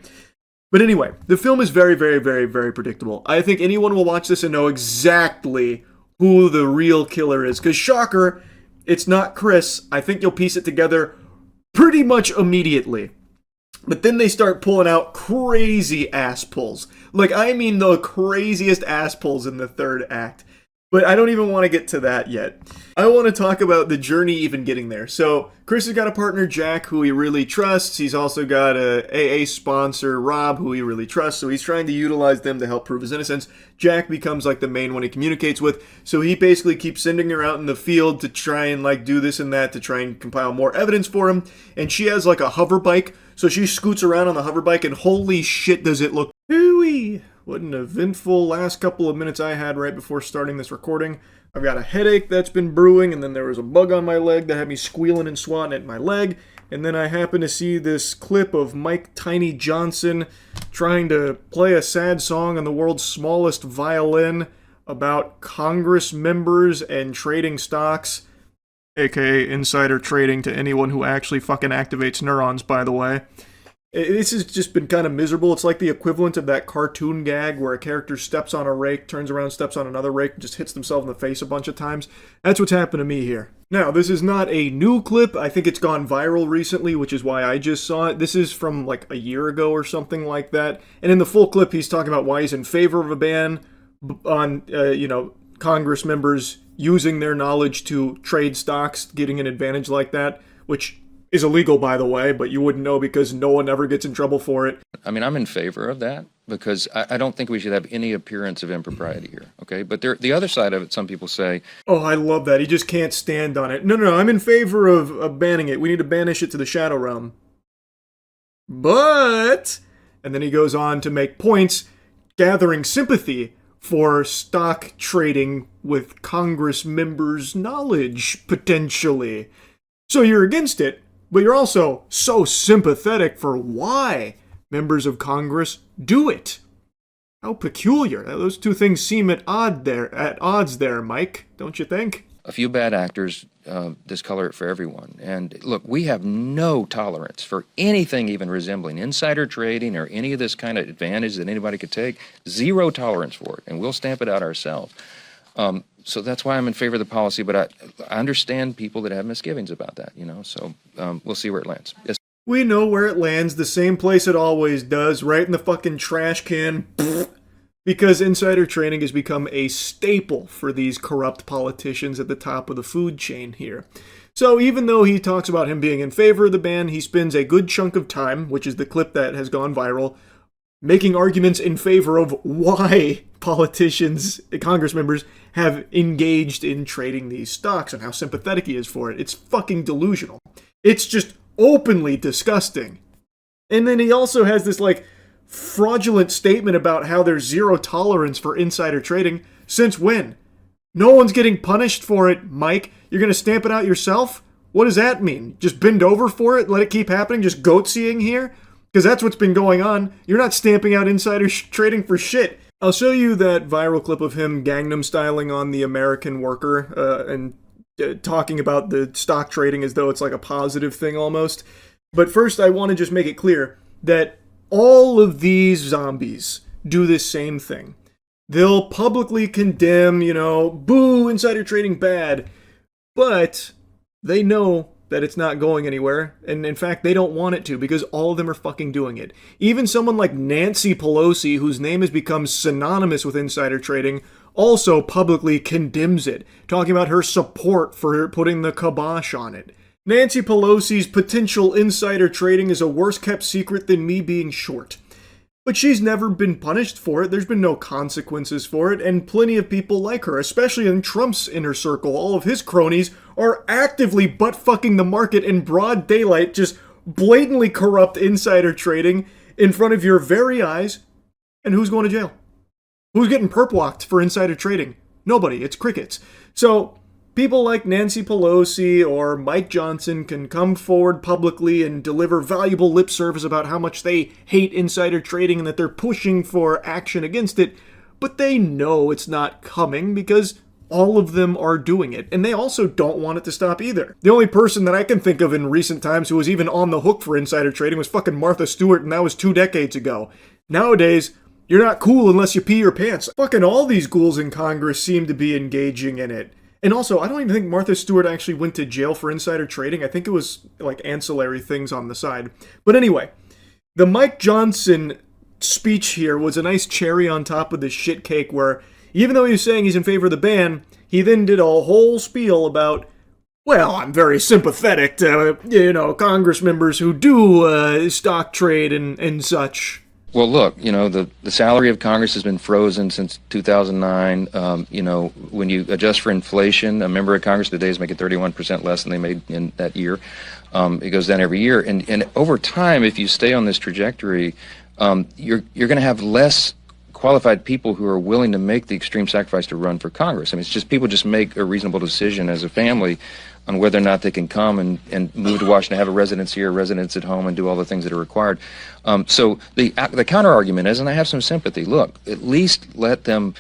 But anyway, the film is very, very, very, very predictable. I think anyone will watch this and know exactly who the real killer is. Because shocker, it's not Chris. I think you'll piece it together pretty much immediately. But then they start pulling out crazy ass pulls. Like, I mean the craziest ass pulls in the third act. But I don't even want to get to that yet. I want to talk about the journey even getting there. So Chris has got a partner, Jack, who he really trusts. He's also got a AA sponsor, Rob, who he really trusts. So he's trying to utilize them to help prove his innocence. Jack becomes like the main one he communicates with. So he basically keeps sending her out in the field to try and like do this and that to try and compile more evidence for him. And she has like a hover bike. So she scoots around on the hover bike and holy shit does it look hooey. What an eventful last couple of minutes I had right before starting this recording. I've got a headache that's been brewing, and then there was a bug on my leg that had me squealing and swatting at my leg. And then I happened to see this clip of Mike Tiny Johnson trying to play a sad song on the world's smallest violin about Congress members and trading stocks, aka insider trading to anyone who actually fucking activates neurons, by the way. This has just been kind of miserable. It's like the equivalent of that cartoon gag where a character steps on a rake, turns around, steps on another rake, and just hits themselves in the face a bunch of times. That's what's happened to me here. Now, this is not a new clip. I think it's gone viral recently, which is why I just saw it. This is from like a year ago or something like that. And in the full clip, he's talking about why he's in favor of a ban on, Congress members using their knowledge to trade stocks, getting an advantage like that, which is illegal, by the way, but you wouldn't know because no one ever gets in trouble for it. I mean, I'm in favor of that because I don't think we should have any appearance of impropriety here, okay? But the other side of it, some people say... Oh, I love that. He just can't stand on it. No, I'm in favor of banning it. We need to banish it to the Shadow Realm. But... And then he goes on to make points, gathering sympathy for stock trading with Congress members' knowledge, potentially. So you're against it, but you're also so sympathetic for why members of Congress do it. How peculiar. Those two things seem at odds there, Mike, don't you think? A few bad actors discolor it for everyone. And look, we have no tolerance for anything even resembling insider trading or any of this kind of advantage that anybody could take. Zero tolerance for it, and we'll stamp it out ourselves. So that's why I'm in favor of the policy, but I understand people that have misgivings about that, so we'll see where it lands. Yes. We know where it lands, the same place it always does, right in the fucking trash can, because insider trading has become a staple for these corrupt politicians at the top of the food chain here. So even though he talks about him being in favor of the ban, he spends a good chunk of time, which is the clip that has gone viral, making arguments in favor of why politicians, Congress members, have engaged in trading these stocks and how sympathetic he is for it. It's fucking delusional. It's just openly disgusting. And then he also has this, fraudulent statement about how there's zero tolerance for insider trading. Since when? No one's getting punished for it, Mike. You're going to stamp it out yourself? What does that mean? Just bend over for it? Let it keep happening? Just goat-seeing here? Because that's what's been going on. You're not stamping out insider trading for shit. I'll show you that viral clip of him Gangnam styling on the American worker and talking about the stock trading as though it's like a positive thing almost. But first, I want to just make it clear that all of these zombies do this same thing. They'll publicly condemn, boo, insider trading bad. But they know that it's not going anywhere, and in fact, they don't want it to, because all of them are fucking doing it. Even someone like Nancy Pelosi, whose name has become synonymous with insider trading, also publicly condemns it, talking about her support for putting the kibosh on it. Nancy Pelosi's potential insider trading is a worse-kept secret than me being short. But she's never been punished for it, there's been no consequences for it, and plenty of people like her, especially in Trump's inner circle. All of his cronies are actively butt-fucking the market in broad daylight, just blatantly corrupt insider trading in front of your very eyes. And who's going to jail? Who's getting perp-walked for insider trading? Nobody, it's crickets. So people like Nancy Pelosi or Mike Johnson can come forward publicly and deliver valuable lip service about how much they hate insider trading and that they're pushing for action against it, but they know it's not coming because all of them are doing it, and they also don't want it to stop either. The only person that I can think of in recent times who was even on the hook for insider trading was fucking Martha Stewart, and that was 2 decades ago. Nowadays, you're not cool unless you pee your pants. Fucking all these ghouls in Congress seem to be engaging in it. And also, I don't even think Martha Stewart actually went to jail for insider trading. I think it was like ancillary things on the side. But anyway, the Mike Johnson speech here was a nice cherry on top of the shit cake where Even though he was saying he's in favor of the ban, he then did a whole spiel about, well, I'm very sympathetic to, Congress members who do stock trade and such. Well, look, the salary of Congress has been frozen since 2009. When you adjust for inflation, a member of Congress today is making 31% less than they made in that year. It goes down every year. And over time, if you stay on this trajectory, you're going to have less qualified people who are willing to make the extreme sacrifice to run for Congress. I mean, it's just people just make a reasonable decision as a family on whether or not they can come and move to Washington, have a residence here, residence at home, and do all the things that are required. So the counter argument is, and I have some sympathy, look, at least let them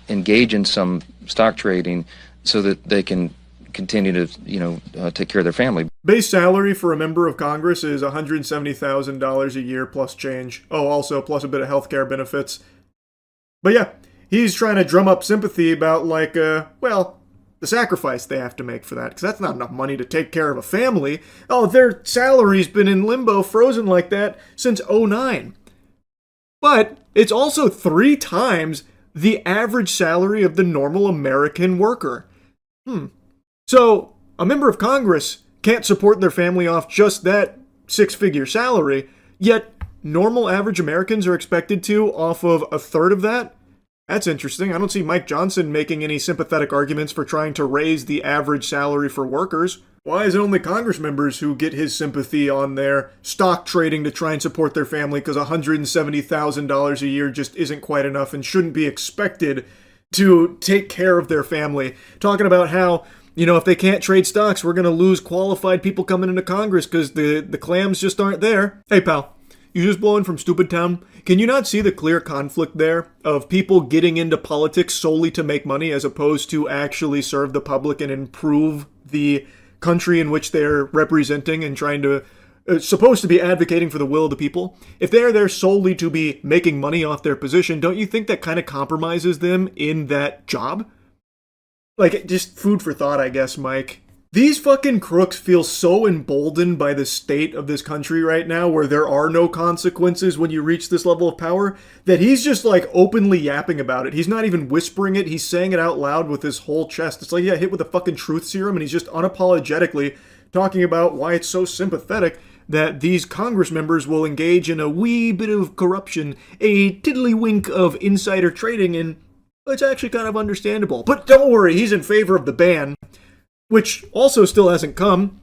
engage in some stock trading so that they can continue to take care of their family. Base salary for a member of Congress is $170,000 a year plus change. Oh, also plus a bit of health care benefits. But yeah, he's trying to drum up sympathy about the sacrifice they have to make for that, because that's not enough money to take care of a family. Oh, their salary's been in limbo, frozen like that since 2009. But it's also 3 times the average salary of the normal American worker. So, a member of Congress can't support their family off just that 6-figure salary, yet normal average Americans are expected to off of a third of that? That's interesting. I don't see Mike Johnson making any sympathetic arguments for trying to raise the average salary for workers. Why is it only Congress members who get his sympathy on their stock trading to try and support their family because $170,000 a year just isn't quite enough and shouldn't be expected to take care of their family? Talking about how, if they can't trade stocks, we're going to lose qualified people coming into Congress because the clams just aren't there. Hey, pal. You just blowing from stupid town? Can you not see the clear conflict there of people getting into politics solely to make money as opposed to actually serve the public and improve the country in which they're representing and trying to, supposed to be advocating for the will of the people? If they're there solely to be making money off their position, don't you think that kind of compromises them in that job? Just food for thought, I guess, Mike. These fucking crooks feel so emboldened by the state of this country right now, where there are no consequences when you reach this level of power, that he's just openly yapping about it. He's not even whispering it, he's saying it out loud with his whole chest. It's hit with a fucking truth serum, and he's just unapologetically talking about why it's so sympathetic that these Congress members will engage in a wee bit of corruption, a tiddlywink of insider trading, and it's actually kind of understandable. But don't worry, he's in favor of the ban, which also still hasn't come.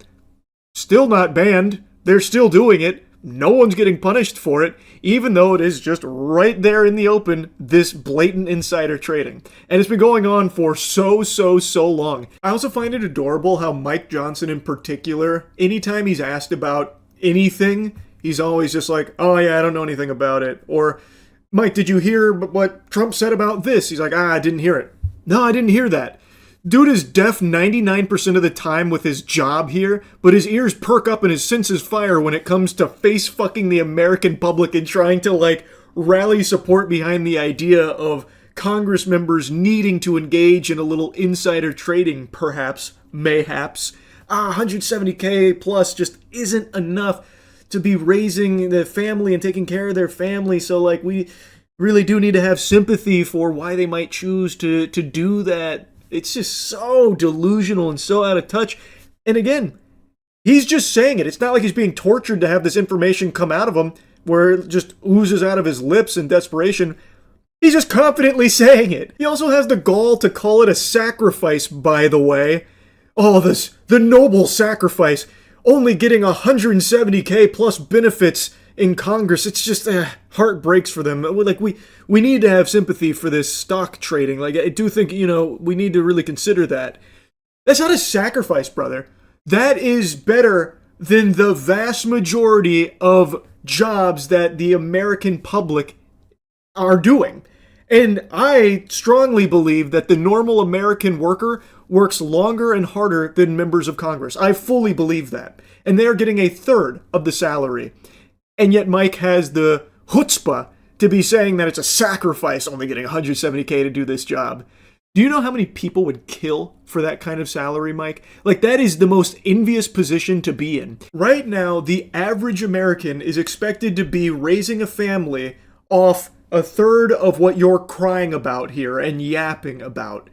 Still not banned. They're still doing it. No one's getting punished for it, even though it is just right there in the open, this blatant insider trading. And it's been going on for so long. I also find it adorable how Mike Johnson in particular, anytime he's asked about anything, he's always just like, oh yeah, I don't know anything about it. Or, Mike, did you hear what Trump said about this? He's like, I didn't hear it. No, I didn't hear that. Dude is deaf 99% of the time with his job here, but his ears perk up and his senses fire when it comes to face fucking the American public and trying to rally support behind the idea of Congress members needing to engage in a little insider trading, perhaps, mayhaps. 170K plus just isn't enough to be raising the family and taking care of their family, so we really do need to have sympathy for why they might choose to do that. It's just so delusional and so out of touch. And again, he's just saying it. It's not like he's being tortured to have this information come out of him where it just oozes out of his lips in desperation. He's just confidently saying it. He also has the gall to call it a sacrifice, by the way. Oh, the noble sacrifice. Only getting 170K plus benefits in Congress. It's just heart breaks for them. We need to have sympathy for this stock trading. I do think, we need to really consider that. That's not a sacrifice, brother. That is better than the vast majority of jobs that the American public are doing. And I strongly believe that the normal American worker works longer and harder than members of Congress. I fully believe that. And they're getting a third of the salary. And yet Mike has the chutzpah to be saying that it's a sacrifice only getting 170K to do this job. Do you know how many people would kill for that kind of salary, Mike? That is the most envious position to be in. Right now, the average American is expected to be raising a family off a third of what you're crying about here and yapping about.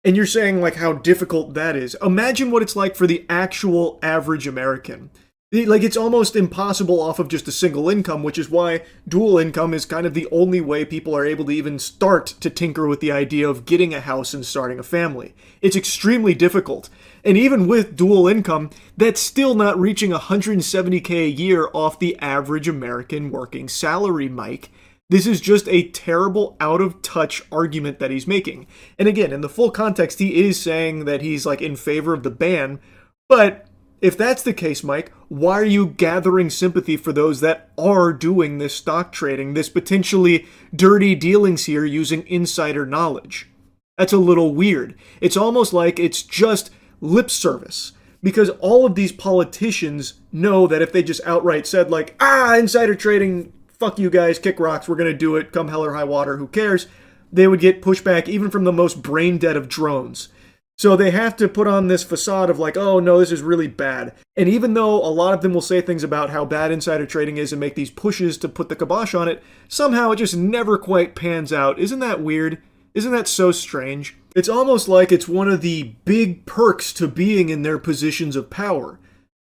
And you're saying like how difficult that is. Imagine what it's like for the actual average American. Like, it's almost impossible off of just a single income, which is why dual income is kind of the only way people are able to even start to tinker with the idea of getting a house and starting a family. It's extremely difficult. And even with dual income, that's still not reaching $170K a year off the average American working salary, Mike. This is just a terrible, out-of-touch argument that he's making. And again, in the full context, he is saying that he's like in favor of the ban, but if that's the case, Mike, why are you gathering sympathy for those that are doing this stock trading, this potentially dirty dealings here using insider knowledge? That's a little weird. It's almost like it's just lip service, because all of these politicians know that if they just outright said like, insider trading, fuck you guys, kick rocks, we're going to do it, come hell or high water, who cares, they would get pushback even from the most brain dead of drones. So they have to put on this facade of like, oh no, this is really bad. And even though a lot of them will say things about how bad insider trading is and make these pushes to put the kibosh on it, somehow it just never quite pans out. Isn't that weird? Isn't that so strange? It's almost like it's one of the big perks to being in their positions of power.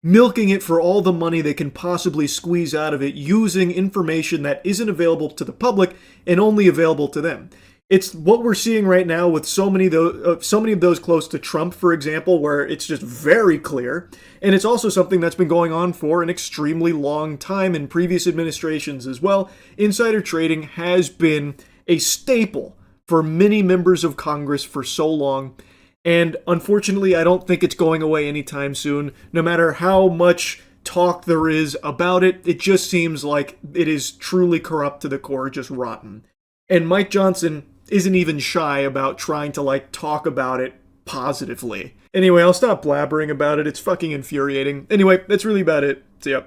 Milking it for all the money they can possibly squeeze out of it, using information that isn't available to the public and only available to them. It's what we're seeing right now with so many of those close to Trump, for example, where it's just very clear. And it's also something that's been going on for an extremely long time in previous administrations as well. Insider trading has been a staple for many members of Congress for so long. And unfortunately, I don't think it's going away anytime soon. No matter how much talk there is about it, it just seems like it is truly corrupt to the core, just rotten. And Mike Johnson isn't even shy about trying to like talk about it positively. Anyway, I'll stop blabbering about it. It's fucking infuriating. Anyway, that's really about it. See ya.